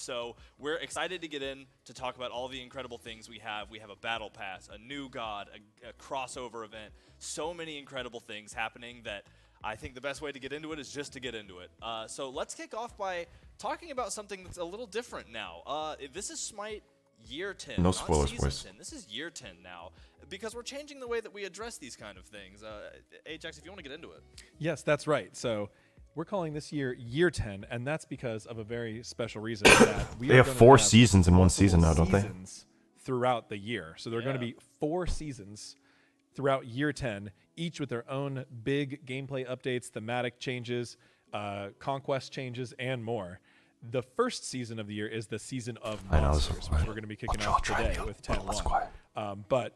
So we're excited to get in to talk about all the incredible things we have. We have a battle pass, a new god, a crossover event, so many incredible things happening that I think the best way to get into it is just to get into it. So let's kick off by talking about something that's a little different now. This is Smite year 10. No spoilers, boys. 10. This is year 10 now because we're changing the way that we address these kind of things. Ajax, if you want to get into it. Yes, that's right. So we're calling this year 10, and that's because of a very special reason. That we They have 4 seasons in one season now, don't they? Throughout the year. So there are going to be 4 seasons throughout year 10, each with their own big gameplay updates, thematic changes, conquest changes, and more. The first season of the year is the season of monsters, which we're going to be kicking off today with 10-1. But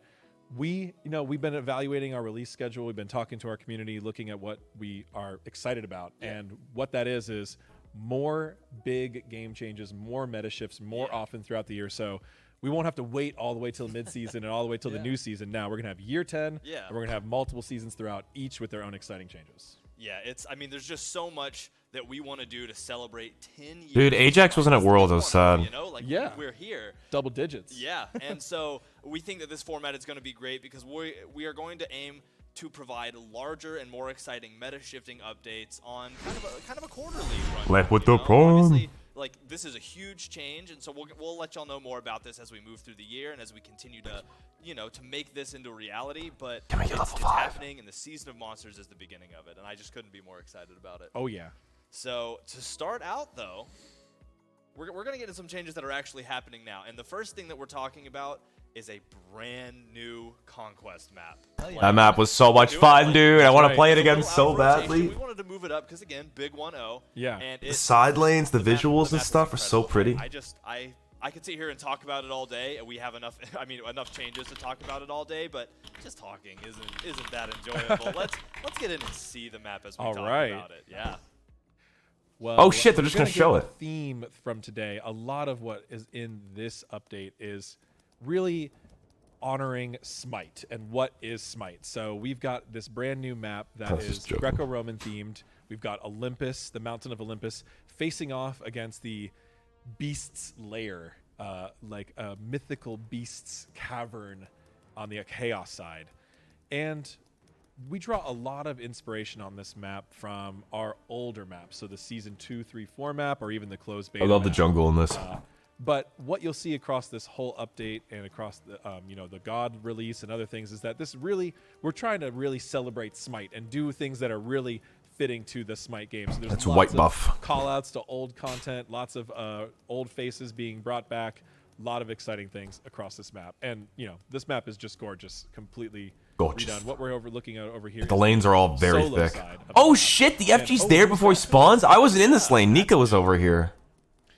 we've been evaluating our release schedule. We've been talking to our community, looking at what we are excited about. And what that is more big game changes, more meta shifts, more often throughout the year. So we won't have to wait all the way till mid-season and all the way till the new season. Now we're going to have year 10, and we're going to have multiple seasons throughout, each with their own exciting changes. Yeah, there's just so much that we want to do to celebrate 10 years. Dude, Ajax wasn't at Worlds. I was sad. You know, like we're here. Double digits. Yeah, and so we think that this format is going to be great because we are going to aim to provide larger and more exciting meta-shifting updates on kind of a quarterly run. Left with the prawn. Obviously, like, this is a huge change, and so we'll let y'all know more about this as we move through the year and as we continue to, to make this into reality. But it's happening, and the Season of Monsters is the beginning of it, and I just couldn't be more excited about it. Oh, yeah. So to start out, though, we're going to get into some changes that are actually happening now. And the first thing that we're talking about is a brand new Conquest map. That map was so much fun, dude. I want to play it again so badly. We wanted to move it up because, again, big 1-0. Yeah. And the side lanes, the visuals and stuff are so pretty. I could sit here and talk about it all day, and we have enough changes to talk about it all day, but just talking isn't that enjoyable. let's get in and see the map as we talk about it. Yeah. Well, oh shit, they're just going to show it. Theme from today, a lot of what is in this update is really honoring Smite and what is Smite. So we've got this brand new map that is Greco-Roman themed. We've got Olympus, the mountain of Olympus, facing off against the Beast's Lair, like a mythical beast's cavern on the Chaos side. And we draw a lot of inspiration on this map from our older maps, so the Season 2, 3, 4 map, or even the closed beta I love the map. jungle in this. But what you'll see across this whole update and across the the God release and other things is that we're trying to really celebrate Smite and do things that are really fitting to the Smite game. So there's That's lots white of buff. Call-outs to old content, lots of old faces being brought back, a lot of exciting things across this map. And this map is just gorgeous, completely gorgeous. redone. What we're looking at over here. The lanes are all very thick. Oh shit, the FG's there before he spawns? I wasn't in this lane. Nika was over here.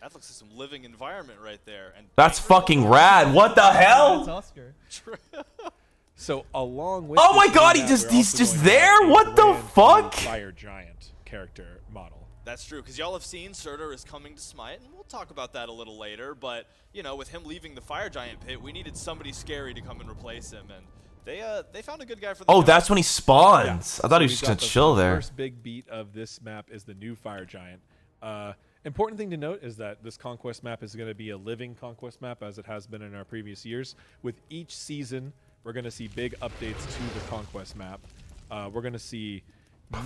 That looks like some living environment right there. And that's fucking rad. What the hell? So along with oh my god, he's just there? What the fuck? Fire Giant character model. That's true, because y'all have seen Surtr is coming to Smite, and we'll talk about that a little later. But with him leaving the Fire Giant pit, we needed somebody scary to come and replace him, and they found a good guy for the job. That's when he spawns. Yeah. I thought he was just gonna chill there. The first big beat of this map is the new Fire Giant. Important thing to note is that this Conquest map is going to be a living Conquest map, as it has been in our previous years. With each season, we're going to see big updates to the Conquest map. We're going to see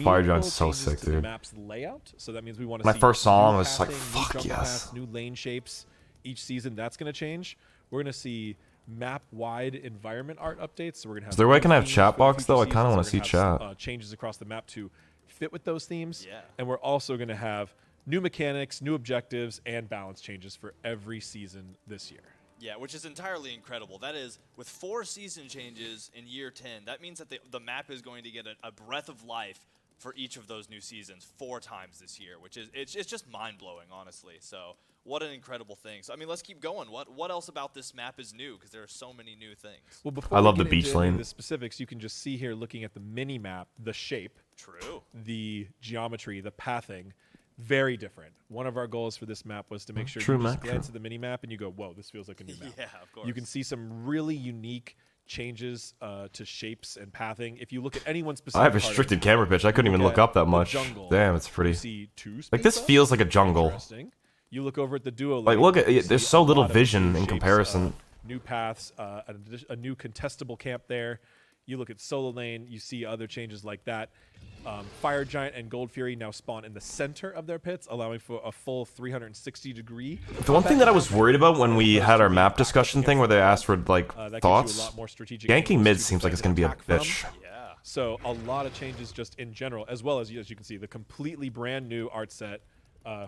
Fire Giant's so sick, to dude. the map's layout. So that means we want to when see I first saw him, I was pathing, like, fuck yes. Paths, new lane shapes. Each season, that's going to change. We're going to see map-wide environment art updates. So we're going to have. Is there a way I can have chat box though? I kind of want to see chat. Changes across the map to fit with those themes. Yeah. And we're also going to have new mechanics, new objectives, and balance changes for every season this year. Yeah, which is entirely incredible. That is, with 4 season changes in year 10, that means that the map is going to get a breath of life for each of those new seasons 4 times this year, which is it's just mind-blowing, honestly. So what an incredible thing. So, I mean, let's keep going. What else about this map is new? Because there are so many new things. Well, before I love we the get beach into lane. The specifics, you can just see here looking at the mini-map, the shape. True. The geometry, the pathing. Very different. One of our goals for this map was to make sure True, you just Mac. glance at the mini-map and you go, whoa, this feels like a new map. Yeah, of course. You can see some really unique changes to shapes and pathing. If you look at any one specific I have part of restricted it, camera pitch. I couldn't even look up that much. jungle, Damn, it's you pretty. see 2 Like, this space feels like a ups. jungle. Interesting. You look over at the Duel. Like, look at it. There's so little vision in comparison. New paths, a new contestable camp there. You look at solo lane, you see other changes like that. Fire Giant and Gold Fury now spawn in the center of their pits, allowing for a full 360-degree. The one thing that I was worried about when we had our map discussion thing where they asked for, like, thoughts, ganking mid seems like it's going to be a bitch. So a lot of changes just in general, as well as you can see, the completely brand new art set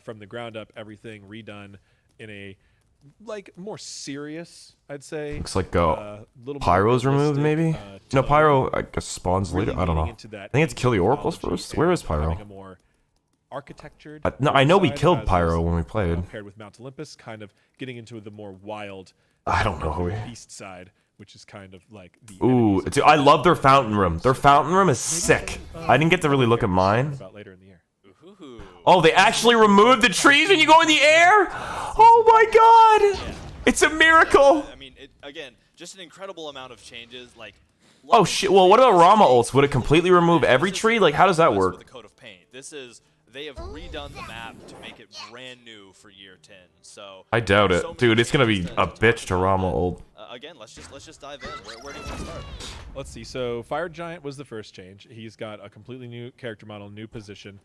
from the ground up, everything redone in a more serious, I'd say. Looks like Pyro's removed, maybe? No, Pyro, I guess, spawns later. I don't know. I think it's kill the oracles first. Where is Pyro? No, I know we killed Pyro when we played. Paired with Mount Olympus, kind of getting into the more wild, I don't know. beast side, which is kind of like the. Ooh, I love their fountain room. Their fountain room is sick. I didn't get to really look at mine. About later in the year. Oh, they actually removed the trees when you go in the air? Oh my god! It's a miracle! I mean, again, just an incredible amount of changes. Like, oh shit, well what about Rama ults? Would it completely remove every tree? Like, how does that work? The Code of Paint. They have redone the map to make it brand new for year 10. So I doubt it. Dude, it's gonna be a bitch to Rama ult. Again, let's just dive in. Where do you want to start? Let's see. So Fire Giant was the first change. He's got a completely new character model, new position.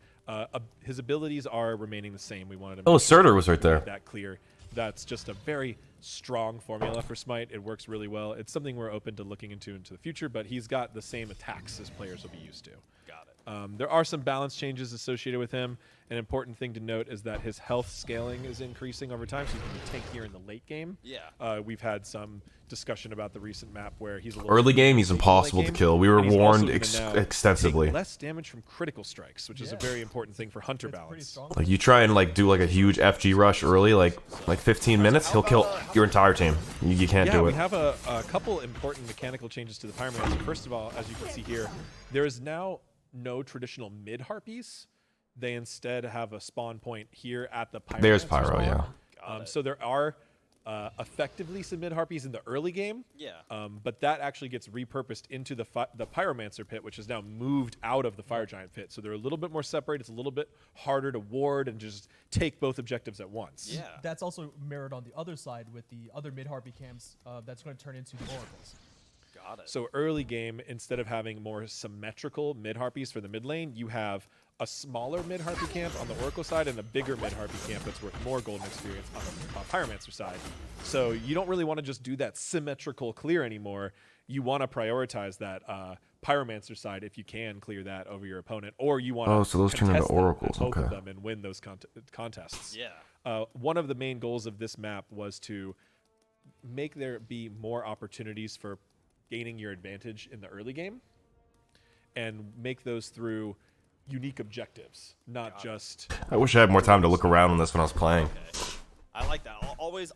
His abilities are remaining the same. We wanted to Oh, Surtr was right there. That clear. That's just a very strong formula for Smite. It works really well. It's something we're open to looking into the future, but he's got the same attacks as players will be used to. Got it. There are some balance changes associated with him. An important thing to note is that his health scaling is increasing over time, so he can be tankier in the late game. Yeah. We've had some discussion about the recent map where he's a little early game. He's impossible to kill. We were warned extensively. Less damage from critical strikes, which is a very important thing for hunter balance. Like you try and do like a huge FG rush early, like 15 minutes, he'll kill your entire team. You can't do it. We have a couple important mechanical changes to the Pyromancer. First of all, as you can see here, there is now no traditional mid harpies. They instead have a spawn point here at the Pyromancer. There's Pyro, spawn. yeah. So there are effectively some mid harpies in the early game. Yeah. But that actually gets repurposed into the Pyromancer pit, which is now moved out of the Fire Giant pit. So they're a little bit more separated. It's a little bit harder to ward and just take both objectives at once. Yeah. That's also mirrored on the other side with the other mid harpy camps. That's going to turn into the oracles. Got it. So early game, instead of having more symmetrical mid harpies for the mid lane, you have a smaller mid harpy camp on the Oracle side and a bigger mid harpy camp that's worth more golden experience on the Pyromancer side. So you don't really want to just do that symmetrical clear anymore. You want to prioritize that Pyromancer side if you can clear that over your opponent, or you want to so those turn into oracles. Both of them and win those contests. Yeah. One of the main goals of this map was to make there be more opportunities for gaining your advantage in the early game, and make those through unique objectives, not just. I wish I had more time to look around on this when I was playing. Okay. I like that. Always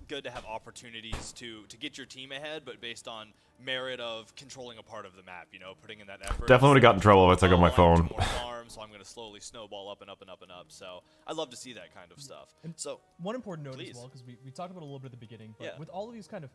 good to have opportunities to get your team ahead, but based on merit of controlling a part of the map, putting in that effort. Definitely would have gotten in trouble if I took on my phone. More farms, so I'm going to slowly snowball up and up and up and up. So I love to see that kind of stuff. And so one important note as well, because we talked about it a little bit at the beginning, but with all of these kind of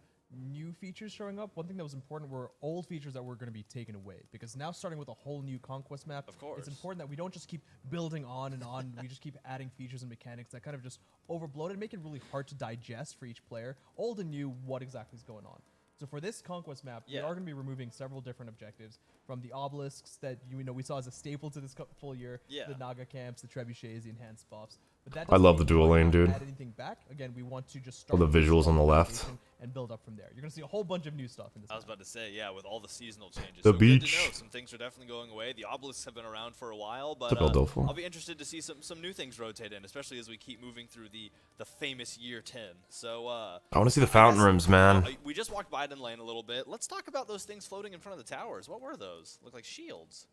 new features showing up, one thing that was important were old features that were going to be taken away, because now starting with a whole new Conquest map, of course, it's important that we don't just keep building on and on. We just keep adding features and mechanics that kind of just overbloat and make it really hard to digest for each player, old and new, what exactly is going on. So for this Conquest map, we are going to be removing several different objectives from the obelisks that we saw as a staple to this full year, the Naga camps, the trebuchets, the enhanced buffs. But that I love the dual lane, dude. add anything back. Again, we want to just start all the visuals on the left and build up from there. You're going to see a whole bunch of new stuff in this. I was about to say, with all the seasonal changes. The so beach. Good to know. Some things are definitely going away. The obelisks have been around for a while, but I'll be interested to see some new things rotate in, especially as we keep moving through the famous year 10. So I want to see the fountain rooms, man. We just walked Biden lane a little bit. Let's talk about those things floating in front of the towers. What were those? Look like shields.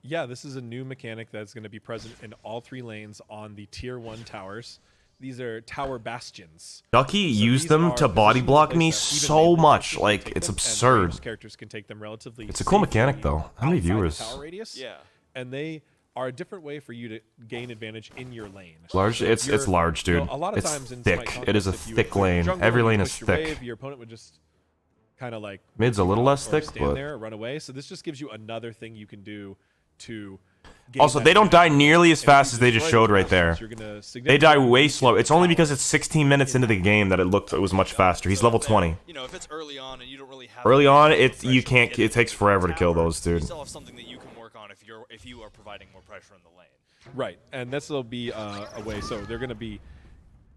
Yeah, this is a new mechanic that's going to be present in all 3 lanes on the tier 1 towers. These are tower bastions. Ducky used them to body block me so much, like it's absurd. Characters can take them relatively. It's a cool mechanic though. How many viewers? Tower radius, yeah, and they are a different way for you to gain advantage in your lane. Large, it's large, dude. A lot of it's times in thick. Smite It is a thick lane. Every lane is thick. Your opponent would just kind of mid's a little less thick, stand but there or run away. So this just gives you another thing you can do to Also, they don't die nearly as fast as they just showed right there. They die way slow. It's only because it's 16 minutes into the game that it was much faster. He's level 20. You know, if it's early on and you don't really have early on, it takes forever to kill those, dude. You still have something that you can work on if you are providing more pressure in the lane. Right, and this will be a way. So they're going to be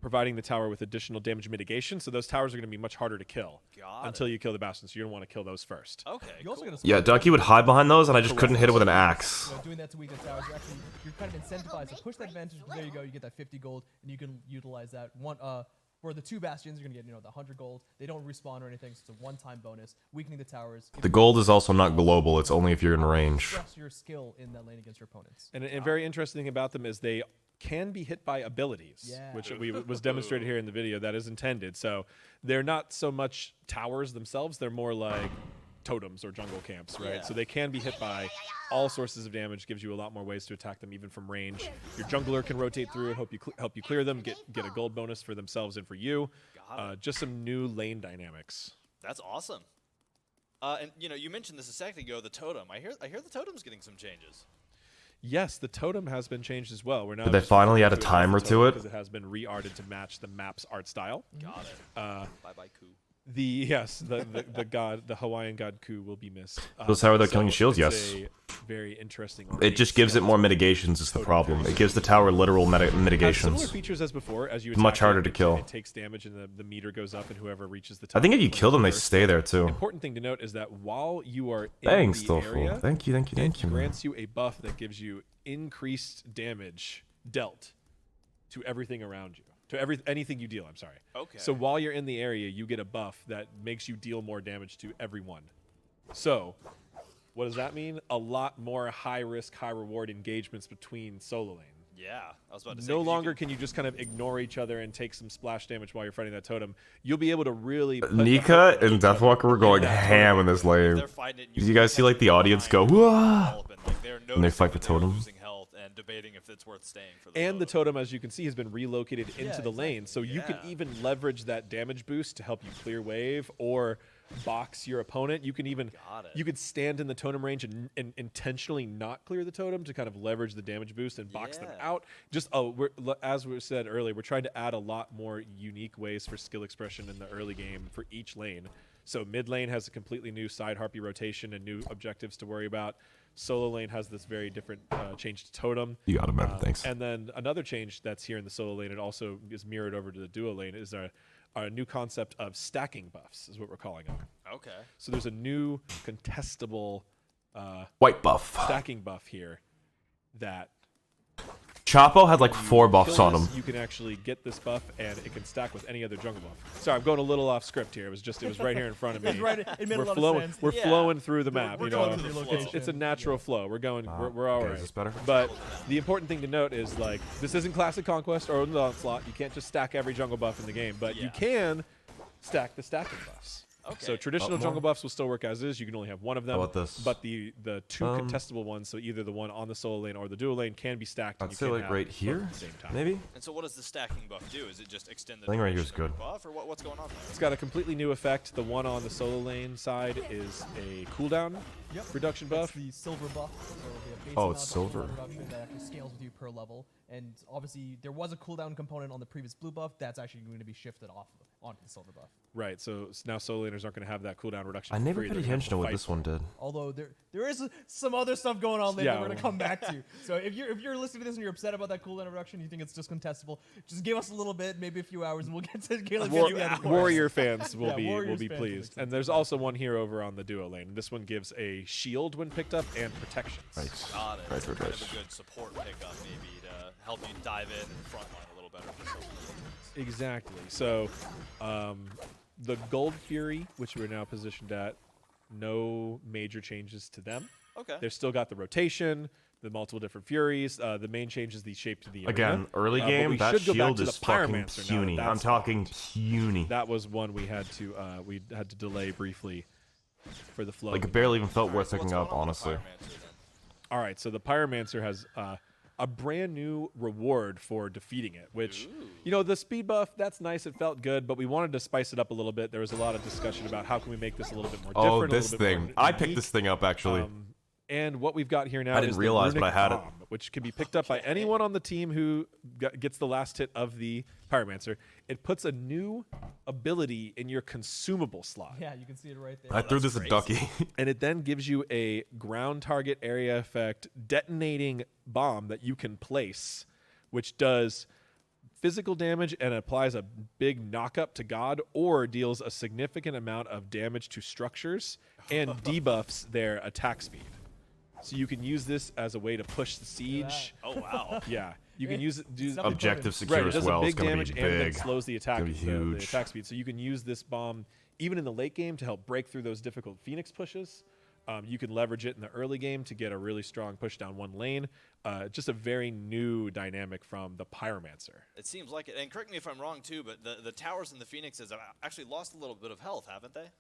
providing the tower with additional damage mitigation, so those towers are going to be much harder to kill until you kill the bastion, so you don't want to kill those first. Okay, Yeah, Ducky would hide behind those, and I just couldn't hit it with an axe. Doing that to weaken towers, you're kind of incentivized to push that advantage. There you go, you get that 50 gold, and you can utilize that. For the 2 bastions, you're going to get the 100 gold. They don't respawn or anything, so it's a one-time bonus. Weakening the towers. The gold is also not global, it's only if you're in range. Express your skill in that lane against your opponents. And a very interesting thing about them is they can be hit by abilities, which was demonstrated here in the video. That is intended. So they're not so much towers themselves. They're more like totems or jungle camps, right? So they can be hit by all sources of damage. Gives you a lot more ways to attack them, even from range. Your jungler can rotate through and help you clear them, get a gold bonus for themselves and for you. Just some new lane dynamics. That's awesome. And you mentioned this a second ago. The totem. I hear the totem's getting some changes. Yes, the totem has been changed as well. We're now Did they finally add a timer to it? Because it has been re-arted to match the map's art style. Got it. Bye-bye, Ku. The Hawaiian god Ku will be missed. Those how are they killing shields? Yes. A very interesting. It just gives it more mitigations is the problem. It gives the tower literal mitigations. Similar features as before. As you it's much harder to kill. It takes damage and the meter goes up, and whoever reaches the top. I think if you kill them, they stay there too. Important thing to note is that while you are in the area, thank you, it grants you a buff that gives you increased damage dealt to everything around you. To anything you deal, I'm sorry. Okay. So while you're in the area, you get a buff that makes you deal more damage to everyone. So, what does that mean? A lot more high-risk, high-reward engagements between solo lane. Yeah, I was about to say. No longer can you just kind of ignore each other and take some splash damage while you're fighting that totem. You'll be able to really... Nika and Deathwalker were going ham in this lane. Did you guys see like the audience go, "Whoa!" when they fight the totem? Debating if it's worth staying for the totem, as you can see, has been relocated into the lane, so you can even leverage that damage boost to help you clear wave or box your opponent. You can even you could stand in the totem range and intentionally not clear the totem to kind of leverage the damage boost and box them out. Just as we said earlier, we're trying to add a lot more unique ways for skill expression in the early game for each lane. So mid lane has a completely new side harpy rotation and new objectives to worry about. Solo lane has this very different change to totem. You got it, man. Thanks. And then another change that's here in the solo lane, it also is mirrored over to the duo lane, is our new concept of stacking buffs, is what we're calling them. Okay. So there's a new contestable white buff stacking buff here that Chapo had like 4 buffs on him. You can actually get this buff, and it can stack with any other jungle buff. Sorry, I'm going a little off script here. It was right here in front of me. We're flowing through the map. It's a natural flow. We're going. We're all right. Better? But the important thing to note is like this isn't classic Conquest or Onslaught. You can't just stack every jungle buff in the game, but you can stack the stacking buffs. Okay. So traditional jungle buffs will still work as is. You can only have one of them. How about this? But the 2 contestable ones, so either the one on the solo lane or the dual lane, can be stacked. I'd say like right here, at the same time. maybe. And so what does the stacking buff do? Is it just extend the thing right here is good. buff, or what's going on there? It's got a completely new effect. The one on the solo lane side is a cooldown reduction buff. It's the silver buff. So the base It's amount of silver. Reduction that actually scales with you per level. And obviously, there was a cooldown component on the previous blue buff. That's actually going to be shifted onto the silver buff. Right, so now solo laners aren't going to have that cooldown reduction. I for never free. paid They're gonna have attention to to what fight this for one it. did. Although there is some other stuff going on later Yeah. we're going to come back to. So if you're listening to this and you're upset about that cooldown reduction, you think it's just contestable, just give us a little bit, maybe a few hours, and we'll get to Warrior fans will be Warriors will be fans pleased. will be And there's also one here over on the duo lane. This one gives a shield when picked up and protections. Right. Got it. Right, It's kind right. of a good support pickup, maybe, to help you dive in and frontline a little better. Exactly. So the Gold Fury, which we're now positioned at, no major changes to them. Okay. They've still got the rotation, the multiple different Furies. The main change is the shape to the arena. Again, early game, we that should go back shield to the is fucking Pyromancer now that puny. that's I'm talking out. puny. That was one we had to delay briefly for the flow. Like it barely even felt worth So what's picking up, going on with the honestly. Pyromancer then? All right, so the Pyromancer has a brand new reward for defeating it, which, the speed buff, that's nice. It felt good, but we wanted to spice it up a little bit. There was a lot of discussion about how can we make this a little bit more different. Oh, this thing. I picked this thing up, actually. And what we've got here now I didn't is realize, the but I had it. Bomb, which can be picked up by anyone on the team who gets the last hit of the Pyromancer. It puts a new ability in your consumable slot. Yeah, you can see it right there. I threw this crazy. at Ducky. And it then gives you a ground target area effect detonating bomb that you can place, which does physical damage and applies a big knock-up to God, or deals a significant amount of damage to structures and debuffs their attack speed. So you can use this as a way to push the siege. Oh, wow. Yeah, you can use it. Objective secure Right, it as does well. a big It's going to damage be and then big. slows the attack, It's gonna be the huge. attack speed. So you can use this bomb even in the late game to help break through those difficult Phoenix pushes. You can leverage it in the early game to get a really strong push down one lane. Just a very new dynamic from the Pyromancer. It seems like it. And correct me if I'm wrong, too, but the towers and the Phoenixes have actually lost a little bit of health, haven't they?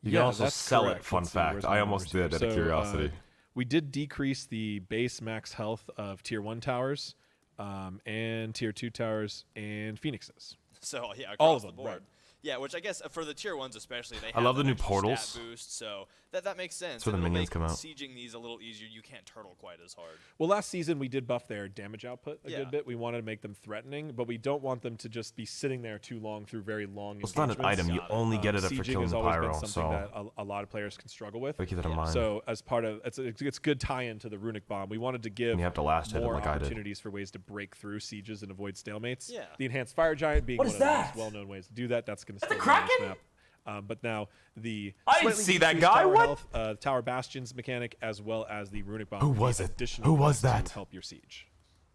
You Yeah, can also that's sell correct. it, fun Let's see, fact. where's I my almost numbers did here? out of So, curiosity. we did decrease the base max health of Tier 1 towers and Tier 2 towers and Phoenixes. So, yeah, across All of the them, board. right. Yeah, which I guess for the tier 1s especially, they I have love the that new extra portals. stat boost, so that makes sense. where the and it'll minions make come out. sieging these a little easier. You can't turtle quite as hard. Well, last season we did buff their damage output a Yeah. good bit. We wanted to make them threatening, but we don't want them to just be sitting there too long through very long It's not an engagements. item. You Got it. only get it after Sieging killing has the always been pyro. something So that a lot of players can struggle with. keep that in mind. So as part of it's good tie-in to the runic bomb. We wanted to give And you have to last hit it more like I did. opportunities for ways to break through sieges and avoid stalemates. Yeah. The enhanced fire giant being What one is of the that? most well-known ways to do that. That's going to stay on Kraken? this map. But now the I didn't slightly see that decreased guy, tower what? health, tower bastions mechanic, as well as the runic bomb. Who will be was it? additional Who was buffs to that? help your siege.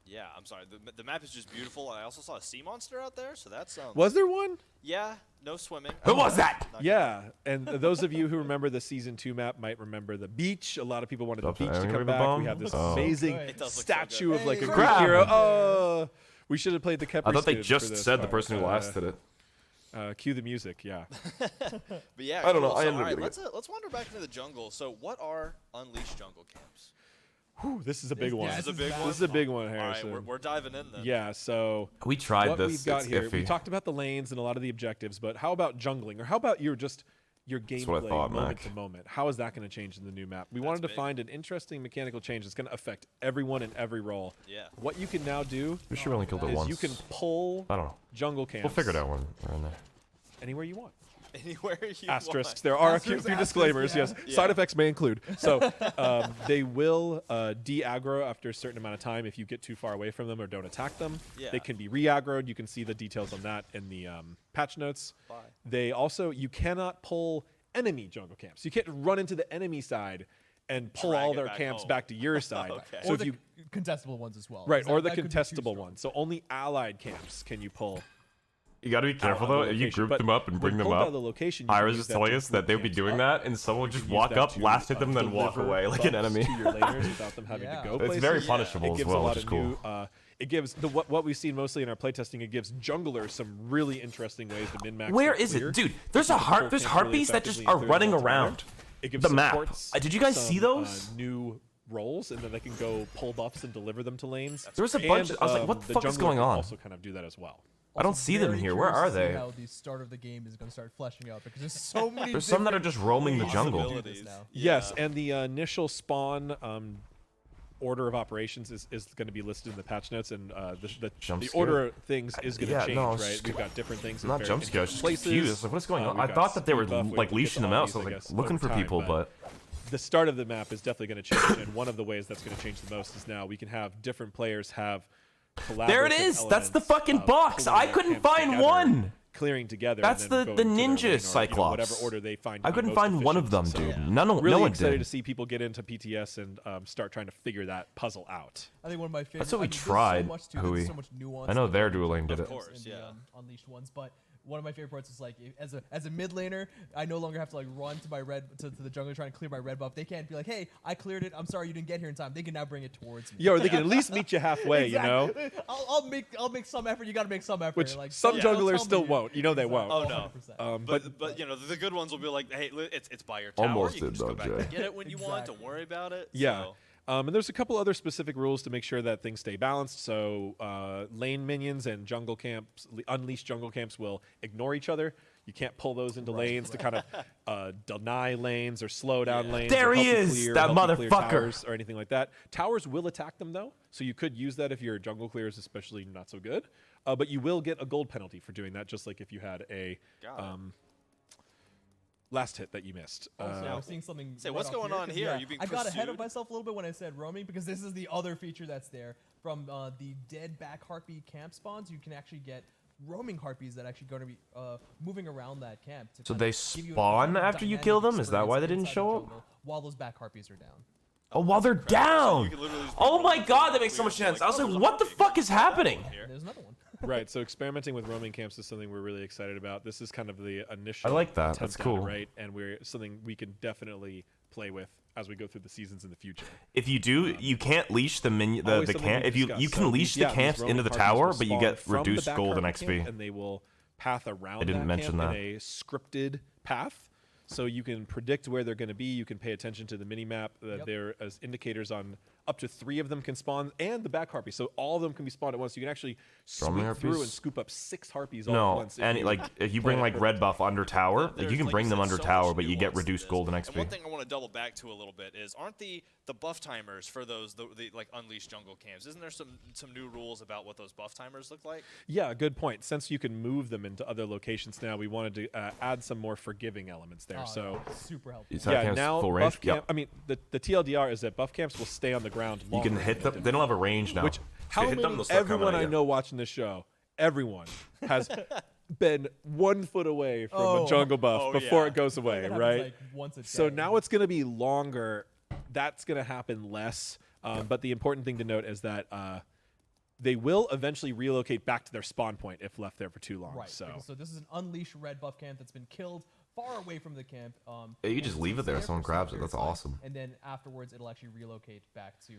Yeah, I'm sorry. The map is just beautiful. I also saw a sea monster out there, so that's Was there one? yeah, no swimming. Who was that? Not Yeah, and those of you who remember the season 2 map might remember the beach. A lot of people wanted the Stop beach to saying come the back. bomb. We have this Oh. amazing It does look so statue good. of like a Hey, Greek crap. hero. Oh, we should have played the Kepri I thought they student just for this said the part. person who last did it. Cue the music, yeah. But yeah, I don't know. cool. I So, ended up all right, getting let's wander back into the jungle. So, what are unleashed jungle camps? Whew, this is a big one. yeah, This is a big bad. one? This is a big one, All right, Harrison. we're diving in then. Yeah, so We tried what this. we've got It's here, we iffy. talked about the lanes and a lot of the objectives, but how about jungling? Or how about your what I gameplay thought, moment Mac. to moment? How is that going to change in the new map? We wanted to big. find an interesting mechanical change that's going to affect everyone in every role. Yeah. What you can now do We should only killed it is once. you can pull I don't know. jungle camps We'll figure it out when we're in there. anywhere you want. Anywhere you Asterisks. want. There are Asterisks, a few asterisks, disclaimers. yeah. Yes, Yeah. side effects may include. So they will de-aggro after a certain amount of time if you get too far away from them or don't attack them. Yeah. They can be re-aggroed. You can see the details on that in the patch notes. Bye. They also you cannot pull enemy jungle camps. You can't run into the enemy side and pull Drag all it their back camps home. back to your side. Okay. So Or if the you contestable ones as well. right, 'cause or the that could be too contestable strong. ones. So only allied camps can you pull. You got to be careful out of though. the You location. group But them up and when bring them pulled out up. of the location, you I can was use just that telling to us that they would be group doing camps that, and someone would just use walk that up, to, last hit them, then walk deliver away like an buffs enemy. to your laners without them having Yeah. to go It's places. very Yeah. punishable It as gives well, a lot which is of cool. new. It gives what we've seen mostly in our playtesting. It gives junglers some really interesting ways to min-max. Where their is clear. it, dude? There's You a can heart. pull There's camps really harpies that just effectively are and clear running them altogether. around. It gives the map. supports Did you guys some, see those? new roles, and then they can go pull buffs and deliver them to lanes. There was a bunch. And, I was like, what the fuck is jungler going can on? Also, kind of do that as well. I don't Also see them very here. Where curious are to see they? How the start of the game is going to start fleshing out because there's so many. There's some that are different just roaming the ways to jungle. do this Possibilities. now. Yes, Yeah. and the initial spawn order of operations is going to be listed in the patch notes, and Jump the scare? order of things is going to Yeah, change, no, I was right? just We've got different things. in Not very jump scare. I was just places. confused. I was like, what is going on? We've I got thought that they were speed buff. like We'll get leashing to them all out. these, So I I was guess, like looking over for time, people, but the start of the map is definitely going to change, and one of the ways that's going to change the most is now we can have different players have collaborative there it is. That's the elements fucking of box. pulling I their couldn't camps find together, one. clearing together. That's and then the going to their ninja lane or, Cyclops. whatever order they find. I to be couldn't most find one of them, efficient. dude. So, No really one excited did. to see people get into PTS and start trying to figure that puzzle out. I think one of my favorites. That's what we there's tried, So much to it. Hui. There's so much nuance. I know to their the dueling did Of it. course, in the, yeah. Unleashed ones, but one of my favorite parts is like as a mid laner, I no longer have to like run to my red to the jungle trying to clear my red buff. They can't be like, hey, I cleared it. I'm sorry you didn't get here in time. They can now bring it towards me. Yeah, or they can at least meet you halfway, you know? Exactly. I'll make some effort. You got to make some effort. Which like some don't junglers tell still me. won't. You know they won't. Oh, no. 100%. But you know the good ones will be like, hey, it's by your tower. Almost you can did, just go though, back Jay. and get it when you want. Exactly. Don't worry about it. Yeah. So, And there's a couple other specific rules to make sure that things stay balanced. So lane minions and jungle camps, unleashed jungle camps will ignore each other. You can't pull those into lanes to kind of deny lanes or slow down lanes. There or he help you is, clear, that help you clear motherfucker. towers or anything like that. Towers will attack them though, so you could use that if your jungle clear is especially not so good. But you will get a gold penalty for doing that, just like if you had a last hit that you missed. I was seeing something. Say, what's going on here? Are you being I got ahead of pursued? myself a little bit when I said roaming because this is the other feature that's there from the dead back harpy camp spawns. You can actually get roaming harpies that actually going to be moving around that camp. To So kind they of give you a spawn kind of after you dynamic kill them? Is that why they experience didn't show inside the up? jungle while those back harpies are down? Oh, while they're down. can literally just Oh be my running god, through that makes so clear, much sense. like, I was oh, like, there's a what the harpy. fuck is happening? Here. There's another one. Right, so experimenting with roaming camps is something we're really excited about. This is kind of the initial I like that. attempt That's at it, cool. right? And we're something we can definitely play with as we go through the seasons in the future. If you do, you can't leash the Always the something camp. we If you discussed. can So leash these- the camps these into the roaming harpies tower, will but you spawn get from the reduced back gold and harpy camp, XP. and they will path around I didn't that mention camp that. in a scripted path. So you can predict where they're going to be. You can pay attention to the mini map. There as indicators on up to 3 of them can spawn, and the back harpy. So all of them can be spawned at once. You can actually Roaming sweep through harpies? and scoop up 6 harpies all at No, once. and like if you bring like red buff under tower, like you can bring them under tower, but you get reduced gold and And one XP. thing I want to double back to a little bit is, aren't the buff timers for those the like unleashed jungle camps? Isn't there some new rules about what those buff timers look like? Yeah, good point. Since you can move them into other locations now, we wanted to add some more forgiving elements there. Oh, so yeah, super helpful. Is that yeah, camp's now full range? buff camp. I mean, the TLDR is that buff camps will stay on the ground. You can longer hit than them. They don't have a range now. Which If how you hit them, many? they'll start coming Everyone at I you. know watching this show, everyone has been 1 foot away from Oh. a jungle buff Oh, before yeah. it goes That away, happens, right? like, once a So day. now it's going to be longer. That's going to happen less. But the important thing to note is that they will eventually relocate back to their spawn point if left there for too long. Right. So So this is an unleashed red buff camp that's been killed far away from the camp. Yeah, you and just it's leave it there, for someone some grabs it, period that's of time, awesome. And then afterwards, it'll actually relocate back to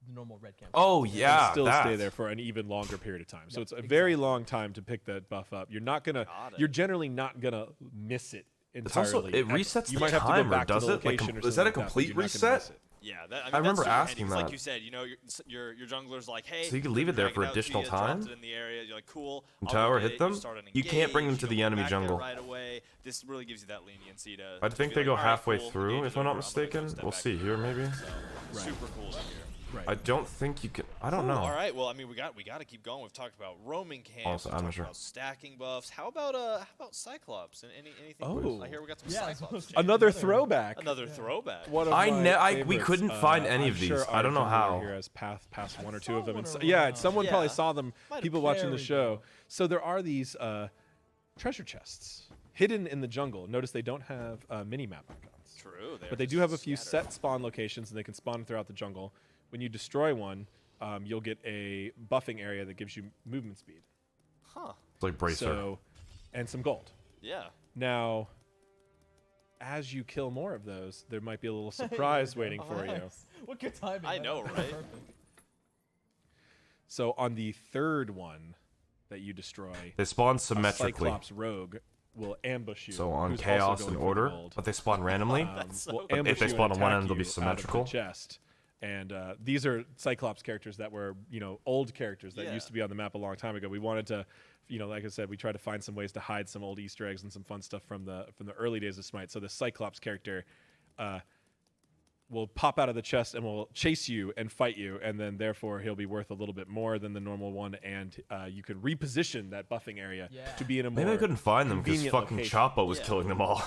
the normal red camp. Oh it'll yeah, still that. stay there for an even longer period of time. So Yep, it's a very exactly. long time to pick that buff up. You're not gonna. Got it. You're generally not gonna miss it It's entirely. also it resets You the might have to timer, go back does to the it? Like, location or is that a something like but complete you're not gonna reset? miss it. Yeah, that, I mean, remember that's super handy, asking 'cause that. like you said, you know, your jungler's like, hey, So you can leave it there drag for out additional till you dropped time? it in the area. You're like, cool. And I'll go tower get hit it. them? Start an You can't bring them engage, to the you'll go enemy back there jungle. right away. This really gives you that leniency to. I to think be they like, go all right, halfway cool, through, engage if is I'm not over, I'm gonna go mistaken. step We'll back see in. here, maybe. So, super cool to hear. Right. I don't think you can. I don't Cool. know. All right. Well, I mean, we got to keep going. We've talked about roaming camps. Also, We've I'm not talked sure. about stacking buffs. How about Cyclops? And anything? Oh. I hear we got some Yeah, Cyclops. changes. Another throwback. Another throwback. One of I my we favorites. couldn't find any I'm of these. sure I don't know our jungler how. Here has passed one or saw two of them. one And around. someone probably Yeah. saw them. Might have People watching there the we show. go. So there are these treasure chests hidden in the jungle. Notice they don't have mini map icons, True. but they do have a few set spawn locations, and they can spawn throughout the jungle. When you destroy one, you'll get a buffing area that gives you movement speed. Huh. It's like bracer. So, and some gold. Yeah. Now, as you kill more of those, there might be a little surprise waiting for you. Nice. What good timing. I That- know, that's right? perfect. So on the third one that you destroy, They spawn a symmetrically. Cyclops rogue will ambush you. So on who's also chaos going and for order, gold. but they spawn randomly. so will cool. ambush If they you spawn and on one attack end, they'll be you out of the symmetrical. chest. And these are Cyclops characters that were, old characters that Yeah. used to be on the map a long time ago. We wanted to, like I said, we tried to find some ways to hide some old Easter eggs and some fun stuff from the early days of Smite. So the Cyclops character will pop out of the chest and will chase you and fight you, and then therefore he'll be worth a little bit more than the normal one, and you can reposition that buffing area Yeah. to be in a more Maybe I couldn't find them because convenient fucking location. Choppa was Yeah. killing them all.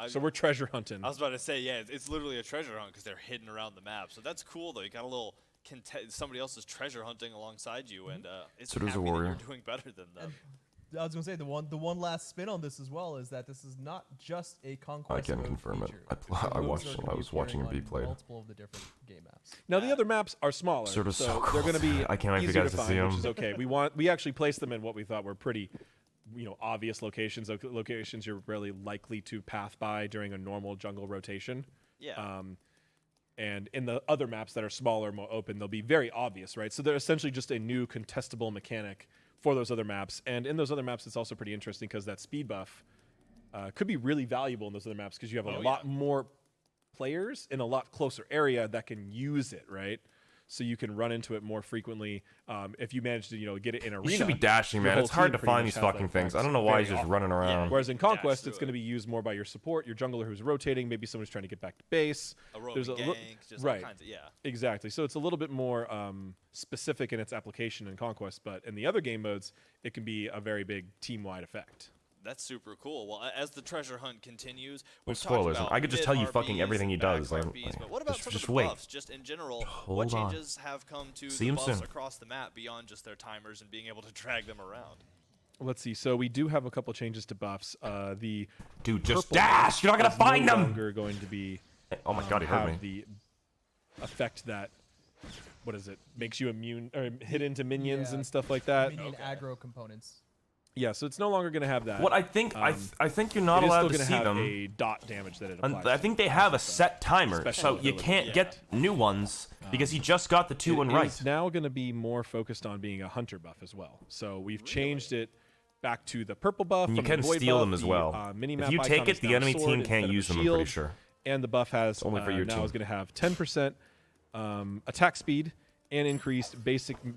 So we're treasure hunting. I was about to say, yeah, it's literally a treasure hunt because they're hidden around the map. So that's cool, though. You got a little somebody else is treasure hunting alongside you, and it's So does a happy that warrior. you're doing better than them. I was gonna say the one last spin on this as well is that this is not just a conquest. I can mode confirm it. feature. I The moves watched- are gonna I be was watching appearing him be on played. Multiple of the different game maps. Now the other maps are smaller, Surtr's so so they're cool. going to be I can't wait for you easier guys to to find, see which is 'em. okay. We actually placed them in what we thought were pretty, obvious locations, locations you're really likely to path by during a normal jungle rotation. Yeah. And in the other maps that are smaller, more open, they'll be very obvious, right? So they're essentially just a new contestable mechanic for those other maps. And in those other maps, it's also pretty interesting because that speed buff could be really valuable in those other maps because you have a lot more players in a lot closer area that can use it, right? So you can run into it more frequently. If you manage to, get it in arena. You should be dashing, man. It's hard to find these fucking things. I don't know why he's just running around. Whereas in Conquest, it's going to be used more by your support, your jungler who's rotating, maybe someone's trying to get back to base. There's a gank, just all kinds of, Exactly. So it's a little bit more specific in its application in Conquest, but in the other game modes, it can be a very big team-wide effect. That's super cool. Well, as the treasure hunt continues, well, spoilers. I could just tell you fucking everything he does. But what about some of the buffs? Just in general, what changes have come to the buffs across the map beyond just their timers and being able to drag them around? Let's see. So we do have a couple changes to buffs. Dude, just dash. You're not gonna find them. No longer going to be. Oh my god, he hurt me. The effect that. What is it? Makes you immune or hit into minions and stuff like that. Minion aggro components. Yeah, so it's no longer going to have that. What I think, I think you're not allowed to see them. A dot damage that it applies. I think they have a set timer, so you can't get new ones because he just got the 2-1 right. It's now going to be more focused on being a hunter buff as well. So we've changed it back to the purple buff. And you can steal them as well. If you take it, the enemy team can't use them. I'm pretty sure. And the buff has only for your now team. is going to have 10% attack speed. And increased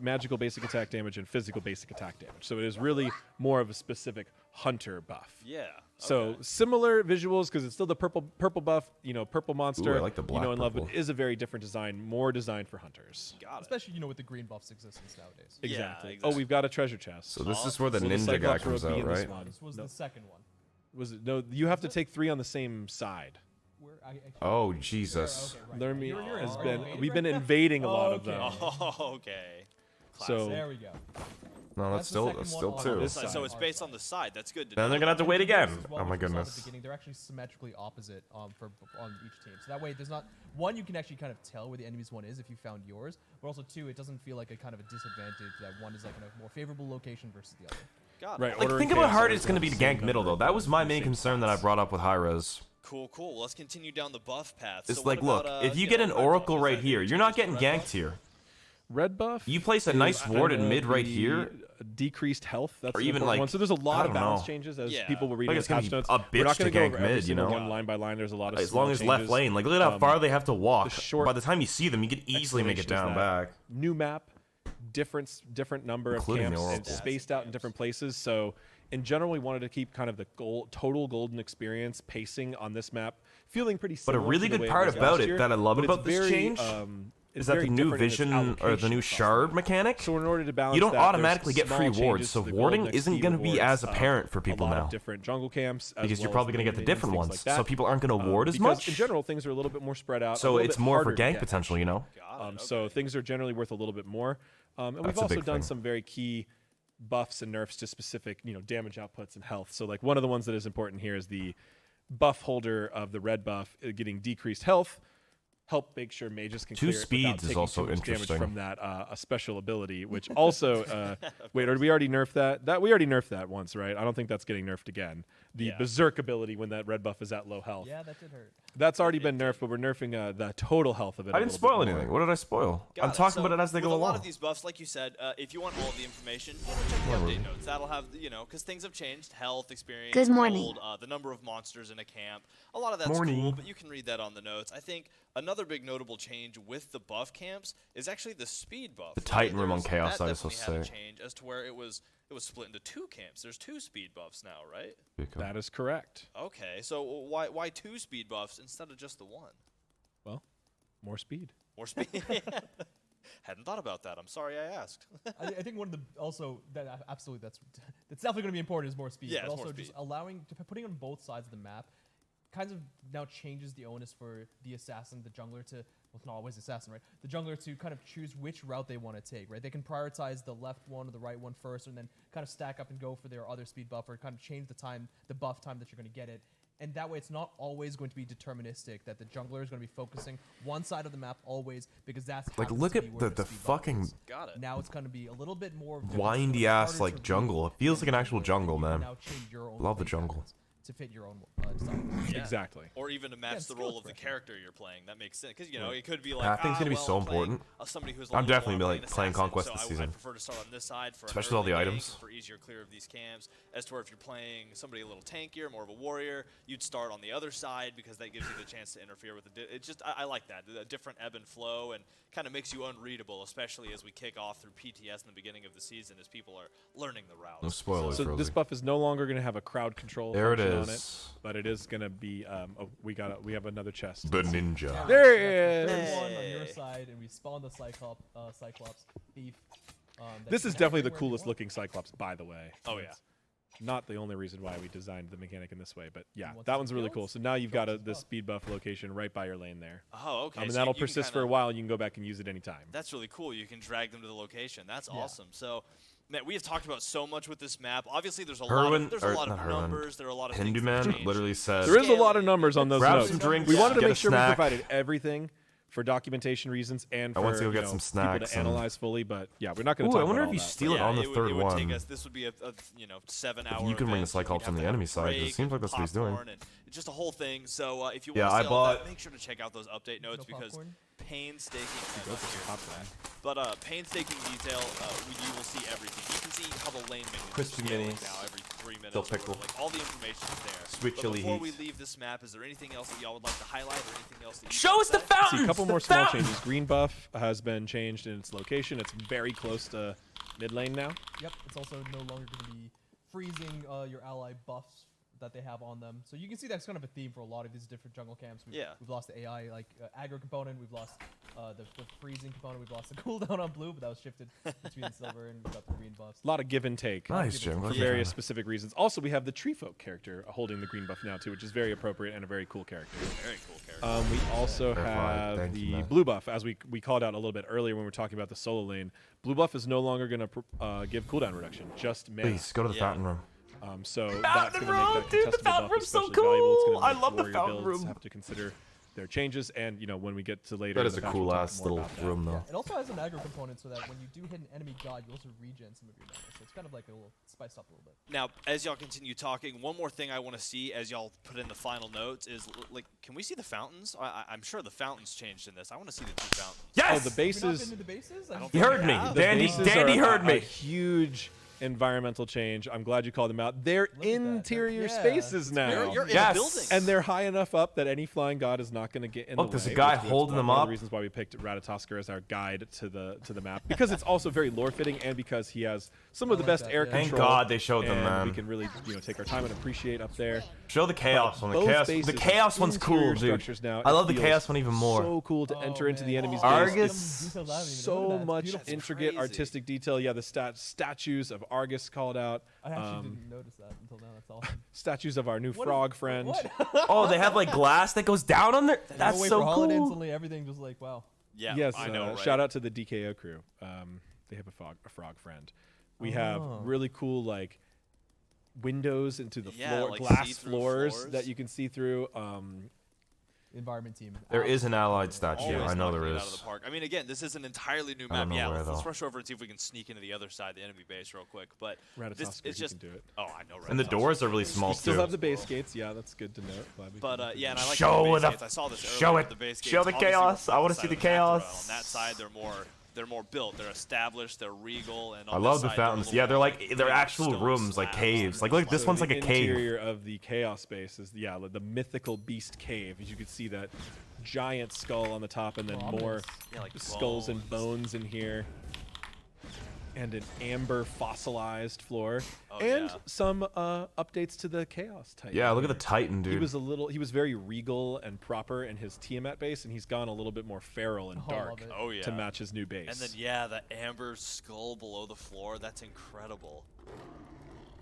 magical basic attack damage and physical basic attack damage. So it is really more of a specific hunter buff. Yeah. So similar visuals because it's still the purple buff, purple monster. Ooh, I like the black in love, purple. but it is a very different design, more designed for hunters. Got it. Especially with the green buff's existence nowadays. Exactly. Yeah, exactly. Oh, we've got a treasure chest. So this is where the ninja guy comes out, right? This was the second one. Was it? No, you have to take 3 on the same side. Oh Jesus! We've been invading a lot of them. Oh, okay. So there we go. No, that's still 2. So it's based on the side. That's good. Then they're gonna have to wait again. Well, Oh my at the goodness. beginning, they're actually symmetrically opposite on each team. So that way, there's not one you can actually kind of tell where the enemy's one is if you found yours, but also 2, it doesn't feel like a kind of a disadvantage that one is like in a more favorable location versus the other. Got it. Right. Like, think about how hard it's gonna be to gank middle though. That was my main concern that I brought up with high res. Cool. Well, let's continue down the buff path. It's so like, look, if you get an Oracle right here, you're not getting ganked here. Red buff. You place a nice ward in mid right here. Decreased health. That's or even like one. So there's a lot of balance changes as people will read in the patch notes. A bitch to gank mid, One line by line. There's a lot of as long as left lane. Like, look at how far they have to walk. By the time you see them, you can easily make it down back. New map, different number of camps, and spaced out in different places. So in general, we wanted to keep kind of the total golden experience pacing on this map feeling pretty similar. But a really good part about it that I love about this change is that the new vision or the new shard mechanic, so in order to balance you don't that, automatically get free wards, so warding isn't going to be as apparent for people now. Different jungle camps, because you're probably going to get the different ones, so people aren't going to ward as much. In general, things are a little bit more spread out. So it's more for gank potential, So things are generally worth a little bit more. And we've also done some very key buffs and nerfs to specific, damage outputs and health. So like one of the ones that is important here is the buff holder of the red buff getting decreased health. Help make sure mages can clear 2 speeds is also interesting damage from that a special ability, which also wait, or did we already nerf that? We already nerfed that once, right? I don't think that's getting nerfed again. The berserk ability when that red buff is at low health. Yeah, that did hurt. That's already been nerfed, but we're nerfing the total health of it. I didn't spoil anything. What did I spoil? I'm talking about it as they go along. A lot of these buffs, like you said, if you want all the information, check the update notes. That'll have, because things have changed. Health, experience, Good morning. gold, the number of monsters in a camp. A lot of that's cool, but you can read that on the notes. I think another big notable change with the buff camps is actually the speed buff. The Titan room on Chaos, I was supposed to say. Change as to where it was split into 2 camps. There's 2 speed buffs now, right? That is correct. Okay, so why 2 speed buffs instead of just the 1? Well, more speed. More speed. Hadn't thought about that. I'm sorry I asked. I think one of the absolutely that's definitely going to be important is more speed. Yeah, but also more speed. just putting on both sides of the map kind of now changes the onus for the assassin, the jungler to, well, not always assassin, right? The jungler to kind of choose which route they want to take, right? They can prioritize the left one or the right one first, and then kind of stack up and go for their other speed buff, or kind of change the buff time that you're going to get it. And that way, it's not always going to be deterministic that the jungler is going to be focusing one side of the map always, because that's like, look at the fucking now it's going to be a little bit more windy ass like jungle. It feels like an actual jungle, man. Love the jungle. to fit your own design. Yeah. Exactly. Or even to match the skill role of the expression. character you're playing. That makes sense. Because, you know, it could be like, Pathing's gonna be well, so I'm playing, important. Somebody who's I'm level definitely one, like playing assassin, Conquest so this I season. prefer to start on this side for Especially with all the an early items. gank, for easier clear of these camps. As to where if you're playing somebody a little tankier, more of a warrior, you'd start on the other side because that gives you the chance to interfere with the. It just I like that, a different ebb and flow, and kind of makes you unreadable, especially as we kick off through PTS in the beginning of the season, as people are learning the routes. No spoilers. So Rosie. this buff is no longer going to have a crowd control There it function on is. it, but it is going to be. Oh, we have another chest. The ninja. There So it that's the is. third one on your side, and we spawn the Cyclops thief. That This you is can definitely the everywhere you coolest want. looking Cyclops, by the way. Oh, yeah. It's not the only reason why we designed the mechanic in this way, but yeah, want that some one's really cool. kills? So now you've Show got us the buff. speed buff location right by your lane there. Oh, okay. And so that'll you can persist for a kinda- while, and you can go back and use it anytime. That's really cool. You can drag them to the location. That's Yeah. awesome. So, man, we have talked about so much with this map. Obviously, there's a Herwin- lot or of not Herwin, numbers. There are a lot of Hindu things that have Man changed. literally says, There is a lot of numbers on those grab notes. some drinks, We wanted to get make a sure we snack. provided everything for documentation reasons and I for want to go get you know, some people snacks to and- analyze fully. But yeah, we're not going Ooh, to I talk wonder about if you all that. steal it on the third it would one. Take us, this would be a 7-hour. You can bring the event. Cyclops We'd on have the to have enemy a side, 'cause it break seems like and that's what he's doing. popcorn and it's just a whole thing. So if you Yeah, want to I see all that, bought- make sure to check out those update notes No because popcorn? painstaking. Top that. But painstaking detail, you will see everything. You can see how the lane menu Crispy is scaling minis. now every 3 minutes. Dill or whatever. pickle. Like all the information is there. Sweet But chili before heat. we leave this map, is there anything else that y'all would like to highlight or anything else that you Show us the say? fountains. See a couple the more small fountains! changes. Green buff has been changed in its location. It's very close to mid lane now. Yep, it's also no longer going to be freezing your ally buffs that they have on them. So you can see that's kind of a theme for a lot of these different jungle camps. We've lost the AI like aggro component. We've lost the freezing component. We've lost the cooldown on blue, but that was shifted between silver, and we got the green buffs. A lot of give and take. Nice, Jim. For various specific reasons. Also, we have the Tree Folk character holding the green buff now too, which is very appropriate and a very cool character. Very cool character. We also Verified. have Thank you, the Matt. blue buff, as we called out a little bit earlier when we were talking about the solo lane. Blue buff is no longer going to give cooldown reduction, just mana. Please go to the Yeah. fountain room. So that's Fountain going to make room, that dude, the contestable fountain buff room's so especially valuable. It's cool. gonna I make love the warrior fountain builds room. have to consider their changes, and you know when we get to later. That in is the a patch, we'll cool talk ass more little about that. room, though. It also has an aggro component so that when you do hit an enemy god, you also regen some of your mana. So it's kind of like a little spiced up a little bit. Now, as y'all continue talking, one more thing I want to see as y'all put in the final notes is, like, can we see the fountains? I'm sure the fountains changed in this. I want to see the 2 fountains. Yes! Oh, the Have we not bases. been to the bases? don't He heard me. Yeah. The Dandy, bases Dandy are heard a me. huge environmental change. I'm glad you called them out. They're at that. interior Yeah. spaces now. You're in a Yes. building. And they're high enough up that any flying god is not going to get in Look, the there's a way. guy which is holding them one of up. the reasons why we picked Ratatoskr as our guide to the map, because it's also very lore fitting, and because he has some of the like best that, air yeah. control. Thank God they showed them, and man. we can really take our time and appreciate up there. Show the chaos one. The Both chaos, bases the chaos have one's cool, interior dude. structures now. I It love the feels chaos one even more. So cool to Oh, enter into the man. enemy's Oh, base. Argus. So much Beautiful. intricate Crazy. artistic detail. Yeah, the statues of Argus called out. I actually didn't notice that until now. That's awesome. Statues of our new What frog is- friend. What? Oh, they have like glass that goes down on there. That's no way so for Holiday cool. Suddenly everything just like wow. Yeah, Yes, I know, right? shout out to the DKO crew. They have a frog friend. We have Oh. really cool like windows into the Yeah, floor, like glass see-through floors floors. that you can see through. Environment team. There is an allied statue. Always I know knocking there it out of is. the park. I mean, again, this is an entirely new I don't map. know Yeah, where, let's though. rush over and see if we can sneak into the other side of the enemy base real quick. But this, Ratatoskr, it's he just can do it. Oh, I know. And the Ratatoskr. doors are really small We still too. have the base gates. Yeah, that's good to note. Glad we But can yeah, and I like Show the base the- gates. I saw this earlier. show with it. The base Show gates. the Obviously, chaos. we're I on wanna the see side the of Mathra. chaos. On that side, they're more built. They're established. They're regal. And on I this love the side, they're a fountains. little Yeah, they're more like they're actual stone rooms, like slabs. caves. Like look, this So one's the like a cave. interior of the chaos space is like the mythical beast cave. As you can see that giant skull on the top, and then Ominous. more Yeah, like skulls and bones in here, and an amber fossilized floor, Oh, and yeah. some updates to the chaos type. Yeah, look at the Titan, He dude. was very regal and proper in his Tiamat base, and he's gone a little bit more feral and Oh, love dark it. Oh yeah. to match his new base. And then yeah, the amber skull below the floor. That's incredible.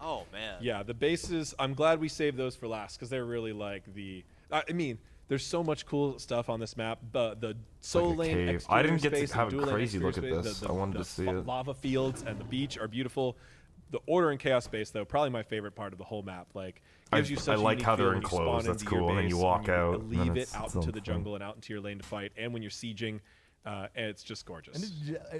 Oh man. Yeah, the bases. I'm glad we saved those for last because they're really like the. I mean, there's so much cool stuff on this map. The solo like a lane cave. exterior I didn't get to space and have a dual lane crazy look exterior at space, this. I wanted to see it. Lava fields and the beach are beautiful. The order and chaos space, though, probably my favorite part of the whole map. Like, gives you such I a like unique how they're feel when you spawn enclosed. That's into your cool. And then base, you when walk out, and then leave it it's out its into own the thing. jungle and out into your lane to fight, and when you're sieging. And it's just gorgeous.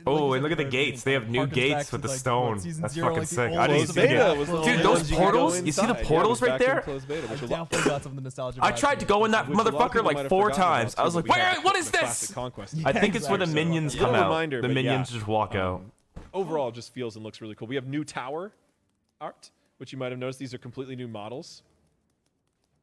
Oh, and look at the gates. They have new gates with the stone. That's fucking sick. I didn't see it. Dude, those portals, you see the portals right there? I tried to go in that motherfucker like 4 times. I was like, wait, what is this? I think it's where the minions come out. The minions just walk out. Overall, it just feels and looks really cool. We have new tower art, which you might have noticed. These are completely new models.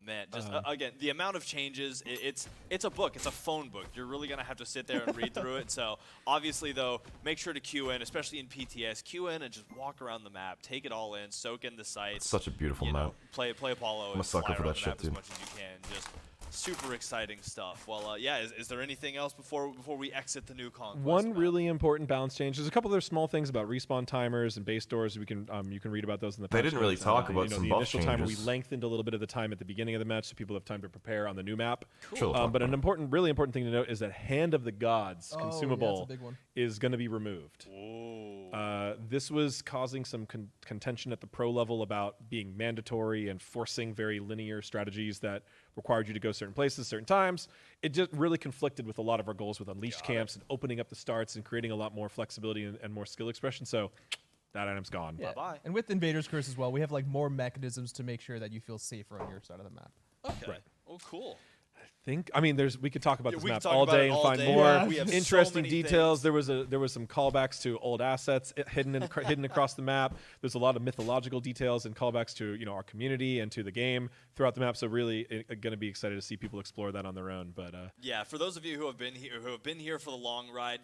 Man, just again, the amount of changes, it's a book. It's a phone book. You're really going to have to sit there and read through it. So obviously, though, make sure to queue in, especially in PTS. Queue in and just walk around the map. Take it all in. Soak in the sights. It's such a beautiful map. Play Apollo. I'm a sucker for that shit, dude. As much as you can. Just super exciting stuff. Well, yeah, is there anything else before we exit the new Conquest? One really important balance change. There's a couple other small things about respawn timers and base doors. We can you can read about those in the. They didn't really talk about some the buff initial changes. timer. We lengthened a little bit of the time at the beginning of the match, so people have time to prepare on the new map. Cool. But an really important thing to note is that Hand of the Gods consumable is going to be removed. This was causing some contention at the pro level about being mandatory and forcing very linear strategies that required you to go certain places, certain times. It just really conflicted with a lot of our goals with Unleashed camps and opening up the starts and creating a lot more flexibility and more skill expression. So that item's gone. Yeah. Bye-bye. And with Invader's Curse as well, we have like more mechanisms to make sure that you feel safer on your side of the map. Okay. Right. Oh, cool. I mean, we could talk about this map all day and find more interesting details. There was some callbacks to old assets hidden across the map. There's a lot of mythological details and callbacks to our community and to the game throughout the map. So really, going to be excited to see people explore that on their own. But yeah, for those of you who have been here for the long ride,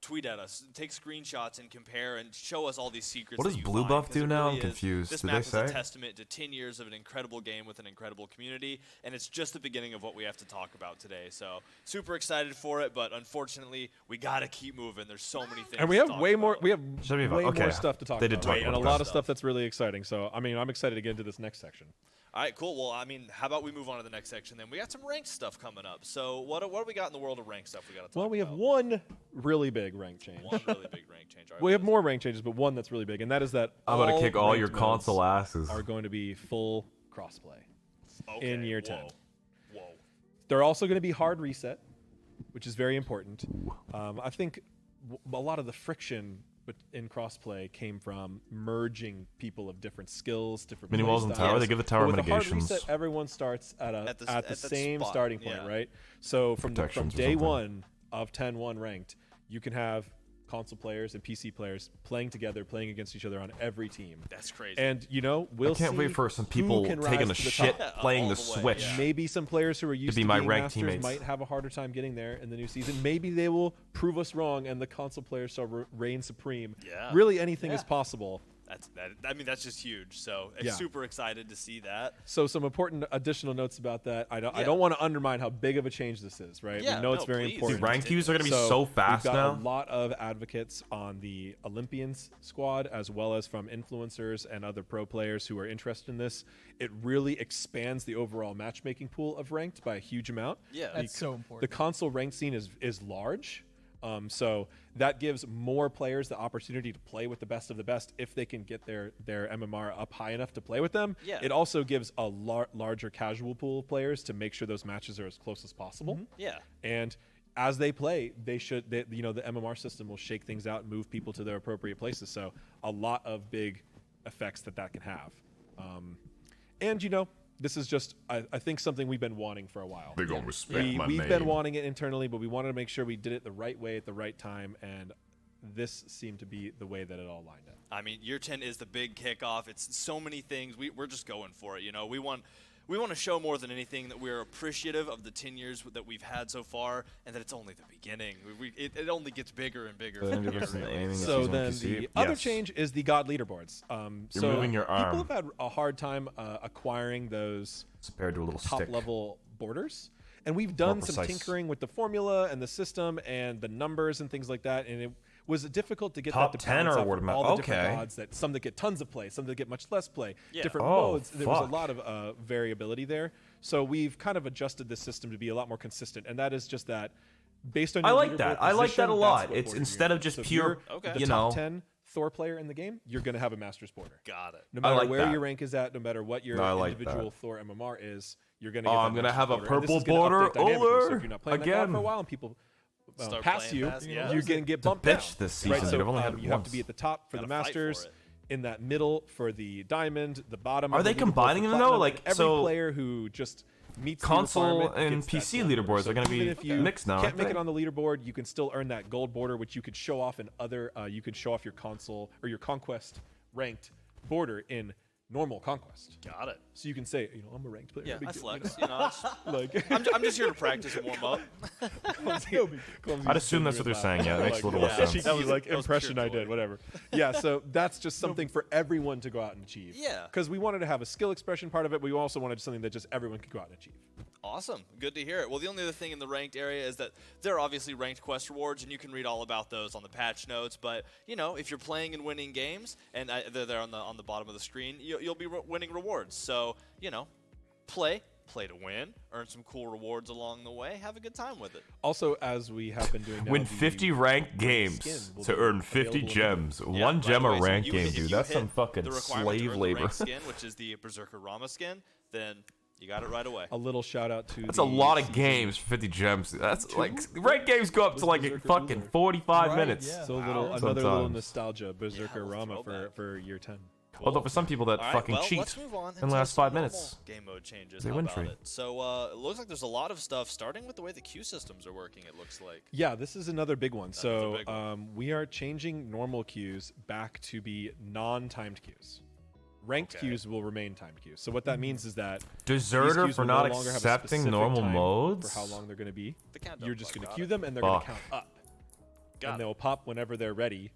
tweet at us, take screenshots, and compare and show us all these secrets. What does blue buff do now? I'm confused. This map is a testament to 10 years of an incredible game with an incredible community, and it's just the beginning of what we have to talk about today. So super excited for it, but unfortunately, we gotta keep moving. There's so many things. And we have way more. We have way more stuff to talk about. They did talk about and a lot of stuff that's really exciting. So I mean, I'm excited to get into this next section. All right, cool. Well, I mean, how about we move on to the next section then? We got some ranked stuff coming up. So what do we got in the world of ranked stuff we got to talk about? Well, we have one really big rank change. One really big rank change. Right, we have more rank changes, but one that's really big, and that is that I'm going to kick all your console asses. Are going to be full crossplay in year 10. Whoa. They're also going to be hard reset, which is very important. I think a lot of the friction in crossplay came from merging people of different skills, different mini walls and tower. They give the tower mitigations. Hard reset, everyone starts at the same starting point, right? So from day one of 10-1 ranked, you can have console players and PC players playing together, playing against each other on every team. That's crazy. And I can't wait for some people taking a shit playing the Switch. Maybe some players who are used to being ranked teammates might have a harder time getting there in the new season. Maybe they will prove us wrong, and the console players shall reign supreme. Yeah. Really, anything is possible. I mean, that's just huge. So super excited to see that. So some important additional notes about that. I don't want to undermine how big of a change this is, right? Yeah, we know it's very important. Dude, rank queues are going to be so fast we've got now. A lot of advocates on the Olympians squad, as well as from influencers and other pro players who are interested in this. It really expands the overall matchmaking pool of ranked by a huge amount. Yeah, that's so important. The console ranked scene is large. So that gives more players the opportunity to play with the best of the best if they can get their MMR up high enough to play with them. Yeah. It also gives a larger casual pool of players to make sure those matches are as close as possible. Yeah. And as they play, the MMR system will shake things out and move people to their appropriate places. So a lot of big effects that can have. This is just, I think, something we've been wanting for a while. They're going to respect my We've name. been wanting it internally, but we wanted to make sure we did it the right way at the right time, and this seemed to be the way that it all lined up. I mean, year 10 is the big kickoff. It's so many things. We're just going for it. We want to show more than anything that we're appreciative of the 10 years that we've had so far, and that it's only the beginning. It only gets bigger and bigger. So then the other change is the God leaderboards. You're moving your arm. People have had a hard time acquiring those compared to a little top-level borders. And we've done some tinkering with the formula and the system and the numbers and things like that, and it was difficult to get top that to 10 balance or out what from about all the different gods, that some that get tons of play, some that get much less play, different modes. There was a lot of variability there. So we've kind of adjusted this system to be a lot more consistent, and that is just that based on your leaderboard I like that a lot. position, It's instead of just so if pure, you're the top 10 Thor player in the game, you're going to have a Master's border. Got it. No matter where your rank is at, no matter what your individual Thor MMR is, you're going to get I'm going to have a border. purple border over so if you're not playing that God for a while and people pass you, yeah. you can get bumped down. This season, right? So only you have to be at the top for the Masters, in that middle for the Diamond, the bottom. Are they combining them though? Like every player who just meets console and PC leaderboards are going to be if you mixed now. Can't make it on the leaderboard, you can still earn that gold border, which you could show off in other. You could show off your console or your Conquest ranked border in normal Conquest. Got it. So you can say, I'm a ranked player. Yeah, I flex. Like, I'm just here to practice and warm up. I'd assume that's what they're saying. Yeah, that makes a little more sense. Cheeky, impression I did, whatever. Yeah, so that's just something for everyone to go out and achieve. Yeah. Because we wanted to have a skill expression part of it, but we also wanted something that just everyone could go out and achieve. Awesome. Good to hear it. Well, the only other thing in the ranked area is that there are obviously ranked quest rewards, and you can read all about those on the patch notes. But, if you're playing and winning games, and they're there on the bottom of the screen, you'll be winning rewards. So, play to win, earn some cool rewards along the way, have a good time with it. Also, as we have been doing now, win 50 ranked games to earn 50 gems. One gem a ranked game, dude. That's some fucking slave labor. Skin, which is the Berserker Rama skin, then you got it right away. A little shout out to That's a lot of games for 50 gems. That's like ranked games go up to like fucking 45 minutes. Yeah. So another little nostalgia, Berserker Rama for year 10. Cool. Although for some people that fucking cheat in the last 5 minutes, game mode changes. they win tree. So it looks like there's a lot of stuff, starting with the way the queue systems are working. It looks like. Yeah, this is another big one. So we are changing normal queues back to be non-timed queues. Ranked queues will remain timed queues. So what that means is that Surtr for not accepting normal modes. For how long they're going to be. You're just going to it. queue them, and they're going to count up. And they'll pop whenever they're ready,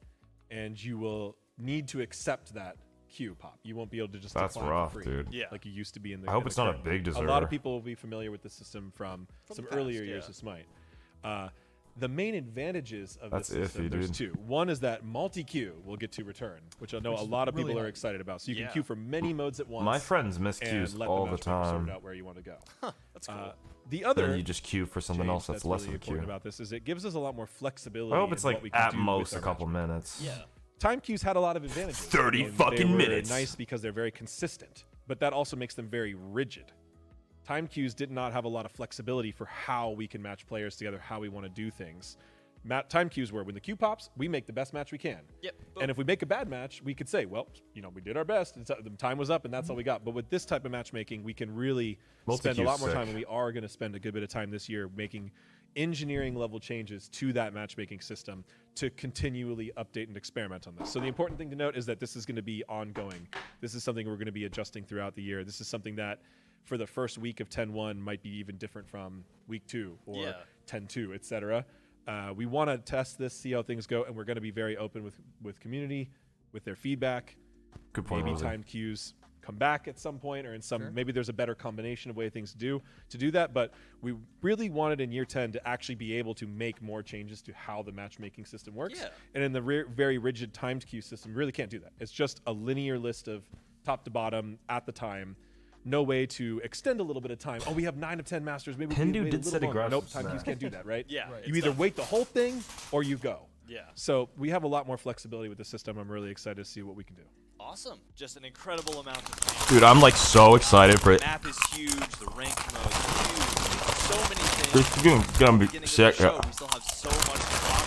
and you will need to accept that queue pop. You won't be able to just decline rough, for free, dude. Yeah. like you used to be in the. I hope it's not a big Deserter. deserter. A lot of people will be familiar with the system from some the past, earlier years of Smite. The main advantages of That's this system, iffy, there's dude. two. One is that multi-queue will get to return, which I know a lot of people are excited about. So you can queue for many modes at once. My friends miss and queues let all the the time. Sort out where you want to go. That's cool. The other Then you just queue for something else that's less really of a queue. important about this is it gives us a lot more flexibility. I hope it's in like what we can at do most with a our couple matchmaking. minutes. Yeah. Time queues had a lot of advantages. 30 and fucking they were minutes. Nice because they're very consistent, but that also makes them very rigid. Time queues did not have a lot of flexibility for how we can match players together, how we want to do things. Time queues were when the queue pops, we make the best match we can. Yep. And if we make a bad match, we could say, well, we did our best. The time was up, and that's all we got. But with this type of matchmaking, we can really spend a lot more time, and we are going to spend a good bit of time this year making engineering level changes to that matchmaking system to continually update and experiment on this. So the important thing to note is that this is going to be ongoing. This is something we're going to be adjusting throughout the year. This is something that for the first week of 10.1 might be even different from week 2 or 10.2, etc. We want to test this, see how things go, and we're going to be very open with community, with their feedback. Good point. Maybe timed queues come back at some point, or in some maybe there's a better combination of way things to do that. But we really wanted in year 10 to actually be able to make more changes to how the matchmaking system works. Yeah. And in the very rigid timed queue system, we really can't do that. It's just a linear list of top to bottom at the time. No way to extend a little bit of time. Oh, we have 9 of 10 masters. Maybe we can wait a little longer. Nope, time queues can't do that, right? Yeah. You either wait the whole thing or you go. Yeah. So we have a lot more flexibility with the system. I'm really excited to see what we can do. Awesome. Just an incredible amount of change. Dude, I'm like so excited for it. The map is huge. The ranked mode is huge. So many things. It's gonna be sick. We still have so much to talk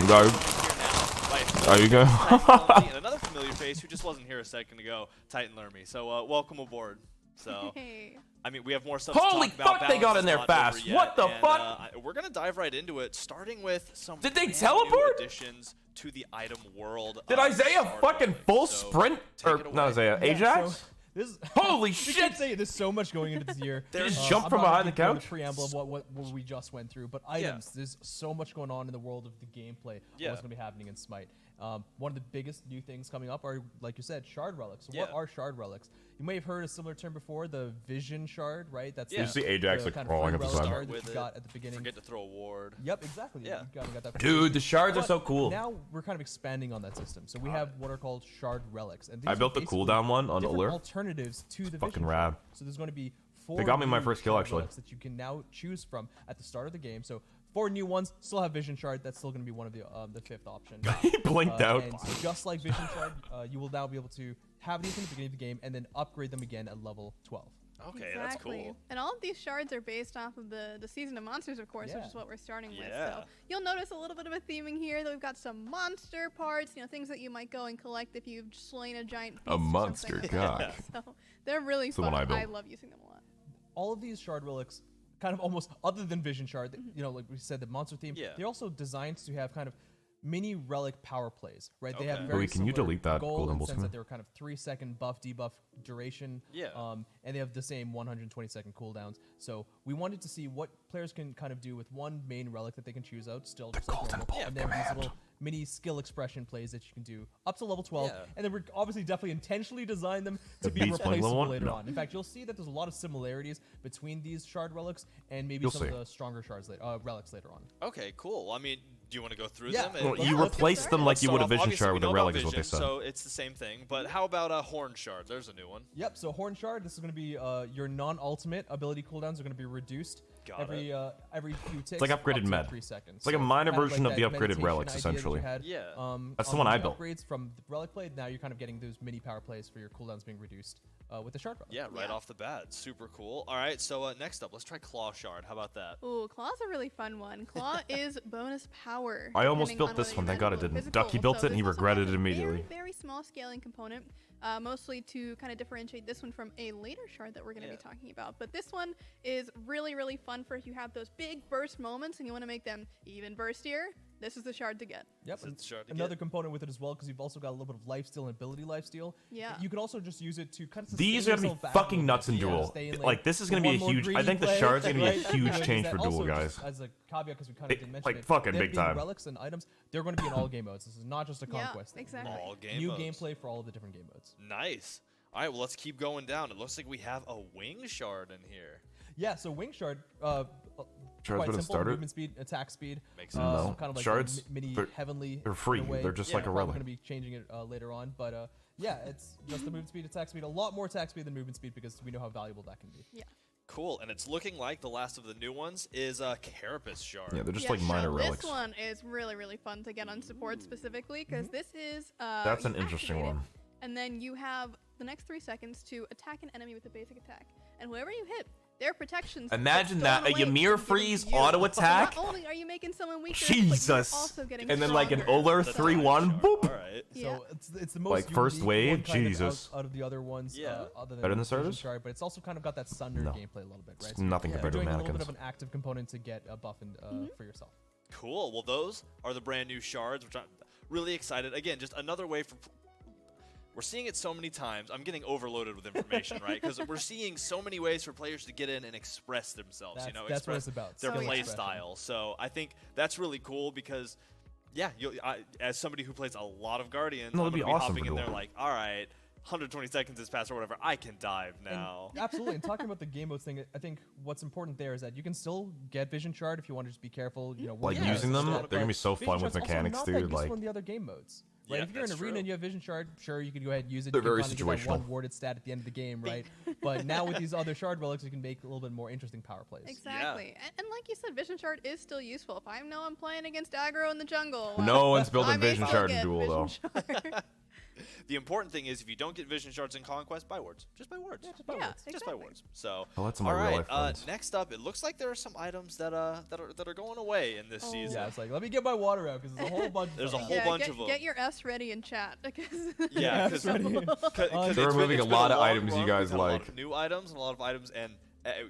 about. There you go. And another familiar face who just wasn't here a second ago, Titan Lermy. So welcome aboard. So, I mean, we have more stuff Holy to talk about. fuck, they got in there fast. What the fuck? We're going to dive right into it, starting with some Did they new teleport? additions to the item world. Did Isaiah fucking full sprint? Or not Isaiah, Ajax? Holy shit! There's so much going into this year. They just jump from behind the couch? Preamble of what we just went through, but items. There's so much going on in the world of the gameplay. What's going to be happening in Smite? One of the biggest new things coming up are, like you said, shard relics. So what are shard relics? You may have heard a similar term before, the vision shard, right? That's You see Ajax like crawling up the side. That you got at the beginning. Forget to throw a ward. Yep, exactly. Yeah. You got that. Dude, the shards are so cool. Now we're kind of expanding on that system. So we have what are called shard relics. And I built the cooldown one on different Allure. alternatives to the Fucking vision rad. shard. So there's going to be 4 They got me my new first kill, shard actually. relics that you can now choose from at the start of the game. So 4 new ones still have vision shard. That's still going to be one of the 5th option. He blinked out. And so just like vision shard, you will now be able to have these in the beginning of the game and then upgrade them again at level 12. Okay, that's cool. And all of these shards are based off of the Season of Monsters, of course, which is what we're starting with. So you'll notice a little bit of a theming here, that we've got some monster parts, you know, things that you might go and collect if you've slain a giant beast. A monster, God. So they're really fun. I love using them a lot. All of these shard relics, kind of almost other than Vision Shard, you know, like we said, the monster theme, they're also designed to have kind of mini relic power plays, right? They have very can you delete that goal golden in the bull sense that summon? they're kind of 3-second buff debuff duration. And they have the same 120-second cooldowns. So we wanted to see what players can kind of do with one main relic that they can choose out, still just like normal. And then these little mini skill expression plays that you can do up to level 12. And then we're obviously definitely intentionally designed them to be replaceable later on. In fact, you'll see that there's a lot of similarities between these shard relics and maybe some of the stronger shards relics later on. Okay, cool. I mean, do you want to go through them? Well, you replace them like you would a Vision Shard with a relic, is what they said. So it's the same thing. But how about a Horn Shard? There's a new one. Yep. So Horn Shard, this is going to be your non-ultimate ability cooldowns are going to be reduced every few ticks. It's like upgraded med. 3 seconds. It's like a minor version of the upgraded relics, essentially. That's the one I built. Upgrades from the relic play. Now you're kind of getting those mini power plays for your cooldowns being reduced with the shard relic. Yeah, right off the bat. Super cool. All right, so next up, let's try Claw Shard. How about that? Ooh, Claw's a really fun one. Claw is bonus power. I almost built this one. Thank God I didn't. Ducky built it and he regretted it immediately. Very small scaling component, mostly to kind of differentiate this one from a later shard that we're going to be talking about. But this one is really, really fun for if you have those big burst moments and you want to make them even burstier. This is the shard to get. Yep. Another component with it as well, because you've also got a little bit of lifesteal and ability lifesteal. Yeah. You can also just use it to kind of These are going to be fucking nuts in Duel. Like, this is going to be a huge... I think the shard's going to be a huge change for Duel, guys. As a caveat, because we kind of didn't mention like, it. fucking big time. Relics and items, they're going to be in all game modes. This is not just a Conquest thing. Exactly. All game New modes. gameplay for all of the different game modes. Nice. All right, well, let's keep going down. It looks like we have a Wing Shard in here. Yeah, so Wing Shard... Shards quite would have simple, started. movement speed, attack speed. Makes sense. No. Kind of like Shards, mini heavenly. they're free. They're just like a relic. We're going to be changing it later on, but yeah, it's just the movement speed, attack speed. A lot more attack speed than movement speed because we know how valuable that can be. Yeah. Cool, and it's looking like the last of the new ones is a Carapace Shard. Yeah, they're just like minor relics. This one is really, really fun to get on support specifically because this is that's an interesting one. And then you have the next 3 seconds to attack an enemy with a basic attack, and whoever you hit, their protections. Imagine that, a Ymir freeze auto attack. Not only are you making someone weaker, Jesus. but you're also getting and then like an Oler 3-1, boop. All right. So it's the most like first wave, Jesus. Out of the other ones, other than better than the Surtrs? Shard, but it's also kind of got that Sunder gameplay a little bit, right? So nothing compared to doing mannequins. a little bit of an active component to get a buff for yourself. Cool. Well, those are the brand new shards, which I'm really excited. Again, just another way for. We're seeing it so many times. I'm getting overloaded with information, right? Because we're seeing so many ways for players to get in and express themselves. That's what it's about. Their play style. So I think that's really cool because, yeah, as somebody who plays a lot of Guardians, I'm going to be hopping in there like, all right, 120 seconds has passed or whatever. I can dive now. Absolutely. And talking about the game modes thing, I think what's important there is that you can still get Vision Shard if you want to just be careful. You know, like using them, they're gonna be so fun with mechanics, dude. Like in the other game modes. Right, yeah, if you're in an arena and you have Vision Shard, sure, you can go ahead and use it. They're very situational. Get that one warded stat at the end of the game, right? But now with these other shard relics, you can make a little bit more interesting power plays. Exactly. Yeah. And like you said, Vision Shard is still useful. If I know I'm playing against aggro in the jungle. No one's building Vision Shard in Duel, though. The important thing is if you don't get Vision Shards in Conquest, buy wards. Just buy wards. Yeah, just buy wards. Just buy wards. So, all right, next up, it looks like there are some items that are going away in this season. Yeah, it's like, let me get my water out because there's a whole bunch There's a whole bunch of them. Get your S ready in chat. Yeah, because they're removing a lot of items you guys like. A lot of new items and a lot of items, and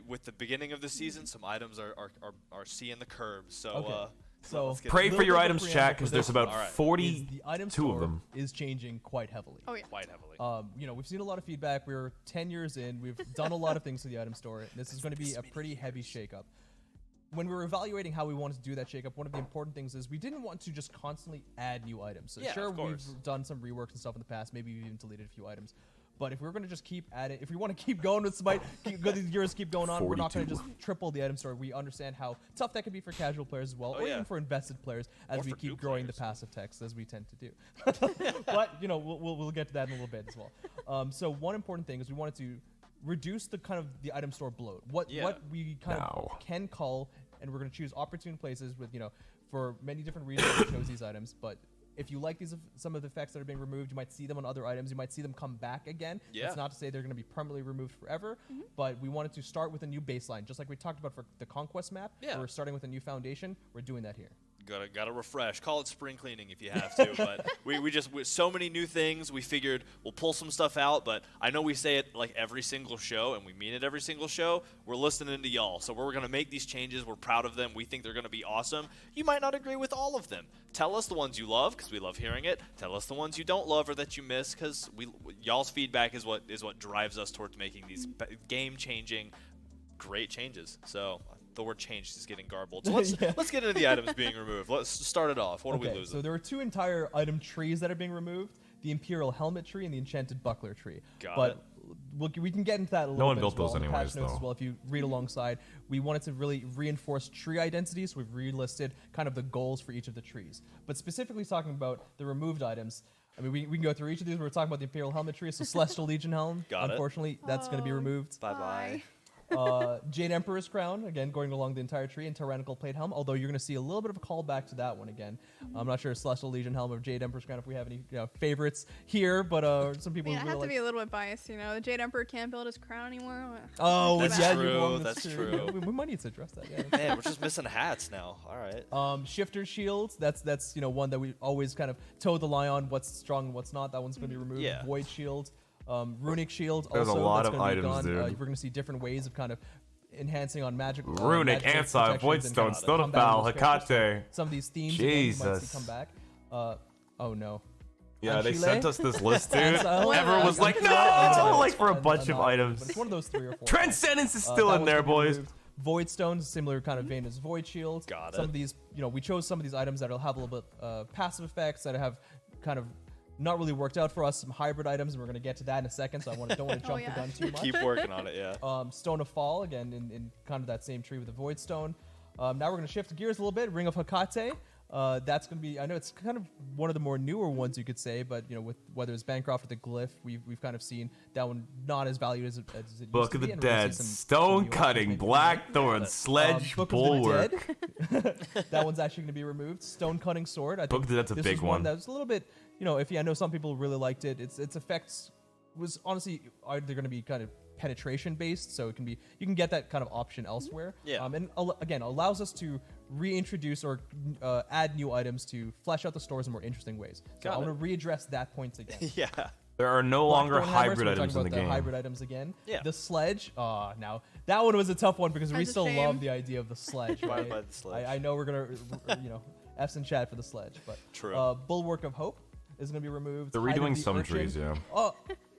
with the beginning of the season, some items are seeing the curb. So, So pray for your items, chat, because there's about 42 the item of them. Is changing quite heavily. Oh yeah, quite heavily. You know, we've seen a lot of feedback. We're 10 years in. We've done a lot of things to the item store. This is going to be a pretty heavy shakeup. When we were evaluating how we wanted to do that shakeup, one of the important things is we didn't want to just constantly add new items. So sure, we've done some reworks and stuff in the past. Maybe we've even deleted a few items. But if we're going to just keep adding, if we want to keep going with Smite, these years keep going on, we're not going to just triple the item store. We understand how tough that can be for casual players as well, or even for invested players as we keep growing the passive text, as we tend to do. But, you know, we'll get to that in a little bit as well. So one important thing is we wanted to reduce the kind of the item store bloat. What we kind of can call, and we're going to choose opportune places with, you know, for many different reasons we chose these items, but if you like some of the effects that are being removed, you might see them on other items. You might see them come back again. Yeah. It's not to say they're going to be permanently removed forever, but we wanted to start with a new baseline, just like we talked about for the Conquest map. Yeah. We're starting with a new foundation. We're doing that here. Gotta refresh. Call it spring cleaning if you have to. But we just with so many new things, we figured we'll pull some stuff out. But I know we say it like every single show, and we mean it every single show. We're listening to y'all, so we're gonna make these changes. We're proud of them. We think they're gonna be awesome. You might not agree with all of them. Tell us the ones you love, because we love hearing it. Tell us the ones you don't love or that you miss, because y'all's feedback is what drives us towards making these game-changing, great changes. So. The word change is getting garbled. So let's get into the items being removed. Let's start it off. What are we losing? So there are 2 entire item trees that are being removed: the Imperial Helmet tree and the Enchanted Buckler tree. Got it. We can get into that a little bit. No one built those on the patch anyways, notes though. as well. If you read alongside, we wanted to really reinforce tree identity, so we've relisted kind of the goals for each of the trees. But specifically talking about the removed items, I mean, we can go through each of these. We're talking about the Imperial Helmet tree, so Celestial Legion Helm. Unfortunately, that's going to be removed. Bye-bye. Jade Emperor's Crown, again, going along the entire tree, and Tyrannical Plate Helm, although you're going to see a little bit of a callback to that one again. I'm not sure Celestial Legion Helm or Jade Emperor's Crown if we have any favorites here, but some people I really have to like be a little bit biased, you know. The Jade Emperor can't build his crown anymore. Oh, That's yeah, true, you're wrong. that's true. We might need to address that, yeah. Man, we're just missing hats now. All right. Shifter Shields, that's one that we always kind of toe the line on, what's strong and what's not. That one's going to be removed. Yeah. Void Shield, Runic Shield, There's also, a lot that's of gonna be items, gone. dude. We're going to see different ways of kind of enhancing on magic. Runic, magic Ansai, protections and Voidstone, kind of Stonefowl, combating those characters. Hecate. Some of these themes again, you might see Jesus. come back. Oh no. Yeah, they Chile? sent us this list, dude. Ansel? Everyone was like, Chile? no, Ansel? like for a bunch of But items. it's one of those 3 or 4. Transcendence is That still in one's there, gonna be boys. removed. Void Stones, similar kind of vein as Void Shield. Got Some it. of these, we chose some of these items that will have a little bit passive effects that have kind of not really worked out for us. Some hybrid items, and we're going to get to that in a second, so I don't want to jump the gun too much. Keep working on it, yeah. Stone of Fall, again, in kind of that same tree with the Void Stone. Now we're going to shift gears a little bit. Ring of Hecate. That's going to be, I know it's kind of one of the more newer ones you could say, but with whether it's Bancroft or the Glyph, we've kind of seen that one not as valued as it used Book to of be. the and we're gonna Dead, see some Stone new Cutting, options. Blackthorn, Sledge, Book Bulwark. of the Dead. That one's actually going to be removed. Stone Cutting Sword. I Book think of the Dead's a this big was one. That was a little bit, I know some people really liked it. Its effects was honestly either going to be kind of penetration based, so you can get that kind of option elsewhere. Yeah. And again, allows us to reintroduce or add new items to flesh out the stores in more interesting ways. So I want to readdress that point again. Yeah. There are no longer Blackthorn Hammer, hybrid so we're items in talking the about game. hybrid items again. Yeah. The Sledge. Now that one was a tough one because we That's a still shame. love the idea of the Sledge. Why Right? by the Sledge? I know we're gonna, F's in chat for the Sledge, but True. Bulwark of Hope is gonna be removed. They're Hide of redoing the some Urchin. trees, yeah. Oh,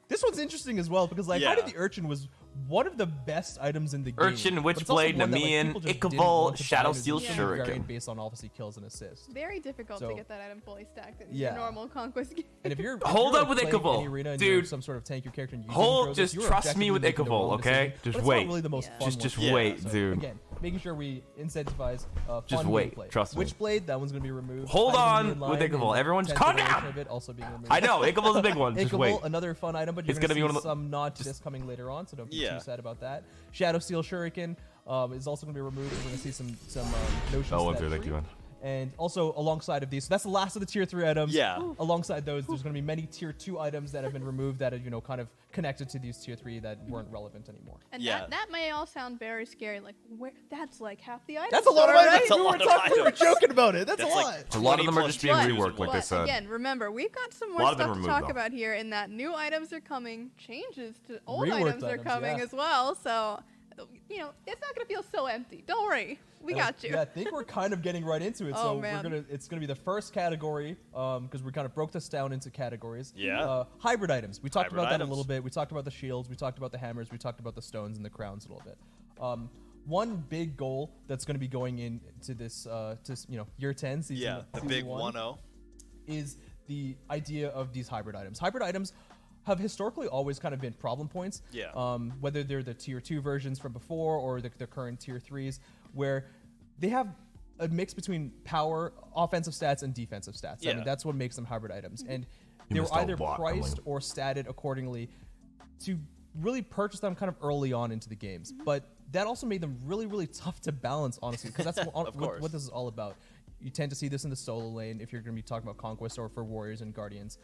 this one's interesting as well because Hide Yeah. of the Urchin was one of the best items in the game. Urchin, but it's also Witchblade, one that, Nemean, people just didn't Ichabod, want to buy Shadow because Steel, it's so Shuriken. varied based on obviously kills and assists. Very difficult So- to get that item fully stacked in Yeah. your normal Conquest game. And if you're Hold you're up with playing Ichabod, any arena and dude. you're some sort of tank your character and you Hold- didn't grow this, just you were trust me objectively with making the Ichabod, wrong okay? decision. Just But it's wait. not really the most Yeah. fun Just one. wait, So, dude. Again, making sure we incentivize Just fun wait, gameplay. trust me. Witchblade, that one's gonna be removed. Hold Hide of the on Neon with Lion Ichabod. and Everyone just 10th calm iteration down. Of it also being removed. I know, Ichabod's a big one. Just wait. Ichabod, another fun item, but you're It's gonna gonna be see one of the- some nod to this coming later on, so don't be Yeah. too sad about that. Shadow Steel Shuriken is also gonna be removed. We're gonna see some notions. I'll to look that through that tree. Q1. And also alongside of these, so that's the last of the tier 3 items. Yeah. Ooh. Alongside those, there's going to be many tier 2 items that have been removed that are, kind of connected to these tier 3 that weren't relevant anymore. And Yeah. that may all sound very scary. Like, that's like half the items. That's a lot of store, items. right? That's a lot of We were items. joking about it. That's a That's lot. like A lot of them are 20 just being plus reworked, like I But said. again, remember, we've got some A more lot of them stuff to removed, talk though. about here in that new items are coming, changes to old Reworked items are items, coming yeah. as well. So, it's not going to feel so empty. Don't worry. We got you. Yeah, I think we're kind of getting right into it. Oh, So man. it's gonna be the first category because we kind of broke this down into categories. Yeah. Hybrid items. We talked Hybrid about that a items. little bit. We talked about the shields. We talked about the hammers. We talked about the stones and the crowns a little bit. One big goal that's going to be going into this, year 10 season. Yeah, the season big 1 1-0. is the idea of these hybrid items. Hybrid items have historically always kind of been problem points. Yeah. Whether they're the tier 2 versions from before or the current tier 3s, where they have a mix between power, offensive stats, and defensive stats. I Yeah. mean, that's what makes them hybrid items. And You they were missed a either lot, priced Emily. or statted accordingly to really purchase them kind of early on into the games. But that also made them really, really tough to balance, honestly, because that's Of course. what this is all about. You tend to see this in the solo lane if you're going to be talking about Conquest or for Warriors and Guardians.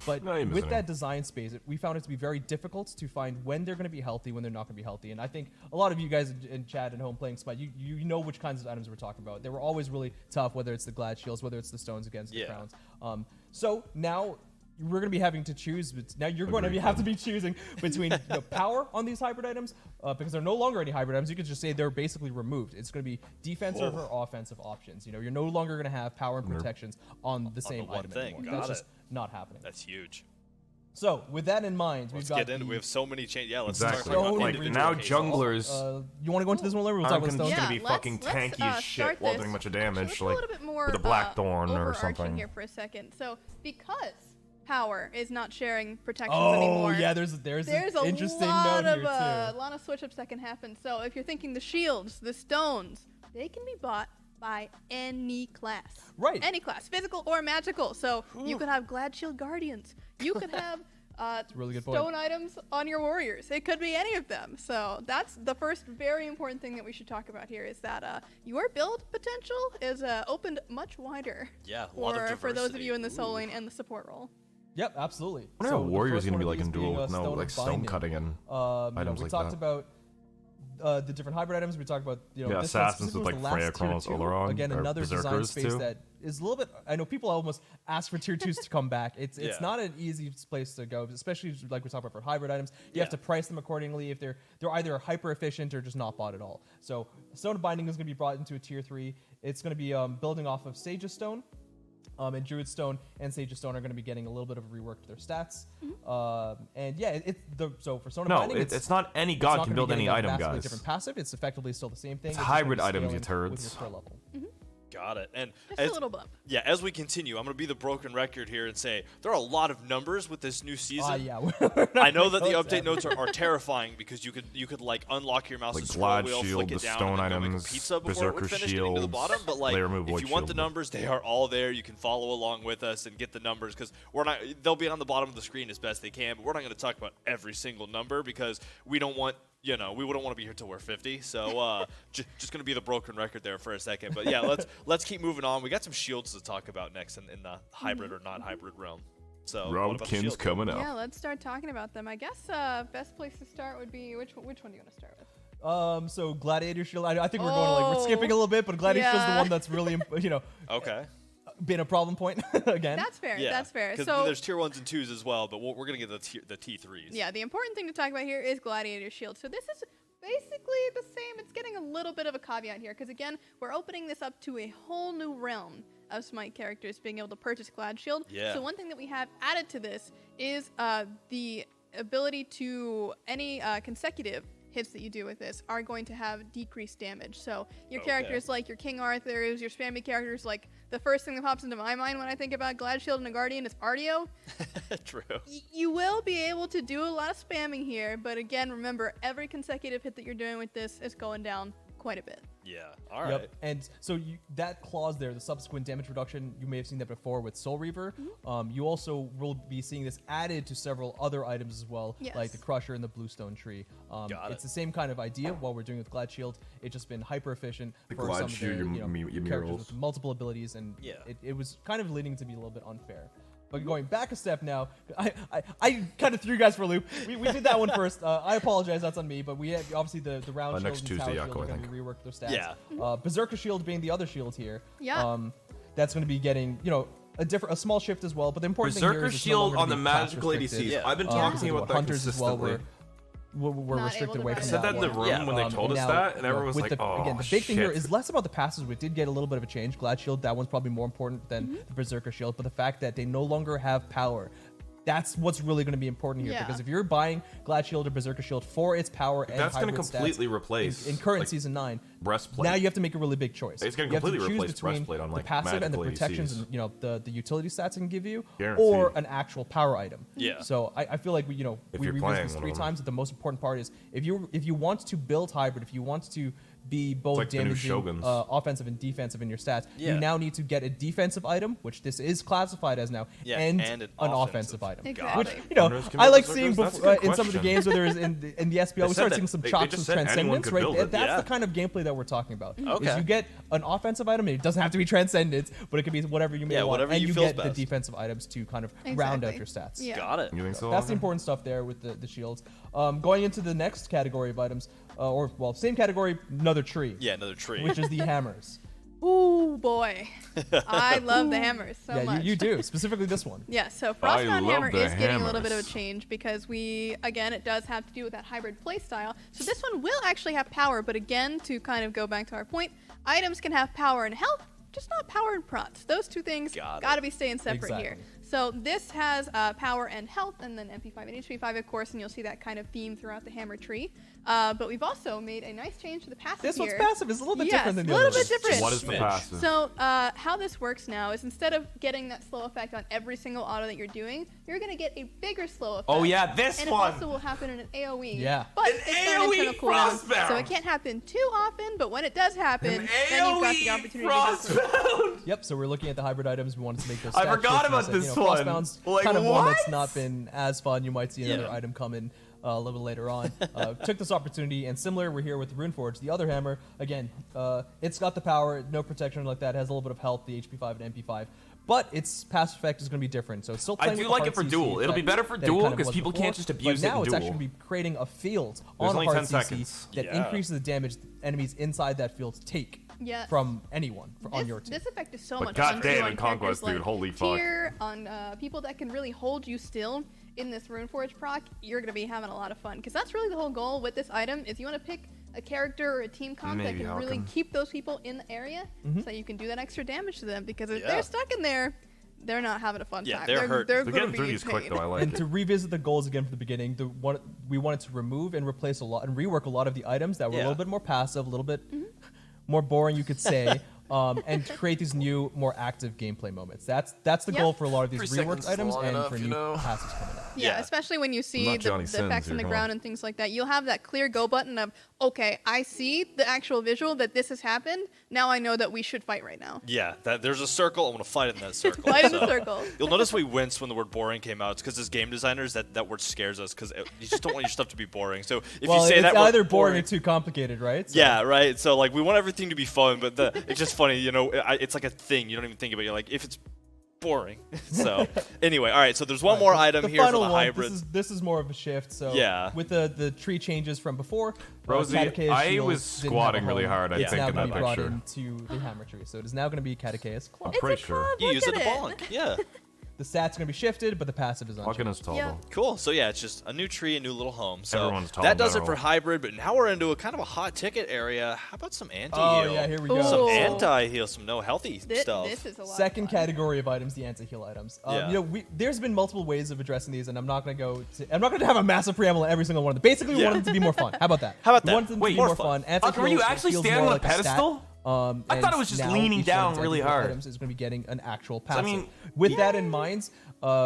But with that design space, we found it to be very difficult to find when they're going to be healthy, when they're not going to be healthy. And I think a lot of you guys in chat at home playing Smite, you know which kinds of items we're talking about. They were always really tough, whether it's the Glad Shields, whether it's the stones against the crowns. So now we're going to be having to choose. But now you're going to have to be choosing between power on these hybrid items because they're no longer any hybrid items. You could just say they're basically removed. It's going to be defensive or offensive options. You're no longer going to have power and protections on the same item anymore. That's just not happening. That's huge. So with that in mind, we have so many changes. Yeah, let's start. Like now junglers. You want to go into this one, Larry? We'll talk about stones. Going to be fucking tanky as shit while doing much of damage, like with a Blackthorn or something. Here for a second. So because power is not sharing protections Oh anymore. yeah, there's an interesting note here too. A lot of switch-ups that can happen. So if you're thinking the shields, the stones, they can be bought by any class. Right. Any class, physical or magical. So you could have Glad Shield Guardians. You could have really good stone items on your warriors. It could be any of them. So that's the first very important thing that we should talk about here is that your build potential is opened much wider. Yeah, a lot of diversity. For those of you in the solo lane and the support role. Yep, absolutely. I wonder how Warriors going to be like in Duel with no like stone cutting and items like that. We talked about the different hybrid items. We talked about this assassins with like Freya, Chronos, Oleron. Again, another design space that is a little bit. I know people almost ask for tier 2s to come back. It's not an easy place to go, especially like we talked about for hybrid items. You have to price them accordingly if they're either hyper efficient or just not bought at all. So Stone of Binding is going to be brought into a tier 3. It's going to be building off of Sage's Stone. And Druid Stone and Sage's Stone are going to be getting a little bit of a rework to their stats. And yeah, so for Stone of Binding, it's not any god can build any item, guys. Different passive. It's effectively still the same thing. It's hybrid items, you turds. With your skill level. Got it. And just a little bump. Yeah, as we continue, I'm going to be the broken record here and say there are a lot of numbers with this new season. Yeah. I know that the update notes are terrifying because you could like unlock your mouse's scroll wheel, flick it down, and then go make a pizza before it would finish getting to the bottom. But like, if you want the numbers, they are all there. You can follow along with us and get the numbers because they'll be on the bottom of the screen as best they can. But we're not going to talk about every single number because we don't want. We wouldn't want to be here till we're 50, so just going to be the broken record there for a second. But yeah, let's keep moving on. We got some shields to talk about next in the hybrid or not hybrid realm. So Robkin's coming out. Yeah, let's start talking about them. I guess best place to start would be which one do you want to start with? So Gladiator Shield. I think we're skipping a little bit, but Gladiator Shield's the one that's really okay. Been a problem point again. That's fair. Yeah, that's fair. So there's tier 1s and 2s as well, but we're gonna get the T3s. Yeah, the important thing to talk about here is Gladiator Shield. So this is basically the same. It's getting a little bit of a caveat here because again, we're opening this up to a whole new realm of Smite characters being able to purchase Glad Shield. Yeah. So one thing that we have added to this is the ability to any consecutive hits that you do with this are going to have decreased damage. So your characters like your King Arthurs, your spammy characters, like the first thing that pops into my mind when I think about Glad Shield and a Guardian is Artio. True. You will be able to do a lot of spamming here, but again, remember, every consecutive hit that you're doing with this is going down quite a bit. Yeah, all right. Yep. And so that clause there, the subsequent damage reduction, you may have seen that before with Soul Reaver. You also will be seeing this added to several other items as well, like the Crusher and the Bluestone Tree. It's the same kind of idea while we're doing with Glad Shield. It's just been hyper efficient for some of the characters with multiple abilities, and it was kind of leading to be a little bit unfair. But going back a step now, I kind of threw you guys for a loop. We did that one first. I apologize, that's on me. But we have obviously the round shield and tower shield are going to be reworked their stats. Yeah. Berserker Shield being the other shield here. Yeah. That's going to be getting a small shift as well. But the important thing here is it's no longer on the gonna be magical ADCs. Yeah. I've been talking about that hunters as well. consistently. We're restricted away from I said that in the room when they told us that, and everyone was like, oh, again, the big thing here is less about the passes. We did get a little bit of a change. Glad Shield, that one's probably more important than the Berserker Shield, but the fact that they no longer have power. That's what's really going to be important here, because if you're buying Glad Shield or Berserker Shield for its power and that's going to completely replace in current Season 9. Breastplate. Now you have to make a really big choice. It's going to completely replace breastplate on like the passive and the magical protections ADCs. and the utility stats it can give you, Guaranteed. or an actual power item. Yeah. So I feel like we revisit this 3 times. But the most important part is if you want to build hybrid, if you want to be both like damaging offensive and defensive in your stats, you now need to get a defensive item, which this is classified as now, and an offensive item. Exactly. Which I like seeing in some of the games where there is in the SPL, we started seeing some chops with Transcendence, right? That's the kind of gameplay that that we're talking about. Okay. Is you get an offensive item, and it doesn't have to be Transcendence, but it could be whatever you may want. whatever and you you feels get best. the defensive items to kind of round out your stats. Yeah. Got it. You think so? That's the important stuff there with the shields. Going into the next category of items, same category, another tree. Yeah, another tree. Which is the hammers. Ooh, boy. I love the hammers so Yeah, much. you do. Specifically this one. Yeah, so Frostbound love Hammer the is getting a little bit of a hammers. change because it does have to do with that hybrid playstyle. So this one will actually have power, but again, to kind of go back to our point, items can have power and health, just not power and prots. Those two things gotta be staying separate here. So this has power and health, and then MP5 and HP5, of course, and you'll see that kind of theme throughout the hammer tree. But we've also made a nice change to the passive This here. one's passive. It's a little bit different than the a other little ones. bit different. What is the passive? So how this works now is instead of getting that slow effect on every single auto that you're doing, you're going to get a bigger slow effect. Oh yeah, this and one. it also will happen in an AoE. Yeah. But An it's got an AoE internal cooldown, Frostbound. so it can't happen too often, but when it does happen, An then you've got the AoE opportunity to go for it. Frostbound. Yep, so we're looking at the hybrid items. We wanted to make those I stat forgot shifts, about and this you know, one. Frostbound's Like, kind of one that's what? not been as fun. You might see another Yeah. item come in a little bit later on. Took this opportunity, and similar, we're here with Runeforge, the other hammer. Again, it's got the power, no protection like that. It has a little bit of health, the HP5 and MP5. But its passive effect is going to be different. So it's still I playing do with like the it for hard CC Duel. It'll be effect better for that it Duel kind of because was people before, can't just abuse it but now in it's Duel. actually going to be creating a field There's on only hard 10 CC seconds. that Yeah. increases the damage enemies inside that field take Yeah. from anyone on your team. This effect is so But much fun too goddamn, on in characters Conquest, like dude, holy fuck. Tyr, on people that can really hold you still in this Runeforge proc. You're gonna be having a lot of fun because that's really the whole goal with this item. Is you want to pick a character or a team comp that Maybe can really Alchem. keep those people in the area, so you can do that extra damage to them. Because if Yeah. they're stuck in there, they're not having a fun Yeah, time. they're hurt. They're They're gonna getting be through in these quick pain. though. I like And it. to revisit the goals again from the beginning, we wanted to remove and replace a lot and rework a lot of the items that were a Yeah. little bit more passive, a little bit more boring, you could say, and create these new, more active gameplay moments. That's the Yep. goal for a lot of these 3 reworked seconds items long and enough, for you new know? passives coming out. Yeah, Yeah. especially when you see not the Johnny Sins effects on here, the come ground on. and things like that. You'll have that clear go button of, okay, I see the actual visual that this has happened. Now I know that we should fight right now. Yeah, there's a circle. I want to fight in that circle. Fight in the So, circle. You'll notice we winced when the word boring came out. It's because as game designers, that word scares us because you just don't want your stuff to be boring. So if Well, you say it's that word either boring or too complicated, right? So- yeah, right. So like we want everything to be fun, but it's just funny, you know. It's like a thing you don't even think about. You're like, if it's boring. So anyway, all right. So there's one Right, more the- item the here for final the one, hybrids. This is more of a shift. So Yeah. with the tree changes from before, Rosie, Catechase I shields was didn't have a squatting really home. hard, I It's think, now in gonna that be brought picture. into the hammer tree. So it is now going to be Catechase Club. I'm pretty a sure. club. You Look use it at to it. bonk. Yeah. The stats are going to be shifted, but the passive is Fucking unchanged. is tall Yeah. though. Cool. So yeah, it's just a new tree, a new little home. So Everyone's tall that in does it for general. hybrid. But now we're into a kind of a hot ticket area. How about some anti-heal? Oh yeah, here we go. Ooh. Some Ooh. anti-heal, some no healthy stuff. This is a lot. Second of fun. category of items, the anti-heal items. Yeah. You know, there's been multiple ways of addressing these, and I'm not going to have a massive preamble on every single one of them. Basically, we Yeah. want them to be more fun. How about that? How about We that? want them Wait, to be more more fun. fun. Anti-heal were you actually feels standing more on the like a stat. pedestal? I thought it was just now leaning each down item's really anti-heal hard. items is going to be getting an actual I passive. mean, With that in mind,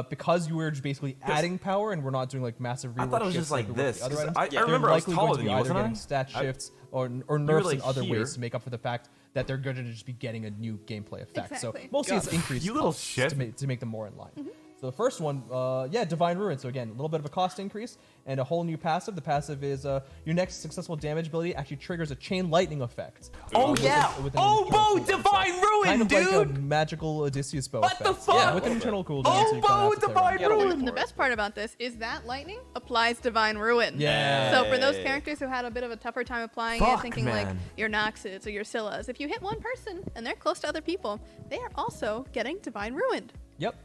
because you were just basically adding power and we're not doing like massive rework I thought it was shifts just like we were with this, the other 'cause items, I they're remember I was likely taller going to than be you, either wasn't I? getting stat I- shifts or nerfs like in other here. ways to make up for the fact that they're going to just be getting a new gameplay effect. Exactly. So mostly Got it's it. increased You little costs shit. to make them more in line. So the first one, Divine Ruin. So again, a little bit of a cost increase and a whole new passive. The passive is your next successful damage ability actually triggers a chain lightning effect. Oh with yeah! with an Oh, internal Bo, cooldown. So Divine Ruin, kind of dude! like a magical Odysseus bow What the effect. fuck? Yeah, with an internal cooldown. so you kinda Bo, have to play Divine around. gotta wait Ruin! for The it. best part about this is that lightning applies Divine Ruin. Yeah. So for those Yay. characters who had a bit of a tougher time applying Fuck, it, thinking like man. your Noxes or your Scyllas, if you hit one person and they're close to other people, they are also getting Divine Ruined. Yep.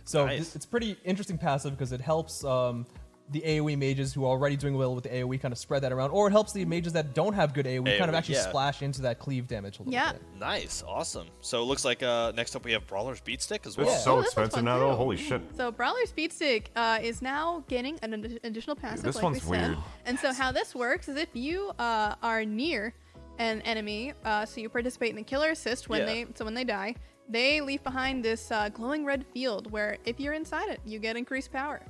So Nice. it's pretty interesting passive because it helps the AoE mages who are already doing well with the AoE kind of spread that around, or it helps the mages that don't have good AoE kind of AoE, actually yeah. splash into that cleave damage a little Yeah. bit. Nice, awesome. So it looks like next up we have Brawler's Beat Stick as This well. is so Oh, this one's expensive fun now though. too. Holy shit. So Brawler's Speed Stick is now getting an additional passive, this like one's we said. weird. And so how this works is if you are near an enemy, so you participate in the killer assist when Yeah. they die, they leave behind this glowing red field where if you're inside it, you get increased power.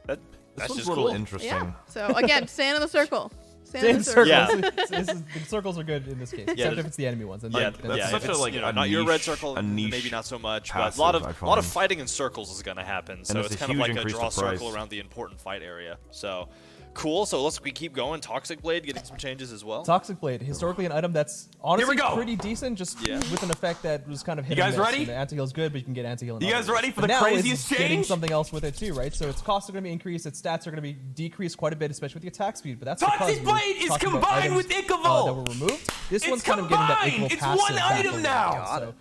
That's This one's just a little cool. interesting. Yeah. So again, stand in the circle. Stand Stay in in the circle. circles. Yeah. The circles are good in this case, except if there's- it's the enemy ones. And Yeah, then that's yeah. such if a, it's, like, you know, a not your red niche- circle, a niche maybe not so much, but passive, a lot of I lot of find. fighting in circles is gonna happen. So it's it's a kind of huge like a increase draw to price. circle around the important fight area. So Cool. So we keep going. Toxic Blade getting some changes as well. Toxic Blade, historically an item that's honestly pretty decent, just with an effect that was kind of hit. You guys ready? Anti-heal's good, but you can get anti-heal. You guys ready for the now craziest it's getting change? something else with it too, right? So its costs are going to be increased, its stats are going to be decreased quite a bit, especially with the attack speed. But that's Toxic Blade is combined with Ichavolt. That were removed. This one's kind of getting that Ichavolt passive. It's one item now. So,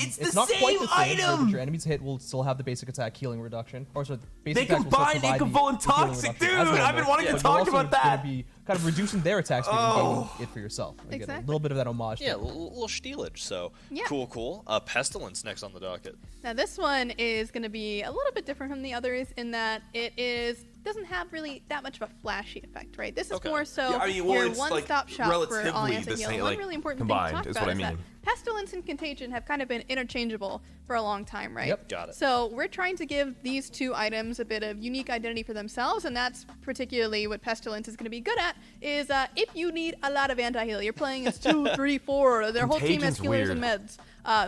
it's it's the not quite same the same, item. but your enemies hit will still have the basic attack healing reduction. Or sorry, basic They attack will still combined provide Ichavolt and the healing Toxic, reduction dude. as normal, I've been wanting to but talk you're also about that. gonna be kind of reducing their attack speed and gaining it for yourself. You get a little bit of that homage. Yeah, a little stealage. So cool. Pestilence next on the docket. Now this one is going to be a little bit different from the others in that it doesn't have really that much of a flashy effect, right? This is more so your one-stop shop for all anti-heal. One really important thing to talk about is that Pestilence and Contagion have kind of been interchangeable for a long time, right? Yep. Got it. So we're trying to give these two items a bit of unique identity for themselves, and that's particularly what Pestilence is going to be good at, is if you need a lot of anti-heal, you're playing as 2, 3, 4, their whole team has healers and meds.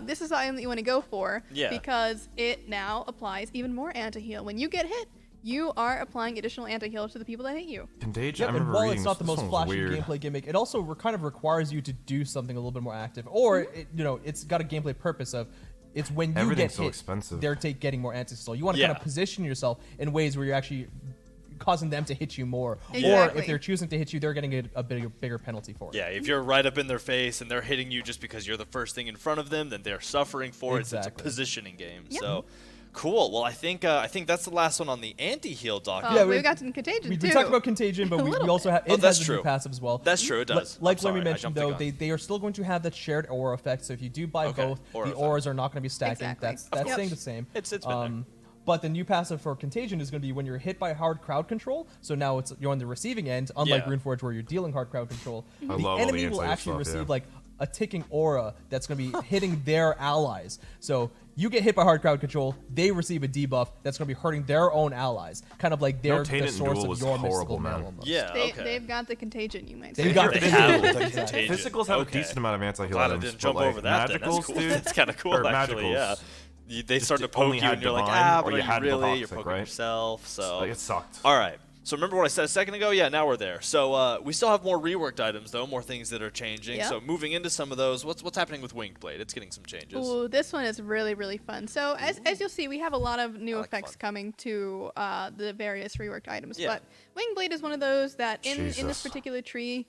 This is the item that you want to go for because it now applies even more anti-heal. When you get hit, you are applying additional anti-heal to the people that hit you. Contagion, and while it's not the most flashy gameplay gimmick, it also kind of requires you to do something a little bit more active. Or, it's got a gameplay purpose of it's when you get hit, they're getting more anti-heal. You want to kind of position yourself in ways where you're actually causing them to hit you more. Or if they're choosing to hit you, they're getting a bigger penalty for it. Yeah, if you're right up in their face and they're hitting you just because you're the first thing in front of them, then they're suffering for it. It's a positioning game. So cool. Well, I think that's the last one on the anti-heal docket. Yeah, we got some Contagion too. We talked about Contagion, but we also have it has a new passive as well. That's true. It does. Like Lemmy mentioned, though, they are still going to have that shared aura effect. So if you do buy both, the auras are not going to be stacking. That's staying the same. It's been there. But the new passive for Contagion is going to be when you're hit by hard crowd control. So now you're on the receiving end, unlike Runeforge where you're dealing hard crowd control. The enemy will actually receive like a ticking aura that's going to be hitting their allies. So you get hit by hard crowd control, they receive a debuff that's going to be hurting their own allies. Kind of like they're the source of your mystical mana almost. Yeah, They've got the Contagion, you might say. They've got the Contagion. Physicals have a decent amount of anti-heal items. Glad I didn't jump over that. That's cool. That's kind of cool, actually. Yeah. They start to poke you, and you're like, but are you really? You're poking yourself. So it sucked. All right. So remember what I said a second ago? Yeah, now we're there. So we still have more reworked items, though, more things that are changing. Yep. So moving into some of those, what's happening with Winged Blade? It's getting some changes. Ooh, this one is really, really fun. So as you'll see, we have a lot of new effects coming to the various reworked items. But Winged Blade is one of those that in this particular tree,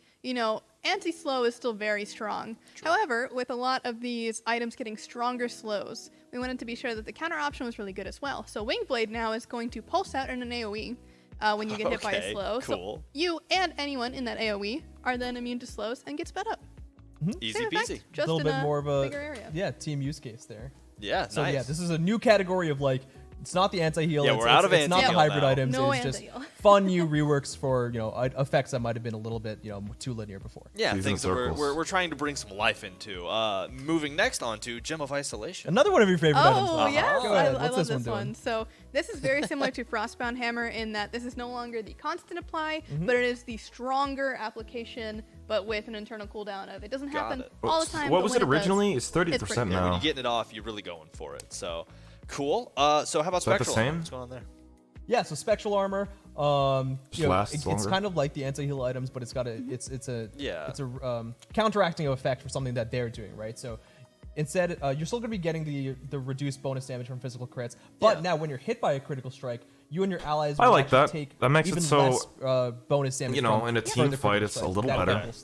anti-slow is still very strong. True. However, with a lot of these items getting stronger slows, we wanted to be sure that the counter option was really good as well. So Winged Blade now is going to pulse out in an AoE. When you get hit by a slow. Cool. So you and anyone in that AoE are then immune to slows and get sped up. Easy peasy. Just a little bit more of a bigger area. Yeah, team use case there. Yeah, so nice. yeah, this is a new category of like, it's not the anti-heal. Yeah, we're out of anti-heal. It's not the hybrid now. items. No it's just fun new reworks for effects that might have been a little bit too linear before. Yeah, things that we're trying to bring some life into. Moving next on to Gem of Isolation. Another one of your favorite items. Oh yeah, Go ahead. I love this one. So this is very similar to Frostbound Hammer in that this is no longer the constant apply, but it is the stronger application, but with an internal cooldown of it doesn't happen all the time. What was it originally? It's 30% now. When you're getting it off, you're really going for it. So. Cool. So how about Spectral Armor? What's going on there? Yeah, so Spectral Armor, it's kind of like the anti-heal items, but it's got a counteracting effect for something that they're doing, right? So instead, you're still going to be getting the reduced bonus damage from physical crits, but now when you're hit by a critical strike, you and your allies will take that makes even it so less bonus damage. In a team fight, it's a little better. It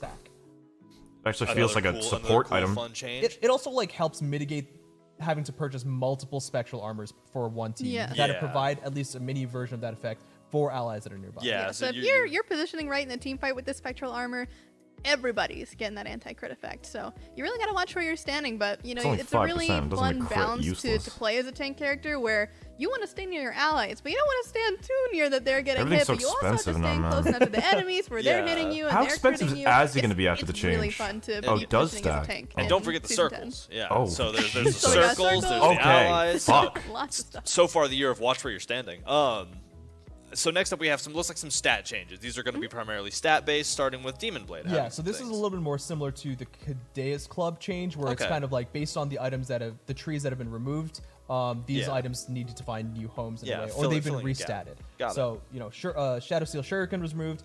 actually feels like a support item. It also helps mitigate having to purchase multiple spectral armors for one team. You gotta provide at least a mini version of that effect for allies that are nearby. Yeah, so if you're positioning right in the team fight with this spectral armor, everybody's getting that anti-crit effect. So you really gotta watch where you're standing, but it's a really fun balance to play as a tank character where you want to stay near your allies, but you don't want to stand too near that they're getting hit, but you also have to stay close enough to the enemies where they're hitting you and How they're expensive critting is you. Azzy going to be after the change? It's really fun to be positioning as a tank. And don't forget the circles. Yeah. Oh, so there's the circles, there's the allies. Fuck. Lots of stuff. So far the year of watch where you're standing. So next up we have looks like some stat changes. These are going to be primarily stat based, starting with Demon Blade. Yeah, so this is a little bit more similar to the Cadea's Club change, where it's kind of like based on the items the trees that have been removed. These items needed to find new homes in a way, or they've been restatted. So Shadow Steel Shuriken was removed.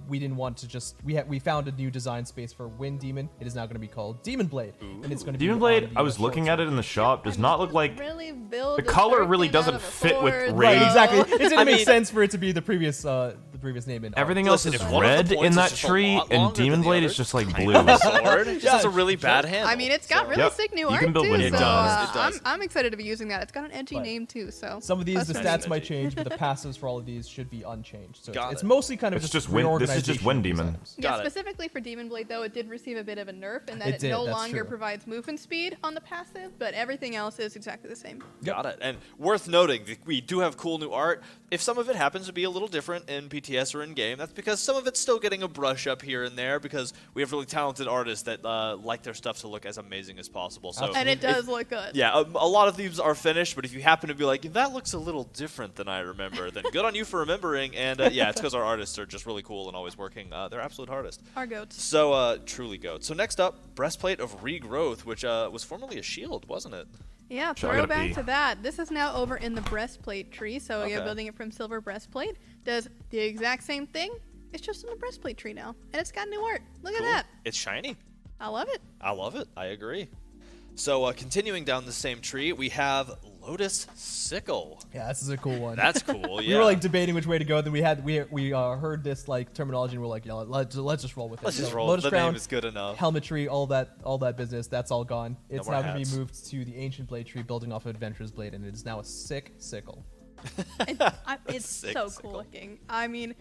we didn't want to just we found a new design space for Wind Demon. It is now going to be called Demon Blade, and it's going to be Demon Blade. I was looking at it in the shop. Does not look like really build the color really doesn't fit with Right, Raid. exactly. It didn't make sense for it to be the previous name. In Everything else is red in that tree, and Demon Blade is just like blue. Sword. It just has a really bad handle. I mean, it's got really sick new art can build too. one. So It does. I'm excited to be using that. It's got an edgy name too. So some of these, the that's stats might change, but the passives for all of these should be unchanged. So it's it. mostly kind of It's just just Wind. This is just reorganization Wind of these Demon. items. Yeah, Got it. specifically for Demon Blade, though, it did receive a bit of a nerf in that It it did, no that's longer true. provides movement speed on the passive, but everything else is exactly the same. Got it. And worth noting, we do have cool new art. If some of it happens to be a little different in PTS or in game, that's because some of it's still getting a brush up here and there because we have really talented artists that like their stuff to look as amazing as possible. So And it does look good. yeah, a lot of these are finished, but if you happen to be like, that looks a little different than I remember, then good on you for remembering. And yeah, it's because our artists are just really cool and always working. They're absolute hardest. Our goats. So truly goat. So next up, Breastplate of Regrowth, which was formerly a shield, wasn't it? Yeah, So I gotta throwback pee. to that. This is now over in the breastplate tree, so you're Okay. building it from silver breastplate. Does the exact same thing. It's just in the breastplate tree now, and it's got new art. Look Cool. at that. It's shiny. I love it. I love it. I agree. So continuing down the same tree, we have Lotus Sickle. Yeah, this is a cool one. That's cool. Yeah. We were like debating which way to go. Then we heard this like terminology, and we're like, yeah, let's just roll with it. Let's just So roll. Lotus The Crown, name is good enough. Helmetry, all that business, that's all gone. It's more now going to hats. be moved to the Ancient Blade tree, building off of Adventurer's Blade, and it is now a sick sickle. It's Sick so sickle. cool looking. I mean,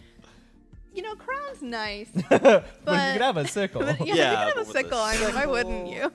you know, Crown's nice, But you but could have a sickle. but yeah, Yeah, you can have but a with a sickle. I mean, why wouldn't you?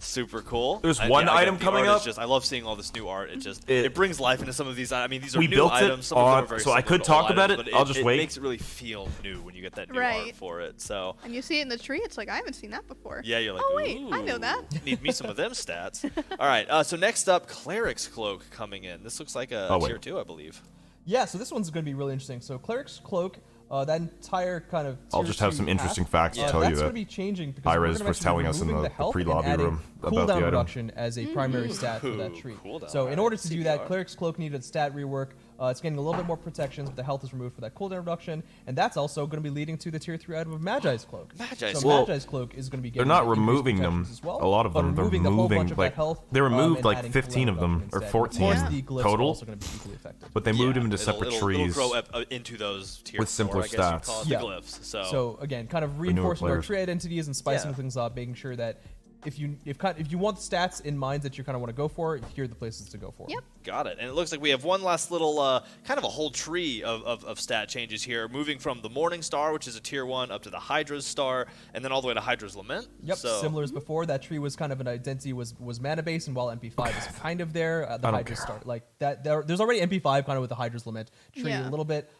Super cool. There's I one get item the coming art is up. Just, I love seeing all this new art. It just It- it brings life into some of these. I mean, these are We new built it items. Some of them on- are very so I similar could to old talk about items, it. but I'll just wait. It makes it really feel new when you get that new art Right. for it. So And you see it in the tree. It's like I haven't seen that before. yeah, you're like, oh wait, I know "Ooh, that. Need me some of them stats. All right. So next up, Cleric's Cloak coming in. This looks like a Oh, wait. tier 2, I believe. Yeah, so this one's going to be really interesting. So Cleric's Cloak, that entire kind of I'll tier just have 2 some interesting path, facts to tell you that's going that to be changing because Hi-Rez we're gonna was actually be telling us in removing the health pre-lobby and adding room about the cooldown item. reduction as a primary stat for that tree. Cooldown, So in right. order to do that, CPR. Cleric's Cloak needed a stat rework. It's getting a little bit more protections, but the health is removed for that cooldown reduction, and that's also going to be leading to the tier 3 item of Magi's Cloak. Magi's so Cloak. Magi's Cloak is going to be They're getting not increased removing them. protections as well, A lot of but them, they're removing a whole bunch moving of like that health, they removed and like adding 15 of cooldown them reduction or instead. 14 Of course, Yeah. the glyphs are total, also going to be equally effective. but they moved them into It'll- separate it'll trees. grow up into those tier with 4, simpler I guess you'd stats. call it, Yeah. the glyphs. So again, kind of newer reinforcing our players. tree identities and spicing Yeah. things up, making sure that if you want stats in mind that you kind of want to go for, here are the places to go for. Yep. Got it. And it looks like we have one last little, kind of a whole tree of stat changes here, moving from the Morning Star, which is a tier 1, up to the Hydra's Star, and then all the way to Hydra's Lament. Yep, So, similar as before. That tree was kind of an identity was mana based, and while MP5 is kind of there, the don't Hydra's care. start like that. There's already MP5 kind of with the Hydra's Lament tree Yeah. a little bit.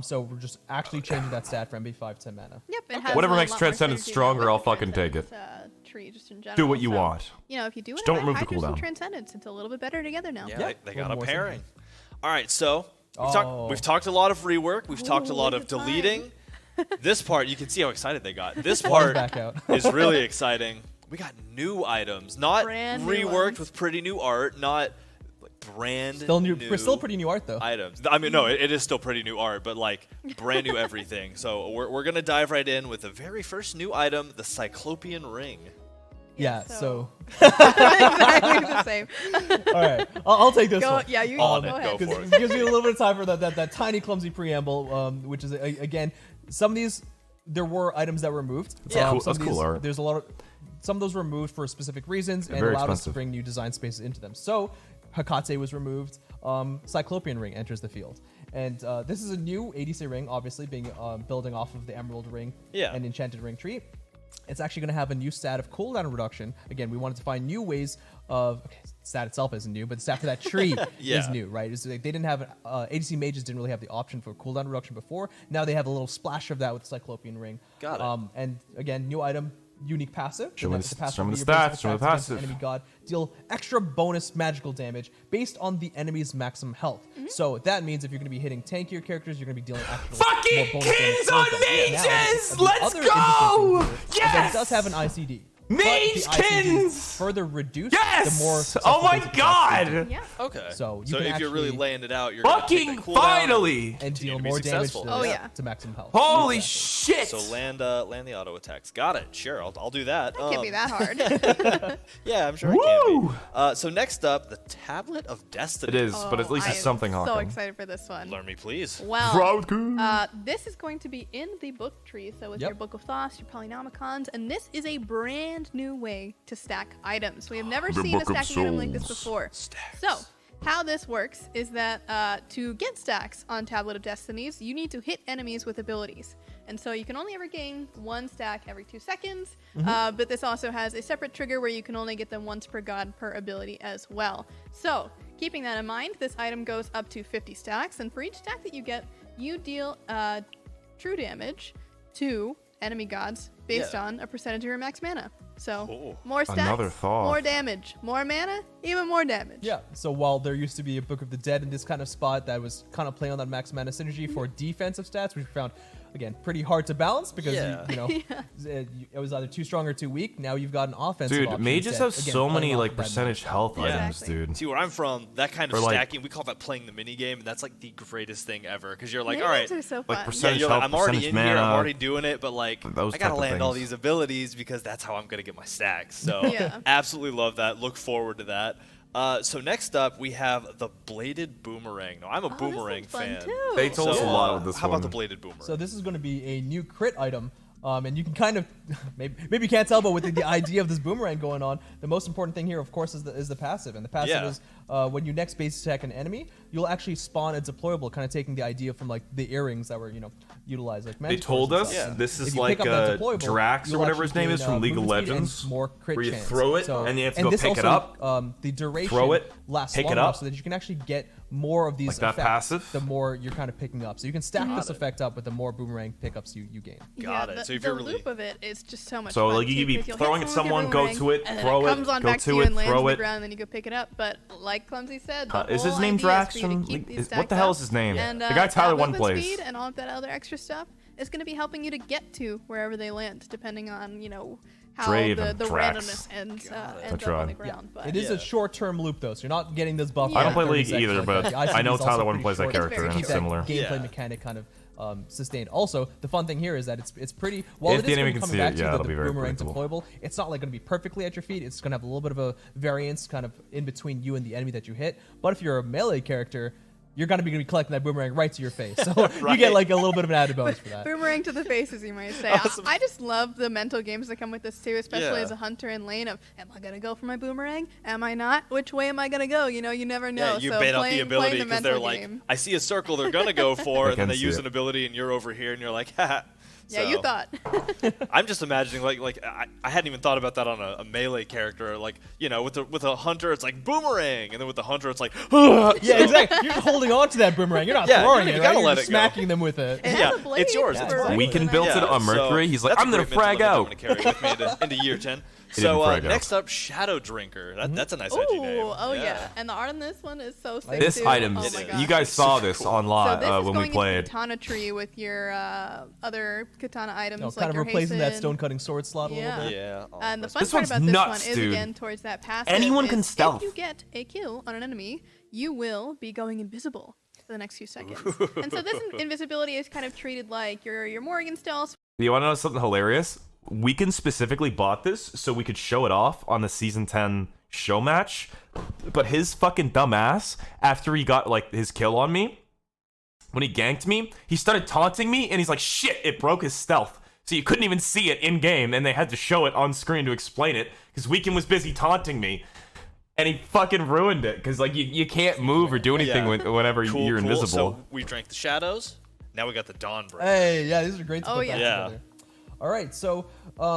So we're just actually changing that stat for MP5 10 mana. Yep. It has Whatever a makes lot more Transcendence synergy stronger, with I'll the fucking take it. Transcendence, tree just in general. Do what you So, want. You know, if you do it, Just don't remove the Hydra's and cooldown. Transcendence, it's a little bit better together now. Yeah, Yeah, they a got little a more pairing. synergy. All right, so Oh. we've talked a lot of rework. We've talked a Ooh, lot look of at mine. deleting. This part, you can see how excited they got. This Water's part back out. is really exciting. We got new items, not Brand new reworked ones. with pretty new art, not like brand Still new, new still pretty new art though. items. I mean, no, it is still pretty new art, but like brand new everything. So we're gonna dive right in with the very first new item, the Cyclopean Ring. Yeah. so- So exactly the same. all right, I'll take this Go, one. yeah, you On go it, ahead. go Because for it gives me a little bit of time for that tiny clumsy preamble, which is again, some of these there were items that were removed. Yeah. Cool, some that's of cool these, art. There's a lot of some of those were removed for specific reasons and very allowed us to expensive. bring new design spaces into them. So Hekate was removed. Cyclopean Ring enters the field, and this is a new ADC ring, obviously being building off of the Emerald Ring Yeah. and Enchanted Ring tree. It's actually going to have a new stat of cooldown reduction. Again, we wanted to find new ways of. Okay, stat itself isn't new, but the stat for that tree Yeah. is new, right? It's like they didn't have ADC mages didn't really have the option for cooldown reduction before. Now they have a little splash of that with the Cyclopean Ring. Got it. And again, new item, unique passive. Show me That's the- passive show me where the your basic stats, show me the attacks against an passive. Enemy god deal extra bonus magical damage based on the enemy's maximum health. So that means if you're going to be hitting tankier characters, you're going to be dealing actual Fucking more bonus damage kings towards on them. Now, mages! the Let's other go! interesting thing here is that Yes! it does have an ICD. Magekins! Further reduced. Yes! The more Oh my basic god! Yeah. Okay. So if you're really laying it out, you're fucking gonna take the cooldown finally! and deal to be more damage successful. to maximum health. Holy Exactly. shit! So land the auto attacks. Got it. Sure, I'll do that. Can't be that hard. Yeah, I'm sure it can be. So next up, the Tablet of Destiny. It is, but at least I it's something, am so Hawkeye. excited for this one. Learn me, please. Well, this is going to be in the book tree. So with Yep. your Book of Thoth, your Polynomicons, and this is a brand new way to stack items. We have never The seen a Book of stacking item like this Souls. before. Stacks. So how this works is that to get stacks on Tablet of Destinies, you need to hit enemies with abilities. And so you can only ever gain one stack every 2 seconds, but this also has a separate trigger where you can only get them once per god per ability as well. So keeping that in mind, this item goes up to 50 stacks, and for each stack that you get, you deal true damage to enemy gods based on a percentage of your max mana. So more stacks, Another thought. more damage, more mana, even more damage. Yeah, so while there used to be a Book of the Dead in this kind of spot that was kind of playing on that max mana synergy for defensive stats, which we found, again, pretty hard to balance because, it was either too strong or too weak. Now you've got an offensive Dude, option mages instead. have Again, so playing many off like of that percentage mana. health items, Exactly. dude. See, where I'm from, that kind of Or, like- stacking, we call that playing the mini game, and that's like the greatest thing ever. Because you're like, Mini all right, games are so Like fun. percentage you're health, like, I'm already percentage in here, I'm mana, already doing it, but like, those I type gotta of land all things. these abilities because that's how I'm gonna get my stacks. So Yeah. absolutely love that. Look forward to that. So next up, we have the bladed boomerang. Now, I'm a Oh, this boomerang looks fun fan. too. They told us a So, lot with this how one. about the bladed boomerang? So this is going to be a new crit item. And you can kind of, maybe you can't tell, but with the idea of this boomerang going on, the most important thing here, of course, is the passive. And the passive is when you next base attack an enemy, you'll actually spawn a deployable, kind of taking the idea from like the earrings that were, utilized. Like They magic told cards and us stuff. this If is you like pick up that deployable, Drax or you'll whatever his actually name is gain, from League of movement speed and Legends, more crit where you chance. throw it and you have to go this pick it also, up, the duration throw it, lasts pick it long up. enough so that you can actually get more of these Like that effects passive? the more you're kind of picking up. So you can stack this effect up with the more boomerang pickups you gain. Got it. The, So if the you're really- loop of it is just so much So, fun. like, you too, could be because you'll throwing hit at someone with someone, your go boomerang, to it, and then throw it it, comes on go back to to you it, and lands throw on the it. ground, and then you go pick it up. But like Clumsy said, the Is his whole name idea Drax is for you to from keep League- these what stacked the hell up, is his name? And, The guy that Tyler One movement plays. speed and all of that other extra stuff is going to be helping you to get to wherever they land, depending on how Draven, the Drax. randomness ends That's up on right. the ground. But It is a short-term loop, though, so you're not getting this buff. I don't for play 30 League seconds either, like but that. The I know ICB is also Tyler One pretty plays that short. character, and Keep it's that similar. gameplay Yeah. mechanic kind of sustained. Also, the fun thing here is that it's pretty. While If it the is enemy gonna be can coming see back it, to yeah, the it'll be very boomerang predictable. deployable, it's not like going to be perfectly at your feet. It's going to have a little bit of a variance kind of in between you and the enemy that you hit. But if you're a melee character, you're going to be collecting that boomerang right to your face. So you get like a little bit of an added bonus for that. Boomerang to the faces, you might say. Awesome. I just love the mental games that come with this too, especially Yeah. as a hunter in lane of, am I gonna go for my boomerang? Am I not? Which way am I gonna go? You never know. Yeah, you so bait out playing, the ability playing the because they're mental like, game. I see a circle they're gonna go for, and then can they see use it. an ability, and you're over here, and you're like, haha. Yeah, you So, thought. I'm just imagining like I hadn't even thought about that on a melee character. Like with a hunter, it's like boomerang, and then with the hunter, it's like Yeah, exactly. You're holding on to that boomerang. You're not Yeah, throwing you it, gotta right? let You're it go. smacking them with it. It has Yeah, a blade it's yours. for It's a fine. Weaken reason, built I it guess. on Mercury. He's like, that's I'm a gonna great mental frag limit I'm out. gonna carry with me into year 10. He So didn't frag out. next up, Shadow Drinker. That's a nice edgy name. Ooh, oh yeah. And the art on this one is so sick This too. item, oh my is. gosh. you guys saw Super this cool. online So this is when going we played. into the katana tree with your other katana items, No, like kind of your replacing that hasten. stone cutting sword slot a Yeah. little bit. Yeah. And the fun This part one's about this nuts, one is dude. again towards that passive. Anyone can is stealth. If you get a kill on an enemy, you will be going invisible for the next few seconds. And so this invisibility is kind of treated like your Morrigan stealth. You want to know something hilarious? Weekend specifically bought this so we could show it off on the season 10 show match, but his fucking dumbass, after he got like his kill on me, when he ganked me, he started taunting me, and he's like, shit, it broke his stealth. So you couldn't even see it in game, and they had to show it on screen to explain it because Weekend was busy taunting me. And he fucking ruined it because like you can't move or do anything whenever you're invisible. So we drank the shadows. Now we got the Dawnbreaker. Hey, yeah, these are great to Oh, put yeah. back Yeah. together. All right, so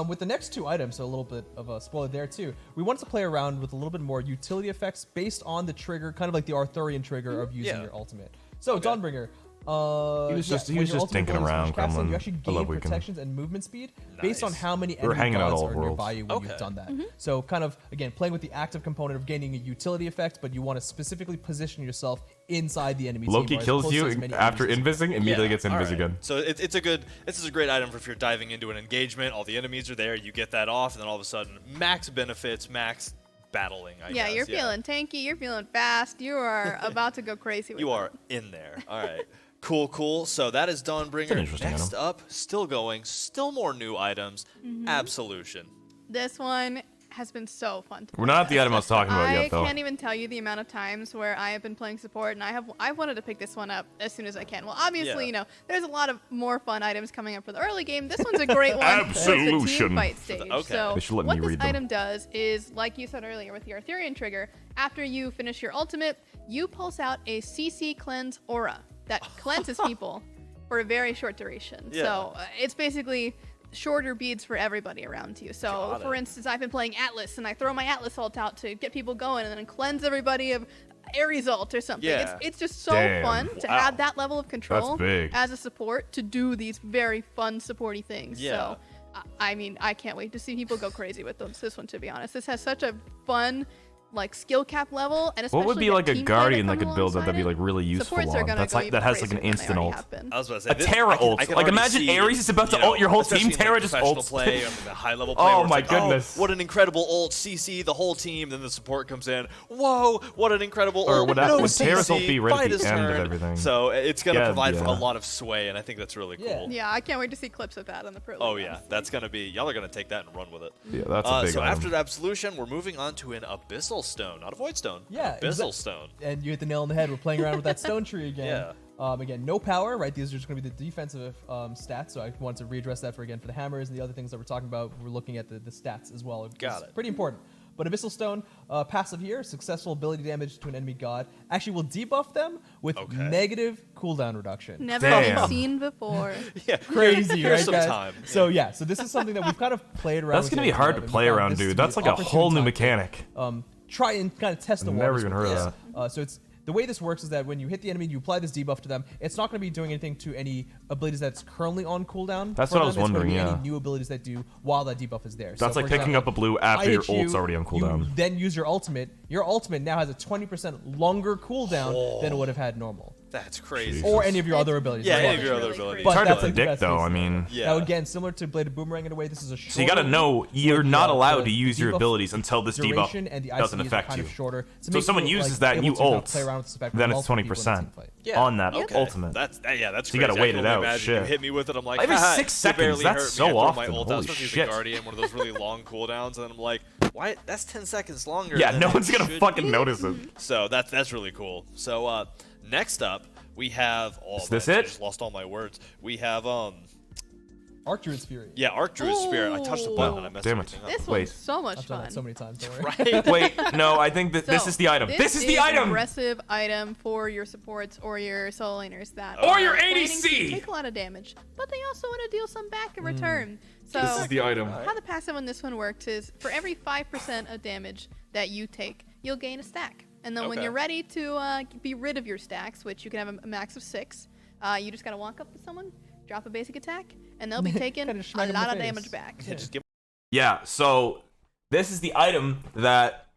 with the next two items, so a little bit of a spoiler there too. We wanted to play around with a little bit more utility effects based on the trigger, kind of like the Arthurian trigger of using Yeah. your ultimate. So Dawnbringer, He was just thinking around, Kremlin. You actually gain protections and movement speed based on how many enemy gods are nearby you when you've done that. So kind of, again, playing with the active component of gaining a utility effect, but you want to specifically position yourself inside the enemy team. Loki kills you after invising, immediately gets invis again. So this is a great item for if you're diving into an engagement, all the enemies are there, you get that off, and then all of a sudden, max benefits, max battling, I guess. You're feeling tanky, you're feeling fast, you are about to go crazy with You are in there. All right. Cool. So that is Dawnbringer. Next up, still going, still more new items, Absolution. This one has been so fun. We're not at the item I was talking about yet, though. I can't even tell you the amount of times where I have been playing support, and I wanted to pick this one up as soon as I can. Well, obviously, you know, there's a lot of more fun items coming up for the early game. This one's a great one. Absolution. For the team fight stage. So they should let what me this read them. item does is, like you said earlier with your Arthurian trigger, after you finish your ultimate, you pulse out a CC cleanse aura that cleanses people for a very short duration. So it's basically shorter beads for everybody around you. So for instance, I've been playing Atlas, and I throw my Atlas ult out to get people going and then cleanse everybody of Ares ult or something. It's just so fun to have that level of control as a support to do these very fun supporty things. So I mean, I can't wait to see people go crazy with this one, to be honest. This has such a fun like skill cap level, and especially what would be like a guardian that could build that'd be like really useful on? That's like that has like an instant ult. I was about to say, a Terra ult. Like imagine Ares is about to ult your whole team. Terra just ults. Play or the high level play. Oh my goodness! What an incredible ult! CC the whole team. Then the support comes in. Whoa! What an incredible ult! Or would Terra's ult be right at the end of turn. everything? So it's gonna provide for a lot of sway, and I think that's really cool. Yeah, I can't wait to see clips of that on the pro. Oh yeah, that's gonna be. Y'all are gonna take that and run with it. Yeah, that's a big So item. after the Absolution, we're moving on to an Abyssal Stone, not a Void Stone. Yeah, Abyssal Stone. And you hit the nail on the head. We're playing around with that stone tree again. Again, no power, right? These are just going to be the defensive stats. So I wanted to readdress that for the hammers and the other things that we're talking about. We're looking at the stats as well. Got it. Pretty important. But Abyssal Stone, passive here, successful ability damage to an enemy god. Actually will debuff them with negative cooldown reduction. Never been seen before. Crazy, Here's right, some guys? time. So so this is something that we've kind of played around That's with. gonna be hard to play around, dude. That's like a whole new mechanic. Try and kind of test the waters. Never even heard of that. So it's the way this works is that when you hit the enemy, you apply this debuff to them. It's not going to be doing anything to any abilities that's currently on cooldown. That's what I was wondering. Any new abilities that do while that debuff is there. That's so, like picking up a blue after your ult's already on cooldown. You then use your ultimate. Your ultimate now has a 20% longer cooldown than it would have had normal. That's crazy. Or any of your other abilities. Yeah, any of your other abilities. It's hard to predict, though. I mean, now again, similar to Bladed Boomerang in a way, this is a shorter. So you got to know you're not allowed to use your abilities until this debuff doesn't affect you. Shorter. So if someone uses that and you ult, then it's 20% on that ultimate. That's so you got to wait it out. Shit. You hit me with it. I'm like, every 6 seconds. That's so often. Holy shit. Guardian, one of those really long cooldowns, and then I'm like, why? That's 10 seconds longer. Yeah, no one's gonna fucking notice it. So that's really cool. So next up. We have. Oh, is this man, it? I just lost all my words. We have Archdruid's Fury. Yeah, Archdruid's Spirit. I touched the button and I messed everything up. This one's so much fun. I've done that so many times. Don't worry. Right? Wait, no, I think that this is the item. This is the item. Aggressive item for your supports or your solo laners that or your ADC ADC. Take a lot of damage, but they also want to deal some back in return. So this is the item. How the passive on this one works is for every 5% of damage that you take, you'll gain a stack. And then when you're ready to be rid of your stacks, which you can have a max of 6, you just got to walk up to someone, drop a basic attack, and they'll be taking a lot of damage back. Yeah, so this is the item that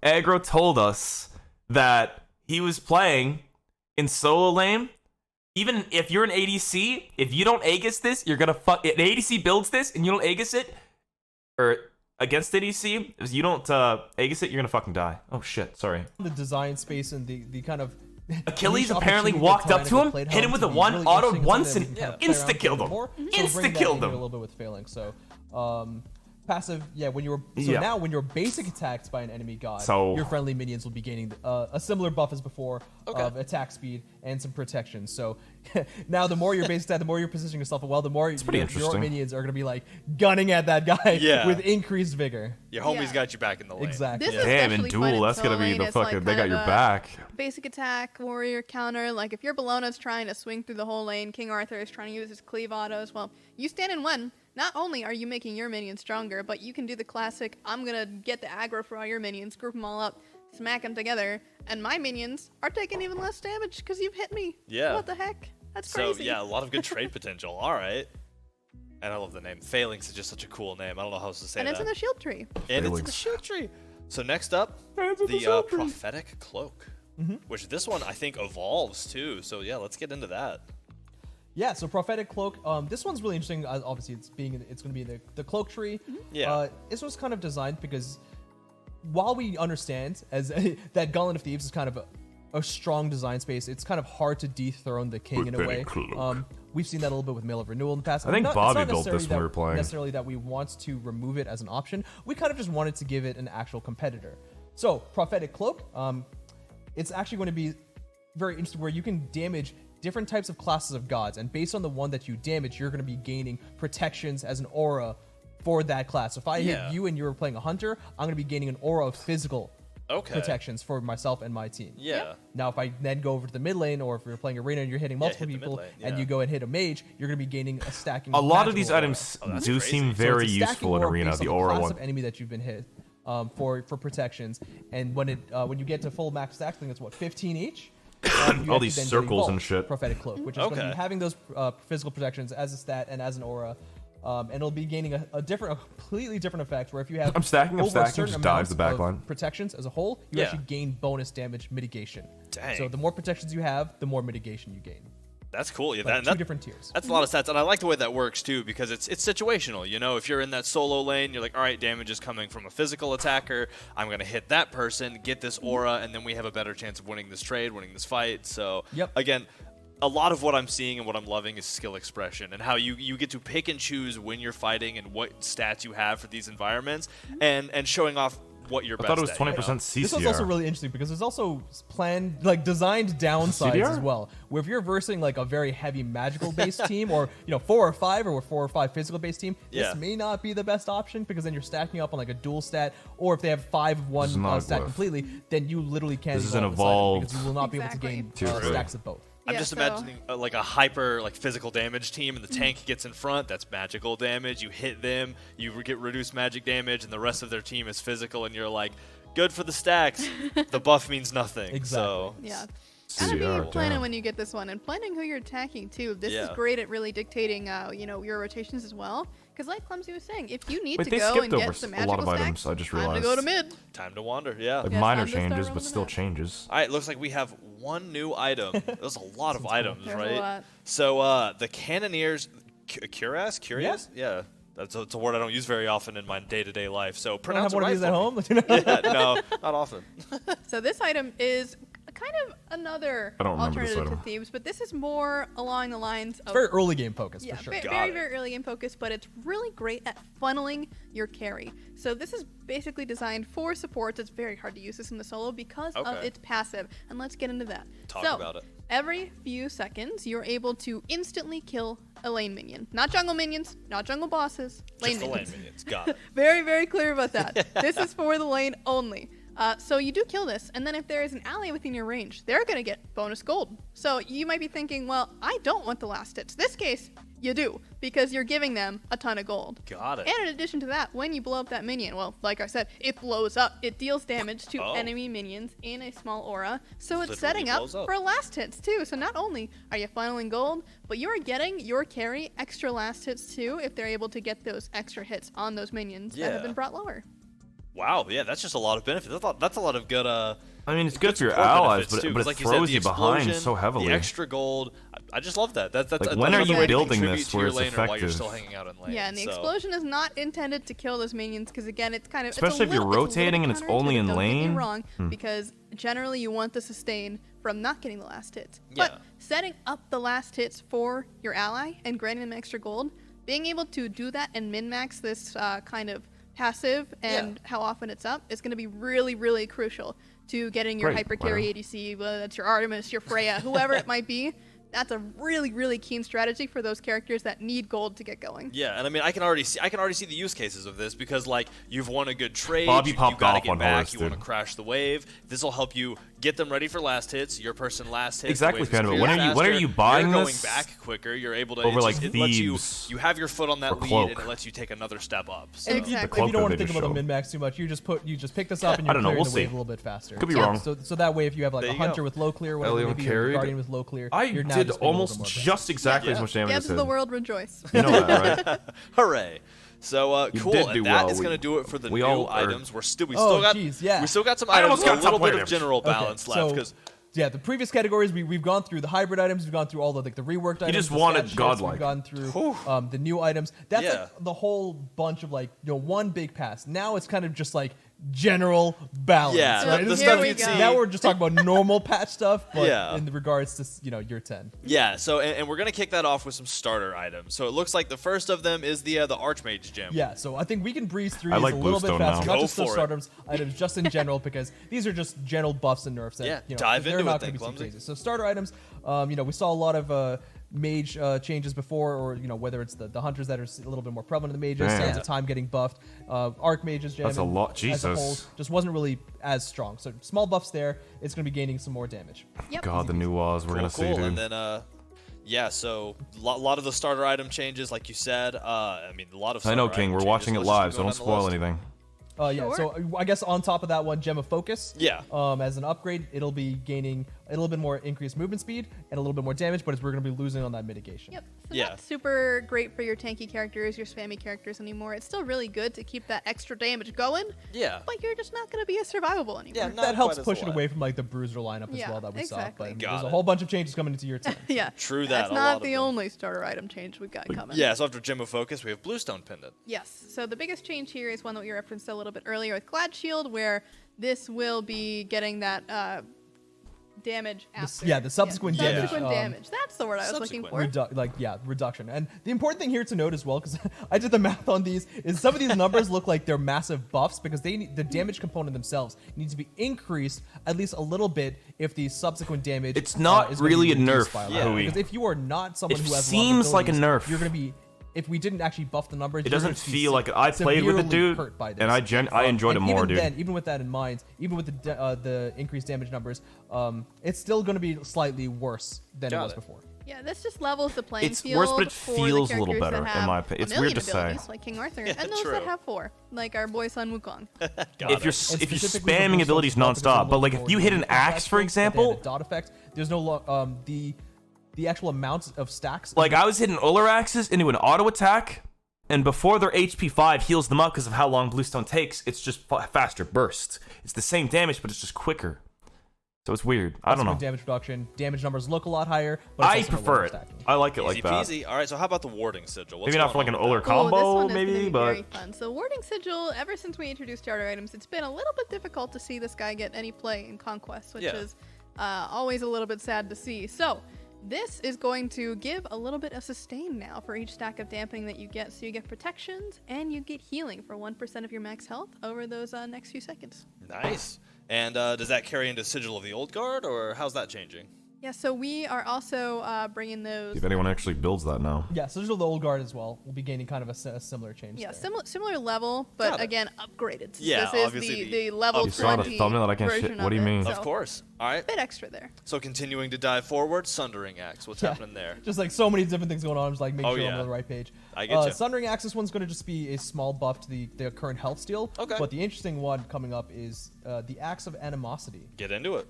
Aggro told us that he was playing in solo lane. Even if you're an ADC, if you don't Aegis this, you're going to fuck... An ADC builds this and you don't Aegis it, or... Against ADC, if you don't Aegis it, you're gonna fucking die. Oh shit, sorry. The design space and the kind of Achilles apparently walked up to him, hit him with a auto once, and insta killed him. Insta killed him. A little bit with failing. So passive, when you're now when you're basic attacked by an enemy god, your friendly minions will be gaining a similar buff as before of attack speed and some protection. So now the more you're basic attack, the more you're positioning yourself well, the more your minions are gonna be like gunning at that guy with increased vigor. Your homie's got you back in the lane. Exactly. Damn, in Duel, that's gonna be the fucking. They got your back. Basic attack, warrior counter. Like if your Bellona's trying to swing through the whole lane, King Arthur is trying to use his cleave autos. Well, you stand in one. Not only are you making your minions stronger, but you can do the classic, I'm going to get the aggro for all your minions, group them all up, smack them together, and my minions are taking even less damage because you've hit me. Yeah. What the heck? That's So crazy. yeah, a lot of good trade potential. All right. And I love the name. Phalanx is just such a cool name. I don't know how else to say and that. it's in the shield tree. And it's in the shield tree. So next up, the prophetic cloak, which this one I think evolves too. So yeah, let's get into that. Yeah, so prophetic cloak. This one's really interesting. Obviously, it's going to be in the cloak tree. Yeah. This was kind of designed because while we understand as that Gauntlet of Thieves is kind of a strong design space, it's kind of hard to dethrone the king in a way. We've seen that a little bit with Mail of Renewal in the past. I think Bobby it's not built this when we were playing. necessarily that we want to remove it as an option. We kind of just wanted to give it an actual competitor. So prophetic cloak, it's actually going to be very interesting where you can damage different types of classes of gods, and based on the one that you damage, you're going to be gaining protections as an aura for that class. So if I hit you and you were playing a hunter, I'm going to be gaining an aura of physical protections for myself and my team. Now, if I then go over to the mid lane, or if you're playing arena and you're hitting multiple people, and you go and hit a mage, you're going to be gaining a stacking. A lot of these items do seem very useful in arena. The aura one. Of enemy that you've been hit for protections, and when you get to full max stacks, I think it's what 15 each. All these circles and shit. Prophetic cloak, which is going to be having those physical protections as a stat and as an aura. And it'll be gaining a completely different effect. Where if you have I'm stacking, just dive the back line. Protections as a whole, you actually gain bonus damage mitigation. Dang. So the more protections you have, the more mitigation you gain. That's cool. Yeah, Like two different tiers. That's a lot of stats, and I like the way that works too because it's situational. You know, if you're in that solo lane, you're like, all right, damage is coming from a physical attacker. I'm gonna hit that person, get this aura, and then we have a better chance of winning this trade, winning this fight. So again, a lot of what I'm seeing and what I'm loving is skill expression and how you get to pick and choose when you're fighting and what stats you have for these environments and showing off what you're best at. I thought it was 20% CCR. This one's also really interesting because there's also designed downsides CDR? as well. Where if you're versing like a very heavy magical based team, or 4 or 5 or 4 or 5 physical based team, this may not be the best option because then you're stacking up on like a dual stat, or if they have 5 of one stat completely, then you literally can't. This is an evolved because you will not be able to gain stacks of both. I'm just imagining like a hyper physical damage team, and the tank gets in front. That's magical damage. You hit them, you get reduced magic damage, and the rest of their team is physical. And you're like, good for the stacks. The buff means nothing. Exactly. So gotta be planning when you get this one, and planning who you're attacking too. This is great at really dictating your rotations as well. Because like Clumsy was saying, if you need to go and get some magical a lot of items, I just realized. Time to go to mid. Time to wander, yeah. Like minor changes, but still changes. All right, looks like we have one new item. There's a lot of items, There's right? a lot. So the Cannoneers, Curious? Yeah. That's a word I don't use very often in my day-to-day life. So pronounce it right at home? No, not often. So this item is kind of another alternative to Thieves, but this is more along the lines of... It's very early game focused, for sure. Very early game focused, but it's really great at funneling your carry. So this is basically designed for supports. It's very hard to use this in the solo because of its passive, and let's get into that. Talk about it. Every few seconds, you're able to instantly kill a lane minion. Not jungle minions, not jungle bosses, lane Just minions. the lane minions, got it. Very, very clear about that. This is for the lane only. So you do kill this, and then if there is an ally within your range, they're going to get bonus gold. So you might be thinking, well, I don't want the last hits. This case, you do, because you're giving them a ton of gold. Got it. And in addition to that, when you blow up that minion, well, like I said, it blows up. It deals damage to enemy minions in a small aura. So it's setting up for last hits, too. So not only are you funneling gold, but you're getting your carry extra last hits, too, if they're able to get those extra hits on those minions that have been brought lower. Wow, yeah, that's just a lot of benefits. That's a lot of good. I mean, it's good for your allies, but it like throws you you behind so heavily. The extra gold, I just love that. That's like, when are you building this where it's effective? While you're still hanging out in lane. Yeah, and the explosion is not intended to kill those minions because again, it's kind of especially if you're rotating and it's only in lane. Don't get me wrong, because generally you want the sustain from not getting the last hits. But setting up the last hits for your ally and granting them extra gold, being able to do that and min-max this kind of passive and how often it's up is going to be really, really crucial to getting your hyper carry ADC, whether that's your Artemis, your Freya, whoever it might be. that's a really, really keen strategy for those characters that need gold to get going. Yeah, and I mean, I can already see the use cases of this because, like, you've won a good trade, Bobby you popped gotta off get on back, horse, you want to dude. crash the wave. This will help you get them ready for last hits. Your person last hits. Exactly, the wave is Panda, but cleared when are you buying You're this? going back quicker. You're able to Over, like, it lets Thebes you have your foot on that or lead, Cloak. and it lets you take another step up. So. And Exactly. if you don't want to They think just about the showed. min-max too much, you just pick this up and I you're don't know, clearing we'll the wave see. a little bit faster. Could be wrong. So that way, if you have like There a you hunter go. with low clear, whatever, Elio maybe you have a carried. guardian with low clear. I you're now did just being a little almost bit more aggressive. just exactly as much damage Gives as I the did. world rejoice. You know that, right? Hooray! So You cool, did and do that well. is going to do it for the we new all are- items. We still Oh, got geez, yeah. we still got some I items, almost a got little top bit player. of general balance left so, because. yeah, the previous categories we've gone through the hybrid items, we've gone through all the like the reworked items. just the wanted stat sheets, godlike. We've gone through the new items. That's Yeah. like the whole bunch of like one big pass. Now it's kind of just like general balance. Yeah, right? the This is stuff not- you'd see- Now we're just talking about normal patch stuff, but Yeah. in regards to year 10. Yeah, so and we're gonna kick that off with some starter items. So it looks like the first of them is the Archmage gem. Yeah, so I think we can breeze through I these like a little bit Bluestone faster, now. not Go just the for it. starter items, just in general, because these are just general buffs and nerfs that Yeah, dive they're into it not then, going to be too Clumsy. crazy. So starter items, we saw a lot of mage changes before, or whether it's the hunters that are a little bit more prevalent in the mages, Damn. Sands of Time getting buffed, Archmage's gem That's a lot, as a whole Jesus. just wasn't really as strong. So small buffs there, it's going to be gaining some more damage. Yep. God, the new walls we're gonna see, cool. dude. And then yeah, so a lot of the starter item changes, like you said. I mean, a lot of. I know, starter King. item We're changes. watching it Let's just live, keep so going don't down the spoil list. anything. Yeah, Sure. so I guess on top of that one, Gem of Focus. Yeah. As an upgrade, it'll be gaining a little bit more increased movement speed and a little bit more damage, but we're going to be losing on that mitigation. Yep. So Yeah. not super great for your tanky characters, your spammy characters anymore. It's still really good to keep that extra damage going, Yeah. but you're just not going to be as survivable anymore. Yeah, not That helps quite as push it alive. away from like the bruiser lineup as Yeah, well that we exactly. saw. But Got there's a it. whole bunch of changes coming into year 10. Yeah. True that, That's a lot not of the them. only starter item change we've got coming. Yeah, so after Gem of Focus, we have Bluestone Pendant. Yes. So the biggest change here is one that we referenced a little bit earlier with Glad Shield, where this will be getting that damage after. the subsequent damage, Subsequent damage. That's the word I was looking for. Reduction. And the important thing here to note as well, because I did the math on these, is some of these numbers look like they're massive buffs because the damage component themselves needs to be increased at least a little bit if the subsequent damage. It's not is gonna really be a reduced nerf, by a lot. Yeah. Hui. Because if you are not someone It who has a lot of seems like a abilities, nerf. you're going to be. If we didn't actually buff the numbers, It you're doesn't going to be feel like I played with it, severely dude, hurt by this. and I enjoyed it And more, even dude. Then, even with that in mind, even with the increased damage numbers, it's still going to be slightly worse than it Got was it. before. Yeah, this just levels the playing It's field. worse, but it for the feels a little characters better, that in have my opinion. a It's million weird to say. abilities, like King Arthur, Yeah, and those true. that have 4, like our boy Sun Wukong. If you're specifically for spamming Bluestone abilities as well, because nonstop, they're but like looking if you for hit an the axe, for effects, that they have example, a dot effect, there's no the actual amount of stacks. like I was hitting Uller axes into an auto attack, and before their HP 5 heals them up because of how long Bluestone takes, it's just faster bursts. It's the same damage, but it's just quicker. So it's weird. I don't know. Damage reduction, damage numbers look a lot higher, but it's I also no prefer longer it. stacking. I like it Easy like that. peasy. All right, so how about the Warding Sigil? What's Maybe not for going like an on Uller with that? Oh, this combo, one is gonna maybe, be but very fun. So Warding Sigil, ever since we introduced starter items, it's been a little bit difficult to see this guy get any play in Conquest, which Yeah. is always a little bit sad to see. So this is going to give a little bit of sustain now for each stack of dampening that you get. So you get protections and you get healing for 1% of your max health over those next few seconds. Nice. And does that carry into Sigil of the Old Guard, or how's that changing? Yeah, so we are also bringing those. if anyone actually builds that now. Yeah, so there's the old guard as well. We'll be gaining kind of a similar change. Yeah, there. similar level, Got but it. again, upgraded. So Yeah, this is obviously the level You saw the 20 thumbnail that I can't shit- version what do you of it, mean? so Of course. All right. a bit extra there. So continuing to dive forward, Sundering Axe. What's Yeah. happening there? Just like so many different things going on. Just like make Oh, sure I'm yeah. on the right page. I get ya. Sundering Axe, this one's going to just be a small buff to the current health steal. Okay. But the interesting one coming up is the Axe of Animosity. Get into it.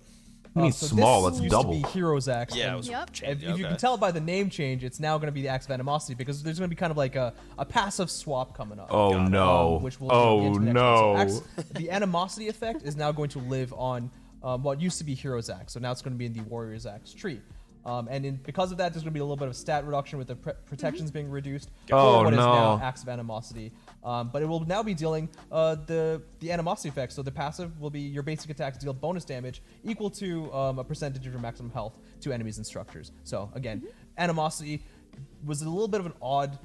I mean, So small, this that's used double. to be Hero's Axe. Yeah, it and was Yep. changed. if you can tell by the name change, it's now going to be the Axe of Animosity because there's going to be kind of like a passive swap coming up. Oh no. Which we'll Oh get into next no. one. So the Animosity effect is now going to live on what used to be Hero's Axe. So now it's going to be in the Warrior's Axe tree. Because of that, there's going to be a little bit of stat reduction with the protections being reduced. Oh, for what is no. now Axe of Animosity. But it will now be dealing the Animosity effect. So the passive will be your basic attacks deal bonus damage equal to a percentage of your maximum health to enemies and structures. So again, Animosity was a little bit of an odd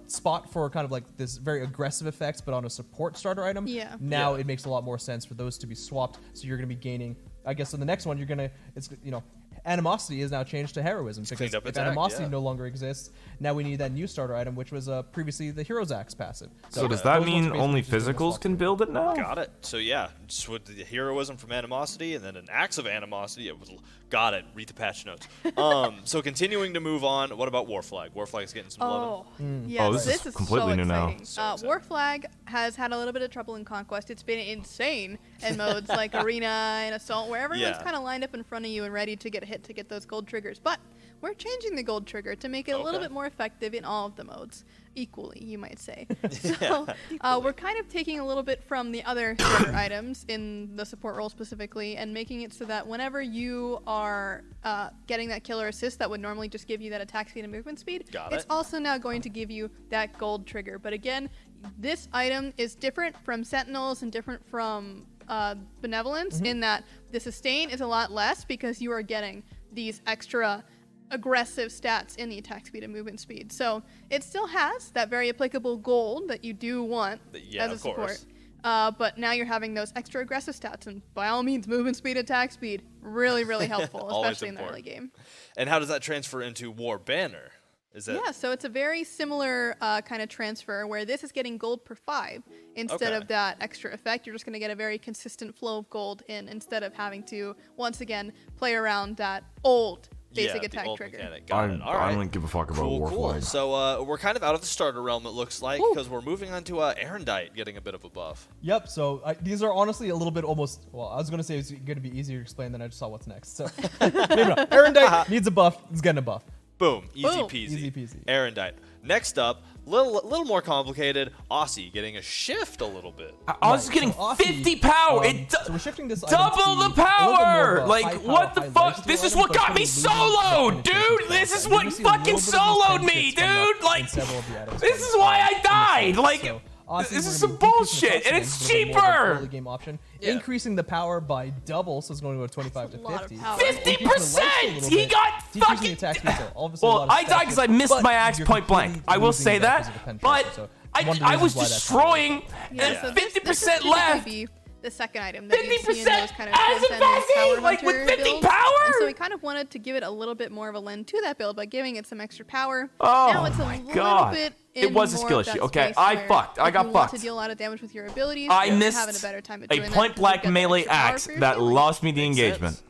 spot for kind of like this very aggressive effects, but on a support starter item. Yeah. Now Yeah. it makes a lot more sense for those to be swapped. So you're going to be gaining, I guess, in the next one, you're going to, Animosity is now changed to Heroism because if Animosity no longer exists, now we need that new starter item, which was previously the Hero's Axe passive. So does that mean only physicals can build it now? Got it. So yeah, just with the Heroism from Animosity and then an Axe of Animosity, it was got it. Read the patch notes. So continuing to move on, what about Warflag? Warflag's getting some love. Yes, this is completely new now. Warflag has had a little bit of trouble in Conquest. It's been insane in modes like Arena and Assault, where everyone's kind of lined up in front of you and ready to get hit to get those gold triggers. But we're changing the gold trigger to make it a little bit more effective in all of the modes. Equally, you might say. So we're kind of taking a little bit from the other starter items in the support role specifically and making it so that whenever you are getting that killer assist that would normally just give you that attack speed and movement speed, it's also now going to give you that gold trigger. But again, this item is different from Sentinels and different from Benevolence in that the sustain is a lot less because you are getting these extra aggressive stats in the attack speed and movement speed. So it still has that very applicable gold that you do want as a support. But now you're having those extra aggressive stats, and by all means, movement speed, attack speed, really, really helpful, especially in the early game. And how does that transfer into War Banner? Yeah, so it's a very similar kind of transfer where this is getting gold per 5 instead of that extra effect. You're just going to get a very consistent flow of gold in instead of having to, once again, play around that old basic attack trigger. I don't give a fuck about Warflag. So we're kind of out of the starter realm, it looks like, because we're moving on to Erendite getting a bit of a buff. Yep, so these are honestly a little bit almost, well, I was going to say it's going to be easier to explain than I just saw what's next. So maybe not. Erendite needs a buff, it's getting a buff. Boom, easy peasy. Easy peasy. Erendite. Next up, little more complicated. Aussie getting a shift a little bit. Aussie's getting 50 power. So we're shifting this double the power. Like what the fuck? This is what got me soloed, dude. This is what fucking soloed me, dude. Like this is why I died. Like this is some bullshit, and it's cheaper. Game option, increasing the power by double, so it's going to go 25 to 50. 50%. He got fucking. Well, I died because I missed my axe point blank. I will say that, but I was destroying, and 50% left. The second item that you see in those kind of transcendent power like with 50 builds. power. And so we kind of wanted to give it a little bit more of a lend to that build by giving it some extra power. Oh now it's a my little god! Bit It was a skill issue. Okay, I fucked. I got fucked. To deal a lot of damage with your abilities. I missed having a better time at a point blank melee axe that lost me the engagement.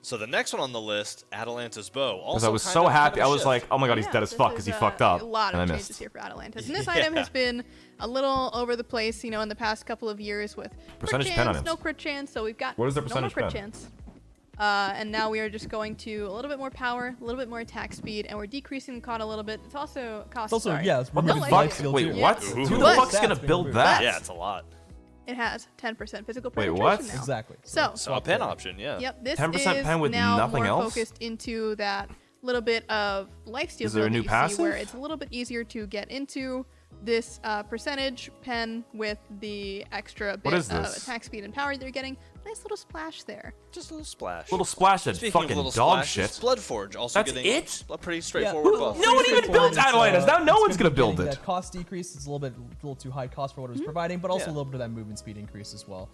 So the next one on the list, Atalanta's Bow. Because I was so happy. I was like, oh my god, he's dead as fuck because he fucked up. A lot of changes here for Atalanta's. And this item has been a little over the place, you know, in the past couple of years with percentage crit pen chance, items. no crit chance. So we've got what is the no percentage more crit pen? chance. And now we are just going to a little bit more power, a little bit more attack speed, and we're decreasing the COD a little bit. It's also cost. It's also, yeah, it's what the fuck? Wait, what? Who the fuck's gonna build that? Yeah, it's a lot. It has 10% physical penetration. Wait, what? Now. Exactly. So a pen option, yeah. Yep, this 10% is pen with now nothing more else? focused into that little bit of lifesteal Is there a new passive? where it's a little bit easier to get into this percentage pen with the extra bit of attack speed and power they're getting. Nice little splash there. Just a little splash. Little splash of fucking dog shit. Bloodforge also That's getting it? a pretty straightforward buff. No one even builds Atalanta's. Now no one's gonna build it. That cost decrease is a little too high cost for what it was providing, but also a little bit of that movement speed increase as well.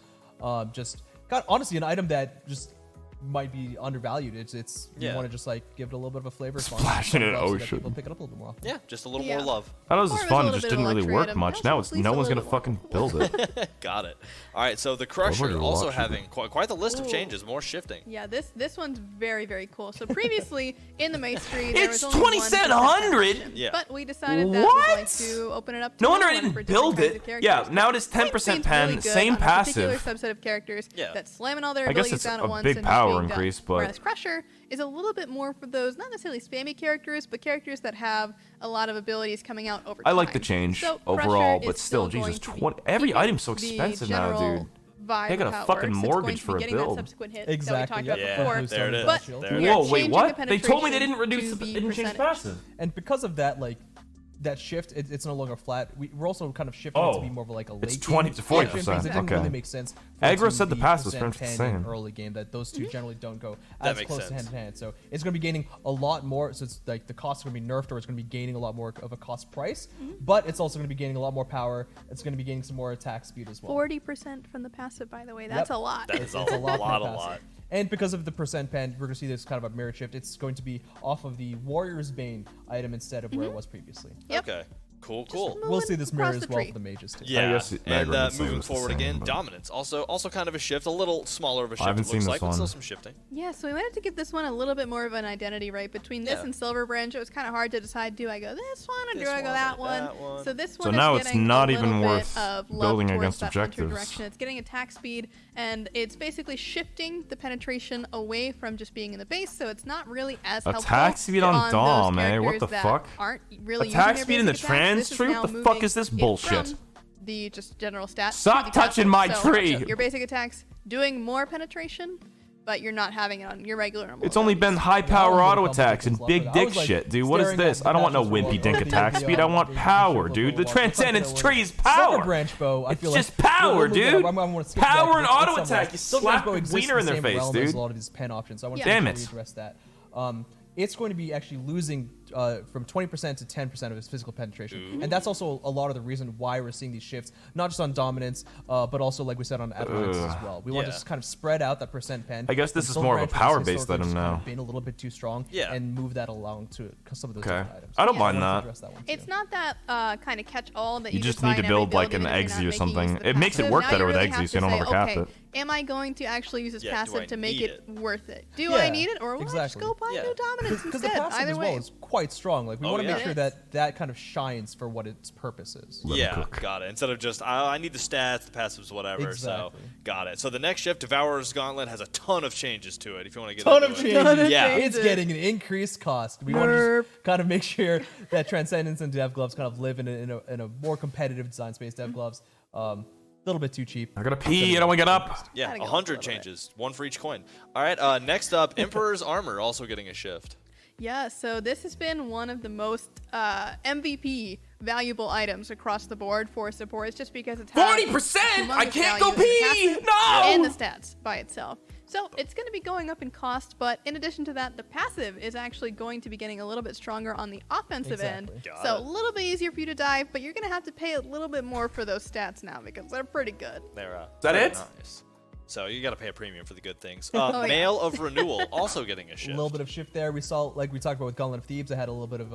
Just honestly an item that just might be undervalued. It's you want to just like give it a little bit of a flavor. Splash in an ocean. So people pick it up a little bit more often. Yeah, just a little more love. I thought this was fun. It just didn't really work item. much. Now it's no one's gonna fucking build it. Got it. All right, so the Crusher also having quite the list of changes, more shifting. Yeah, this one's very, very cool. So previously in the Maestry, there It's was only 2700. Yeah. But we decided that we'd like to open it up to No wonder I everyone for didn't different build kinds it. of characters. Yeah, now it is 10% pen, Really good same on a particular passive. subset of characters Yeah. that slamming all their I guess abilities it's down a at once big and just power being done. increase, but- Whereas Crusher is a little bit more for those not necessarily spammy characters, but characters that have a lot of abilities coming out over time. I like the change So overall, Crusher but is still, going Jesus, to be 20, every keeping item's so the expensive now, general dude. vibe They got of a how it fucking works. It's mortgage going to be for a getting that build. subsequent hit Exactly. that we talked about before. There it is. But There it we is. are Whoa, wait, changing what? the They told me they penetration didn't reduce to the be didn't change percentage. passive. And because of that, like that shift, it's no longer flat. We're also kind of shifting it to be more of like a late it's 20 to 40%. It didn't really make sense. Aggro said the pass was percent the pen same. in early game, that those two generally don't go That as makes close to sense. hand in hand. So it's going to be gaining a lot more. So it's like the cost is going to be nerfed, or it's going to be gaining a lot more of a cost price. But it's also going to be gaining a lot more power. It's going to be gaining some more attack speed as well. 40% from the passive, by the way. That's a lot. That is a It's a lot. lot. And because of the percent pen, we're going to see this kind of a mirror shift. It's going to be off of the Warrior's Bane item instead of where it was previously. Yep. Okay. Cool. We'll see this mirror across as the well tree. for the mages too. Yeah, guess and Magrin would say it moving was the forward same, again, but- dominance. Also kind of a shift, a little smaller of a shift. haven't It seen looks this like, but one. still some shifting. Yeah, so we wanted to give this one a little bit more of an identity, right? Between this and Silver Branch, it was kind of hard to decide, do I go this one or do I go that one? So this one is now it's getting not a even little worth bit of love building towards against that hunter objectives. direction. It's getting attack speed, and it's basically shifting the penetration away from just being in the base, so it's not really as helpful Attack speed on those Dom, eh? What characters the that fuck? aren't really Attack using speed their in the basic attacks. trans This is tree? now What the fuck moving is this it bullshit? from the just general stats. Stop to the touching passive. my So tree! your basic attacks doing more penetration, but you're not having it on your regular normal. It's only abilities. been high power Yeah, auto I attacks and was big like- dick I was, like, shit, dude. What is staring this? at I don't want no the wimpy matches dink for attack the, speed. I want the power, visual dude. The level. Transcendence Silver tree is Silver power. Branch Bow, I It's feel just like power, we'll move that dude. up. I'm gonna skip that Power because and it's auto somewhere attack. else. You Silver slap Branch Bow the exists wiener in their the same face, realm as dude. a lot of these pen options. So I want Yeah. to Damn it. address that. It's going to be actually losing from 20% to 10% of its physical penetration. And that's also a lot of the reason why we're seeing these shifts, not just on dominance, but also, like we said, on advance as well. We want to Yeah. just kind of spread out that percent pen. I guess this And is Silver more of a Branch has power-based historically item just kind now. of been a little bit too strong Yeah. and move that along to some of those Okay. different items. I don't Yeah. mind I wanted to that. address that one It's too. not that kind of catch-all that You you just find need to every build, like, build, an even if Exy you're or not something. making use of the It makes it passive. work Now better you with really Exy, have so you to don't say, overcap okay, it. am I going to actually use this Yeah, do I passive to make need it it? worth it? Do Yeah, I need it, or will I just exactly. go buy Yeah. new dominance Because the instead? passive Either as well way. is quite strong. Like we Oh, want to yeah. make sure It is. that kind of shines for what its purpose is. Yeah, got it. Instead of just, I need the stats, the passives, whatever. So, Exactly. got it. So the next shift, Devourer's Gauntlet, has a ton of changes to it. If you want to get Ton into of it. changes. Yeah. It's getting an increased cost. We want to just kind of make sure that Transcendence and Dev Gloves kind of live in a more competitive design space. Dev Gloves, a little bit too cheap. I gotta pee. I don't want to get up. Yeah, Gotta go up a 100 little bit. changes, one for each coin. All right, next up, Emperor's Armor also getting a shift. Yeah, so this has been one of the most MVP valuable items across the board for supports, just because it's had 40%? I humongous can't go value in the pee! passive No! And the stats by itself. So it's going to be going up in cost, but in addition to that, the passive is actually going to be getting a little bit stronger on the offensive end. Exactly. Got So it. a little bit easier for you to dive, but you're going to have to pay a little bit more for those stats now because they're pretty good. They're, Is that they're it? Nice. So you got to pay a premium for the good things. Oh, yeah. Mail of Renewal also getting a A shift. little bit of shift there. We saw, like we talked about with Gauntlet of Thebes, I had a little bit of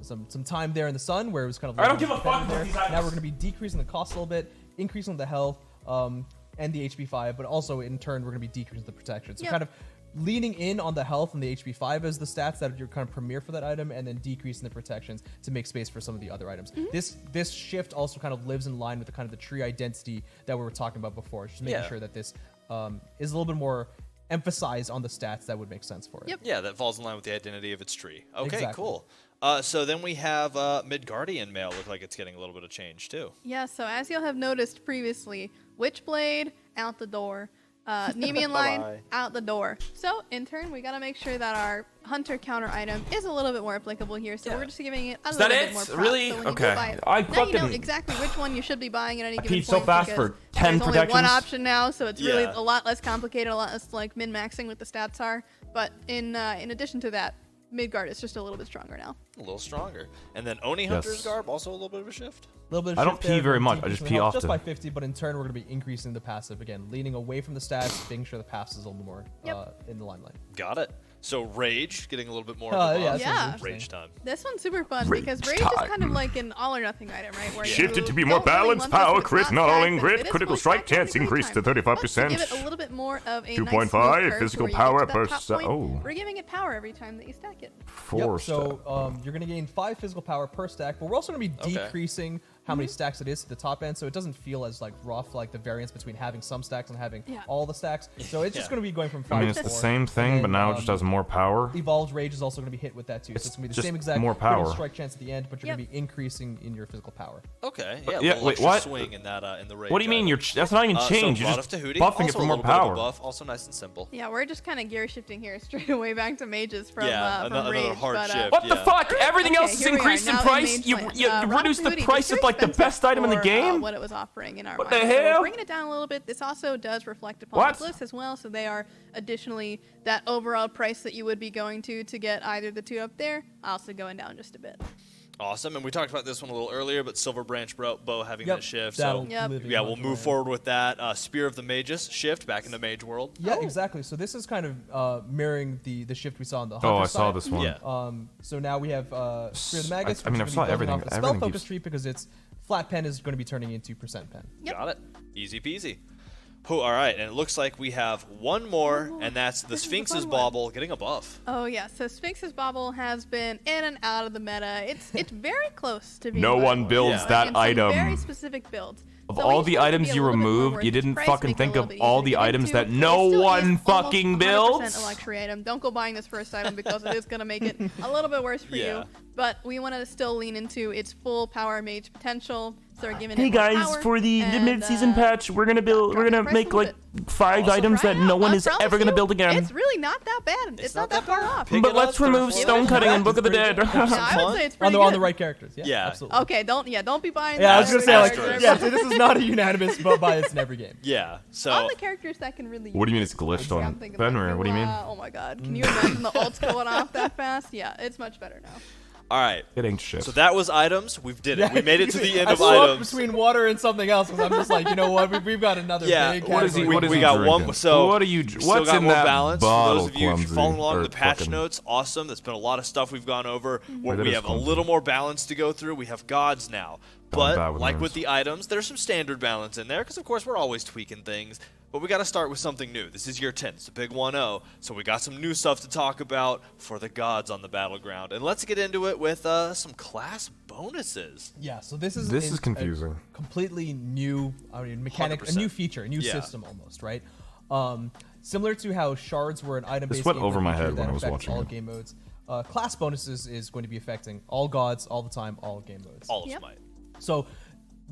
some time there in the sun where it was kind of. I don't give a fuck about there. these Now items. we're going to be decreasing the cost a little bit, increasing the health, and the HP 5, but also in turn we're going to be decreasing the protection. So Yep. kind of leaning in on the health and the HP 5 as the stats that are kind of premier for that item, and then decreasing the protections to make space for some of the other items. This shift also kind of lives in line with the kind of the tree identity that we were talking about before. Just making Yeah. sure that this is a little bit more emphasized on the stats that would make sense for it. Yep. Yeah, that falls in line with the identity of its tree. Okay, Exactly. cool. So then we have Midgardian Mail. Look like it's getting a little bit of change too. Yeah, so as you'll have noticed previously, Witchblade, out the door. Nemean Line, Bye-bye. out the door. So, in turn, we gotta make sure that our Hunter counter item is a little bit more applicable here. So we're just giving it a Is little that bit it? more props. Really? So when you Okay. do buy it, I now you know fucking- exactly which one you should be buying at any given peed point. so fast because for 10 there's only one protections. option now, so it's really Yeah. a lot less complicated, a lot less like min-maxing what the stats are. But in addition to that, Midgard is just a little bit stronger now. A little stronger. And then Oni Hunter's Garb, also a little bit of a shift. Little bit of I don't shift pee there, very but much, I decreasing just the pee health just often. by 50, but in turn we're going to be increasing the passive again, leaning away from the stats, making sure the passive is a little more Yep. in the limelight. Got it. So Rage, getting a little bit more Oh, of a yeah, buff. that's Yeah. interesting. Rage time. This one's super fun Rage because Rage is kind of time. like an all or nothing item, right? Where Shifted you to be more don't really balanced, want this power, if it's crit, not not all stacked, in but grit, if it is critical fully strike stacked, that'd chance be great increased to time. But 35%. to give it a little bit more of a 2.5 nice smooth curve physical to where you power get to that per top se- point, oh. We're giving it power every time that you stack it. Four So you're going to gain 5 physical power per stack, but we're also going to be Okay. decreasing how many stacks it is to the top end, so it doesn't feel as like rough, like the variance between having some stacks and having all the stacks. So it's just going to be going from 5 I mean, to it's the 4. same thing, but now it just has more power. Evolved Rage is also going to be hit with that too. So it's going to be the just same exact more power. critical strike chance at the end, but you're going to be increasing in your physical power. Okay. Yeah, little wait, extra what? swing in that in the Rage. What do you mean? That's not even change. So You're buff just to Hootie, buffing it also for a more little bit of a power. buff, also nice and simple. Yeah, we're just kind of gear shifting here straight away back to mages from another Rage. hard but, shift. What the fuck? Everything else is here we are, increased in now price. Mage You Lane. reduced the Hootie, price just of like the expensive best item in the for, game. what it was offering in our What mind. the So hell? we're bringing it down a little bit. This also does reflect upon What? the glyphs as well, so they are additionally that overall price that you would be going to get either the two up there, also going down just a bit. Awesome, and we talked about this one a little earlier, but Silver Branch Bow having that shift. That'll So Yep. live in yeah, we'll Hunter move Land. forward with that. Spear of the Mages shift back in the Mage world. Yeah, exactly. So this is kind of mirroring the shift we saw on the Hunter Oh, I side. saw this one. Yeah. So now we have Spear of the Magus. I mean, which I is saw gonna be building everything. off a Everything spell focus keeps- tree because its flat pen is going to be turning into percent pen. Yep. Got it. Easy peasy. All right, and it looks like we have one more, and that's the This is the Sphinx's fun one. Bauble getting a buff. Oh yeah, so Sphinx's Bauble has been in and out of the meta. It's very close to being No one viable. builds Yeah. that In some item. Very specific builds. Of So all each the build could items be a you little bit more removed, worth you its didn't price, fucking make it think a of little bit all easier the to get items into. that It no still one is fucking almost 100% builds. a luxury item. Don't go buying this first item because it is going to make it a little bit worse for Yeah. you. But we want to still lean into its full power mage potential. So we're giving Hey it more guys, power for the and, mid-season patch, we're gonna drop the price make a like little 5 Also, items Try that it no out. one I is promise ever gonna you, build again. It's really not that bad. It's not that far off. Pick But it let's up, remove throw it stone in. cutting and It's Book of the pretty Dead. good. Yeah, I would say it's pretty On good. the right characters. Yeah, Yeah. absolutely. Okay, don't be buying. Yeah, I the was gonna say like, characters. yeah, so this is not a unanimous bias in every game. Yeah, so On the characters that can really. What do you mean use it's glitched it. on I'm thinking Ben, like, or what do you mean? Oh my god, can you imagine the ults going off that fast? Yeah, it's much better now. all right. It ain't shit. So that was items. We did it. We made it to the end I of swapped items. between water and something else because I'm just like, you know what? We've got another Yeah, big What is he? category. What is we he got drinking? one. So what are you? we What's still got in more that balance. bottle? For those of you Clumsy? following along Or the patch fucking- notes, awesome. There's been a lot of stuff we've gone over. That We is have a clumsy. little more balance to go through. We have gods now. bad But with like nerds. with the items, there's some standard balance in there because, of course, we're always tweaking things. But we got to start with something new. This is year 10. It's a big 1-0. So we got some new stuff to talk about for the gods on the battleground. And let's get into it with some class bonuses. Yeah, so this is This is a confusing. completely new, mechanic, a 100%. new feature, a new Yeah. system almost, right? Similar to how shards were an item-based This went game over my feature head when that I was affects watching all it. game modes. Class bonuses is going to be affecting all gods, all the time, all game modes. All of Yep. Smite. So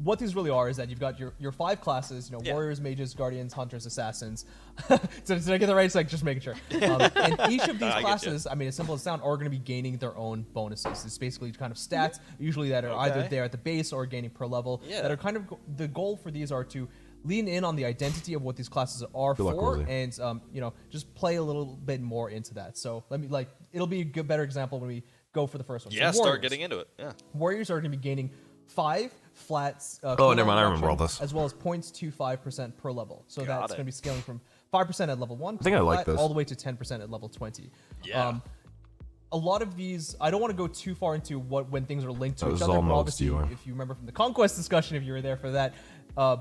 what these really are is that you've got your 5 classes, Yeah. warriors, mages, guardians, hunters, assassins. Did I get that right? It's like just making sure. And each of these I get classes, I mean, as simple as it sounds, are going to be gaining their own bonuses. It's basically kind of stats, usually that are either Okay. there at the base or gaining per level. Yeah. That are kind of the goal for these are to lean in on the identity of what these classes are Good luck, for, Rosie. and just play a little bit more into that. So it'll be a good, better example when we go for the first one. So Yeah, start warriors. getting into it. Yeah. Warriors are going to be gaining 5 flats. Oh, never mind, I remember all this. As well as 0.25% per level. So Got that's it. going to be scaling from 5% at level 1 I think I like flat, this. all the way to 10% at level 20. Yeah. A lot of these, I don't want to go too far into when things are linked to That each was other. all But modes obviously, dealer. if you remember from the Conquest discussion, if you were there for that,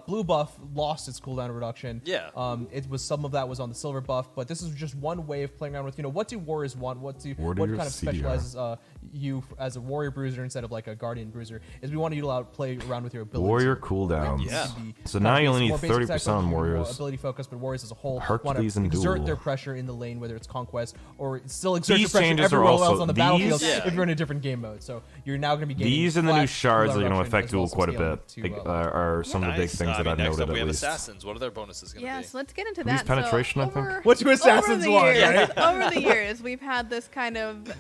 blue buff lost its cooldown reduction. Yeah. It was some of that was on the silver buff, but this is just one way of playing around with. What do warriors want? What kind of specializes you as a warrior bruiser instead of like a guardian bruiser? Is we want to play around with your abilities. Warrior cooldowns. Yeah. So now you only need More basic 30% attack on function, more warriors. ability focus, but warriors as a whole Hercules want and to exert Duel. their pressure in the lane, whether it's Conquest or still exert These your pressure changes are everywhere also- else on the these- battlefield Yeah. if you're in a different game mode. So you're now going to be getting These and the new flat shards cooldown are going to reduction affect as well Duel as quite a scaling bit. to, Are some of the big Nice. things that I've next noted up at we have least. assassins. What are their bonuses going to Yeah, be? so let's get into These that. penetration, I so think? over, What do assassins over the want, years, right? over the years, we've had this kind of.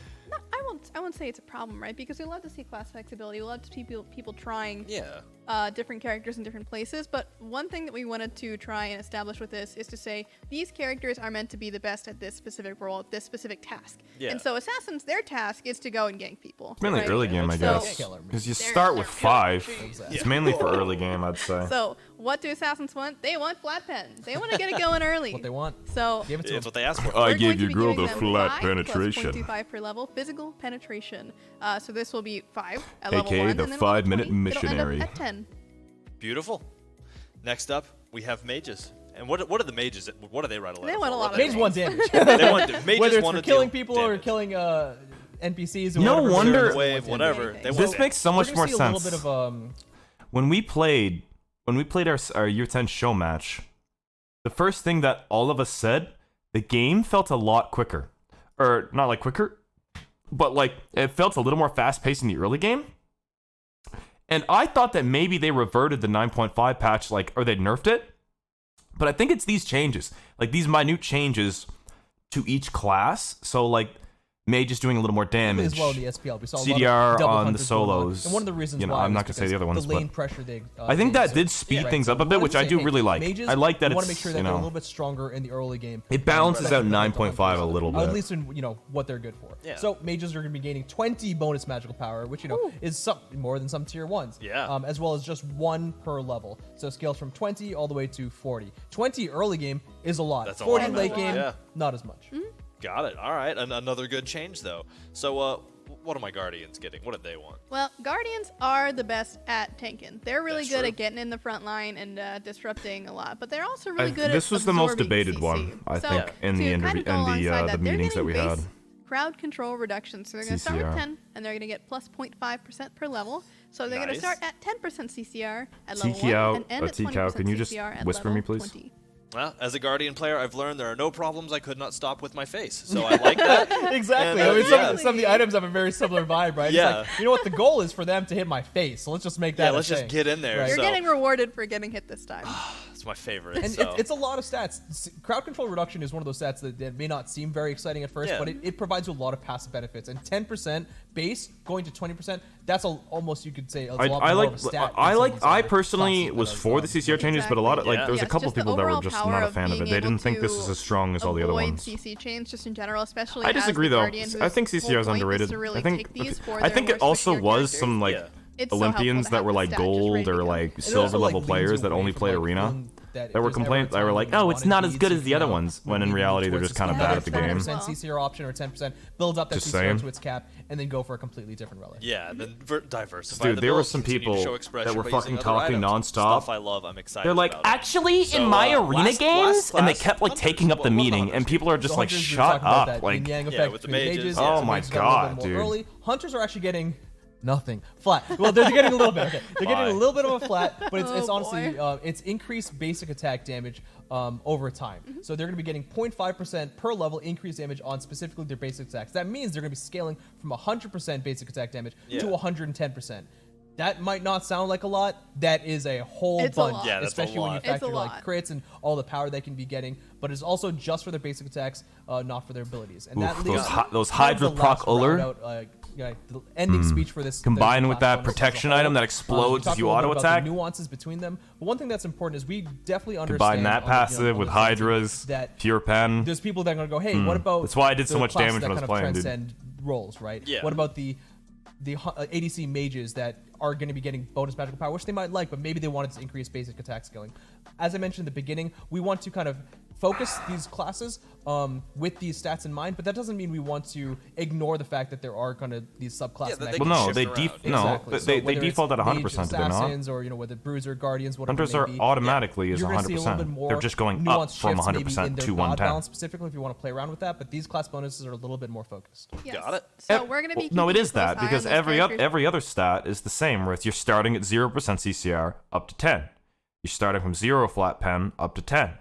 I won't say it's a problem, right? Because we love to see class flexibility. We love to see people trying Yeah. different characters in different places. But one thing that we wanted to try and establish with this is to say these characters are meant to be the best at this specific role, at this specific task. Yeah. And so assassins, their task is to go and gank people. It's mainly right? early game, I So- guess. Killer. Because you They're- start with they're 5. killer. It's mainly for early game, I'd say. So what do assassins want? They want flat pens. They want to get it going early. what they want. So Give it to That's them. what they asked for. I we're gave going to your be girl giving the them flat 5 penetration. plus 0.25 per level physical penetration. So this will be 5 at level AKA 1, the and then at level 5-minute 20, it'll end up missionary. at 10. Beautiful. Next up, we have mages. And what are the mages? What do they write a letter They want for? a What lot are of they Mages things. want damage. They want mages Whether it's want for to killing deal people or damage. killing NPCs or No whatever. wonder- Wave, whatever. They This want This makes so much We're more gonna see a little sense. bit of when we played our Year 10 show match, the first thing that all of us said, the game felt a lot quicker. Or, not like quicker, but like, it felt a little more fast-paced in the early game. And I thought that maybe they reverted the 9.5 patch, like, or they nerfed it. But I think it's these changes, like these minute changes to each class. So, like, Mage is doing a little more damage. As well in the SPL. We saw CDR a lot of on the solos. And one of the reasons you know, why I'm not going to say the other ones, the lane but pressure they, I think that did speed things up a bit, which I do really like. Mages, I like that it's, want to make sure that you they're a know, little bit stronger in the early game. it balances out 9.5 a little bit. At least in, you know, what they're good for. Yeah. So mages are going to be gaining 20 bonus magical power, which, you know, is more than some tier 1s. Yeah. As well as just 1 per level. So scales from 20 all the way to 40. 20 early game is a lot. That's a 40 lot. late game, Yeah. not as much. Got it. All right. Another good change, though. So, what are my Guardians getting? What did they want? Well, Guardians are the best at tanking. They're really That's good true. at getting in the front line and disrupting a lot, but they're also really good This at was the most absorbing debated CC. one, I So, think, in the to kind of go the alongside that, they're meetings that we getting had. base crowd control reduction. So they're going to start CCR. with 10, and they're going to get plus 0.5% per level. So they're going to Nice. start at 10% CCR at level Tiki 1 out, and end at Tiki 20% out. Can you just CCR at whisper level me, please? 20. Well, as a Guardian player, I've learned there are no problems I could not stop with my face. So I like that. Exactly. And, I mean, yeah. some of the items have a very similar vibe, right? Yeah. It's like, you know what? The goal is for them to hit my face. So let's just make that Yeah, a let's just thing. get in there. Right. You're So getting rewarded for getting hit this time. it's my favorite. And so. it's a lot of stats. Crowd control reduction is one of those stats that may not seem very exciting at first, Yeah. but it provides you a lot of passive benefits. And 10% base going to 20%, that's almost, you could say, a lot more of a stat. I personally was for the CCR changes, but a lot of, like, Yeah. there was a Yes, couple just the people that were overall just power not a of fan of it. being They didn't able think this was to as strong as all the other avoid ones. CC chains just in general, especially I as disagree the though. Guardian, I whose think whole CCR is point underrated. to really I think take these for I their think more it also switchier was characters. some like Yeah. It's so helpful Olympians to that have were the like stat just ready gold to or go. like And it silver also, like, level leans players that away only from, played like, arena. feeling that That were if there's ever a complaints. They were time like, when you oh, it's wanna not as beat good as the other CCR, ones. When in maybe reality, they're towards just kind of the bad at the game. 10% CCR option or 10%, build up that Just CCR saying. to its cap, and then go for a completely different relic. Yeah, and then diversify. Dude, the there were build, some continue to people show that expression were by fucking using other talking items. nonstop. Stuff I love. I'm excited. They're like, about it. actually, So, in my arena last games, and they class, kept like Hunters, taking up the what about meeting, and Hunters? people are just So like, Hunters, we were shut talking about up, that like. yin-yang Yeah, effect with the between mages, yeah. yeah. Oh So my mages got a little God, bit more dude. early. Hunters are actually getting nothing flat. Well, they're getting a little bit. Okay. They're getting a Fine. little bit of a flat, but it's Oh, honestly it's increased basic attack damage over time. So they're going to be getting 0.5% per level increased damage on specifically their basic attacks. That means they're going to be scaling from 100% basic attack damage Yeah. to 110%. That might not sound like a lot. That is a whole It's a bunch, lot. Yeah, that's a especially when you lot. It's a factor like lot. crits and all the power they can be getting. But it's also just for their basic attacks, not for their abilities. And that Oof, leaves those kind of Hydra the proc last Uller. round out, the ending speech for this. Combined this with class that bonus as a protection whole. item that We explodes talked if you a little bit auto about the attack. nuances between them. But one thing that's important is we definitely understand. Combine that on the, passive on with the side Hydras, that pure pen. there's people that are gonna go, hey, what about? That's why I did so the much classes damage that when I was kind of playing, dude. transcend roles, right? Yeah. What about the ADC mages that are going to be getting bonus magical power, which they might like, but maybe they wanted to increase basic attack scaling. As I mentioned in the beginning, we want to kind of focus these classes with these stats in mind, but that doesn't mean we want to ignore the fact that there are kind of these subclasses. Yeah, that that they can can Well, no, shift they around. Exactly. So they whether it's default at 100%, mage, do they not? assassins, or whether bruiser, guardians, whatever. Hunters it may are be. automatically is You're gonna see a little bit 100%. more They're just going up nuanced from shifts maybe 100% in their to god 110. balance specifically if you want to play around with that. But these class bonuses are a little bit more focused. Yes. Got it. So we're going to be No, it keeping is a close that eye because on those characters. every other stat is the same. Where you're starting at 0% CCR up to 10. You're starting from 0 flat pen up to 10.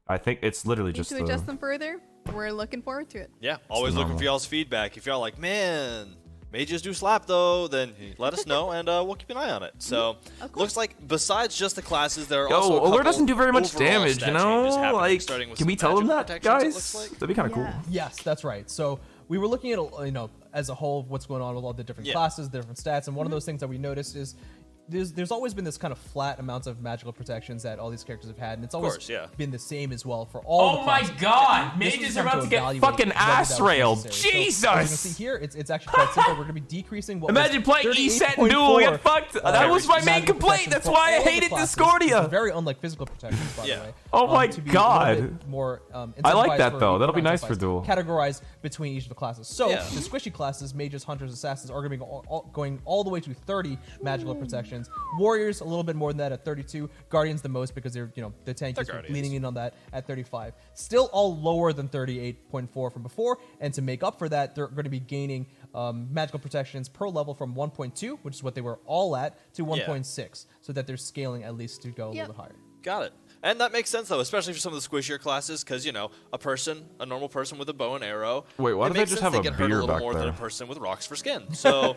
I think it's literally Need just to adjust them further. We're looking forward to it. Yeah, always looking normal. for y'all's feedback. If y'all like, man, mages do slap though, then let us know and we'll keep an eye on it. So, Of course. looks like besides just the classes, there are Yo, also a Uller couple doesn't do very much overall damage, stat you know? changes happening, Like, starting with can we some tell them magic that, protections, it guys? looks like. That'd be kind of cool. Yes, that's right. So we were looking at, as a whole, what's going on with all the different Yeah. classes, different stats, and one of those things that we noticed is there's always been this kind of flat amounts of magical protections that all these characters have had, and it's always course, yeah. been the same as well for all the Oh my classes. god, This mages was are done about to get evaluate fucking whether that ass was railed. necessary. So, as you can see Jesus! here, it's actually quite simple. We're going to be decreasing what Imagine was playing 38.4, ESET and Duel, get fucked. That was my main magical complaint. protections That's for why I all the hated classes. Discordia. It's very unlike physical protections, by Yeah. the way. Oh my to be a little God. bit more, I like incentivized that, for- though. That'll be not nice for incentivized, Duel. Categorized between each of the classes. So Yeah. the squishy classes, mages, hunters, assassins, are going to be going all the way to 30 magical protections. protections. Warriors a little bit more than that at 32. Guardians the most because they're, you know, the tank is leaning in on that at 35. Still all lower than 38.4 from before, and to make up for that, they're going to be gaining magical protections per level from 1.2, which is what they were all at, to 1.6, so that they're scaling at least to go a little bit higher. Got it. And that makes sense, though, especially for some of the squishier classes, because, you know, a normal person with a bow and arrow. Wait, why do they just have a beer back there? They get hurt a little more than a person with rocks for skin. So,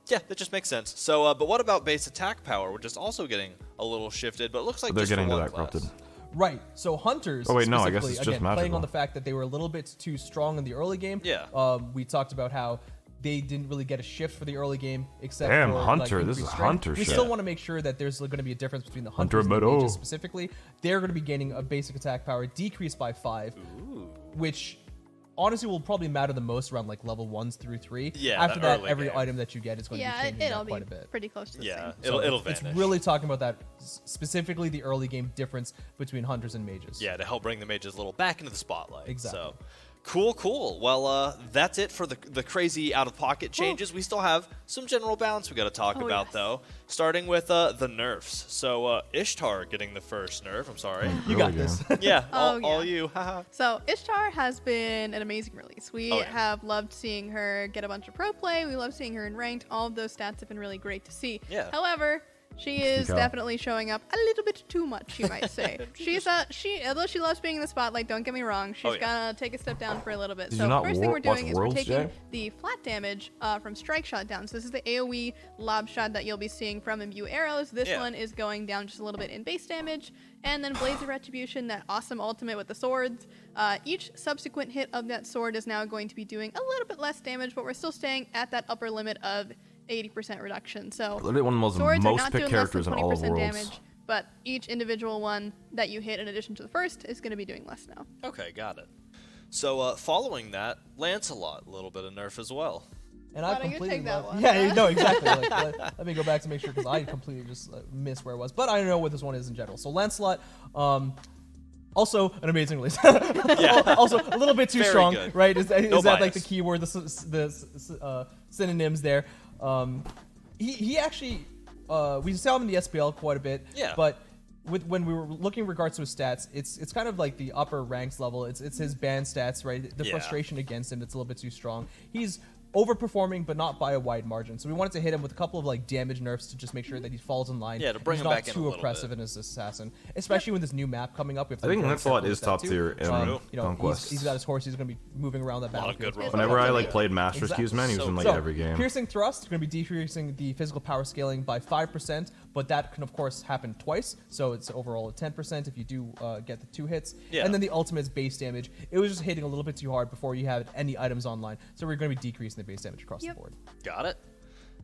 yeah, that just makes sense. So, but what about base attack power, which is also getting a little shifted, but it looks like they're just getting for to one that class. corrupted. Right. So Hunters, oh wait, no, I guess it's just again, magical. playing on the fact that they were a little bit too strong in the early game. Yeah. We talked about how they didn't really get a shift for the early game, except Damn, for Hunter. like, this is strength. Hunter We shit. still want to make sure that there's going to be a difference between the Hunters and the mages specifically. They're going to be gaining a basic attack power decreased by 5, which honestly will probably matter the most around like level 1s through 3. Yeah. After that, every item that you get is going to be changing that quite a bit. Pretty close to the same. It'll vanish. It's really talking about that, specifically the early game difference between Hunters and mages. Yeah, to help bring the mages a little back into the spotlight. Exactly. So. Cool. Well, that's it for the crazy out-of-pocket changes. We still have some general balance we got to talk about, though. Starting with the nerfs. So Ishtar getting the first nerf. I'm sorry. You got this. Yeah, all you. So Ishtar has been an amazing release. We have loved seeing her get a bunch of pro play. We love seeing her in ranked. All of those stats have been really great to see. Yeah. However, she is definitely showing up a little bit too much, you might say. Although she loves being in the spotlight, don't get me wrong, she's gonna take a step down for a little bit. Did so you not first thing we're doing is we're Worlds, taking Jay? the flat damage from strike shot down. So this is the AoE lob shot that you'll be seeing from imbue arrows. This one is going down just a little bit in base damage. And then Blades of Retribution, that awesome ultimate with the swords. Each subsequent hit of that sword is now going to be doing a little bit less damage, but we're still staying at that upper limit of 80% reduction. So literally one of the most picked characters in all of Worlds. damage, but each individual one that you hit in addition to the first is going to be doing less now. Okay, got it. So following that, Lancelot, a little bit of nerf as well. And Why I don't you completely take that one? Yeah, no, exactly. Let me go back to make sure because I completely just missed where it was. But I don't know what this one is in general. So Lancelot, also an amazing release. Also a little bit too Very strong, good. right? Is that bias. like the keyword, the synonyms there? He actually, we saw him in the SPL quite a bit. Yeah. But when we were looking in regards to his stats, it's kind of like the upper ranks level. It's his band stats, right? The frustration against him that's a little bit too strong. He's overperforming, but not by a wide margin. So we wanted to hit him with a couple of like damage nerfs to just make sure that he falls in line. Yeah, to bring he's him not back in a too little oppressive bit. in his assassin, especially with this new map coming up. I think Lancelot is top tier in you know, Conquest. he's got his horse. He's going to be moving around that lot of battlefield. good rolls. Whenever I like played Master's Q's, man, he was in like every game. Piercing thrust is going to be decreasing the physical power scaling by 5%, but that can of course happen twice. So it's overall a 10% if you do get the 2 hits. Yeah. And then the ultimate is base damage. It was just hitting a little bit too hard before you had any items online. So we're going to be decreasing the base damage across the board. Got it.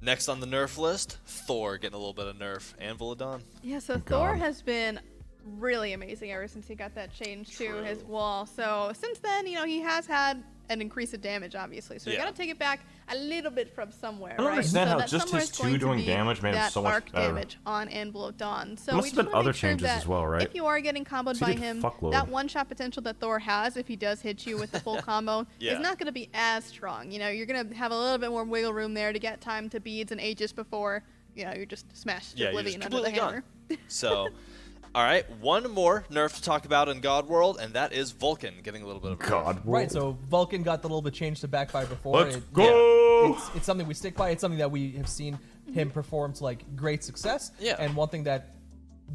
Next on the nerf list, Thor getting a little bit of nerf, and Villadon. Yeah, so Thor has been really amazing ever since he got that change to his wall. So since then, you know, he has had an increase of damage, obviously. So we got to take it back a little bit from somewhere, I don't understand how that just somewhere his is going 2 to doing be damage made him that so much arc better. damage on Anvil of Dawn. So There must we have just been wanna other make sure changes that as well, right? if you are getting comboed So by he did him, fuckload. that one-shot potential that Thor has, if he does hit you with the full combo, is not going to be as strong. You know, you're going to have a little bit more wiggle room there to get time to beads and Aegis before, you know, you're just smashed to oblivion under the hammer. So, all right, one more nerf to talk about in God World, and that is Vulcan getting a little bit of a God nerf. World. Right, so Vulcan got the little bit changed to backfire before. Let's go! It's something we stick by. It's something that we have seen him perform to like great success. Yeah. And one thing that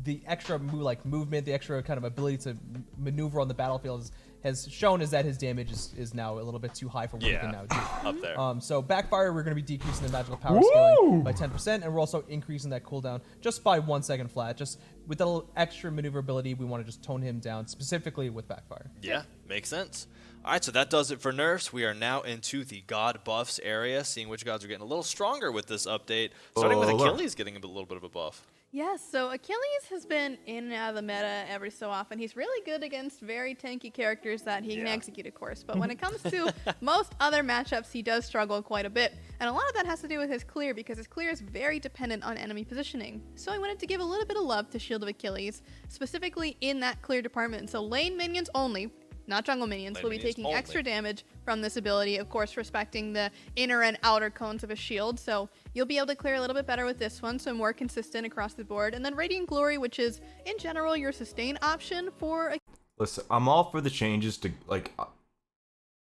the extra movement, the extra kind of ability to maneuver on the battlefield has shown is that his damage is now a little bit too high for what he can now do. Up there. So backfire, we're going to be decreasing the magical power scaling by 10%, and we're also increasing that cooldown just by 1 second flat. Just with that little extra maneuverability, we want to just tone him down, specifically with backfire. Yeah, makes sense. All right, so that does it for nerfs. We are now into the god buffs area, seeing which gods are getting a little stronger with this update. Starting with Achilles getting a little bit of a buff. Yes, so Achilles has been in and out of the meta every so often. He's really good against very tanky characters that he can execute, of course. But when it comes to most other matchups, he does struggle quite a bit. And a lot of that has to do with his clear, because his clear is very dependent on enemy positioning. So I wanted to give a little bit of love to Shield of Achilles, specifically in that clear department. So lane minions only. not jungle minions, Lane will be minions taking only. extra damage from this ability, of course respecting the inner and outer cones of a shield. So you'll be able to clear a little bit better with this one, so more consistent across the board. And then Radiant Glory, which is in general your sustain option for a Listen, I'm all for the changes to like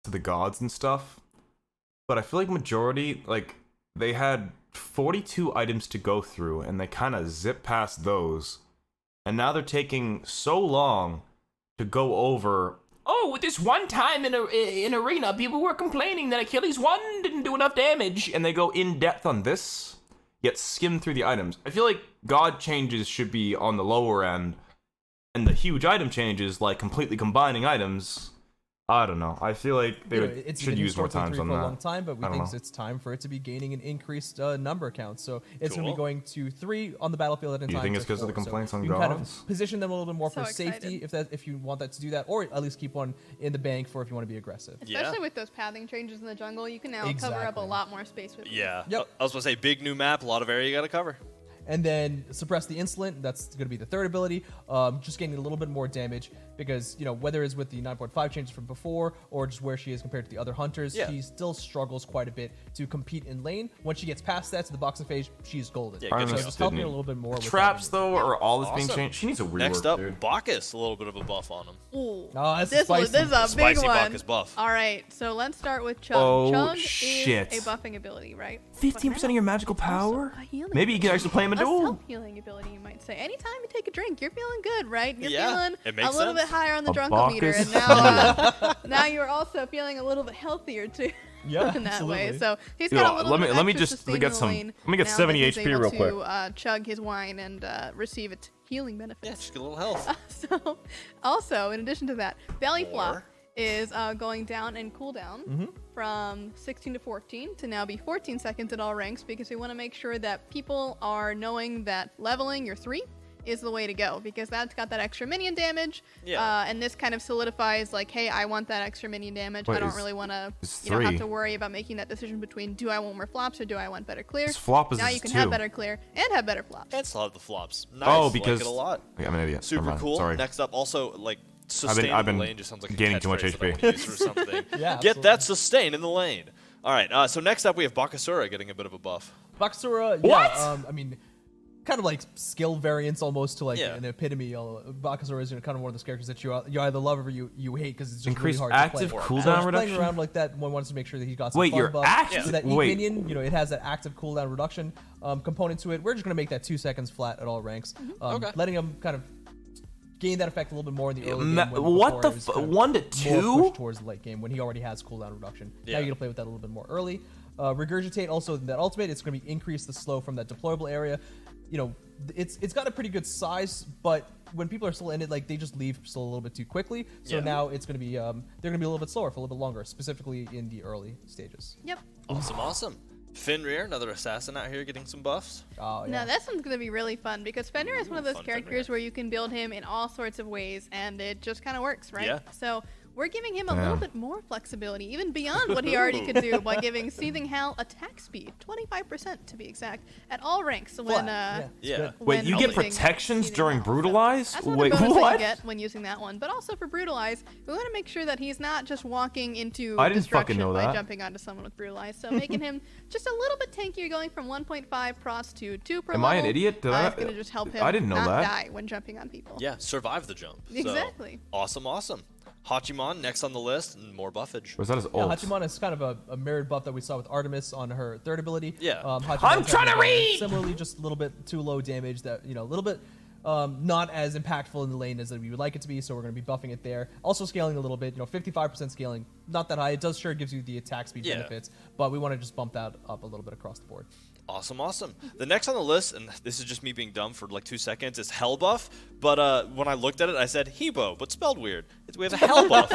to the gods and stuff, but I feel like majority, like, they had 42 items to go through and they kind of zip past those, and now they're taking so long to go over. Oh, this one time in arena, people were complaining that Achilles 1 didn't do enough damage, and they go in depth on this, yet skim through the items. I feel like god changes should be on the lower end, and the huge item changes, like completely combining items, I don't know. I feel like they should use more times on that. For a long time, but we think it's time for it to be gaining an increased number count. So it's going to be going to 3 on the battlefield at a time. Do you think it's because of the complaints on gods? You can kind of position them a little bit more So for safety, if you want that to do that, or at least keep one in the bank for if you want to be aggressive. Especially with those pathing changes in the jungle, you can now cover up a lot more space with it. Yeah. Yep. I was going to say, big new map, a lot of area you got to cover. And then suppress the insolent. That's going to be the third ability. Just getting a little bit more damage because, whether it's with the 9.5 changes from before or just where she is compared to the other hunters, she still struggles quite a bit to compete in lane. Once she gets past that to the boxing phase, she's golden. Yeah, so just helping her a little bit more. Traps, though, or all this being changed. She needs a rework, Next up, dude. Bacchus, a little bit of a buff on him. Ooh. Oh, that's this spicy. This is a big Spicy one. Bacchus buff. All right, so let's start with Chug. Oh, Chug shit. is a buffing ability, right? 15% of your magical power? A healing Maybe you can actually play him a duel. self-healing ability, you might say. Anytime you take a drink, you're feeling good, right? You're Yeah, feeling it makes a little sense. bit higher on the A drunkle meter, Bacchus and now you're also feeling a little bit healthier too. Yeah, in that way. absolutely. So he's Dude, got a little let me- bit let me extra just sustain get in the some- lane let me get now that 70 he's HP able real to, quick. chug his wine and receive its healing benefits. Yeah, just get a little health. So, also, in addition to that, Belly More. Flop is going down in cooldown from 16 to 14 to now be 14 seconds at all ranks, because we want to make sure that people are knowing that leveling your 3 is the way to go, because that's got that extra minion damage. And this kind of solidifies, like, hey, I want that extra minion damage. Wait, I don't really want to it's have 3. to worry about making that decision between do I want more flops or do I want better clear. This flop is now just you can 2. have better clear and have better flops. And still have the flops. Nice. Oh, because like it a lot. Yeah, I'm an idiot. Super Never mind. cool. Sorry. Next up, also, like, sustain I've in been the lane just sounds like a gaining too much catchphrase that I HP. wanna use for something. Yeah, Get that sustain in the lane. All right, so next up we have Bakasura getting a bit of a buff. Bakasura, What? I mean, kind of like skill variants almost to like Yeah. an epitome. Bakasura is kind of one of those characters that you either love or you hate because it's just Increase really hard active to play. cooldown So just reduction? playing around like that, one wants to make sure that he got some Wait, fun you're buff. active? So that each Wait. minion, it has that active cooldown reduction component to it. We're just gonna make that 2 seconds flat at all ranks, Okay. letting him kind of gain that effect a little bit more in the early Ma- game. what the before it was kind of 1 to more 2? pushed towards the late game when he already has cooldown reduction. Yeah. Now you're gonna play with that a little bit more early. Regurgitate also that ultimate. It's gonna be increase the slow from that deployable area. It's got a pretty good size, but when people are still in it, like they just leave still a little bit too quickly. So Yeah. now it's gonna be they're gonna be a little bit slower for a little bit longer, specifically in the early stages. Yep. Awesome. Fenrir, another assassin out here getting some buffs. Oh yeah. Now this one's gonna be really fun because Fenrir is one of those fun characters Fenrir. where you can build him in all sorts of ways, and it just kind of works, right? Yeah. So we're giving him a little Damn. bit more flexibility, even beyond what he already could do, by giving Seething Hell attack speed, 25% to be exact, at all ranks when it's Yeah. good. Wait, you get using protections Seething during Hell. So Brutalize? that's one Wait, of the bonus that you what? get when using that one. But also for Brutalize, we want to make sure that he's not just walking into I didn't fucking destruction know by that. jumping onto someone with Brutalize. So making him just a little bit tankier, going from 1.5 prots to 2 per Am I an level, idiot? Did is going to just help him I didn't know not that. die when jumping on people. Yeah, survive the jump. So, Exactly. awesome. Hachiman next on the list, and more buffage. Or is that his Yeah, ult? Hachiman is kind of a mirrored buff that we saw with Artemis on her third ability. Yeah. Hachiman's I'm trying to having, read! Similarly, just a little bit too low damage that, a little bit not as impactful in the lane as we would like it to be, so we're going to be buffing it there. Also scaling a little bit, 55% scaling, not that high. It does sure gives you the attack speed Yeah. benefits, but we want to just bump that up a little bit across the board. Awesome. The next on the list, and this is just me being dumb for like 2 seconds, is Hell buff. But when I looked at it, I said Hebo, but spelled weird. We have a Hell buff.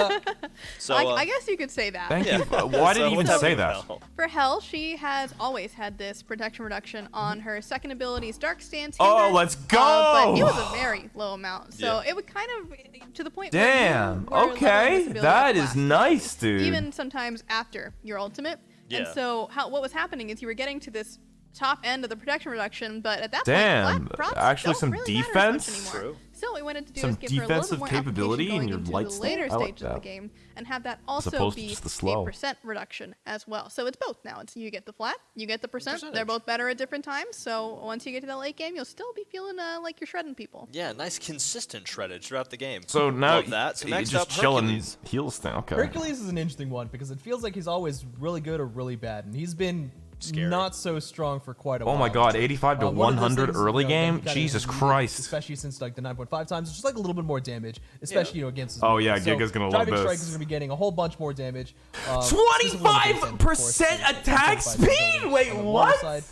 So I guess you could say that. Thank yeah. you. Why did So you even what's say happening that? with Hell? For Hell, she has always had this protection reduction on her second ability's Dark Stance. Oh, Hinder, let's go! but it was a very low amount, so Yeah. it would kind of to the point. Damn. where you were leveling Okay. this ability That up is fast. nice, dude. Even sometimes after your ultimate. And Yeah. so what was happening is you were getting to this top end of the protection reduction, but at that Damn, point, flat props actually don't some really matter as much defense? anymore. True. So what we wanted to do Some is give her a little bit defensive more capability application in going your into light the stuff? later I like stages of the that. game, and have that also opposed to be just the a slow. percent reduction as well. So it's both now. It's you get the flat, you get the percent. They're both better at different times. So once you get to the late game, you'll still be feeling like you're shredding people. Yeah, nice consistent shreddage throughout the game. So now Love that. So you're next just up, chilling Hercules. heals thing. Okay. Hercules is an interesting one because it feels like he's always really good or really bad, and he's been not so strong for quite a while. Oh my God, 85 to One of those 100 things, early you know, that game. he kinda Jesus needed, Christ. especially since like the 9.5 times, it's just like a little bit more damage, especially you know against. His Oh, yeah, so Giga's gonna love Driving this. Strike is gonna be getting a whole bunch more damage. 25% attack speed. Wait, what?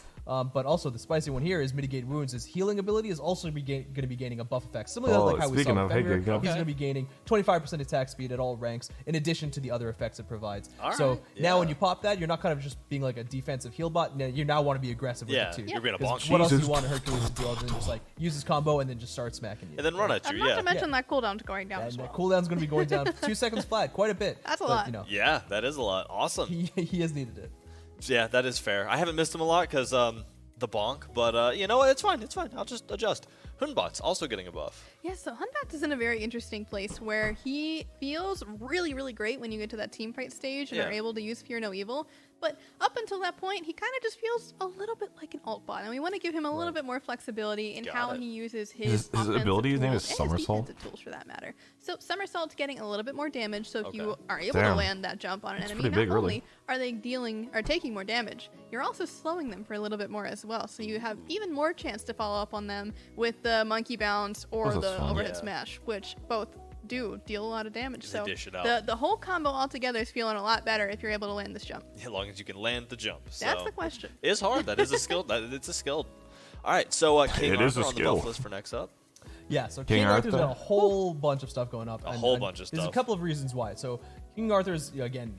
But also the spicy one here is mitigate wounds. His healing ability is also going to be gaining a buff effect, similar to like how we speaking saw of, with hey, Fenrir. Giga. He's going to be gaining 25% attack speed at all ranks, in addition to the other effects it provides. All so right, now when yeah. you pop that, you're not kind of just being like a defensive heal bot. You now want to be aggressive with it too. you're being a 'Cause bonk. what else do Jesus you want Hercules to do other than just like use his combo and then just start smacking you? And then run at And you, not yeah. to mention that cooldown's going down And as that well. cooldown's going to be going down 2 seconds flat, quite a bit. That's a but, lot. You know, Yeah, that is a lot. Awesome. he has needed it. Yeah, that is fair. I haven't missed him a lot because the bonk, but you know what? It's fine. It's fine. I'll just adjust. Hunbot's also getting a buff. Yeah, so Hunbat is in a very interesting place where he feels really, really great when you get to that team fight stage and are able to use Fear No Evil. But up until that point, he kind of just feels a little bit like an alt bot, and we want to give him a little bit more flexibility in how he uses his ability. His name is tools and his Somersault. defensive tools for that matter. So Somersault's getting a little bit more damage, so if you are able Damn. to land that jump on an enemy, pretty not big, really. only are they taking more damage, you're also slowing them for a little bit more as well. So you have even more chance to follow up on them with the monkey bounce or That's the fun. overhead smash, which both do deal a lot of damage. They So dish it out. the whole combo altogether is feeling a lot better if you're able to land this jump. As long as you can land the jump. So That's the question. It's hard. That is a skill. It's a skill. All right, so King It is Arthur a on the skill. buff list for next up. Yeah, so King King Arthur's Arthur. got a whole bunch of stuff going up. A whole bunch of There's stuff. a couple of reasons why. So King Arthur's, again,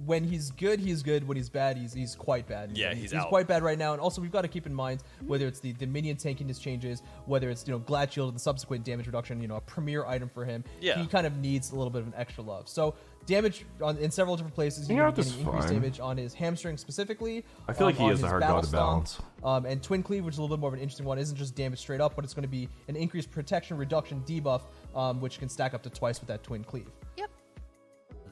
when he's good, he's good. When he's bad, he's quite bad. Yeah, he's out. quite bad right now. And also, we've got to keep in mind whether it's the minion tankiness changes, whether it's Glad Shield and the subsequent damage reduction. A premier item for him. Yeah. He kind of needs a little bit of an extra love. So damage in several different places. King He's Arthur's getting increased fine. damage on his hamstring specifically. I feel like he on is a his hard battle god to stomp, balance. and Twin Cleave, which is a little bit more of an interesting one, isn't just damage straight up, but it's going to be an increased protection reduction debuff, which can stack up to twice with that Twin Cleave. Yep.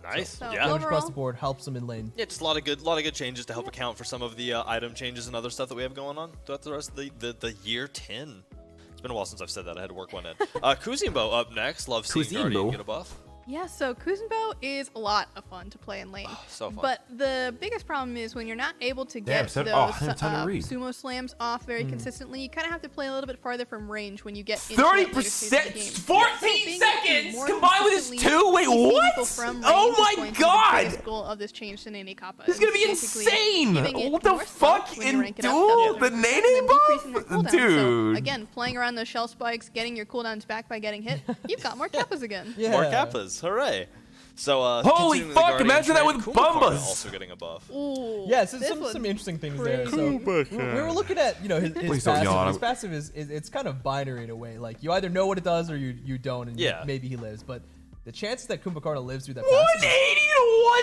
Nice. So yeah. Damage across Overall- the board helps him in lane. Yeah, just a lot of good changes to help account for some of the item changes and other stuff that we have going on throughout the rest of the year 10. It's been a while since I've said that. I had to work one in. Kuzimbo up next. Love seeing Guardian Kuzimbo. get a buff. Yeah, so Kuzenbo is a lot of fun to play in lane. So fun. But the biggest problem is when you're not able to Damn, get Seb- those oh, I had time to read. sumo slams off very consistently, you kind of have to play a little bit farther from range when you get into that later stage of the 30%, game. 14 So being able to seconds more combined with his consistently 2? Wait, keep people what? from range Oh is my going to be the God. biggest goal of this change to Nene Kappa. This is gonna be Basically insane! giving it What the more slope fuck when you in rank it up Duel? faster, The and Nene then decreasing buff? their cooldown. Dude. So again, playing around those shell spikes, getting your cooldowns back by getting hit, you've got more Kappas again. Yeah. More Kappas. Hooray. So, Holy continuing the fuck, Guardian imagine that trend, with Kumakara Bumbas. also getting a buff. Ooh, Yeah, so this some one's interesting things there. So crazy. we were looking at his Please don't passive. yawn. His passive is it's kind of binary in a way. Like you either know what it does or you don't, and Yeah. maybe he lives. But the chances that Kumbhakarna lives through that 180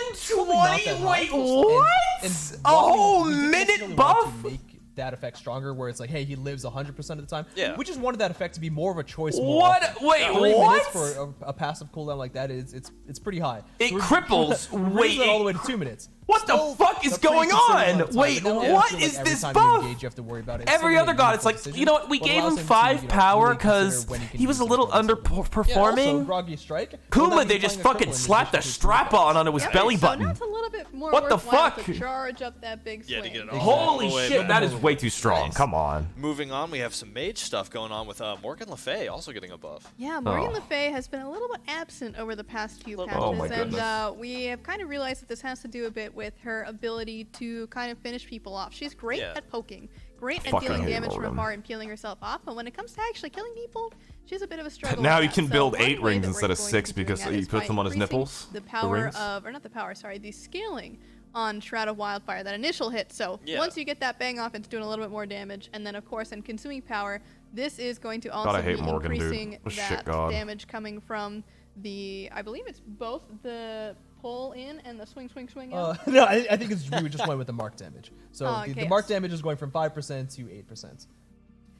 passive to 120? Wait, And what? and A while whole we do minute necessarily want buff? to make that effect stronger, where it's like, hey, he lives 100% of the time. Yeah. We just wanted that effect to be more of a choice. More What? often. Wait, 3 what? minutes for a passive cooldown like that is it's pretty high. It So we're- cripples. we're Wait, raising it all the way to 2 minutes. What the Still fuck is a pretty going considerable on? amount of time, Wait, but now I what feel is every this time buff? You engage, you have to worry about it. Every It's other so god, many it's like, decisions, you know what, we but gave allows him to, 5 power really because consider when can he was use a them little for himself. Yeah, also, underperforming. Groggy Strike. Kuma, they just fucking slapped a strap-on onto his Yep, belly so button. now it's a little bit more What the worthwhile fuck? to charge up that big swing. Yeah, to get it all Holy the way shit, back. that is way too strong. Nice. Come on. Moving on, we have some mage stuff going on with Morgan Le Fay also getting a buff. Yeah, Morgan Oh. Le Fay has been a little bit absent over the past few patches, Oh my and goodness. we have kind of realized that this has to do a bit with her ability to kind of finish people off. She's great Yeah. at poking, great at Fucking dealing hate damage from Morgan. afar and peeling herself off, but when it comes to actually killing people, she's a bit of a struggle. Now with he that. can So build one 8 way rings that we're instead of going to 6 be doing because that he is puts by them on his increasing nipples. The the power rings. of, or not the power, sorry, the scaling on Shroud of Wildfire, that initial hit. So Yeah. once you get that bang off, it's doing a little bit more damage, and then of course in consuming power, this is going to also I be hate Morgan, dude. increasing What a shit that god. damage coming from the, I believe it's both the pull in and the swing out. No, I think we just went with the mark damage. So Oh, the okay, mark yes. damage is going from 5% to 8%.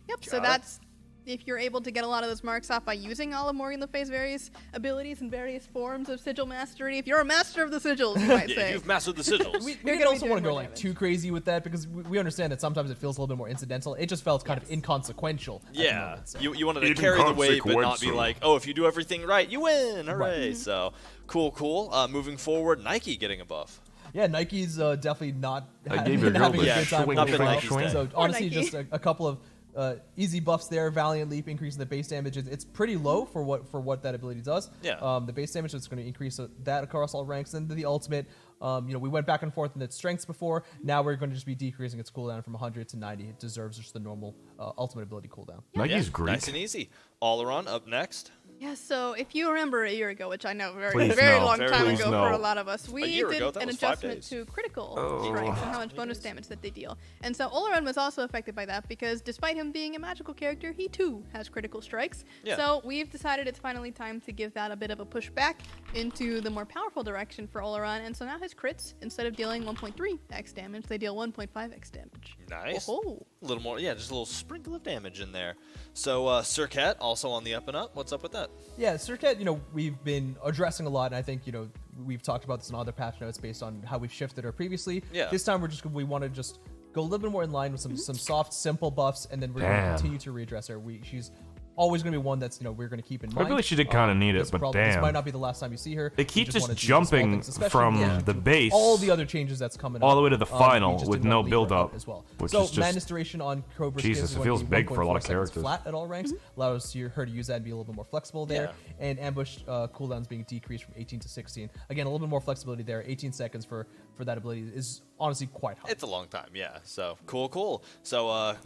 Yep. So Got it. that's if you're able to get a lot of those marks off by using all of Morgan Le Fay's various abilities and various forms of sigil mastery. If you're a master of the sigils, you might say. You've mastered the sigils. we didn't also want to go like too crazy with that because we understand that sometimes it feels a little bit more incidental. It just felt kind of inconsequential. Yeah, moment, so. you wanted to carry the weight, but not be like, oh, if you do everything right, you win. Hooray! So cool. Moving forward, Nike getting a buff. Yeah, Nike's definitely not having a a good Yeah, time. not been Nike's day. So honestly, Nike. just a couple of easy buffs there. Valiant Leap increasing the base damage. It's pretty low for what that ability does. Yeah. The base damage is going to increase that across all ranks. And the ultimate, we went back and forth in its strengths before. Now we're going to just be decreasing its cooldown from 100 to 90. It deserves just the normal ultimate ability cooldown. Nike's great. Nice and easy. Olaron up next. Yeah, so if you remember a year ago, which I know Please very no. long time Please ago no. for a lot of us, we year did ago? That an was 5 adjustment days. to critical strikes and how much bonus damage that they deal. And so Olaron was also affected by that because despite him being a magical character, he too has critical strikes. Yeah. So we've decided it's finally time to give that a bit of a push back into the more powerful direction for Olaron. And so now his crits, instead of dealing 1.3x damage, they deal 1.5x damage. Nice. Oh. A little more, just a little sprinkle of damage in there. So Surtr also on the up and up. What's up with that? Yeah, Surtr, we've been addressing a lot, and I think, we've talked about this in other patch notes based on how we've shifted her previously. Yeah. This time we want to just go a little bit more in line with some soft, simple buffs, and then we're going to continue to readdress her. She's always going to be one that's, we're going to keep in mind. I really she did kind of need it, but This damn. might not be the last time you see her. They keep just just wanna do jumping small things, especially from the base all the other changes that's coming all up, the way to the we final just with didn't no wanna leave her out build-up, as well. which So is just- Madness Duration on Cobra Jesus, Skins it feels big for a lot of 1.4 seconds characters. flat at all ranks, allows her to use that and be a little bit more flexible there. Yeah. And ambush cooldowns being decreased from 18 to 16. Again, a little bit more flexibility there. 18 seconds for that ability is honestly quite high. It's a long time, yeah. So cool. So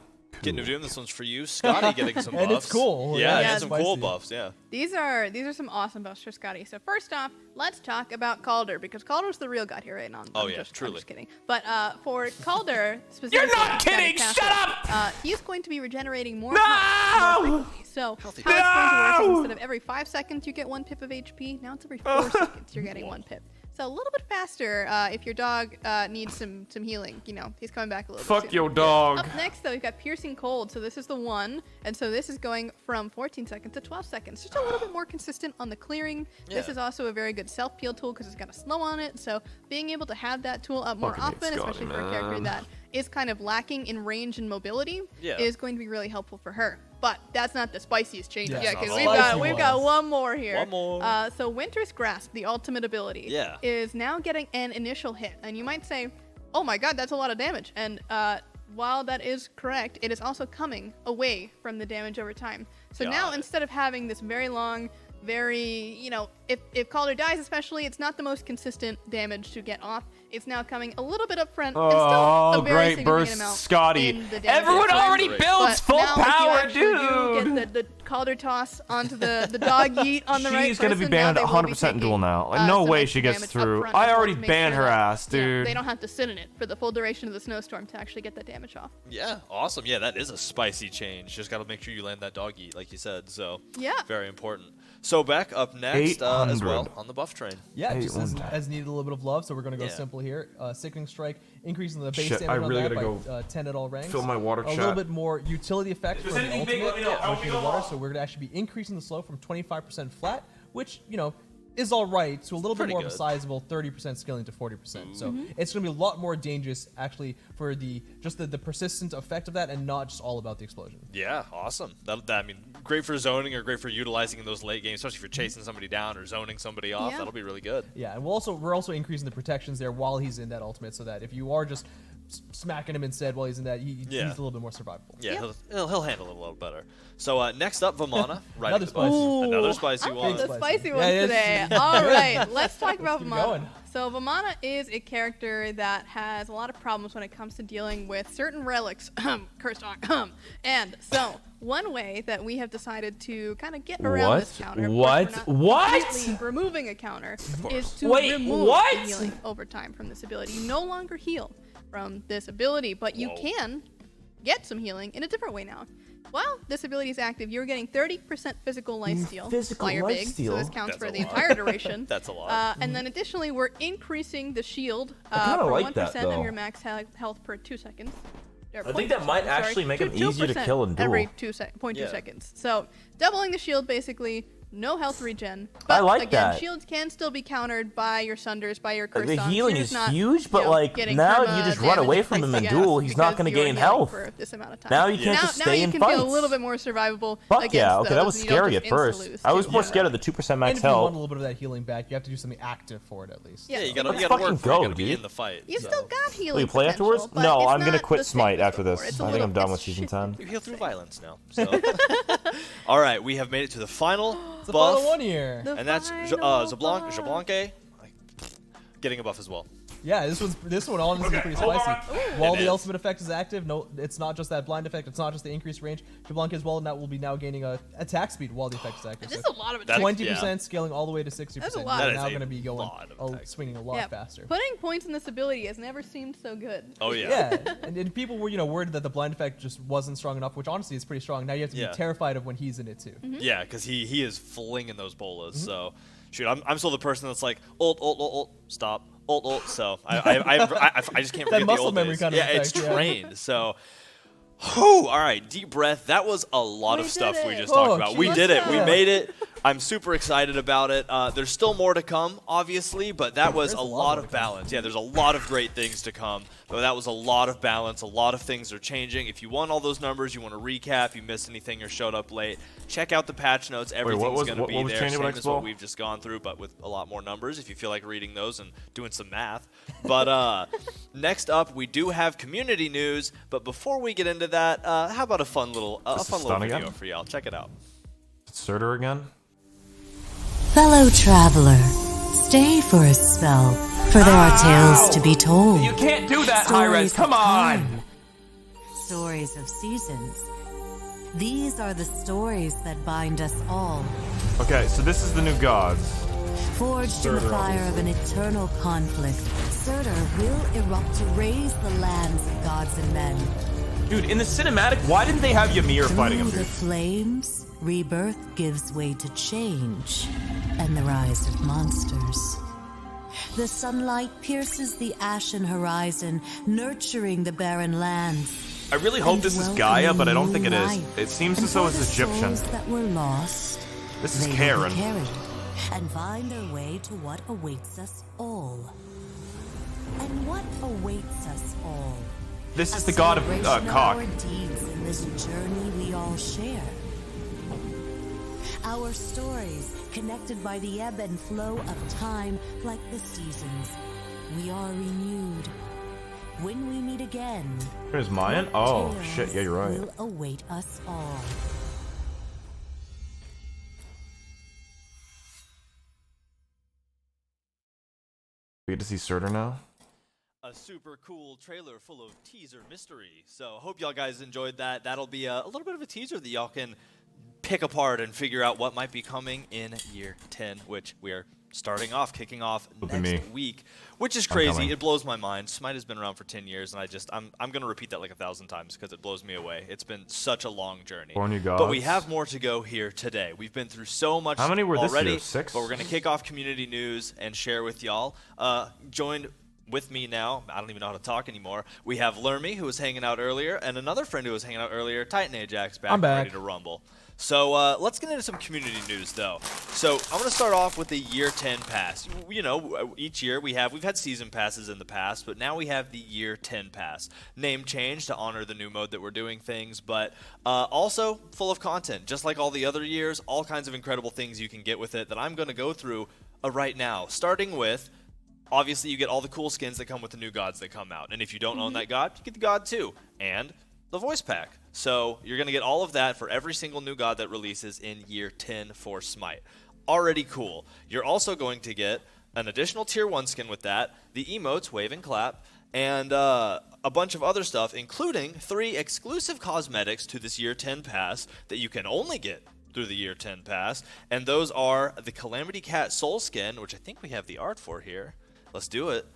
getting to doing this one's for you, Scotty, getting some buffs. And it's cool. Yeah, Yeah, and some cool spicy. buffs. Yeah. These are some awesome buffs for Scotty. So first off, let's talk about Calder because Calder's the real god here, right? No, Oh, I'm yeah, just, truly. I'm just kidding. But for Calder specifically, You're not kidding! Scotty Shut Castle, up! He's going to be regenerating more. No! health more frequently. So Healthy. how it's going to work is No! instead of every 5 seconds you get 1 pip of HP, now it's every 4 seconds you're getting 1 pip. So a little bit faster if your dog needs some healing. He's coming back a little bit Fuck sooner. your dog. Up next, though, we've got Piercing Cold. So this is the one. And so this is going from 14 seconds to 12 seconds. Just a little bit more consistent on the clearing. This Yeah. is also a very good self-peel tool because it's got a slow on it. So being able to have that tool up more Fucking hate often, Scotty, especially for a character man. that is kind of lacking in range and mobility, Yeah. is going to be really helpful for her. But that's not the spiciest change Yeah, yet not because all. we've got one more here. One more. So Winter's Grasp, the ultimate ability, Yeah. is now getting an initial hit. And you might say, oh my god, that's a lot of damage. And while that is correct, it is also coming away from the damage over time. So now Got it. instead of having this very long, very, if Calder dies especially, it's not the most consistent damage to get off. It's now coming a little bit up front. and still Oh, a very great significant burst, amount Scotty. in the damage Everyone over time. already But builds full now if power, you actually dude. do get the Calder toss onto the dog yeet on the right She's gonna be person, banned now they will be 100% in taking, Duel now. Like, no some way extra she gets damage through. upfront I as well already to make banned sure her that, ass, dude. they don't have to sit in it for the full duration of the snowstorm to actually get that damage off. Yeah, awesome. Yeah, that is a spicy change. Just got to make sure you land that dog eat, like you said. So Yeah. very important. So back up next as well 800. on the buff train. Yeah, just as, 800. as needed a little bit of love, so we're going to go Yeah. simple here. Sickening Strike, increasing the base Shit, damage I on really that gotta by 10 at all ranks. fill my water A chat. little bit more utility effect If for there's the anything big, ultimate, let me know. I'll with be the on. water, so we're going to actually be increasing the slow from 25% flat, which, is all right, to a little bit Pretty more of a good. sizable 30% scaling to 40%. So Mm-hmm. it's going to be a lot more dangerous, actually, for the persistent effect of that and not just all about the explosion. Yeah, awesome. I mean, great for zoning or great for utilizing in those late games, especially if you're chasing somebody down or zoning somebody off. Yeah. That'll be really good. Yeah, and we're also increasing the protections there while he's in that ultimate, so that if you are just smacking him instead while he's in that, he's a little bit more survivable. Yeah, Yep. he'll handle it a little better. So next up, Vamana. Right. Another at the bottom. spicy. Another spicy I'm one. the Spicy. spicy Yeah, ones yes. today. All right, let's talk about keep Vamana. going. So Vamana is a character that has a lot of problems when it comes to dealing with certain relics. Curse dog. And so one way that we have decided to kind of get around this counter, of course, we're not completely removing a counter, is to remove the healing over time from this ability. You no longer heal from this ability, but you can get some healing in a different way now. While this ability is active, you're getting 30% physical lifesteal while you're big, so this counts for the entire duration. That's a lot. And then additionally, we're increasing the shield kinda for like 1% that, of though. your max health per 2 seconds. I think that might actually make him easier to kill in Duel. Every 0.2 seconds. So doubling the shield basically. No health regen. But I like again, that. Shields can still be countered by your Sunders, by your Curse The Stones. healing You're is not, huge, but like now you just run away from him in Duel. He's not going to gain health. For this amount of time. Now you can't just stay in fights. Now you can feel a little bit more survivable. Fuck against yeah, okay, those, that was scary at first. I was more scared of the 2% max and if you health. want a little bit of that healing back, you have to do something active for it at least. Yeah, you gotta work fucking for it. You gotta dude. be in the fight. You still got healing. Will you play afterwards? potential, but No, it's I'm gonna not quit the same Smite as after this. before. It's a I think little- I'm done with it's season shifted. 10. You heal through violence now. So. All right, we have made it to the final It's the buff. final one here. The And that's final Zablanc, buff. getting a buff as well. Yeah, this one honestly is pretty spicy. While the ultimate effect is active, no, it's not just that blind effect. It's not just the increased range. Jablanca as well, and that will be now gaining attack speed while the effect is active. This is So a lot of attack. 20% scaling all the way to 60%. That's a You're lot. That is now a going to be going lot of attack swinging a lot Yeah, faster. putting points in this ability has never seemed so good. Oh yeah. Yeah, and people were worried that the blind effect just wasn't strong enough, which honestly is pretty strong. Now you have to be terrified of when he's in it too. Yeah, because he is flinging those bolas. So, shoot, I'm still the person that's like ult, stop, ult. So I just can't That forget the muscle old memory days. kind of yeah, it's effect, yeah. trained. So. Whew, all right, deep breath. That was a lot We of stuff did we it. just talked Oh, about. geez. We did it. We Yeah. made it. I'm super excited about it. There's still more to come, obviously, but that was There's a lot of balance. Yeah, there's a lot of great things to come, but that was a lot of balance. A lot of things are changing. If you want all those numbers, you want to recap, you missed anything or showed up late, check out the patch notes. Everything's going to be there, changing same with as Expo? what we've just gone through, but with a lot more numbers if you feel like reading those and doing some math. But next up, we do have community news, but before we get into that, how about a fun little video again? for y'all? Check it out. Surtr again? Fellow traveler, stay for a spell, for there are tales to be told. You can't do that, Stories Hi-Rez. Come of on! time, stories of seasons. These are the stories that bind us all. Okay, so this is the new gods. Forged in the fire of an eternal conflict, Surtr will erupt to raise the lands of gods and men. Dude, in the cinematic, why didn't they have Ymir fighting him, Through the dude? flames, rebirth gives way to change and the rise of monsters. The sunlight pierces the ashen horizon, nurturing the barren lands. I really hope this is Gaia, but I don't think it is. It seems as though it's Egyptian. That were lost, This is they will Karen. be carried and find their way to what awaits us all. And what awaits us all? This is A the god of celebration cock. our deeds in this journey we all share. Our stories connected by the ebb and flow of time, like the seasons. We are renewed. When we meet again, Here's Mayan. what Oh, tales shit, yeah, you're right. will await us all. We get to see Surtr now. A super cool trailer full of teaser mystery. So hope y'all guys enjoyed that. That'll be a little bit of a teaser that y'all can pick apart and figure out what might be coming in year 10, which we are starting off, kicking off next week, which is crazy. coming. It blows my mind. Smite has been around for 10 years, and I'm going to repeat that like 1,000 times because it blows me away. It's been such a long journey. Four new But we gods. have more to go here today. We've been through so much How many were this already, year? 6? but we're going to kick off community news and share with y'all. Joined with me now, I don't even know how to talk anymore. We have Lermy, who was hanging out earlier, and another friend who was hanging out earlier, Titan Ajax, I'm back. ready to rumble. So let's get into some community news, though. So I'm going to start off with the year 10 pass. You know, each year we've had season passes in the past, but now we have the year 10 pass. Name change to honor the new mode that we're doing things, but also full of content. Just like all the other years, all kinds of incredible things you can get with it that I'm going to go through right now, starting with obviously, you get all the cool skins that come with the new gods that come out. And if you don't own that god, you get the god too. And the voice pack. So you're going to get all of that for every single new god that releases in year 10 for Smite. Already cool. You're also going to get an additional tier 1 skin with that, the emotes, wave and clap, and a bunch of other stuff, including 3 exclusive cosmetics to this year 10 pass that you can only get through the year 10 pass. And those are the Calamity Cat Soul skin, which I think we have the art for here. Let's do it.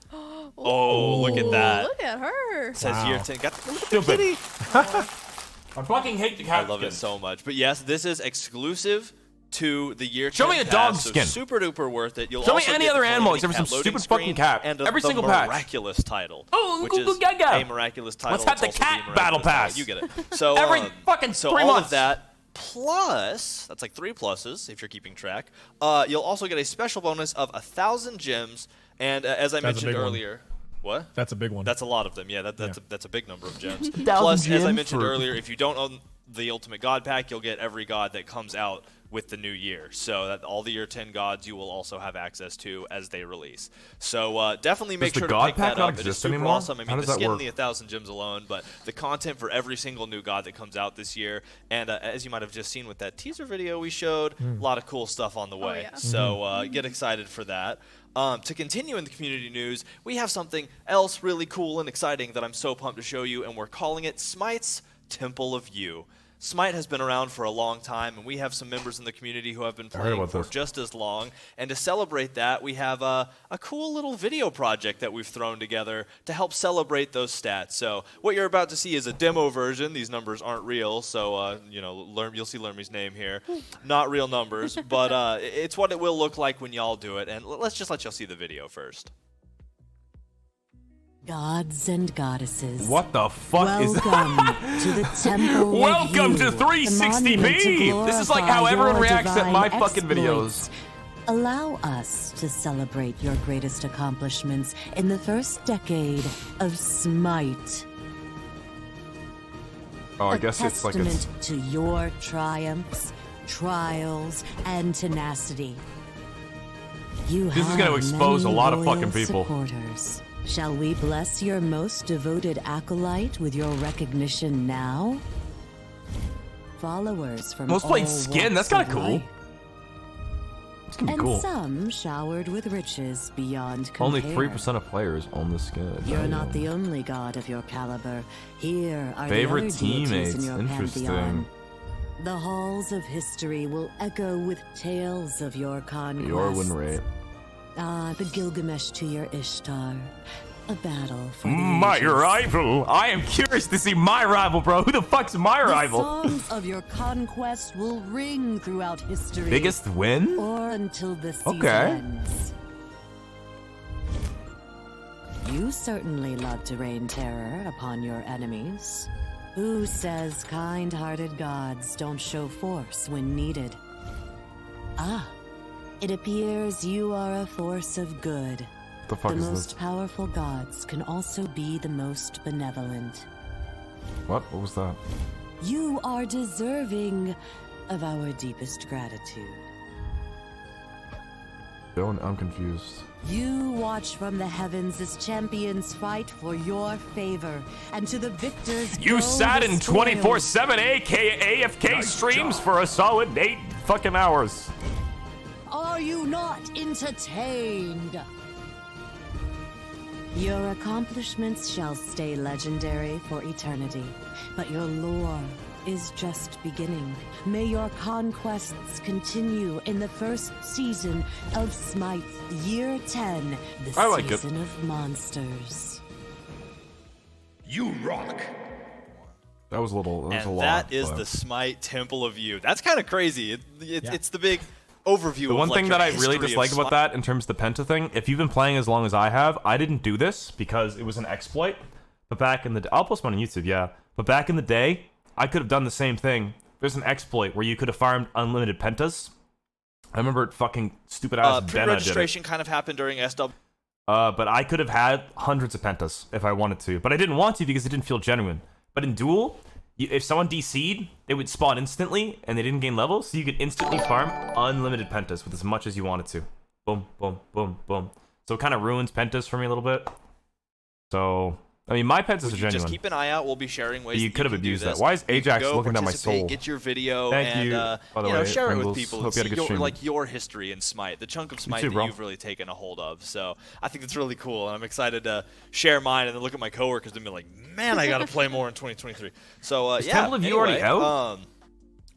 Oh, look at that. Look at her. It says year 10. Got the Stupid. kitty. I fucking hate the cat I love it so much. But yes, this is exclusive to the year 10 Show me a pass, dog so skin. super duper worth it. You'll Show me also any get other the animal Calamity except for some Cat loading stupid fucking screen cat. and Every the single patch. miraculous title. Oh, which Google is Gaga. a miraculous title. Let's have the It's also cat miraculous battle title. pass. You get it. So Every fucking so 3 all months. of that plus, that's like 3 pluses if you're keeping track. You'll also get a special bonus of 1,000 gems, and as I mentioned earlier. What? That's a big one. That's a lot of them. Yeah, that's a big number of gems. 1,000 Plus, as I gems mentioned for- earlier, if you don't own the Ultimate God Pack, you'll get every god that comes out with the new year. So that all the year 10 gods you will also have access to as they release. So definitely make Does sure the to God pick Pack that not up. It is exist super anymore? awesome. I How mean, does the that skin work? and the 1,000 gems alone, but the content for every single new god that comes out this year. And as you might have just seen with that teaser video we showed, a lot of cool stuff on the way. yeah. So get excited for that. To continue in the community news, we have something else really cool and exciting that I'm so pumped to show you, and we're calling it Smite's Temple of You. Smite has been around for a long time, and we have some members in the community who have been playing for just as long. And to celebrate that, we have a cool little video project that we've thrown together to help celebrate those stats. So what you're about to see is a demo version. These numbers aren't real, so you know, you'll see Lermy's name here. Not real numbers, but it's what it will look like when y'all do it. And let's just let y'all see the video first. Gods and goddesses. What the fuck is Welcome that? to the Temple of Welcome You, to the 360p. monument to This is like glorify how everyone your reacts at divine my fucking videos. exploits. Allow us to celebrate your greatest accomplishments in the first decade of Smite. Oh, I A guess it's like a... testament to your triumphs, trials, and tenacity. You This is have gonna expose a many lot of loyal fucking people. Supporters. Shall we bless your most devoted acolyte with your recognition now? Followers from Most all played skin, that's walks kinda of cool. life, It's gonna be and cool. some showered with riches beyond compare. Only 3% of players own the skin. You're not the only god of your caliber. Here are Favorite the other deities teammates, in your interesting. pantheon. The halls of history will echo with tales of your conquests. Your win rate. Ah, the Gilgamesh to your Ishtar. A battle for the My ages. rival. I am curious to see my rival, bro. Who the fuck's my The rival? songs of your conquest will ring throughout history. Biggest win? Or until the season Okay. ends. You certainly love to rain terror upon your enemies. Who says kind-hearted gods don't show force when needed? Ah, it appears you are a force of good. What the fuck The is most this? powerful gods can also be the most benevolent. What? What was that? You are deserving of our deepest gratitude. I'm confused. You watch from the heavens as champions fight for your favor, and to the victors You go sat the in spoils. 24/7 aka AFK streams for a solid 8 fucking hours. Are you not entertained? Your accomplishments shall stay legendary for eternity, but your lore is just beginning. May your conquests continue in the first season of Smite's Year 10, the I like it. season of monsters. You rock. That was a little. That was a And lot. that is but- the Smite Temple of You. That's kind of crazy. It's the big overview. The of one like thing your that I really history of dislike about Smite. that in terms of the Penta thing, if you've been playing as long as I have, I didn't do this because it was an exploit. But back in the I'll post one on YouTube, yeah. But back in the day, I could have done the same thing. There's an exploit where you could have farmed unlimited Pentas. I remember fucking stupid ass Denna did it. Pre-registration kind of happened during SW. But I could have had hundreds of Pentas if I wanted to. But I didn't want to because it didn't feel genuine. But in Duel, if someone DC'd, they would spawn instantly and they didn't gain levels. So you could instantly farm unlimited Pentas with as much as you wanted to. Boom, boom, boom, boom. So it kind of ruins Pentas for me a little bit. So, I mean, my Pentas are genuine. Just keep an eye out. We'll be sharing ways. You that could have can do abused that. this. Why is You can Ajax go looking at my participate, soul? Get your video Thank and you, by the you know, way, share it with Pringles. people. Hope you had a See good stream. like your history in Smite, the chunk of Smite too, that bro. you've really taken a hold of. So I think that's really cool, and I'm excited to share mine and then look at my coworkers and be like, man, I got to play more in 2023. So Is yeah. Temple of You already anyway, out?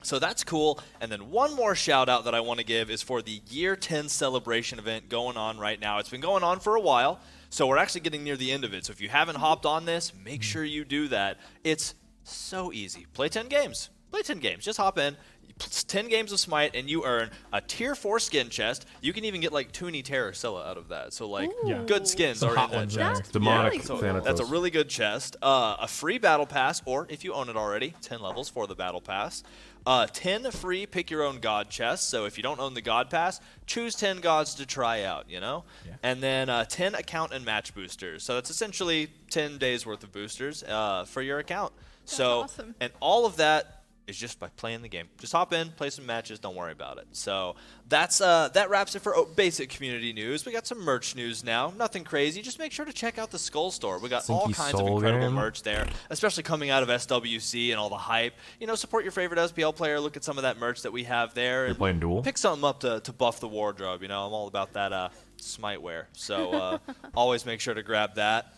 So that's cool. And then one more shout out that I want to give is for the Year 10 celebration event going on right now. It's been going on for a while, so we're actually getting near the end of it. So if you haven't hopped on this, make sure you do that. It's so easy. Play 10 games. Play 10 games. Just hop in. 10 games of Smite, and you earn a tier 4 skin chest. You can even get like Toonie Terracilla out of that. So like good skins are in that chest. Demonic. So that's a really good chest. A free battle pass, or if you own it already, 10 levels for the battle pass. 10 free pick your own god chests. So if you don't own the god pass, choose 10 gods to try out, you know? Yeah. And then 10 account and match boosters. So that's essentially 10 days worth of boosters for your account. That's awesome. And all of that is just by playing the game. Just hop in, play some matches, don't worry about it. So that's that wraps it for basic community news. We got some merch news now. Nothing crazy. Just make sure to check out the Skull Store. We got all kinds of incredible merch there, especially coming out of SWC and all the hype. You know, support your favorite SPL player. Look at some of that merch that we have there. You're playing Duel? Pick something up to buff the wardrobe. You know, I'm all about that Smite wear. So always make sure to grab that.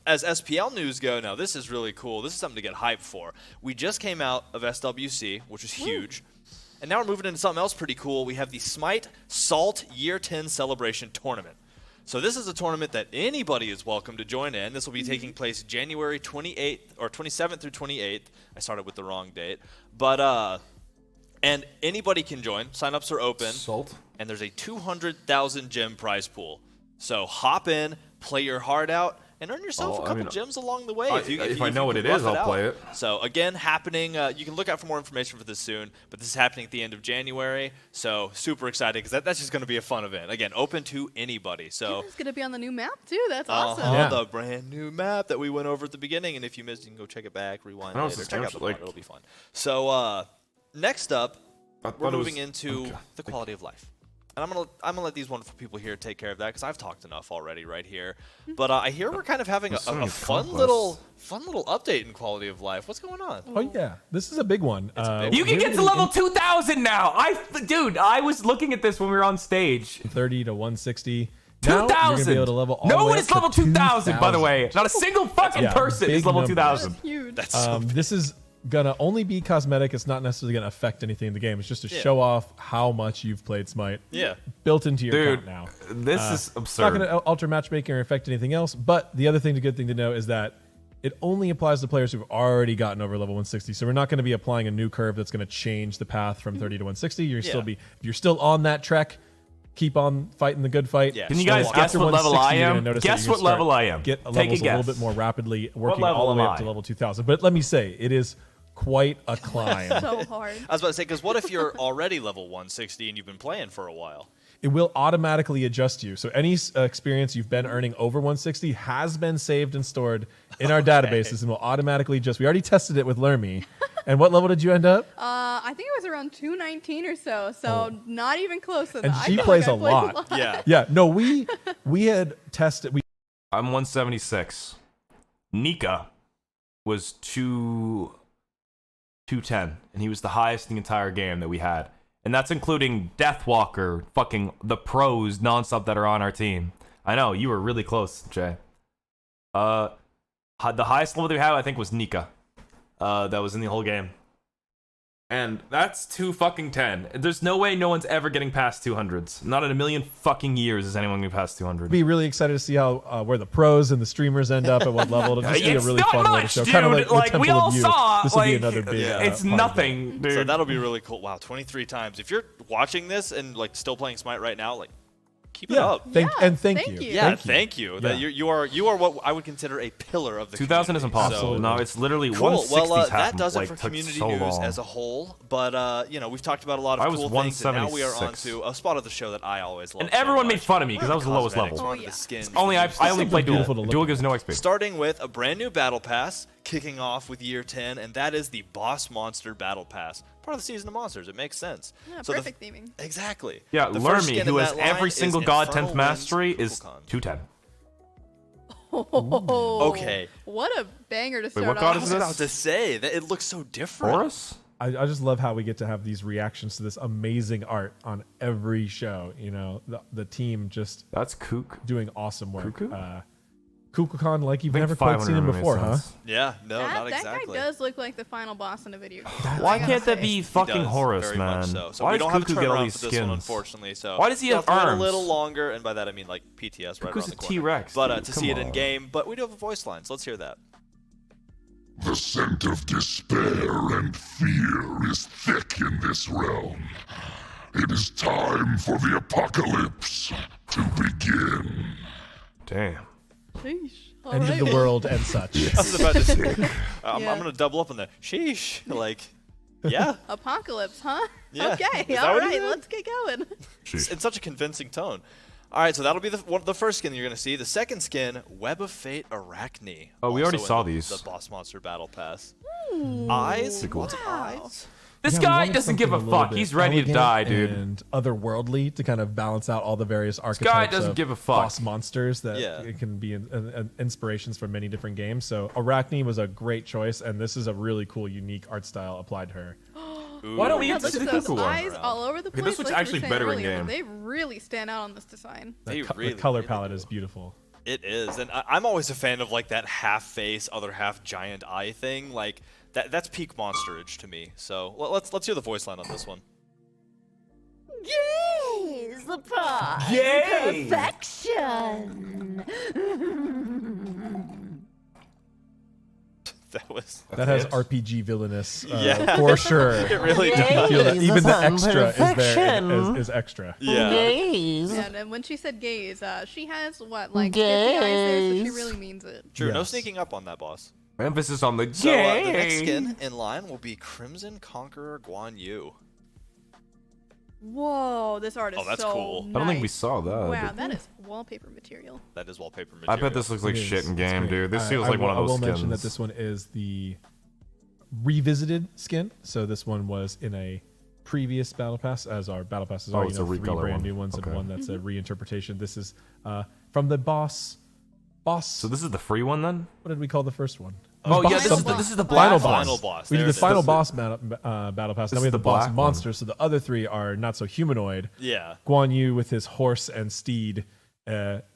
As SPL news go, now this is really cool. This is something to get hyped for. We just came out of SWC, which was huge. And now we're moving into something else pretty cool. We have the Smite Salt Year 10 Celebration Tournament. So this is a tournament that anybody is welcome to join in. This will be taking place January 28th or 27th through 28th. I started with the wrong date. But and anybody can join. Sign-ups are open. Salt. And there's a 200,000 gem prize pool. So hop in, play your heart out, and earn yourself a couple gems along the way. If I know what it is, I'll play it. So again, happening. You can look out for more information for this soon, but this is happening at the end of January. So super excited because that's just going to be a fun event. Again, open to anybody. So it's going to be on the new map too. That's awesome. The brand new map that we went over at the beginning. And if you missed, you can go check it back, rewind later, check out the mod. It'll be fun. So next up, we're moving into the quality of life. And I'm gonna let these wonderful people here take care of that because I've talked enough already right here. But I hear we're kind of having a fun little update in quality of life. What's going on? Oh yeah, this is a big one. You can get to level 2,000 now. Dude, I was looking at this when we were on stage. 30 to 160. 2,000. No one is level 2,000, by the way. Not a single fucking person is level 2,000. That's huge. That's so big. This is gonna only be cosmetic. It's not necessarily gonna affect anything in the game. It's just to show off how much you've played Smite. Yeah, built into your account now. This is absurd. It's not gonna alter matchmaking or affect anything else. But the other thing, the good thing to know is that it only applies to players who've already gotten over level 160. So we're not going to be applying a new curve that's going to change the path from 30 to 160. If you're still on that trek, keep on fighting the good fight. Can you guys guess what level I am? Guess what level I am. Get levels a little bit more rapidly, working all the way up to level 2000. But let me say, it is quite a climb. So hard. I was about to say, because what if you're already level 160 and you've been playing for a while? It will automatically adjust you. So any experience you've been earning over 160 has been saved and stored in our databases and will automatically adjust. We already tested it with Lermy. And what level did you end up? I think it was around 219 or so. So not even close to that. And she plays a lot. Yeah. Yeah. No, we had tested. I'm 176. Nika was 210, and he was the highest in the entire game that we had. And that's including Deathwalker, fucking the pros nonstop that are on our team. I know, you were really close, Jay. The highest level that we had, I think, was Nika. That was in the whole game. And that's 210. There's no way no one's ever getting past 200s. Not in a million fucking years is anyone going past 200. Be really excited to see how where the pros and the streamers end up at what level. It'll just be a really fun way to show. Kind of like the we Temple all of Youth. saw. This will be another big. It's nothing, dude. So that'll be really cool. Wow, 23 times. If you're watching this and like still playing Smite right now, like keep it up. Thank you. Yeah, thank you. That you are what I would consider a pillar of the 2000 community. is impossible. So, no, it's literally cool. 160. Well, that does it for community news as a whole. But you know, we've talked about a lot of cool things, and now we are on to a spot of the show that I always love. And everyone made fun of me because I was the lowest level. I only played Duel. Duel gives no XP. Starting with a brand new battle pass, kicking off with year 10, and that is the Boss Monster Battle Pass. Part of the Season of Monsters. It makes sense. Yeah, so perfect theming. Exactly. Yeah, Lermy, who has every single God 10th mastery, is 210. Okay. What a banger to start what god off. is this? I was about to say that it looks so different. Horus? I just love how we get to have these reactions to this amazing art on every show. You know, the team just that's Kook doing awesome work. Cuckoo? Kukulkan, like you've never quite seen him before, huh? Yeah, no, not that exactly. That guy does look like the final boss in a video game. Why can't that be fucking Horus, very man? Much so. Why we does don't have Cuckoo to get turn all around these for this one, skins? unfortunately. So why does he have to wait arms? a little longer, and by that I mean like PTS right Cuckoo's around the a corner. T-Rex. But to see it in game, but we do have a voice line, so let's hear that. The scent of despair and fear is thick in this realm. It is time for the apocalypse to begin. Damn. Sheesh. All End of right. the world and such. I was about to say. I'm Yeah. going to double up on that. Sheesh. Like, yeah. Apocalypse, huh? Yeah. Okay, Is that all what he right, said? let's get going. In such a convincing tone. All right, so that'll be the first skin you're going to see. The second skin, Web of Fate Arachne. Oh, we already Also in saw the, these. The boss monster battle pass. Eyes? Cool. Lots of eyes? This Yeah, we guy wanted doesn't give a something little fuck. bit He's ready to elegant die, dude. And otherworldly to kind of balance out all the various guy archetypes doesn't of give a fuck. boss monsters that it can be inspirations for many different games. So Arachne was a great choice, and this is a really cool, unique art style applied to her. Why don't we Yeah, get look the at those Cuckoo one? eyes all over the Okay, place. this looks like you were actually saying better in earlier. game. They really stand out on this design. They The really, color really palette do. is beautiful. It is, and I'm always a fan of like that half face, other half giant eye thing. Like that's peak monsterage to me. So let's hear the voice line on this one. Gaze upon Yay! perfection. That Has RPG villainous Yeah. for sure. It really Gaze does. Feel that even the upon extra is there perfection. is extra. Yeah. Gaze. And then when she said gaze, she has what, like 50 eyes there, so she Gaze. really means it. True. No Yes. sneaking up on that boss. Emphasis on the So the next gaze. skin in line will be Crimson Conqueror Guan Yu. Whoa, this art is Oh, that's so cool. I don't think we nice. saw that. Wow, that is wallpaper material. That is wallpaper I material. bet this looks like It is. shit in It's game, great. dude. This feels I like one of those I will skins. mention that this one is the revisited skin. So this one was in a previous battle pass, as our battle passes are. it's a three recolor brand one. new ones Okay. and one that's a reinterpretation. This is from the boss. So this is the free one then? What did we call the first one? Oh yeah, Final this is the Final black boss. Final boss. We There did it the is. final This is- boss battle pass. Now we have the boss black monster. So the other three are not so humanoid. Yeah. Guan Yu with his horse and steed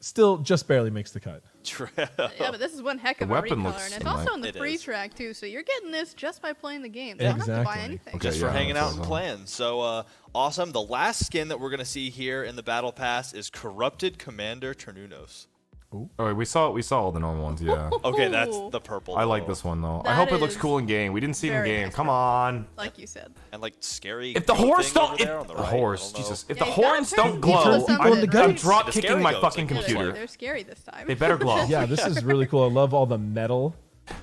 still just barely makes the cut. True. Yeah, but this is one heck of The a weapon recolor, looks and it's also in the It free is. track too. So you're getting this just by playing the game. You don't have to buy Exactly. anything. Okay. Just for yeah, hanging that's out and awesome. playing. So awesome. The last skin that we're gonna see here in the battle pass is Corrupted Commander Ternunos. Oh, wait, we saw all the normal ones, yeah. Okay, that's Ooh. the purple. I like though. this one though. I That hope it looks is cool in game. We didn't see it in very game. nice Come purple. on. Like you said. And like scary. If the goat horns thing over don't, there on the the right, horse, I don't know. Jesus. If Yeah, the you gotta horns turn don't people glow, into I'm goats. drop The kicking scary my goats, fucking like, computer. They're scary this time. They better glow. Yeah, this is really cool. I love all the metal.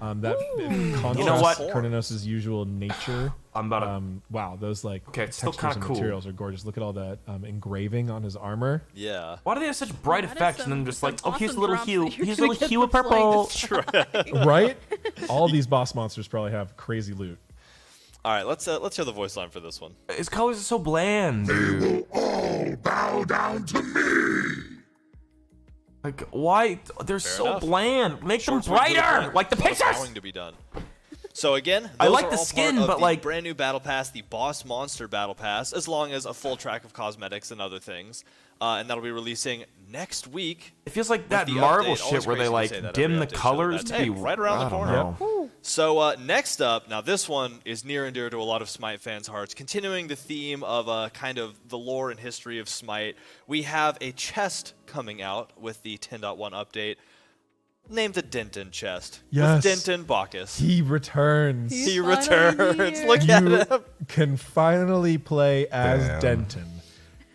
That contrasts You know what? Kurnanos' usual nature. I'm about to. Wow, those like Okay, it's still textures kinda and cool. materials are gorgeous. Look at all that engraving on his armor. Yeah. Why do they have such bright That is effects and then some- just some like, oh, here's a awesome little drops hue, that you're here's a gonna little get hue of for playing purple. this. Right? All these boss monsters probably have crazy loot. All right, let's hear the voice line for this one. His colors are so bland, dude. All bow down to me. Like, why? They're Fair so enough. bland. Make them Short, sweet, to the brighter, point. like the A lot of pictures. bowing to be done. So again, I those like are the all skin, part of but the like- brand new battle pass, the boss monster battle pass, as long as a full track of cosmetics and other things, and that'll be releasing next week. It feels like that the Marvel update. shit Always where they crazy to like say that dim every the update, so colors that's, to hey, be right around the I don't corner. know. So next up, now this one is near and dear to a lot of Smite fans' hearts. Continuing the theme of kind of the lore and history of Smite, we have a chest coming out with the 10.1 update, named the Denton chest. Yes. With Denton Bacchus. He returns. He's He finally returns. here. Look at You him. can finally play as Damn. Denton.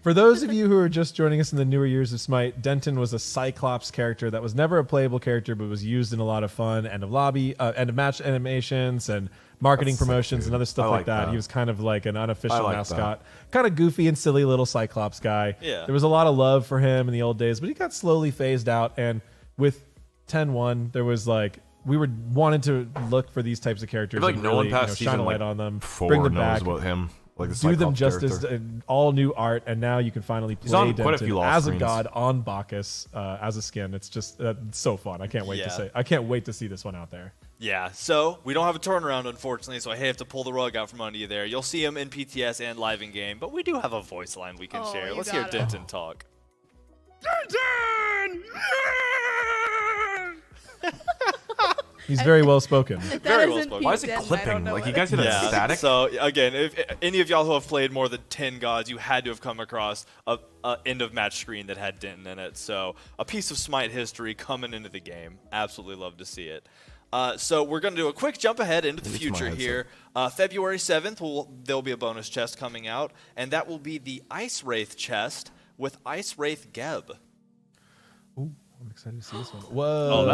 For those of you who are just joining us in the newer years of Smite, Denton was a Cyclops character that was never a playable character, but was used in a lot of fun end of lobby, end of match animations and marketing That's sick, promotions and dude. other stuff I like like that. that. He was kind of like an unofficial like mascot, kind of goofy and silly little Cyclops guy. Yeah. There was a lot of love for him in the old days, but he got slowly phased out. And with 10.1, there was like we were wanted to look for these types of characters. I feel like and no really, one past shine a season light like on them, 4 bring them knows back, about him. Like the do them Cyclops justice, character. all new art, and now you can finally He's play on quite a Denton few lost as a screens. god on Bacchus as a skin. It's just it's so fun. I can't wait to Yeah. say. I can't wait to see this one out there. Yeah, so we don't have a turnaround, unfortunately, so I have to pull the rug out from under you there. You'll see him in PTS and live in game, but we do have a voice line we can Oh, share. you Let's hear got it. Denton talk. He's very well spoken. If that Very well isn't spoken. Pete Why is it Denton, I don't clipping? know Like, what you guys it hear is. that static? So again, if any of y'all who have played more than 10 gods, you had to have come across a end of match screen that had Denton in it. So a piece of Smite history coming into the game. Absolutely love to see it. So we're going to do a quick jump ahead into the future here. February 7th, there'll be a bonus chest coming out, and that will be the Ice Wraith chest with Ice Wraith Geb. Ooh, I'm excited to see this one. Whoa. Oh,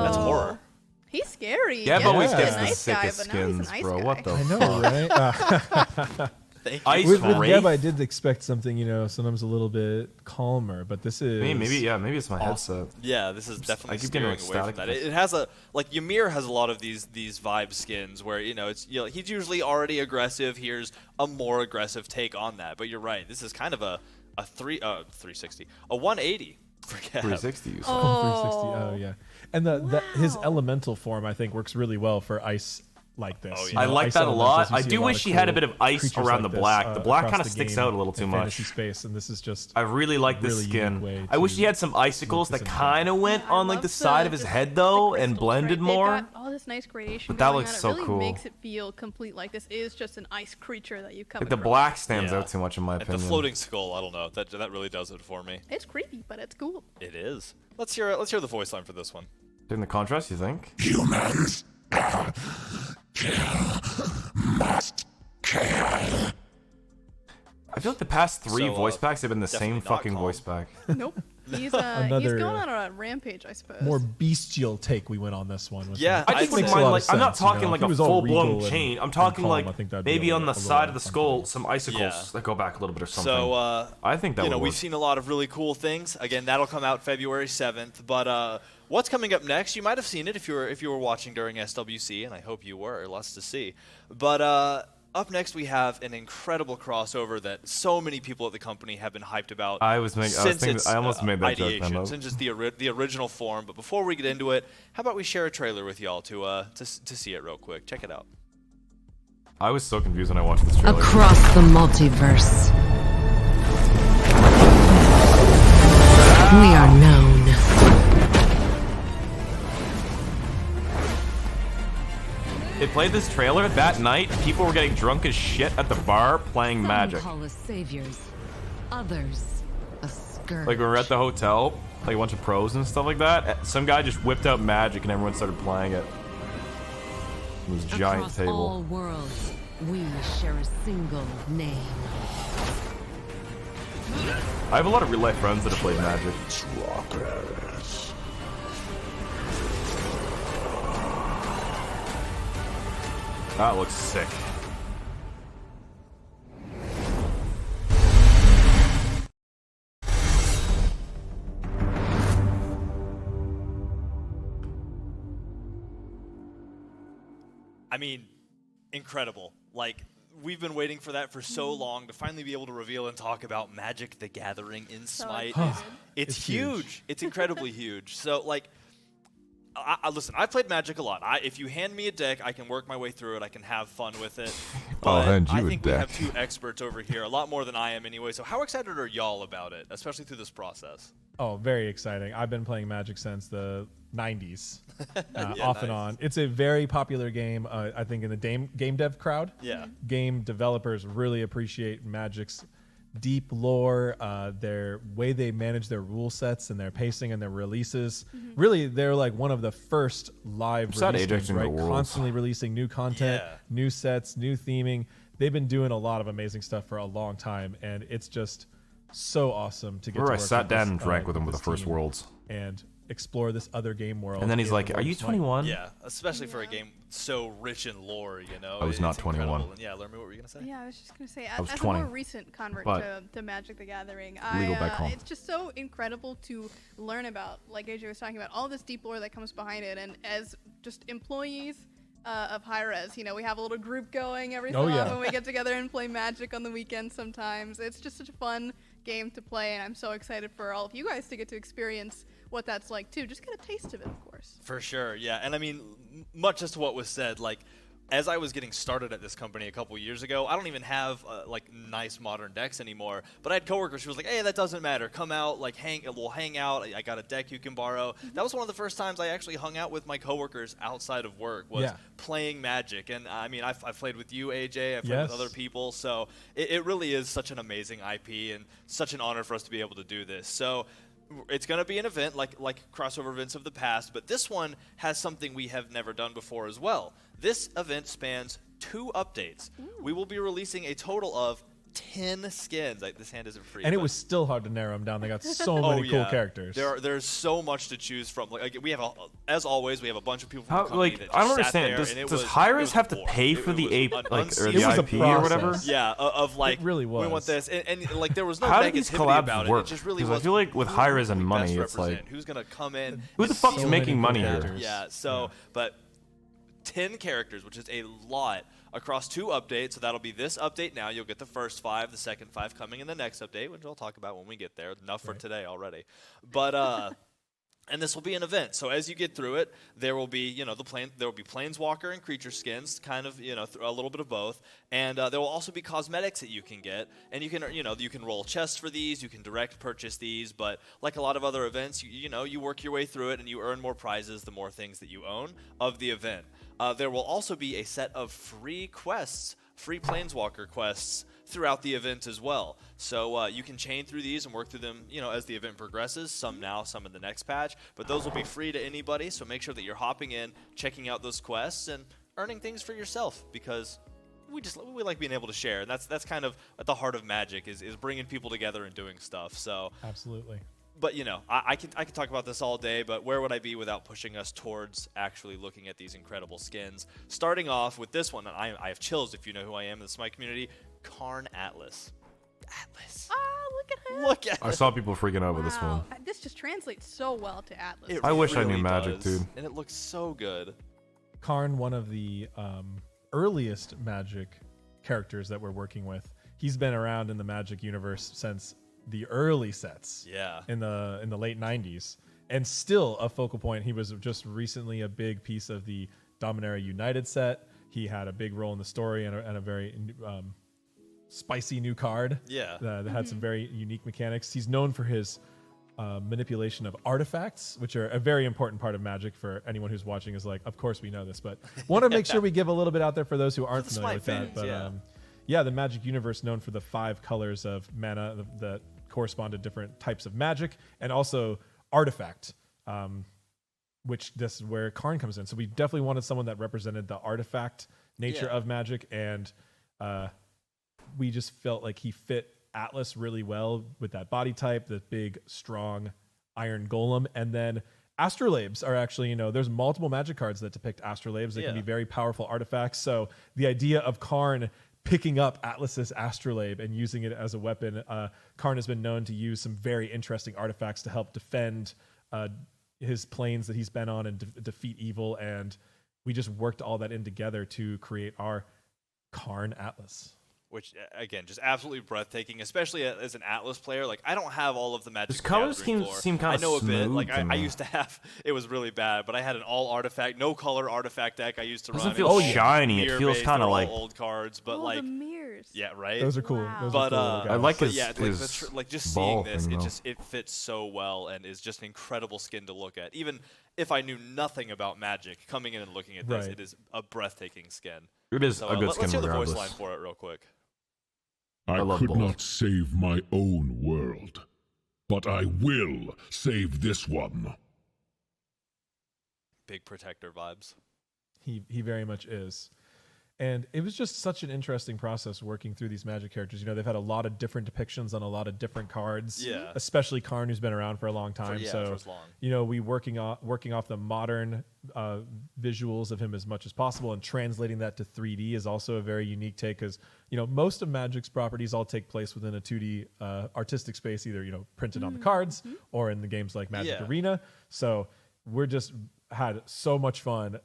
that's horror. He's scary. Geb always gets the nice sickest guy, but now he's an skins, ice bro. guy. What the I know, right? Ice with Wraith? Geb, I did expect something, sometimes a little bit calmer, but this is maybe it's my headset. Yeah, this is definitely I keep steering getting away from that. It has Ymir has a lot of these vibe skins where he's usually already aggressive. Here's a more aggressive take on that. But you're right, this is kind of a 360, a 180 for Geb. 360. You said. 360. Oh yeah, and his elemental form I think works really well for ice. Like this. Oh, yeah. I like ice that a lot. I see do lot wish of he had a cool bit of ice creatures around like the black. this, The black across kind of the sticks game out a little too in much. fantasy space, and this is just I really like this really skin. unique way I wish he to had some icicles make that this kind of went I on like love the side of his head though and crystals, blended right? more. They've got all this nice gradation But that going looks on. so It really cool. makes it feel complete. Like this is just an ice creature that you come Like the across. black stands Yeah. out too much in my And opinion. the floating skull, I don't know. That really does it for me. It's creepy, but it's cool. It is. Let's hear the voice line for this one. In the contrast, you think? Humans must kill. I feel like the past three So, voice packs have been the same definitely not fucking calm. voice pack. Nope. He's Another, going on a rampage, I suppose. more bestial take we went on this one. Yeah, I just I'd wouldn't say- mind, a lot like, of I'm not sense, talking like If he a was all full-blown regal chain. I'm and talking calm, like I think that'd be maybe a on the little side of the skull, uncomfortable. some icicles Yeah. that go back a little bit or something. So, I think that would we've work. seen a lot of really cool things. Again, that'll come out February 7th. But what's coming up next? You might have seen it if you were watching during SWC, and I hope you were. Lots to see. But up next, we have an incredible crossover that so many people at the company have been hyped about. I almost made that joke, ideation, man. since just the original form. But before we get into it, how about we share a trailer with y'all to see it real quick? Check it out. I was so confused when I watched this trailer. Across the multiverse, we are known. They played this trailer that night. People were getting drunk as shit at the bar playing Magic. Some call us saviors, others a scourge. Like when we were at the hotel, like a bunch of pros and stuff like that. Some guy just whipped out Magic and everyone started playing it. It was a giant Across table. all worlds, we share a single name. I have a lot of real life friends that have played Magic. That looks sick. I mean, incredible. Like, we've been waiting for that for so long to finally be able to reveal and talk about Magic the Gathering in Smite. It's huge. It's incredibly huge. So, like, listen, I've played Magic a lot. If you hand me a deck, I can work my way through it. I can have fun with it. But hand you I a think we deck. have two experts over here, a lot more than I am anyway. So how excited are y'all about it, especially through this process? Oh, very exciting. I've been playing Magic since the 90s, Yeah, off and nice. on. It's a very popular game, I think, in the game dev crowd. Yeah. Game developers really appreciate Magic's deep lore, their way they manage their rule sets and their pacing and their releases. Really, they're like one of the first live sad release Ajax games, in the right? world. Constantly releasing new content, Yeah. new sets, new theming. They've been doing a lot of amazing stuff for a long time, and it's just so awesome to get Remember, I to work sat with down this, and drank with him with the this first team Worlds. and explore this other game world. And then he's in like, the "Are world you of Smite." 21?" Yeah, especially for a game so rich in lore, you know. I was not It's incredible. 21. And yeah, Lermy, what were you going to say? Yeah, I was just gonna say, was as a 20, more recent convert but to Magic the Gathering, legal back home. it's just so incredible to learn about, like AJ was talking about, all this deep lore that comes behind it. And as just employees of Hi-Rez, you know, we have a little group going every so Oh, yeah. often. We get together and play Magic on the weekends sometimes. It's just such a fun game to play, and I'm so excited for all of you guys to get to experience what that's like too. Just get a taste of it, of course. For sure, yeah. And I mean, much as to what was said, like, as I was getting started at this company a couple years ago, I don't even have like nice modern decks anymore. But I had coworkers who was like, "Hey, that doesn't matter. Come out, like we'll hang out. I got a deck you can borrow." That was one of the first times I actually hung out with my coworkers outside of work. Was playing Magic, and I mean, I've played with you, AJ. I've played with other people. So it really is such an amazing IP and such an honor for us to be able to do this. So It's going to be an event like crossover events of the past, but this one has something we have never done before as well. This event spans 2 updates. We will be releasing a total of 10 skins. This hand isn't free. And it was still hard to narrow them down. They got so many cool characters. There's so much to choose from. Like we have, as always, we have a bunch of people from the company like, that just I don't sat understand. there, Does Hi-Rez have to pay for the IP or the IP or whatever? Yeah, of like it really was. we want this, and like there was no How do these negativity collabs about work? it. It just really Because was. I feel like with Hi-Rez and who money, best it's like represent, who's gonna come in? who the fuck's making money here? characters. Yeah. So, but 10 characters, which is a lot across 2 updates. So that'll be this update now. You'll get the first 5, the second 5 coming in the next update, which I'll talk about when we get there. Enough for today already. But and this will be an event. So as you get through it, there will be, there will be planeswalker and creature skins, kind of, a little bit of both. And there will also be cosmetics that you can get. And you can, you can roll chests for these, you can direct purchase these, but like a lot of other events, you work your way through it and you earn more prizes the more things that you own of the event. There will also be a set of free quests, free planeswalker quests throughout the event as well. So you can chain through these and work through them, as the event progresses, some now, some in the next patch, but those will be free to anybody, so make sure that you're hopping in, checking out those quests, and earning things for yourself, because we like being able to share, and that's kind of at the heart of Magic, is bringing people together and doing stuff. So Absolutely. But I could talk about this all day, but where would I be without pushing us towards actually looking at these incredible skins? Starting off with this one, and I have chills if you know who I am in the Smite community, Karn Atlas. Atlas. Look at him. Look at I saw people freaking out with this one. This just translates so well to Atlas. It I wish I really knew Magic, does, dude. and it looks so good. Karn, one of the earliest Magic characters that we're working with. He's been around in the Magic universe since the early sets. Yeah. In the late 90s, and still a focal point. He was just recently a big piece of the Dominaria United set. He had a big role in the story and a very spicy new card. Yeah. That had some very unique mechanics. He's known for his manipulation of artifacts, which are a very important part of Magic for anyone who's watching. Is like, of course we know this, but want to make sure we give a little bit out there for those who aren't familiar with that. But yeah, the Magic universe known for the 5 colors of mana that correspond to different types of magic, and also artifact, which this is where Karn comes in. So we definitely wanted someone that represented the artifact nature of Magic, and we just felt like he fit Atlas really well with that body type, the big, strong iron golem. And then astrolabes are actually, there's multiple Magic cards that depict astrolabes. They can be very powerful artifacts. So the idea of Karn picking up Atlas's astrolabe and using it as a weapon, Karn has been known to use some very interesting artifacts to help defend his planes that he's been on and defeat evil. And we just worked all that in together to create our Karn Atlas. Which, again, just absolutely breathtaking, especially as an Atlas player. Like, I don't have all of the Magic. His color schemes seem kind of I know a bit. smooth Like, to I me. used to have, it was really bad, but I had an all artifact, no color artifact deck I used to run. Doesn't feel shiny. It feels Mirror-based, kind they're of all like old cards, but the mirrors. yeah, right. Those are cool. Wow. Those But are cool I like his, yeah, his like just ball seeing this, thing, though. it fits so well and is just an incredible skin to look at. Even if I knew nothing about Magic, coming in and looking at this, Right. it is a breathtaking skin. It is So a good skin let's hear the regardless. voice line for it real quick. I love could both. not save my own world, but I will save this one. Big protector vibes. He very much is. And it was just such an interesting process working through these Magic characters. They've had a lot of different depictions on a lot of different cards. Yeah. Especially Karn, who's been around for a long time. for as long. We working off the modern visuals of him as much as possible, and translating that to 3D is also a very unique take, because most of Magic's properties all take place within a 2D artistic space, either printed on the cards or in the games like Magic Arena. So we're just had so much fun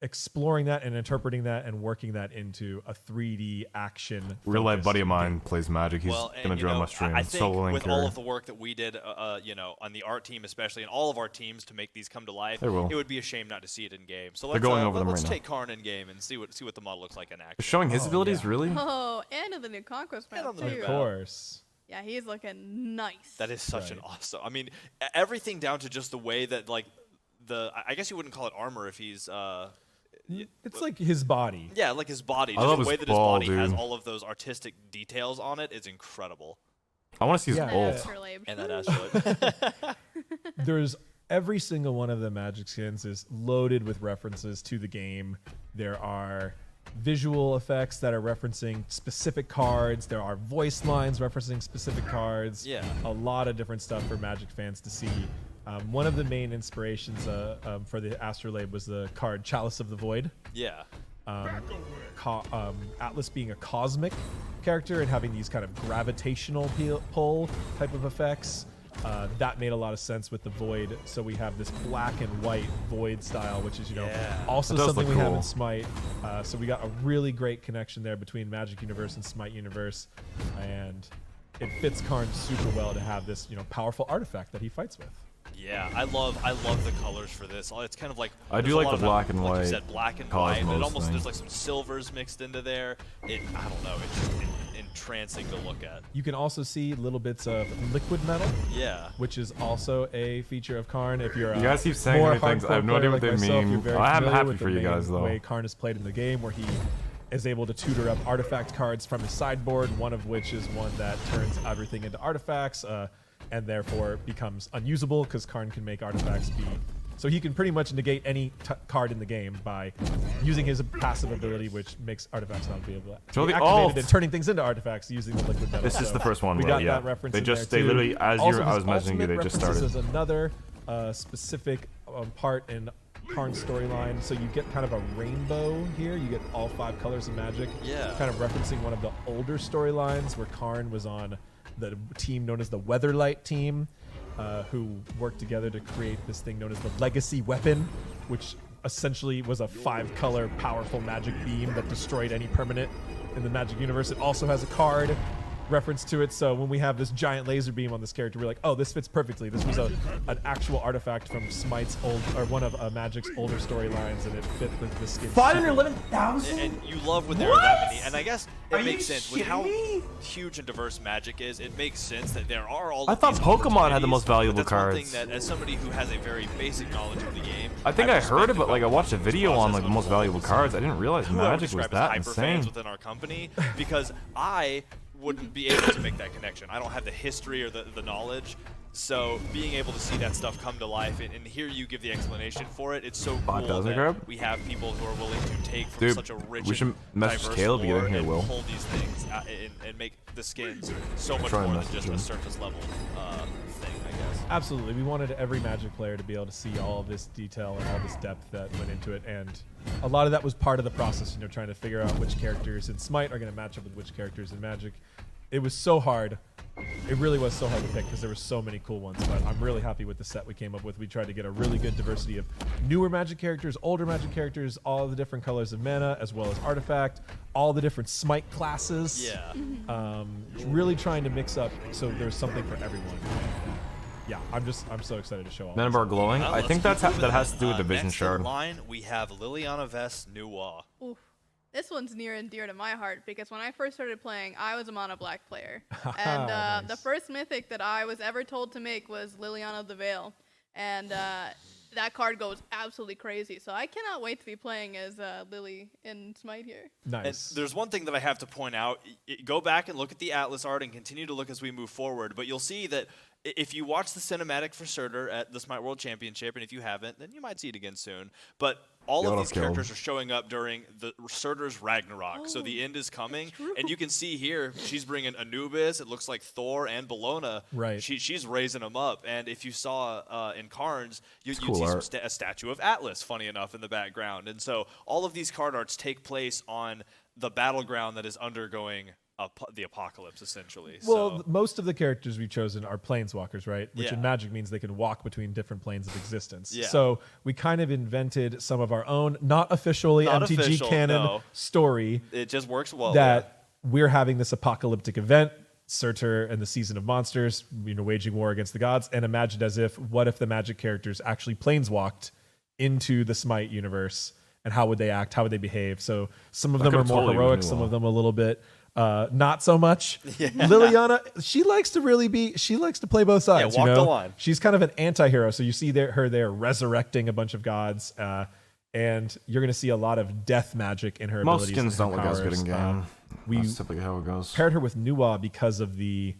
exploring that and interpreting that and working that into a 3D action. Real life buddy of mine plays Magic. He's gonna join my stream. I think Solo with linker. all of the work that we did, on the art team especially, and all of our teams to make these come to life, They will. it would be a shame not to see it in game. So They're let's going over them let's right now. take Karn in game and see what the model looks like in action. They're showing his abilities, really? Oh, and of the new Conquest map, on the too. new Of course. Yeah, he's looking nice. That is such an Right. awesome. I mean, everything down to just the way that I guess you wouldn't call it armor if he's It's like his body. yeah, like his body. I Just love the his way that ball, his body has dude. all of those artistic details on it is incredible. I want to see his ult. Astrolabe. And that astrolabe. There's every single one of the Magic skins is loaded with references to the game. There are visual effects that are referencing specific cards. There are voice lines referencing specific cards. Yeah. A lot of different stuff for Magic fans to see. One of the main inspirations for the Astrolabe was the card Chalice of the Void. Yeah. Atlas being a cosmic character and having these kind of gravitational pull type of effects. That made a lot of sense with the Void. So we have this black and white Void style, which is, also something we have in Smite. So we got a really great connection there between Magic Universe and Smite Universe. And it fits Karn super well to have this, powerful artifact that he fights with. Yeah, I love the colors for this. It's kind of like I do like the black and white. Like you said, black and white. It almost there's like some silvers mixed into there. I don't know. It's just entrancing to look at. You can also see little bits of liquid metal. Yeah. Which is also a feature of Karn. If you're you guys keep saying more things, I have no idea what they mean. I'm happy for you guys though. The way Karn is played in the game, where he is able to tutor up artifact cards from his sideboard. One of which is one that turns everything into artifacts. And therefore becomes unusable because Karn can make artifacts be... So he can pretty much negate any card in the game by using his passive ability, which makes artifacts not be able to be activated and turning things into artifacts using the liquid metal. This is the first one. We got that reference. They literally, as I was mentioning you, they just started. This is another specific part in Karn's storyline. So you get kind of a rainbow here. You get all 5 colors of magic. Yeah. Kind of referencing one of the older storylines where Karn was on the team known as the Weatherlight team, who worked together to create this thing known as the Legacy Weapon, which essentially was a 5-color powerful magic beam that destroyed any permanent in the Magic universe. It also has a card reference to it, so when we have this giant laser beam on this character, we're like, oh, this fits perfectly. This was an actual artifact from Smite's one of Magic's older storylines, and it fit the skin. 511,000? And you love when there are that many, and I guess it makes sense with how huge and diverse Magic is. It makes sense that there are all. I thought Pokemon had the most valuable cards. One thing that, as somebody who has a very basic knowledge of the game, I think I heard it, but like I watched a video on like the most valuable cards. I didn't realize Magic was that insane. Within our company, because I wouldn't be able to make that connection. I don't have the history or the knowledge. So being able to see that stuff come to life and hear you give the explanation for it, it's so cool that we have people who are willing to take from such a rich and diverse lore and pull these things and make the skins so much more than just a surface level thing, I guess. Absolutely. We wanted every Magic player to be able to see all of this detail and all this depth that went into it, and a lot of that was part of the process, trying to figure out which characters in Smite are going to match up with which characters in Magic. It was so hard. It really was so hard to pick because there were so many cool ones, but I'm really happy with the set we came up with. We tried to get a really good diversity of newer Magic characters, older Magic characters, all the different colors of mana, as well as artifact, all the different Smite classes. Yeah. Really trying to mix up so there's something for everyone. Yeah, I'm so excited to show all. Mana bar glowing. I think that has to do with the Vision Shard. Next in line, we have Liliana Vess Nuwa. Oof. This one's near and dear to my heart because when I first started playing, I was a mono black player. And Nice. the first mythic that I was ever told to make was Liliana of the Veil. And that card goes absolutely crazy. So I cannot wait to be playing as Lily in Smite here. Nice. And there's one thing that I have to point out. Go back and look at the Atlas art and continue to look as we move forward. But you'll see that if you watch the cinematic for Surtr at the Smite World Championship, and if you haven't, then you might see it again soon. But all of these characters are showing up during the Surtr's Ragnarok. So the end is coming. And you can see here, she's bringing Anubis. It looks like Thor and Bellona. Right. She's raising them up. And if you saw in Karn's, you'd see a statue of Atlas, funny enough, in the background. And so all of these card arts take place on the battleground that is undergoing the apocalypse, essentially. Well, most of the characters we've chosen are planeswalkers, right? Which in Magic means they can walk between different planes of existence. Yeah. So we kind of invented some of our own, not officially MTG canon story. It just works well. That we're having this apocalyptic event, Surtr and the Season of Monsters, waging war against the gods, and imagined as if, what if the Magic characters actually planeswalked into the Smite universe, and how would they act? How would they behave? So some of them are more heroic, some of them a little bit not so much. Liliana, she likes to play both sides. Walk the line. She's kind of an anti-hero. So you see her there resurrecting a bunch of gods, and you're going to see a lot of death magic in her abilities. Most skins don't look as good in game. We That's typically how it goes. Paired her with Nuwa because of the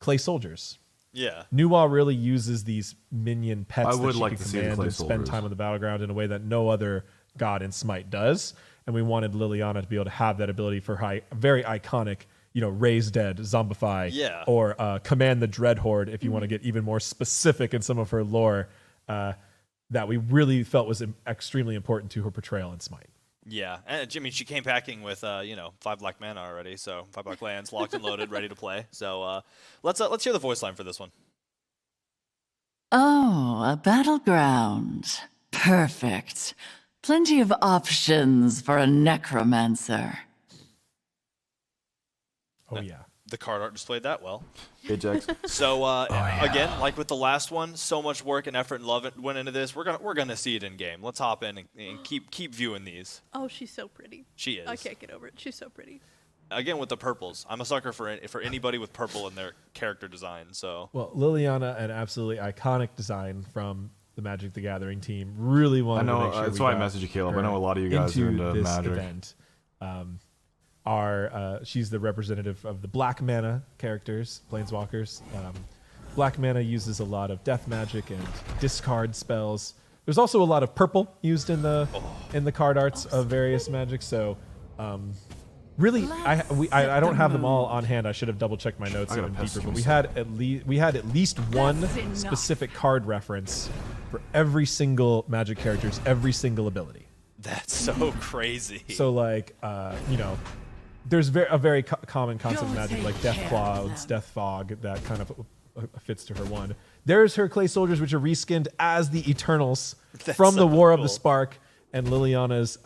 clay soldiers. Yeah. Nuwa really uses these minion pets that she like can to see the command clay and spend soldiers. time on the battleground in a way that no other god in Smite does. And we wanted Liliana to be able to have that ability for very iconic, raise dead, zombify, or command the Dread Horde if you want to get even more specific in some of her lore, that we really felt was extremely important to her portrayal in Smite. Yeah, and I mean, she came packing with 5 black mana already, so 5 black lands locked and loaded, ready to play. So let's hear the voice line for this one. Oh, a battleground. Perfect. Plenty of options for a necromancer. Oh yeah. The card art displayed that well. Ajax. So again, like with the last one, so much work and effort and love went into this. We're gonna see it in game. Let's hop in and keep viewing these. Oh, she's so pretty. She is. I can't get over it. She's so pretty. Again with the purples, I'm a sucker for anybody with purple in their character design. So well, Liliana, an absolutely iconic design from the Magic the Gathering team, really wanted to make sure that's why I messaged you, Caleb. I know a lot of you guys are into this Magic. Event. She's the representative of the black mana characters, planeswalkers. Black mana uses a lot of death magic and discard spells. There's also a lot of purple used in the card arts of various magic. So really, I don't have them all on hand. I should have double checked my notes even deeper. But we had at least one specific card reference for every single Magic character's every single ability. That's so crazy. So like there's a very common concept of Magic, like Death Clouds, Death Fog, that kind of fits to her one. There's her clay soldiers, which are reskinned as the Eternals from the War of the Spark, and Liliana's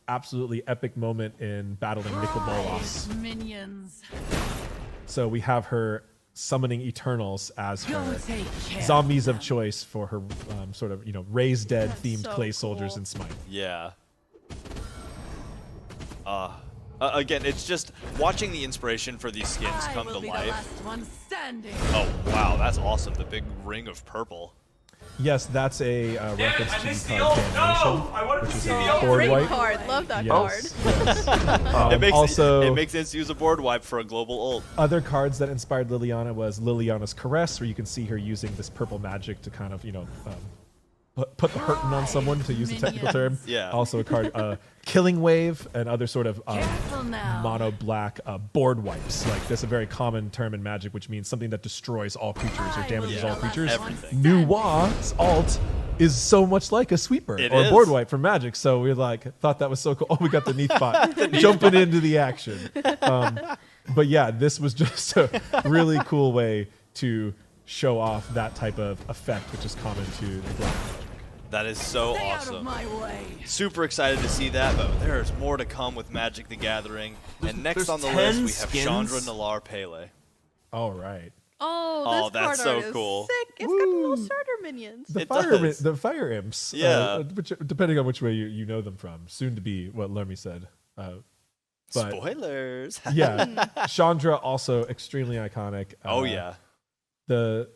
absolutely epic moment in battling Nicol Bolas. Minions. So we have her summoning Eternals as her zombies of choice for her sort of raise dead themed clay soldiers in Smite. Yeah. Again, it's just watching the inspiration for these skins come to life. Oh, wow, that's awesome. The big ring of purple. Yes, that's a reference to the card Damnation, which is a board wipe. Card. Love that card. Yes. It makes sense to use a board wipe for a global ult. Other cards that inspired Liliana was Liliana's Caress, where you can see her using this purple magic to kind of, put the hurtin' on someone, to use a technical term. Yeah. Also a card, Killing Wave, and other sort of mono black board wipes. Like, that's a very common term in Magic, which means something that destroys all creatures or damages all creatures. Everything. Nuwa's alt is so much like a sweeper or a board wipe from Magic. So we thought that was so cool. Oh, we got the Neath bot jumping into the action. But yeah, this was just a really cool way to show off that type of effect, which is common to the black Magic. That is so awesome. Super excited to see that, but there's more to come with Magic the Gathering. And next on the list, we have Chandra Nalaar Pele. All right. Oh, this that's card art so is cool. sick. It's got the little Surtr minions. The fire imps. Yeah. Which, depending on which way you know them from. Soon to be what Lermy said. But spoilers. Yeah. Chandra also extremely iconic. Oh, yeah. The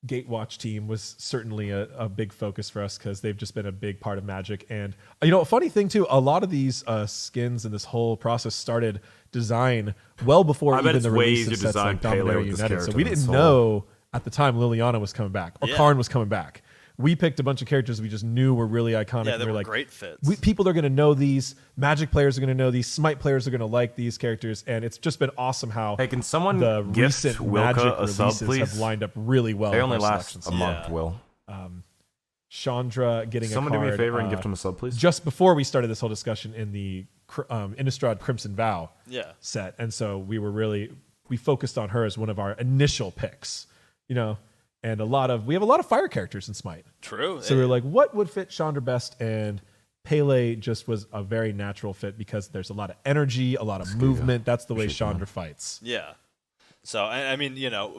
Gatewatch team was certainly a big focus for us because they've just been a big part of Magic. And a funny thing too, a lot of these skins and this whole process started design well before even the release of sets like Dominaria United. So we didn't know at the time Liliana was coming back or Karn was coming back. We picked a bunch of characters we just knew were really iconic. Yeah, they were like, great fits. People are going to know these. Magic players are going to know these. Smite players are going to like these characters. And it's just been awesome how can someone the recent Magic a sub, releases have lined up really well. They only last a month, Will. Chandra getting someone a card. Do me a favor and gift him a sub, please. Just before we started this whole discussion in the Innistrad Crimson Vow set. And so we focused on her as one of our initial picks, and we have a lot of fire characters in Smite. True. So we were like, what would fit Chandra best? And Pele just was a very natural fit because there's a lot of energy, a lot of movement. That's the way Chandra fights. Yeah. So, I mean,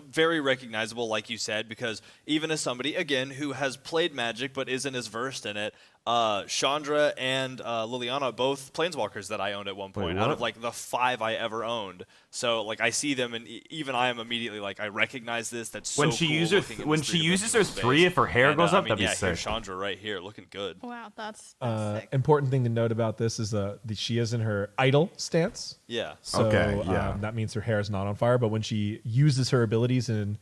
very recognizable, like you said, because even as somebody, again, who has played Magic but isn't as versed in it, Chandra and Liliana, both planeswalkers that I owned at one point, out of like the 5 I ever owned. So like I see them, and even I am immediately like, I recognize this. That's so when she cool when she uses her 3, if her hair goes up, that'd be sick. Here's Chandra right here, looking good. Wow, that's sick. Important thing to note about this is she is in her idle stance. Yeah. So that means her hair is not on fire. But when she uses her abilities and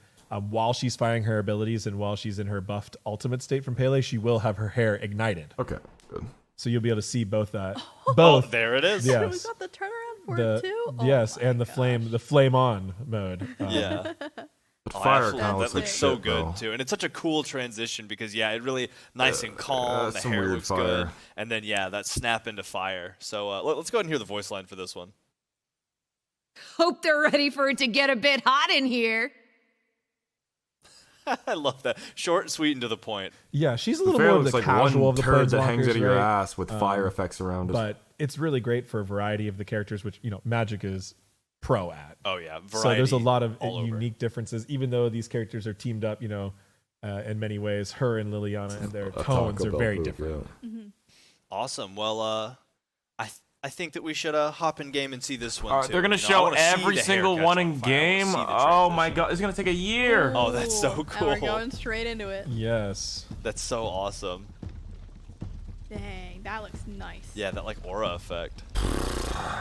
while she's firing her abilities and while she's in her buffed ultimate state from Pele, she will have her hair ignited. Okay, good. So you'll be able to see both that. Both. Oh, there it is. Yes. We got the turnaround for it too. Yes, and the flame on mode. Yeah. Fire that looks so good too, and it's such a cool transition because it really nice and calm. The hair looks good, and then that snap into fire. So let's go ahead and hear the voice line for this one. Hope they're ready for it to get a bit hot in here. I love that. Short, sweet, and to the point. Yeah, she's a little more of the casual of the turd that hangs out of your ass with fire effects around it. But it's really great for a variety of the characters, which Magic is pro at. Oh yeah, variety. So there's a lot of unique over. differences, even though these characters are teamed up. In many ways, her and Liliana and their tones are very different. Mm-hmm. Awesome. Well, I think that we should hop in game and see this one too. They're gonna show every single one in game. Oh my god, it's gonna take a year. Oh, that's so cool. And we're going straight into it. Yes. That's so awesome. Dang, that looks nice. Yeah, that like aura effect.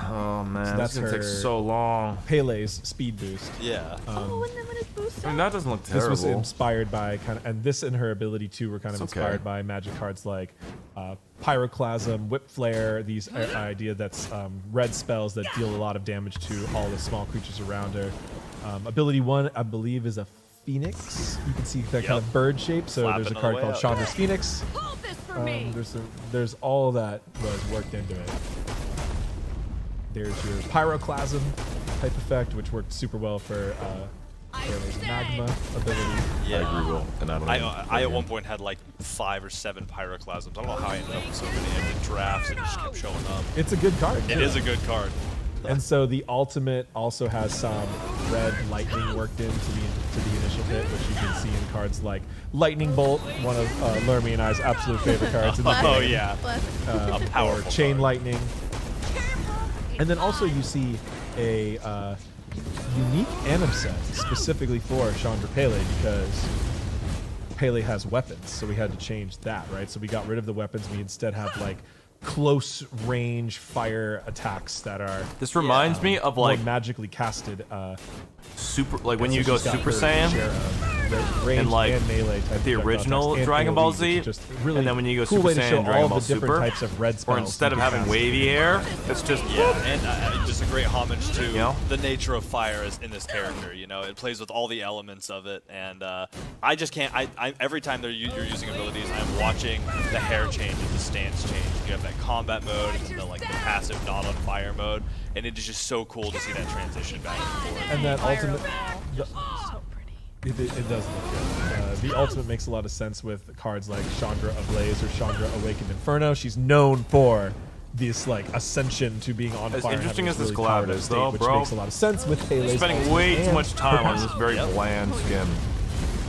Oh man, so that's gonna take so long. Pele's speed boost. Yeah. And then when his boost. I mean, that doesn't look terrible. This was inspired by and this and her ability too were kind of inspired by Magic cards like Pyroclasm, Whip Flare. These idea that's red spells that deal a lot of damage to all the small creatures around her. Ability 1, I believe, is a Phoenix. You can see that kind of bird shape. So there's a card called Chandra's Phoenix. Hold this for me. There's all that was worked into it. There's your Pyroclasm type effect, which worked super well for Pele's Magma ability. Yeah, I agree, Will. And I at one point had like 5 or 7 Pyroclasms. I don't know how I ended up with so many. I did drafts and it just kept showing up. It's a good card. It is a good card. And so the ultimate also has some red lightning worked into the initial hit, which you can see in cards like Lightning Bolt, one of Lermy and I's absolute favorite cards in the game. Oh yeah, a powerful Chain Lightning. And then also you see a unique anim set specifically for Chandra Pele because Pele has weapons, so we had to change that, right? So we got rid of the weapons. We instead have like close range fire attacks that are. This reminds me of like magically casted. Super, like when you go Super Saiyan, and like and melee type the original Dragon Ball Z, really and then when you go cool Super Saiyan, Dragon Ball Super, types of red spells or instead of having wavy hair, it's just and just a great homage to the nature of fire in this character. It plays with all the elements of it, and I just can't. Every time you're using abilities, I'm watching the hair change and the stance change. You have that combat mode, and the passive not on fire mode. And it is just so cool to see that transition back and forth. And that ultimate, so pretty. It does look good. The ultimate makes a lot of sense with cards like Chandra Ablaze or Chandra Awakened Inferno. She's known for this ascension to being on fire. As interesting as this really collab is, though, which bro, makes a lot of sense with Pele's spending way too much time on this very bland skin.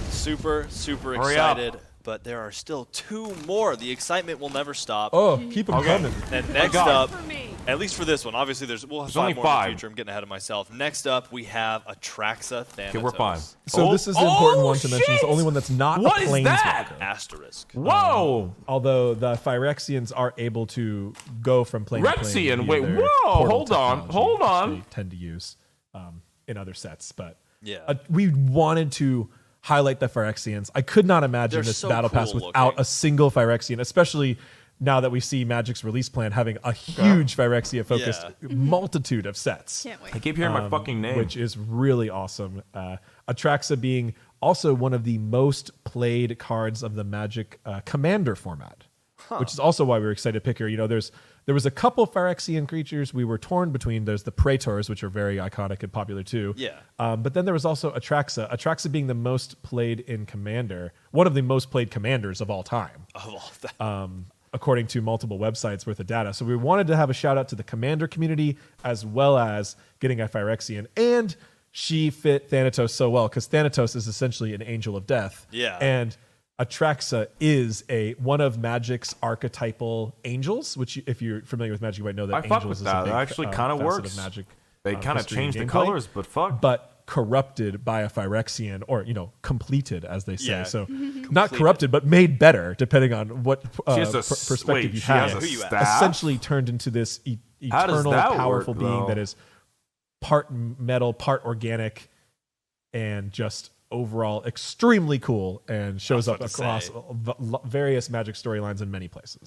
Super excited. But there are still 2 more. The excitement will never stop. Oh, keep them coming. And next up, at least for this one, obviously we'll have 5 only more 5 in the future. I'm getting ahead of myself. Next up, we have Atraxa Thanatos. Okay, we're fine. So this is the important one to mention. It's the only one that's not what a planeswalker. What is that? Asterisk. Whoa! Although the Phyrexians are able to go from plane to plane. Rexian, wait, whoa! Hold on. They tend to use in other sets, but yeah, we wanted to highlight the Phyrexians. I could not imagine this battle pass without a single Phyrexian, especially now that we see Magic's release plan having a huge Phyrexia-focused multitude of sets. Can't wait. I keep hearing my fucking name. Which is really awesome. Atraxa being also one of the most played cards of the Magic Commander format, which is also why we were excited to pick her. There was a couple Phyrexian creatures we were torn between. There's the Praetors, which are very iconic and popular too. Yeah. But then there was also Atraxa. Atraxa being the most played in Commander, one of the most played commanders of all time. According to multiple websites worth of data. So we wanted to have a shout out to the Commander community as well as getting a Phyrexian. And she fit Thanatos so well because Thanatos is essentially an angel of death. Yeah. And Atraxa is one of Magic's archetypal angels, which if you're familiar with Magic, you might know that I fuck angels with is that. a big That actually kind of works. of Magic. They kind of history changed the and gameplay, colors, but fuck. But corrupted by a Phyrexian, or completed, as they say. Yeah. So not corrupted, but made better, depending on what perspective you have. Essentially turned into this eternal, powerful being that is part metal, part organic, and just overall extremely cool, and shows up across various Magic storylines in many places.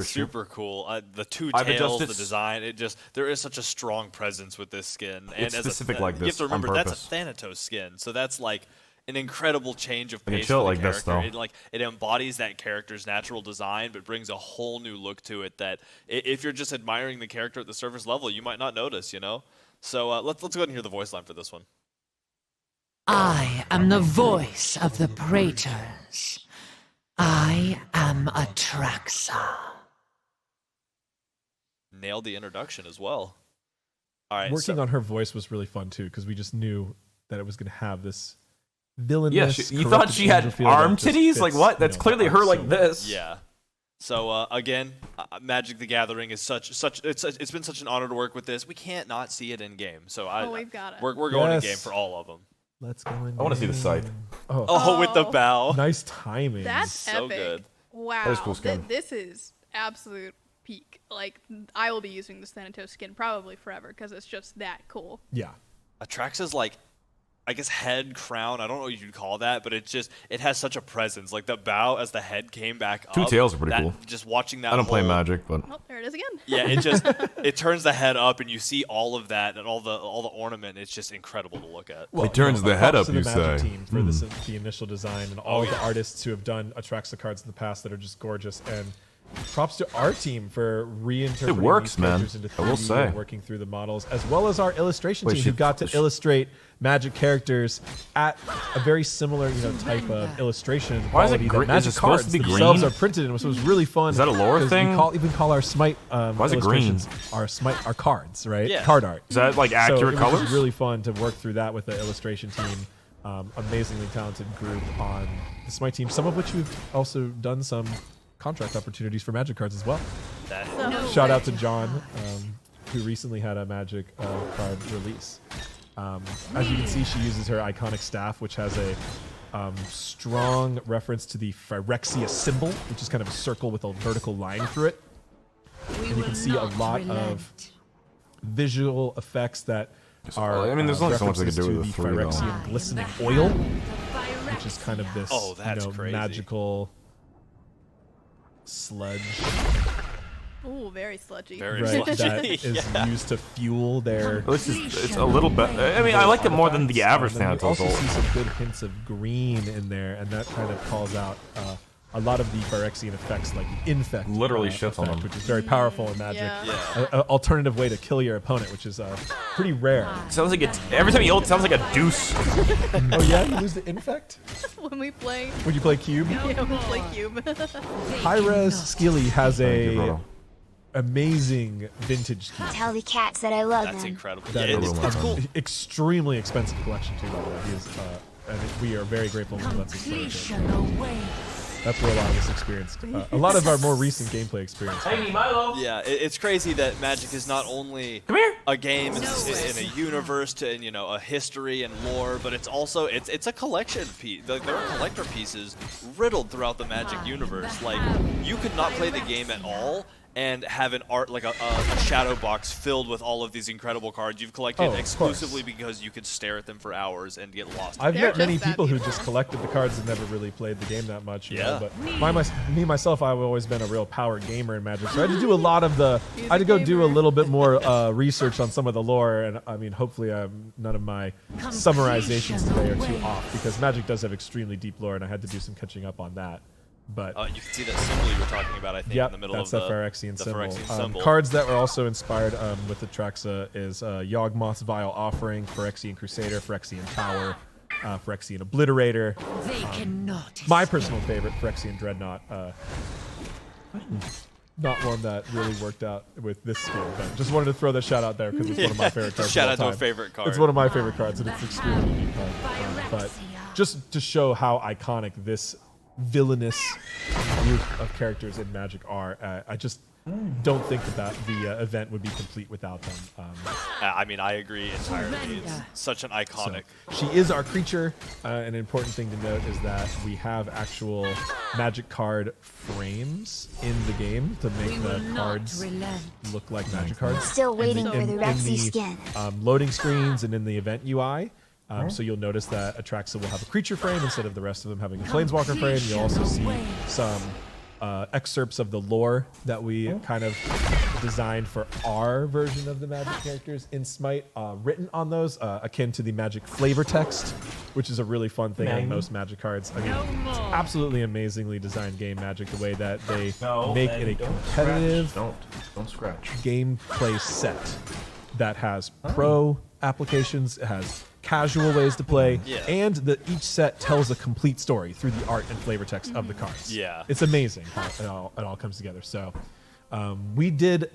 Super cool. The two tails, the design, there is such a strong presence with this skin. It's and specific like this. You have to remember on that's a Thanatos skin, so that's like an incredible change of pace chill for like the this, character. though. It embodies that character's natural design, but brings a whole new look to it that if you're just admiring the character at the surface level, you might not notice. So let's go ahead and hear the voice line for this one. I am the voice of the Praetors. I am Atraxa. Nailed the introduction as well. All right, Working on her voice was really fun too, because we just knew that it was going to have this villainous. Yeah, you thought she had arm titties? Like what? That's clearly her like this. Yeah. So again, Magic the Gathering is it's been such an honor to work with this. We can't not see it in game. So we've got it. We're going in game for all of them. Let's go in. I want to see the site. Oh, with the bow. Nice timing. That's so epic. good. Wow. That is cool skin. This is absolute peak. Like, I will be using this Thanatos skin probably forever because it's just that cool. Yeah. Atraxa's like, I guess head, crown, I don't know what you'd call that, but it has such a presence. Like the bow as the head came back up. Two tails are pretty cool. Just watching that I don't play Magic, but Oh, there it is again. Yeah, it turns the head up and you see all of that and all the ornament. It's just incredible to look at. Well, it turns the head up, to the you Magic say. Team for the initial design and all the artists who have done Atraxa cards in the past that are just gorgeous, and props to our team for reinterpreting It works, these characters man. into 3D I will say. and working through the models, as well as our illustration team who got to illustrate Magic characters at a very similar type of illustration Why is it quality green? that Is Magic it supposed cards to be themselves green? are printed in. So it was really fun. Is that a lore 'cause thing? We even call our Smite Why is it green? illustrations our Smite, our cards, right? Yeah. Card art. Is that like accurate so it was colors? just really fun to work through that with the illustration team. Amazingly talented group on the Smite team, some of which we've also done some contract opportunities for Magic cards as well. Shout out to John, who recently had a Magic card release. As you can see, she uses her iconic staff, which has a strong reference to the Phyrexia symbol, which is kind of a circle with a vertical line through it. And you can see a lot of visual effects that are I mean, there's only so much they could references do to with the the 3D, though. Phyrexian glistening oil, which is kind of this crazy. magical sludge Ooh, very sludgy. Very that sludgy. is used to fuel their. It's a little bit. I mean, I like it more than the average And then you Thanatos. also see some good hints of green in there, and that kind of calls out a lot of the Phyrexian effects, like the infect. Literally shits on effect, them. which is very powerful in Magic. Yeah. An alternative way to kill your opponent, which is pretty rare. Sounds like it's every time you ult, it sounds like a deuce. Oh yeah, you lose the infect When we play, when you play Cube. when we play Cube. Hi-Res Skilly has a amazing vintage Cube. Tell the cats that I love That's them. incredible. That Yeah, is it's cool. extremely expensive collection too, by the way. He is, and we are very grateful he lets us play with it. That's where a lot of this experience, a lot of our more recent gameplay experience. Yeah, it's crazy that Magic is not only a game in a universe and a history and lore, but it's also it's a collection piece. There are collector pieces riddled throughout the Magic universe. Like you could not play the game at all and have an art like a shadow box filled with all of these incredible cards you've collected exclusively because you could stare at them for hours and get lost. I've met many people who just collected the cards and never really played the game that much. You know, but me myself, I've always been a real power gamer in Magic, so I had to do a lot of I had to go do a little bit more research on some of the lore, and I mean, hopefully, none of my summarizations today are too off because Magic does have extremely deep lore, and I had to do some catching up on that. But you can see that symbol you were talking about, I think, in the middle of the Phyrexian symbol. Phyrexian symbol. Cards that were also inspired with the Atraxa is Yawgmoth's Vile Offering, Phyrexian Crusader, Phyrexian Tower, Phyrexian Obliterator. My personal favorite, Phyrexian Dreadnought. Not one that really worked out with this skin, but just wanted to throw that shout out there because it's one of my favorite cards. Shout out to a favorite card. It's one of my favorite cards, and it's extremely deep. But just to show how iconic this villainous group of characters in Magic are. I just don't think that the event would be complete without them. I mean, I agree entirely. It's such an iconic. So she is our creature. An important thing to note is that we have actual Magic card frames in the game to make the cards look like Magic cards. Still waiting for the Rexsi skin. Loading screens and in the event UI. So you'll notice that Atraxa will have a creature frame instead of the rest of them having a planeswalker frame. You'll also see some excerpts of the lore that we kind of designed for our version of the Magic characters in Smite, written on those, akin to the Magic flavor text, which is a really fun thing on most Magic cards. I mean, it's absolutely amazingly designed game Magic, the way that they make it a competitive don't scratch gameplay set that has pro applications, it has casual ways to play, and that each set tells a complete story through the art and flavor text of the cards. Yeah, it's amazing how it all comes together. So we did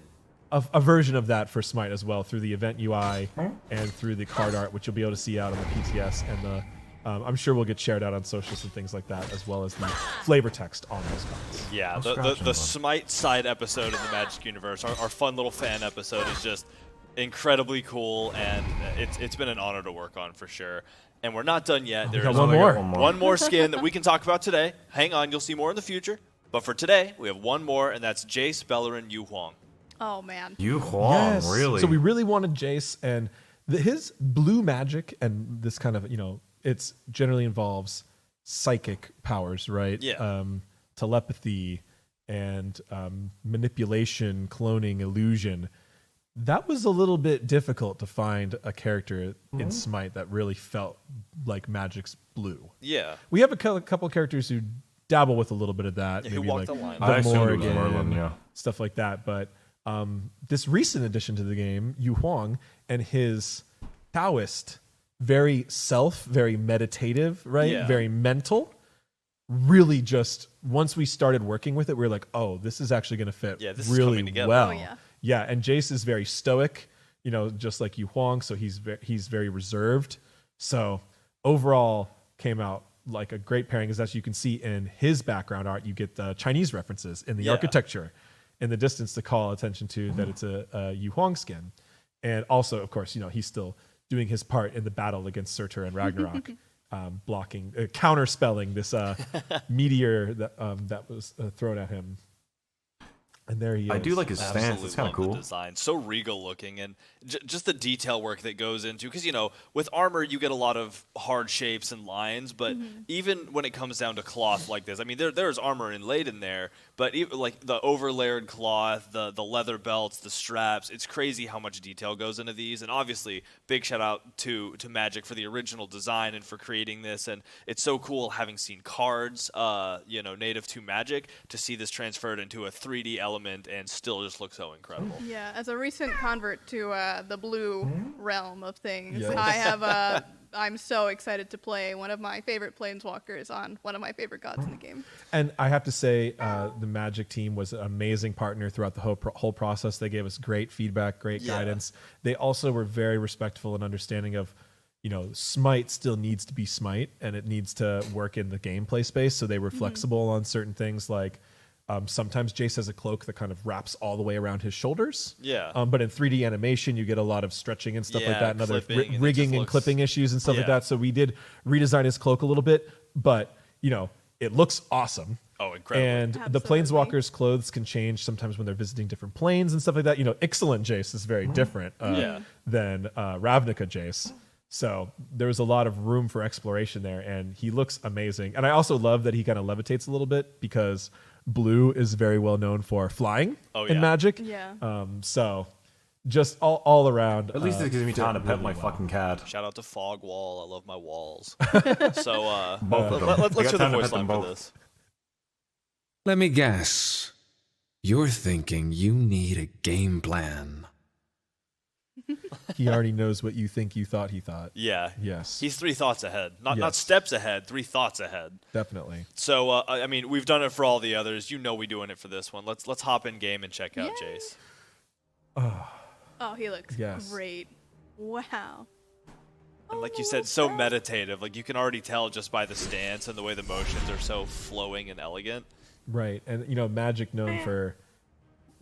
a version of that for Smite as well through the event UI and through the card art, which you'll be able to see out on the PTS, and the I'm sure we'll get shared out on socials and things like that, as well as the flavor text on those cards. Yeah, the Smite side episode in the Magic universe, our fun little fan episode, is just incredibly cool, and it's been an honor to work on for sure. And we're not done yet. There's one more skin that we can talk about today. Hang on, you'll see more in the future. But for today, we have one more, and that's Jace Beleren Yu Huang. Oh man. Yu Huang, really? So we really wanted Jace, and his blue magic, and this kind of, it's generally involves psychic powers, right? Yeah. Telepathy and manipulation, cloning, illusion. That was a little bit difficult to find a character in Smite that really felt like Magic's blue. Yeah. We have a couple characters who dabble with a little bit of that. Yeah, who walk the line. The Morgan, stuff like that. But this recent addition to the game, Yu Huang, and his Taoist, very very meditative, right? Yeah. Very mental. Really just, once we started working with it, we were like, oh, this is actually going to fit really well. Oh, yeah. Yeah, and Jace is very stoic, just like Yu Huang, so he's very reserved. So overall, came out like a great pairing, as you can see in his background art, you get the Chinese references in the architecture in the distance to call attention to that it's a Yu Huang skin. And also, of course, he's still doing his part in the battle against Surtr and Ragnarok, blocking, counterspelling this meteor that was thrown at him. And there he is. I do like his stance. It's kind of cool. The design. So regal looking, and just the detail work that goes into, because with armor you get a lot of hard shapes and lines, but even when it comes down to cloth like this, I mean there's armor inlaid in there, but even like the overlayered cloth, the leather belts, the straps, it's crazy how much detail goes into these. And obviously big shout out to Magic for the original design and for creating this. And it's so cool having seen cards native to Magic, to see this transferred into a 3D element and still just look so incredible. Yeah, as a recent convert to the blue realm of things, I I'm so excited to play one of my favorite planeswalkers on one of my favorite gods in the game. And I have to say, the Magic team was an amazing partner throughout the whole process. They gave us great feedback, great guidance. They also were very respectful and understanding of, Smite still needs to be Smite, and it needs to work in the gameplay space. So they were flexible on certain things, like sometimes Jace has a cloak that kind of wraps all the way around his shoulders. Yeah. But in 3D animation, you get a lot of stretching and stuff like that, and other and rigging and clipping issues and stuff like that. So we did redesign his cloak a little bit, but it looks awesome. Oh, incredible. And the Planeswalkers' clothes can change sometimes when they're visiting different planes and stuff like that. Excellent Jace is very different than Ravnica Jace. So there was a lot of room for exploration there, and he looks amazing. And I also love that he kind of levitates a little bit, because blue is very well known for flying in Magic. Yeah. So just all around. At least it gives me time to pet my fucking cat. Shout out to Fog Wall. I love my walls. So let's hear the voice line for this. Let me guess. You're thinking you need a game plan. He already knows what you think you thought he thought. Yeah. Yes. He's 3 thoughts ahead. Not steps ahead, 3 thoughts ahead. Definitely. So, we've done it for all the others. We're doing it for this one. Let's hop in game and check out Jace. Oh, he looks great. Wow. And like you said, so meditative. Like you can already tell just by the stance and the way the motions are so flowing and elegant. Right, and you know, Magic known for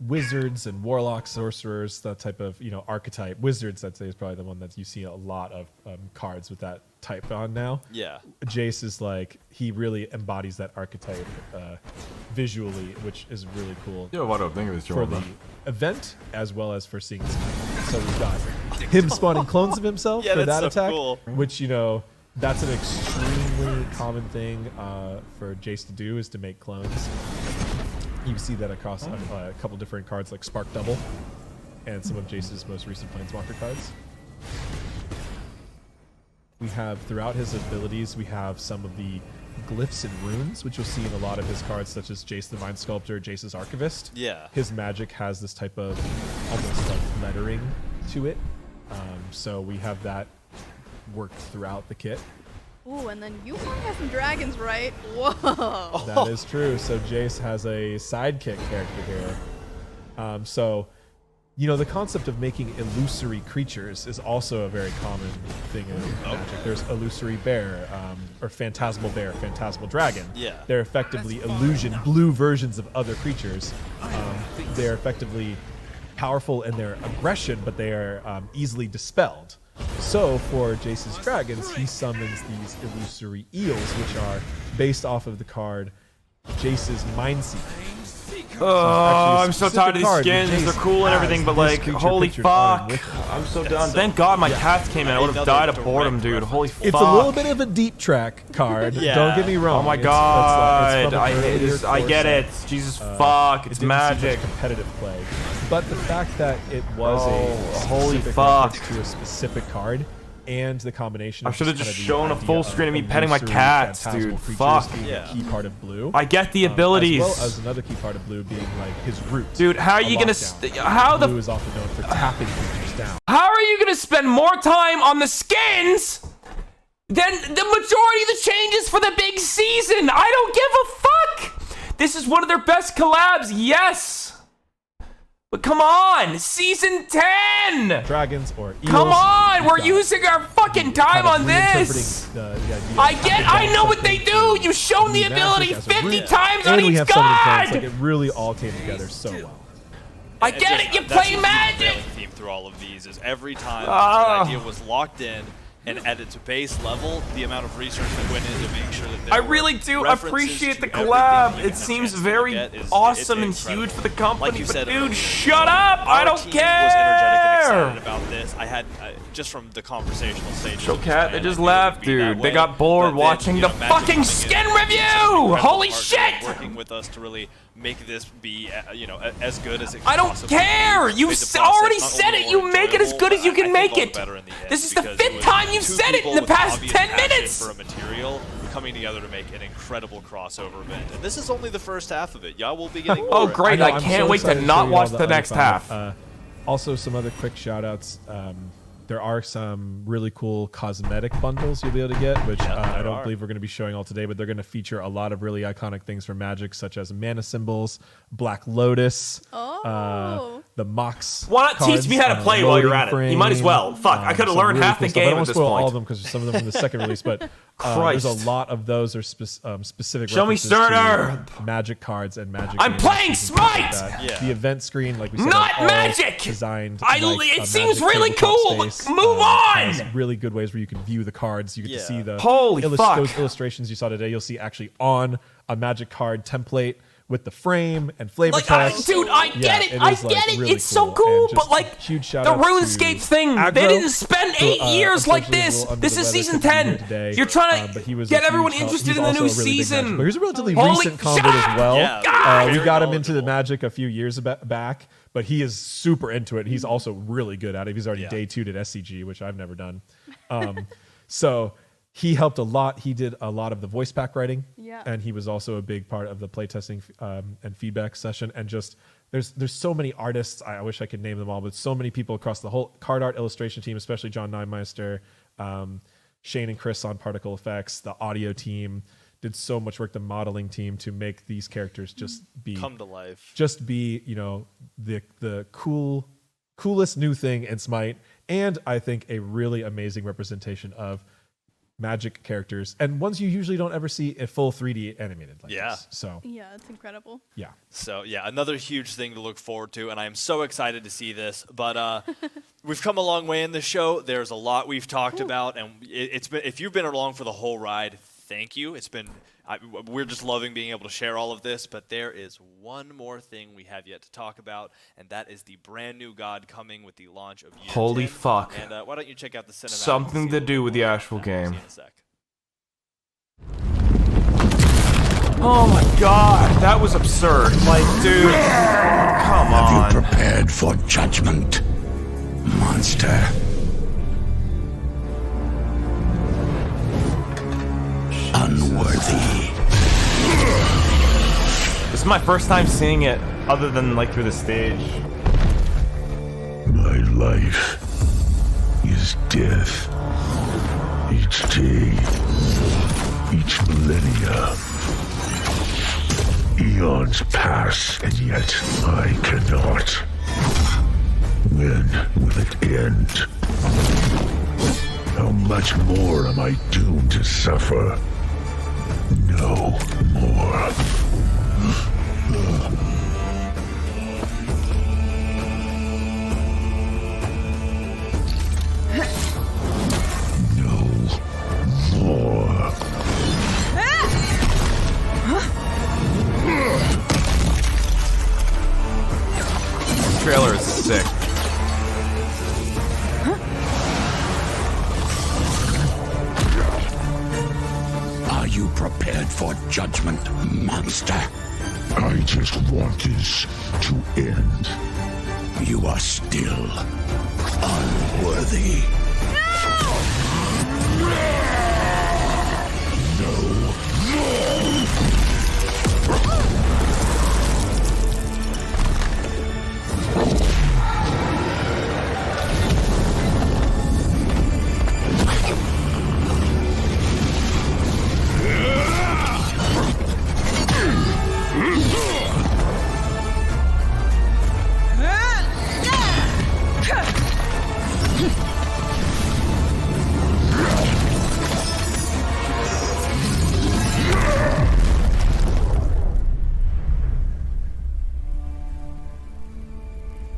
wizards and warlocks, sorcerers, that type of archetype. Wizards, I'd say, is probably the one that you see a lot of cards with that type on now. Yeah. Jace is like, he really embodies that archetype visually, which is really cool. Yeah, what up? Thank you for the event as well as for seeing. So we've got him spawning clones of himself for that attack, cool. which that's an extremely common thing for Jace to do, is to make clones. You see that across a couple different cards like Spark Double and some of Jace's most recent Planeswalker cards. We have, throughout his abilities, we have some of the glyphs and runes, which you'll see in a lot of his cards, such as Jace the Mind Sculptor, Jace's Archivist. Yeah. His magic has this type of almost like lettering to it. So we have that worked throughout the kit. Ooh, and then you probably have some dragons, right? Whoa. That is true. So Jace has a sidekick character here. So, the concept of making illusory creatures is also a very common thing in Magic. There's illusory bear, or phantasmal bear, phantasmal dragon. Yeah. They're effectively illusion, blue versions of other creatures. They're effectively powerful in their aggression, but they are easily dispelled. So for Jace's dragons, he summons these illusory eels, which are based off of the card Jace's Mindseeker. Oh, I'm so tired of these skins. They're cool and everything, but like, holy fuck. I'm so done. Thank God my cats came in. I would have died of boredom, dude. Holy fuck. It's a little bit of a deep track card. Don't get me wrong. Oh my God. I hate this. I get it. Jesus fuck. It's Magic. Competitive play. But the fact that it was a holy specific fuck reference to a specific card, and the combination I of should have just shown a idea full screen of me petting my illusory cats, phantasmal dude. creatures Fuck. being a key part of blue. I get the abilities. As well as another key part of blue being like his root. Dude, how are you gonna Blue is often known for tapping creatures down. How are you gonna spend more time on the skins than the majority of the changes for the big season? I don't give a fuck. This is one of their best collabs, yes. But come on, season 10! Dragons or eels. Come on, we're using our fucking time on this! I know what they do! You've shown the ability 50 times on each god! Like, it really all came together so well. I get it, you play Magic! The theme through all of these is every time an idea was locked in and at its base level, the amount of research that went into making sure that I really do appreciate the collab. It seems very awesome and huge for the company, but dude, shut up! I don't care! Was energetic and excited about this. I had, just from the conversational stage. Showcat, they just left, dude. They got bored watching the fucking skin review! Holy shit! Working with us to really make this be, as good as it I don't care! You already said it! You make it as good as you can make it! This is the 5th time you've said it in the past 10 minutes! For a material coming together to make an incredible crossover event. And this is only the first half of it. Y'all will be getting more. Oh, great. I can't wait to not watch the next half. Also, some other quick shout-outs. There are some really cool cosmetic bundles you'll be able to get, which I don't believe we're going to be showing all today, but they're going to feature a lot of really iconic things from Magic, such as mana symbols, Black Lotus, the Mox. Why not teach me how to play while you're at it? You might as well. Fuck, I could have learned half the game at this point. I don't want to spoil all of them because some of them from the second release, but there's a lot of those are specific Show me Surtr! Magic cards and Magic. I'm playing Smite! The event screen, like we said, not Magic! Designed. It seems really cool. Move on! Really good ways where you can view the cards. You get to see the those illustrations you saw today. You'll see actually on a Magic card template with the frame and flavor text. Dude, I get it. I get it. It's so cool, but like the RuneScape thing, they didn't spend 8 years like this. This is season 10. You're trying to get everyone interested in the new season. But he's a relatively recent convert as well. We got him into the Magic a few years back, but he is super into it. He's also really good at it. He's already day 2'd at SCG, which I've never done. So he helped a lot. He did a lot of the voice pack writing, and he was also a big part of the playtesting and feedback session. And just there's so many artists. I wish I could name them all, but so many people across the whole card art illustration team, especially John Neimeister, Shane and Chris on particle effects, the audio team did so much work. The modeling team to make these characters just be come to life, just be the coolest new thing in Smite. and I think a really amazing representation of Magic characters, and ones you usually don't ever see a full 3D animated like this. So yeah, it's incredible. Yeah. So yeah, another huge thing to look forward to, and I am so excited to see this. But we've come a long way in this show. There's a lot we've talked about, and it's been, if you've been along for the whole ride, thank you. It's been we're just loving being able to share all of this. But there is one more thing we have yet to talk about, and that is the brand new god coming with the launch of Year Holy 10. fuck. And why don't you check out the cinematic? Something to do with the actual game. See you in a sec. Oh my god, that was absurd. Like, dude, come on. Have you prepared for judgment, monster? Unworthy. This is my first time seeing it, other than like through the stage. My life is death. Each day, each millennia. Eons pass, and yet I cannot. When will it end? How much more am I doomed to suffer? No more. No more. This trailer is sick. Are you prepared for judgment, monster? I just want this to end. You are still unworthy.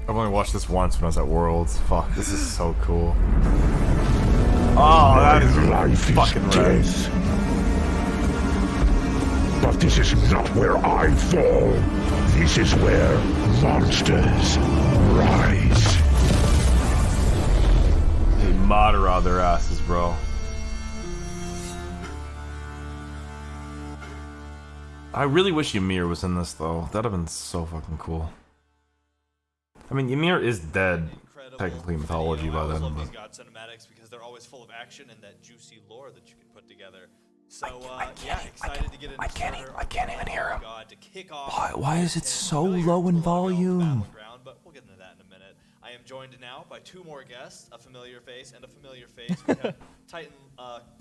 I've only watched this once when I was at Worlds. Fuck, this is so cool. Oh, that is fucking right. But this is not where I fall. This is where monsters rise. They Madara their asses, bro. I really wish Ymir was in this, though. That'd have been so fucking cool. I mean, Ymir is dead, technically in mythology by then. I love But... these god cinematics because they're always full of action and that juicy lore that you can put together. So, yeah, excited to get into Surtr. I can't even hear him. God, to kick off Why is it so low in volume? But we'll get into that in a minute. I am joined now by two more guests, a familiar face and a familiar face. We have Titan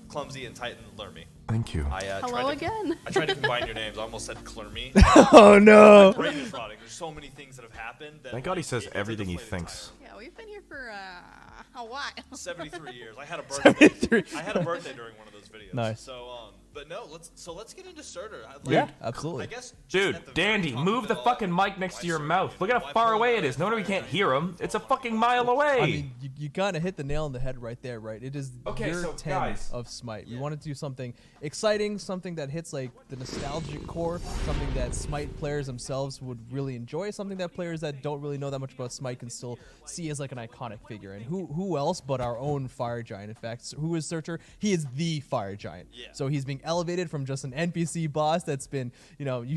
Clumsy and Titan Lurmy. Thank you. Hello again. I tried to combine your names. I almost said Clurmy. Oh no! My brain is rotting. There's so many things that have happened. That Thank God he says everything he thinks. Yeah, we've been here for a while. 73 years. I had a birthday. I had a birthday during one of those videos. Nice. So, but no, let's get into Surtr. Yeah, absolutely. I guess. Dude, Dandy, move the fucking mic next to your mouth. Look at how far away it is. No wonder we can't hear him. It's a fucking mile away. I mean, you kind of hit the nail on the head right there, right? It is year 10 guys. of Smite. We wanted to do something exciting, something that hits like the nostalgic core, something that Smite players themselves would really enjoy, something that players that don't really know that much about Smite can still see as like an iconic figure. And who else but our own Fire Giant? In fact, who is Surtr? He is the Fire Giant. Yeah. So he's being elevated from just an NPC boss that's been,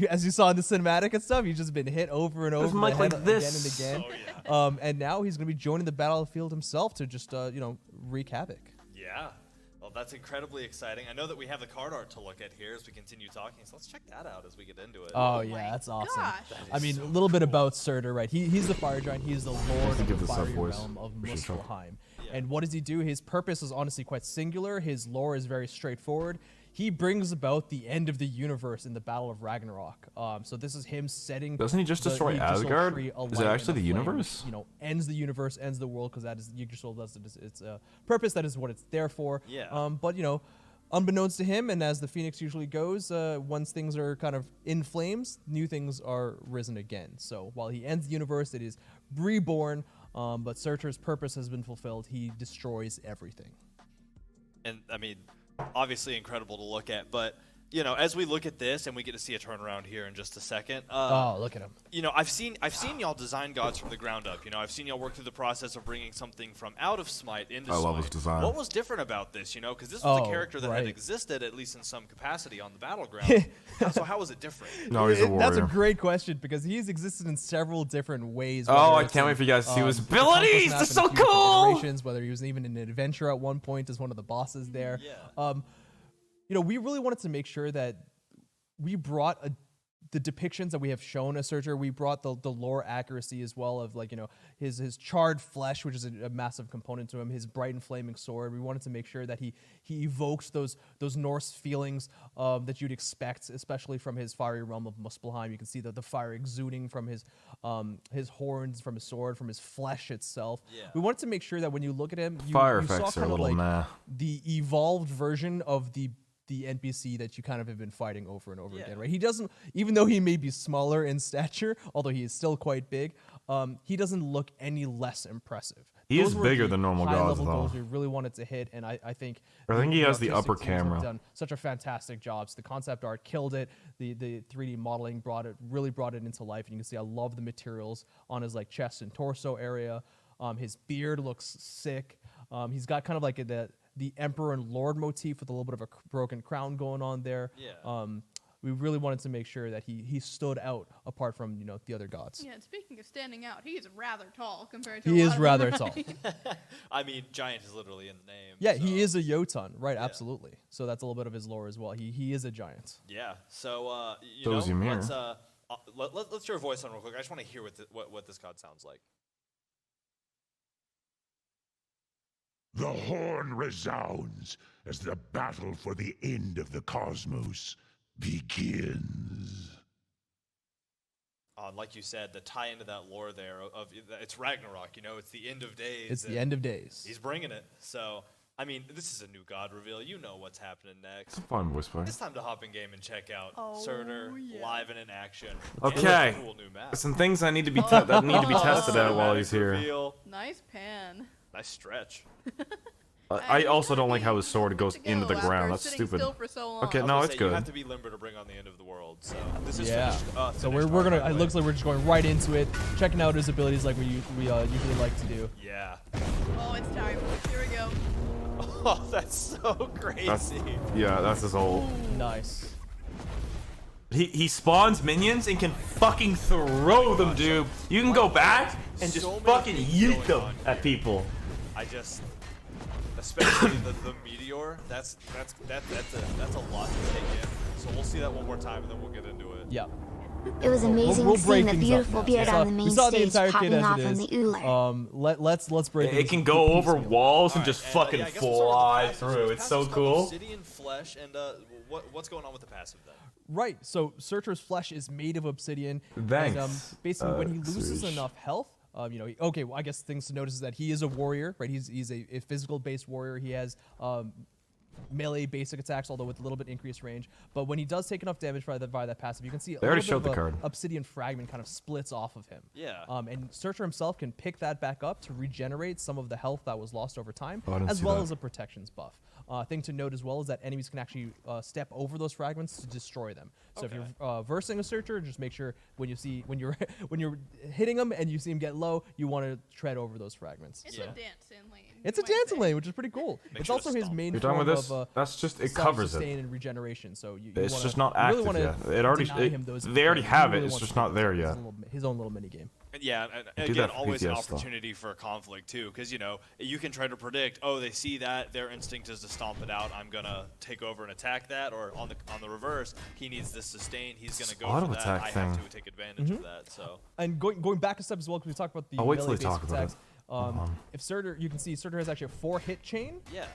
as you saw in the cinematic and stuff, he's just been hit over and over the head like this. again and again. Oh, yeah. And now he's going to be joining the battlefield himself to just, wreak havoc. Yeah. Well, that's incredibly exciting. I know that we have the card art to look at here as we continue talking, so let's check that out as we get into it. Oh, yeah, that's awesome. Gosh. I mean, a little bit about Surtr, right? He's the Fire Giant. He's the Lord of give the this fiery up, boys. realm of We should try. Muspelheim. And what does he do? His purpose is honestly quite singular. His lore is very straightforward. he brings about the end of the universe in the Battle of Ragnarok. So this is him setting. Doesn't he just destroy Asgard? Is it actually the universe? You know, ends the universe, ends the world, because that is Yggdrasil. That's its purpose. That is what it's there for. Yeah. But you know, unbeknownst to him, and as the Phoenix usually goes, once things are kind of in flames, new things are risen again. So while he ends the universe, it is reborn. But Surtr's purpose has been fulfilled. He destroys everything. And I mean, obviously incredible to look at, but you know, as we look at this, and we get to see a turnaround here in just a second. Oh, look at him! You know, I've seen y'all design gods from the ground up. You know, I've seen y'all work through the process of bringing something from out of Smite into Smite. I love his design. What was different about this? You know, because this was a character that had existed at least in some capacity on the battleground. So how was it different? No, he's a warrior. That's a great question, because he's existed in several different ways. Oh, I can't wait for you guys to see his abilities. They're so cool. Whether he was even in an adventure at one point as one of the bosses there. Yeah. You know, we really wanted to make sure that we brought the depictions that we have shown as Surtr. We brought the lore accuracy as well of, like, you know, his charred flesh, which is a massive component to him, his bright and flaming sword. We wanted to make sure that he evokes those Norse feelings that you'd expect, especially from his fiery realm of Muspelheim. You can see the fire exuding from his horns, from his sword, from his flesh itself. Yeah. We wanted to make sure that when you look at him, you Fire saw effects are a kind of little like the evolved version of the NPC that you kind of have been fighting over and over again, right? He doesn't, even though he may be smaller in stature, although he is still quite big, he doesn't look any less impressive. He is bigger than normal gods, though. Goals we really wanted to hit, and I think he has the upper artistic teams have camera. done such a fantastic job. So the concept art killed it. The 3D modeling really brought it into life, and you can see I love the materials on his like chest and torso area. His beard looks sick. He's got kind of like the Emperor and Lord motif with a little bit of a broken crown going on there. Yeah. We really wanted to make sure that he stood out apart from, you know, the other gods. Yeah, and speaking of standing out, he is rather tall compared to He a is lot of rather them, tall. right? I mean, giant is literally in the name. Yeah, so. he is a Jotun, right? Yeah. Absolutely. So that's a little bit of his lore as well. He is a giant. Yeah. So Let's let's hear a voice on real quick. I just want to hear what this god sounds like. The horn resounds as the battle for the end of the cosmos begins. Like you said, the tie into that lore there of it's Ragnarok. You know, it's the end of days. It's the end of days. He's bringing it. So, I mean, this is a new god reveal. You know what's happening next. It's a fun voice play. It's time to hop in game and check out Surtr live and in action. Okay. Cool new map. Some things that need to be tested out while he's here. Reveal. Nice pan. Nice stretch. I also don't like how his sword goes into the ground. That's stupid. Okay, no, it's good. You have to be limber to bring on the end of the world. So this is finished. So we're gonna. It looks like we're just going right into it, checking out his abilities like we usually like to do. Yeah. Oh, it's time. Here we go. Oh, that's so crazy. That's his whole. Nice. He spawns minions and can fucking throw them, dude. You can go back and just fucking yeet them at people. Especially the meteor, that's a lot to take in. So we'll see that one more time and then we'll get into it. Yeah. It was amazing seeing the beautiful beard on the main stage popping off on the Uller. Let's break it. Can go over walls and just fucking fly through. It's so cool. Obsidian flesh, and what's going on with the passive then? Right. So Surtr's flesh is made of obsidian. Thanks. And basically, when he loses enough health. You know, okay, well, I guess things to notice is that he is a warrior, right? He's a physical-based warrior. He has melee basic attacks, although with a little bit increased range. But when he does take enough damage via that passive, you can see a little bit of obsidian fragment kind of splits off of him. Yeah. And Surtr himself can pick that back up to regenerate some of the health that was lost over time, as well as a protections buff. Thing to note as well is that enemies can actually step over those fragments to destroy them. So if you're versing a Surtr, just make sure when you're hitting them and you see him get low, you want to tread over those fragments. It's a dancing lane. It's a dancing lane, which is pretty cool. It's also his main form of that's just it covers it. And regeneration. So it's just not active yet. They already have it. It's just not there yet. His own little mini game. Yeah, and again, always an opportunity for conflict too, because you know you can try to predict. Oh, they see that, their instinct is to stomp it out. I'm gonna take over and attack that, or on the reverse, he needs this sustain. He's gonna go for that. I have to take advantage of that. So and going back a step as well, because we talked about the I'll wait till we melee-based talk about attacks. it. If Surtr, you can see Surtr has actually a 4-hit chain. Yeah.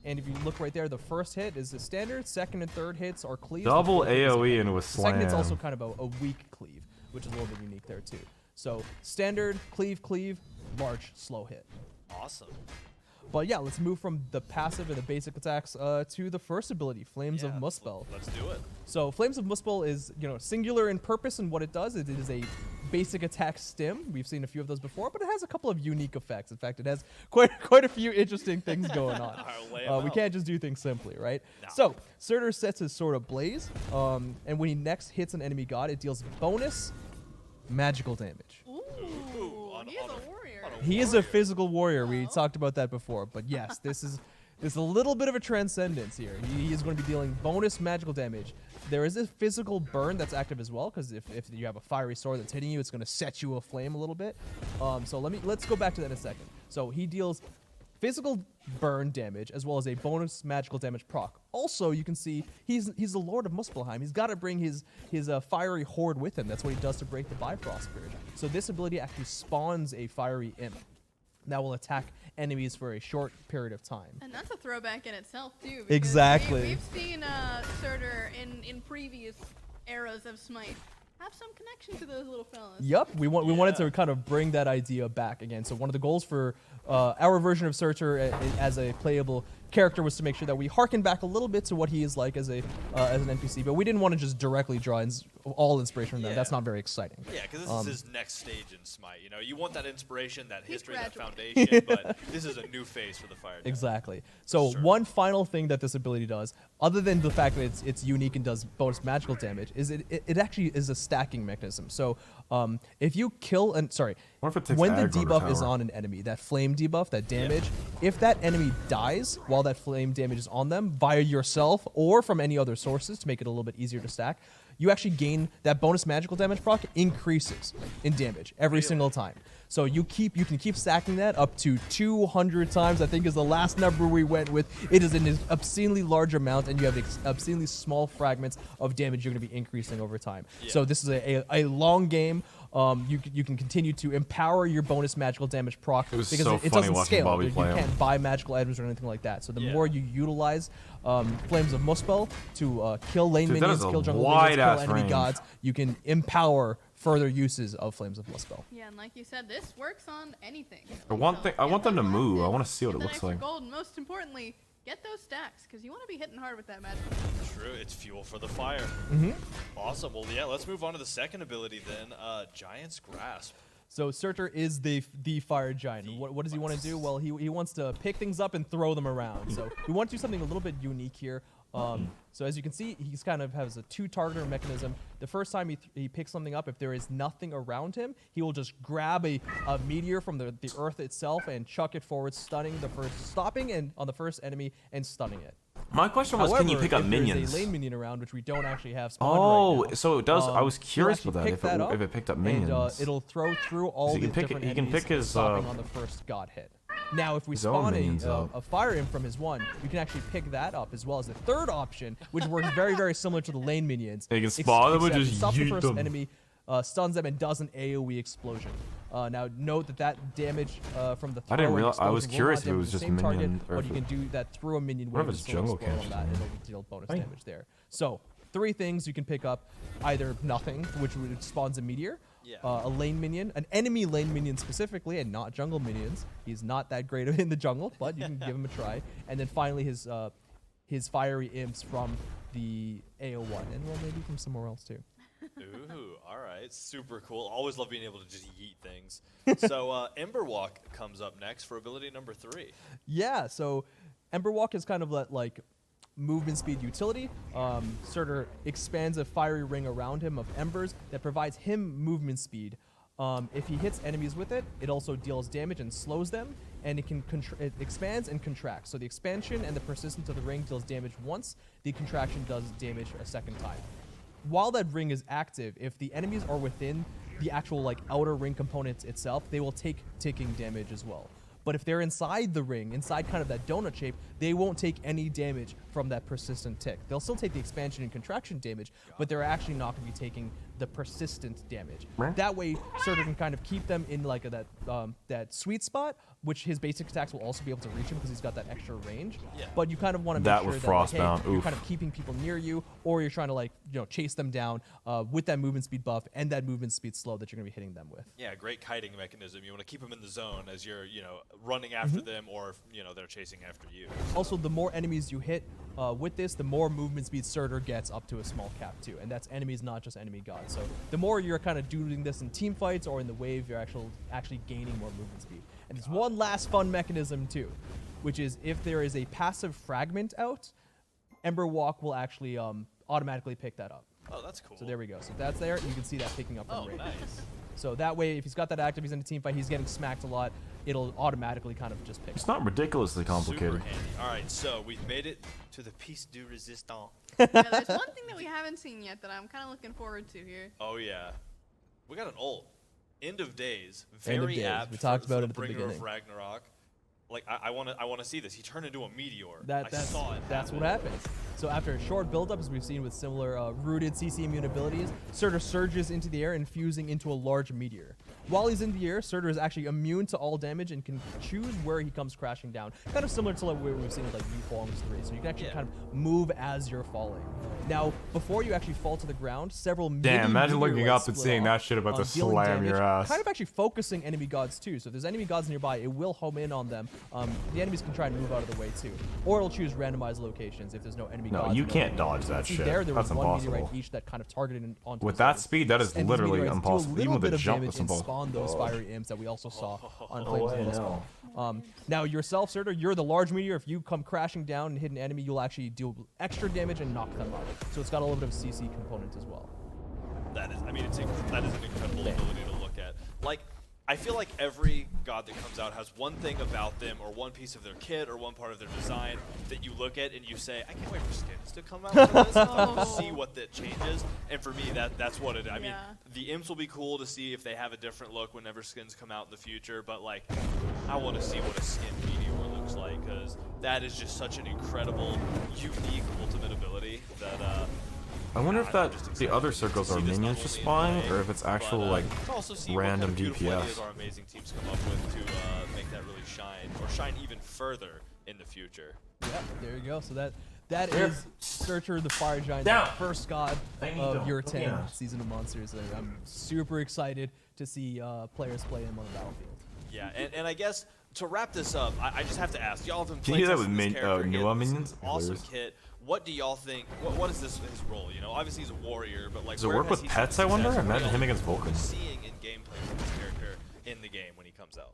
And if you look right there, the first hit is the standard, second and third hits are cleaves. Double AoE into a slam. Second hit's also kind of a weak cleave, which is a little bit unique there too. So standard, cleave, large, slow hit. Awesome. But yeah, let's move from the passive and the basic attacks to the first ability, Flames of Muspel. Let's do it. So Flames of Muspel is, singular in purpose, and what it does is it is a basic attack stim. We've seen a few of those before, but it has a couple of unique effects. In fact, it has quite a few interesting things going on. We can't just do things simply, right? No. So Surtr sets his Sword ablaze, and when he next hits an enemy god, it deals bonus magical damage. Ooh, he is a warrior. He is a physical warrior. We talked about that before, but yes, there's a little bit of a transcendence here. He is going to be dealing bonus magical damage. There is a physical burn that's active as well, because if you have a fiery sword that's hitting you, it's going to set you aflame a little bit. So let's go back to that in a second. So he deals physical burn damage as well as a bonus magical damage proc. Also, you can see he's the Lord of Muspelheim. He's got to bring his fiery horde with him. That's what he does to break the Bifrost Spirit. So this ability actually spawns a fiery imp that will attack enemies for a short period of time. And that's a throwback in itself too. Exactly. We've seen Surtr in previous eras of Smite have some connection to those little fellas. Yep, we wanted to kind of bring that idea back again. So one of the goals for our version of Surtr as a playable character was to make sure that we harken back a little bit to what he is like as an NPC, but we didn't want to just directly draw all inspiration from that. That's not very exciting. Yeah, because this is his next stage in Smite. You want that inspiration, that history, that foundation, but this is a new phase for the fire. Exactly. So one final thing that this ability does, other than the fact that it's unique and does bonus magical damage, is it actually is a stacking mechanism. So if you kill when the debuff is on an enemy, that flame debuff, that damage, if that enemy dies while that flame damage is on them via yourself or from any other sources to make it a little bit easier to stack, you actually gain that bonus magical damage proc increases in damage every single time. So you can keep stacking that up to 200 times, I think is the last number we went with. It is an obscenely large amount, and you have obscenely small fragments of damage you're going to be increasing over time. So this is a long game. You can continue to empower your bonus magical damage proc because it doesn't scale. You can't buy magical items or anything like that. So the more you utilize Flames of Muspel to kill lane minions, kill jungle minions, kill enemy gods, you can empower further uses of Flames of Muspel. Yeah, and like you said, this works on anything. I want them to move. I want to see what it looks like. Gold, and most importantly, get those stacks, because you want to be hitting hard with that magic. True, it's fuel for the fire. Awesome. Well, yeah, let's move on to the second ability then, Giant's Grasp. So Surtr is the fire giant. What does he want to do? Well, he wants to pick things up and throw them around. So we want to do something a little bit unique here. So as you can see, he's kind of has a two-targeter mechanism. The first time he picks something up, if there is nothing around him, he will just grab a meteor from the earth itself and chuck it forward, stopping on the first enemy and stunning it. My question was, can you pick up minions? There's a lane minion around, which we don't actually have spawned right now. So it does. I was curious about that, if it picked up minions. And it'll throw through all the different enemies, stopping on the first god hit. Now, if we spawn a fire imp from his one, we can actually pick that up, as well as the third option, which works very, very similar to the lane minions. You can spawn them and just stops the first enemy, stuns them, and does an AoE explosion. Now, note that damage from the throw. I didn't realize. I was curious if it was just minion. Target, but you can do that through a minion. What if it's jungle catch? It'll deal bonus damage there. So 3 things you can pick up: either nothing, which spawns a meteor. A lane minion, an enemy lane minion specifically, and not jungle minions. He's not that great in the jungle, but you can give him a try. And then finally his fiery imps from the AO1, and well, maybe from somewhere else too. Ooh, all right, super cool. Always love being able to just yeet things. So Emberwalk comes up next for ability number 3. Yeah, so Emberwalk is kind of like movement speed utility. Surtr expands a fiery ring around him of embers that provides him movement speed. If he hits enemies with it, it also deals damage and slows them, and it expands and contracts. So the expansion and the persistence of the ring deals damage once, the contraction does damage a second time. While that ring is active, if the enemies are within the actual outer ring component itself, they will take ticking damage as well. But if they're inside the ring, inside kind of that donut shape, they won't take any damage from that persistent tick. They'll still take the expansion and contraction damage, but they're actually not going to be taking the persistent damage. That way, Surtr can kind of keep them in like that sweet spot, which his basic attacks will also be able to reach him because he's got that extra range. But you kind of want to make sure that like, hey, you're kind of keeping people near you, or you're trying to like chase them down with that movement speed buff and that movement speed slow that you're going to be hitting them with. Yeah, great kiting mechanism. You want to keep them in the zone as you're running after them, or they're chasing after you. Also, the more enemies you hit with this, the more movement speed Surtr gets up to a small cap too, and that's enemies, not just enemy gods. So the more you're kind of doing this in team fights or in the wave, you're actually gaining more movement speed. And there's one last fun mechanism too, which is if there is a passive fragment out, Ember Walk will actually automatically pick that up. Oh, that's cool. So there we go. So that's there. You can see that picking up from range. Nice. So that way, if he's got that active, he's in a team fight, he's getting smacked a lot, it'll automatically kind of just pick. It's not ridiculously complicated. Super handy. All right, so we've made it to the piece du resistant. Yeah, there's one thing that we haven't seen yet that I'm kind of looking forward to here. Oh yeah, we got an ult. End of days. End of Very days. apt. We talked about for it at the bringer beginning. of Ragnarok. Like I want to see this. He turned into a meteor. I saw it. That's what happens. So after a short build-up, as we've seen with similar rooted CC immune abilities, Surtr surges into the air, infusing into a large meteor. While he's in the air, Surtr is actually immune to all damage and can choose where he comes crashing down. Kind of similar to like what we've seen with like Yulong's 3. So you can actually kind of move as you're falling. Now, before you actually fall to the ground, several imagine looking up and seeing that shit about to slam your ass. Kind of actually focusing enemy gods too. So if there's enemy gods nearby, it will home in on them. The enemies can try and move out of the way too. Or it'll choose randomized locations if there's no enemy gods. No, you can't dodge that shit. There That's was one impossible. meteorite each that kind of targeted onto With that speed, that is literally impossible. Even with a jump, it's impossible. Spawn those fiery imps that we also saw on Flames of Mistfall. Now yourself, Surtr, you're the large meteor. If you come crashing down and hit an enemy, you'll actually deal extra damage and knock them out. So it's got a little bit of CC component as well. That is, I mean, that is an incredible ability to look at. Like, I feel like every god that comes out has one thing about them, or one piece of their kit, or one part of their design that you look at and you say, I can't wait for skins to come out for this. I want to see what that changes. And for me, that's what it is. I mean, the imps will be cool to see if they have a different look whenever skins come out in the future, but like, I want to see what a skin meteor looks like, because that is just such an incredible, unique ultimate ability that I wonder if the other circles are minions just spawning, or if it's actual like random DPS. Our amazing teams come up with to make that really shine, or shine even further in the future. Yeah, there you go. So that is Surtr the Fire Giant, the first god of Year 10 Season of Monsters. I'm super excited to see players play him on the battlefield. Yeah, and I guess to wrap this up, I just have to ask, y'all have been Can you playing do that with Nua minions? Awesome kit. What do y'all think? What is his role? You know, obviously he's a warrior, but like, does it work with pets? I wonder. Imagine him against Vulcan. Seeing in gameplay from this character in the game when he comes out.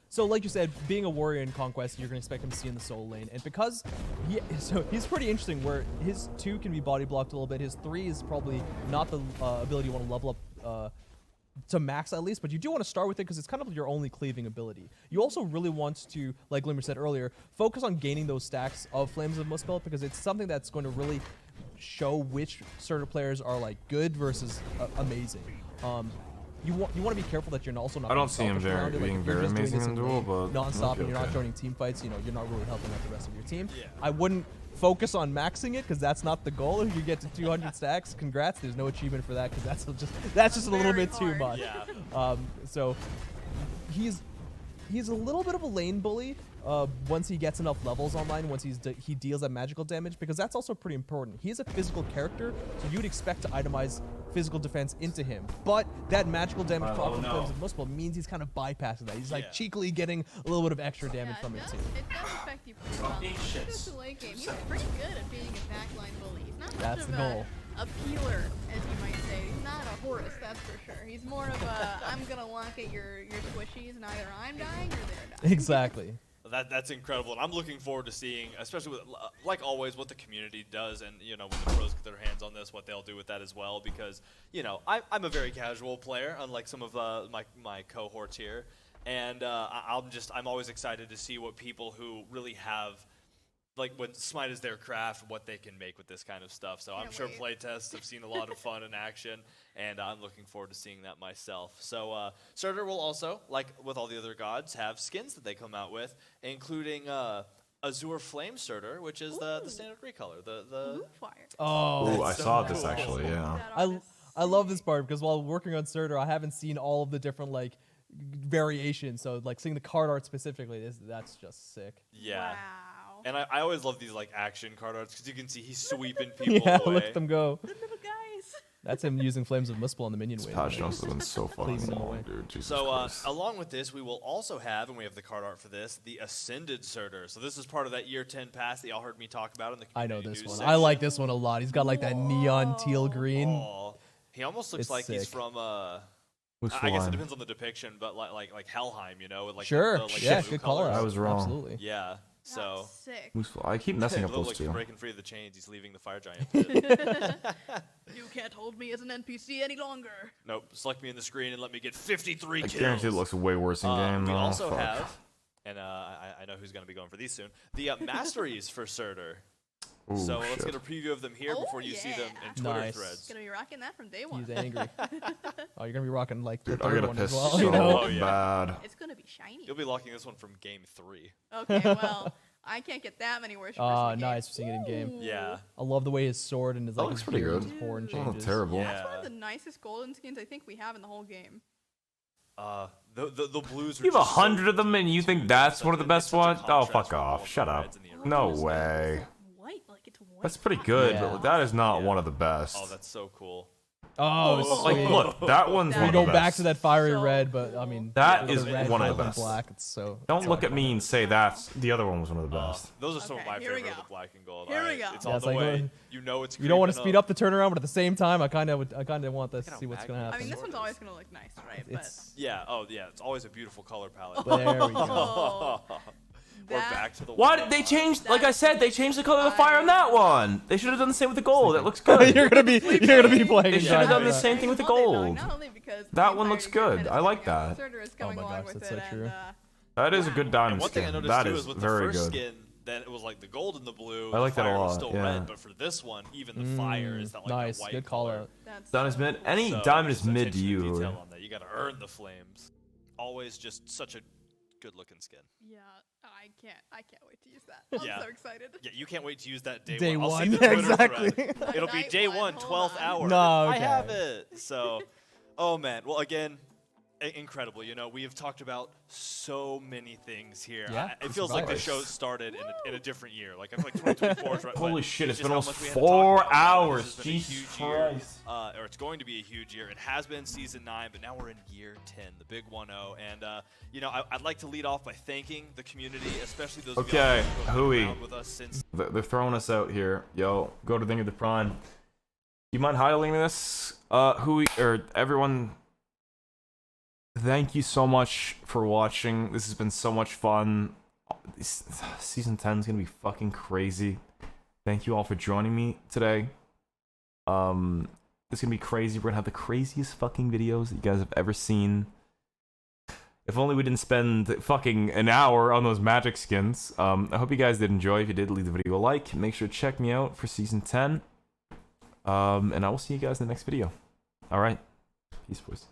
So like you said, being a warrior in Conquest, you're going to expect him to see in the solo lane. And because he's pretty interesting, where his 2 can be body blocked a little bit. His 3 is probably not the ability you want to level up to max at least, but you do want to start with it because it's kind of your only cleaving ability. You also really want to, like Glimmer said earlier, focus on gaining those stacks of Flames of Muspel, because it's something that's going to really show which Surtr players are like good versus amazing. You want to be careful that you're also not. I don't see him being very amazing in Duel, but non-stop, and you're not joining team fights. You know, you're not really helping out the rest of your team. I wouldn't focus on maxing it, because that's not the goal. If you get to 200 stacks, congrats. There's no achievement for that, because that's just a little bit too much. So he's a little bit of a lane bully once he gets enough levels online, once he deals that magical damage, because that's also pretty important. He's a physical character, so you'd expect to itemize physical defense into him, but that magical damage from Flames of Muspel means he's kind of bypassing that. He's like cheekily getting a little bit of extra damage from it too. It does affect you pretty well. Just a late game. He's pretty good at being a backline bully. He's not much of a peeler, as you might say. He's not a Horus, that's for sure. He's more of a, I'm gonna lock at your squishies, and either I'm dying or they're dying. Exactly. That's incredible, and I'm looking forward to seeing, especially with, like always, what the community does, and you know, when the pros get their hands on this, what they'll do with that as well. Because you know, I'm a very casual player, unlike some of my cohorts here, and I'm always excited to see what people who really have like when Smite is their craft, what they can make with this kind of stuff. So I'm sure playtests have seen a lot of fun in action, and I'm looking forward to seeing that myself. So Surtr will also, like with all the other gods, have skins that they come out with, including Azure Flame Surtr, which is the standard recolor. The fire. Oh, I saw cool. this actually. Yeah. I love this part because while working on Surtr, I haven't seen all of the different like variations. So like seeing the card art specifically, that's just sick. Yeah. Wow. And I always love these like action card arts because you can see he's sweeping people away. Look at them go. The little guys. That's him using Flames of Muspel on the minion wave. Passion also been so fucking Cleaving them away. long, dude. Jesus So Christ. along with this, we will also have, and we have the card art for this, the Ascended Surtr. So this is part of that year 10 pass that y'all heard me talk about in the I community know this news one. section. I like this one a lot. He's got like that neon teal green. Oh, he almost looks It's like he's sick. from Who's I guess it flying? depends on the depiction, but like Helheim, you know, with like Sure. the, like, Yeah, blue good call colors. out. I was wrong. Absolutely. Yeah. So That's sick. I keep messing it up looks those like two. he's breaking free of the chains. He's leaving the fire giant pit. You can't hold me as an NPC any longer. Nope. Select me in the screen and let me get 53 I kills. guarantee it looks way worse in game. We though. also Fuck. have, and I know who's going to be going for these soon, the masteries for Surtr. Ooh, So let's shit. get a preview of them here Oh, before you see them in Twitter Nice. threads. Gonna be rocking that from day one. He's angry. Oh, you're gonna be rocking like the Dude, I third gotta one as piss well. so You know? Oh, yeah. bad. It's gonna be shiny. You'll be locking this one from game 3. Okay, well, I can't get that many worshippers. in the Nice. We're seeing it in game. Ooh. Yeah. I love the way his sword and his That like looks his pretty beard good. and his horn Oh, changes. terrible. Yeah. That's one of the nicest golden skins I think we have in the whole game. The blues are You have just so 100 of them, and you think that's one of the best such a ones? Oh, contrast fuck from all off! the Shut up. reds and the No originals. way. White, like it's white. That's pretty good, Yeah. but that is not Yeah. one of the best. Oh, that's so cool. Oh, Like, sweet. look, that one's We one We of go the back best. to that fiery So red, but I mean That the is red, one of the gold, and best. black. It's so. Don't look at me and say that's the other one was one of the best. Those are some of Okay, my here we favorite of go. the black and gold. Here we Alright, go. It's Yeah, on it's the like, way. You know it's You don't want to creeping speed up the turnaround, but at the same time, I kind of want this to Look at see how what's gonna magnificent. I mean, happen. this one's always gonna look nice, right? It's Yeah. Oh, yeah. It's always a beautiful color palette. there we go. Oh, We're back to the Why white did they line. change? Like I said, they changed the color of the fire on that one. They should have done the same with the gold. It looks good. you're gonna be playing. They should have exactly done the that. same thing with the All day long, gold. not only because That the one looks entire good. game is I like coming out, that. Surtr is going my along gosh, with that's it, so true. and, That is a good And diamond one thing I skin. noticed That too is is with the very first good. skin, then it was like the gold and the blue. I like the that a fire was lot, still yeah. red, but for this one, even the fire is that like nice, that white good call color. out. That's Diamond is so mid. cool. Any So, diamond is just mid to attention you. detail on that. You got to earn the flames. Always just such a good-looking skin. Yeah, I can't wait to use that. I'm Yeah. so excited. Yeah, you can't wait to use that day, Day one. I'll see one, the Twitter exactly. thread. It'll be Night day one, one, hold 12th on. hour. No, I okay. have it. So, oh man. Well, again, incredible. You know, we have talked about so many things here. Yeah, It it's feels like the nice. show started in a different year. Like I feel like 2024 is right. Holy but shit, it's just been how almost much we had to talk 4 about. This hours. has been a Jesus huge year. Christ. Or it's going to be a huge year. It has been season 9, but now we're in year 10, the big 1-0. And you know, I'd like to lead off by thanking the community, especially those of y'all Okay, who have been Hui. around with us since. They're throwing us out here. Yo, go to Thing of the Prime. You mind highlighting this? Who or everyone? Thank you so much for watching. This has been so much fun. Season 10 is gonna be fucking crazy. Thank you all for joining me today. It's gonna be crazy. We're gonna have the craziest fucking videos that you guys have ever seen. If only we didn't spend fucking an hour on those magic skins. I hope you guys did enjoy. If you did, leave the video a like. Make sure to check me out for season 10. And I will see you guys in the next video. Alright. Peace, boys.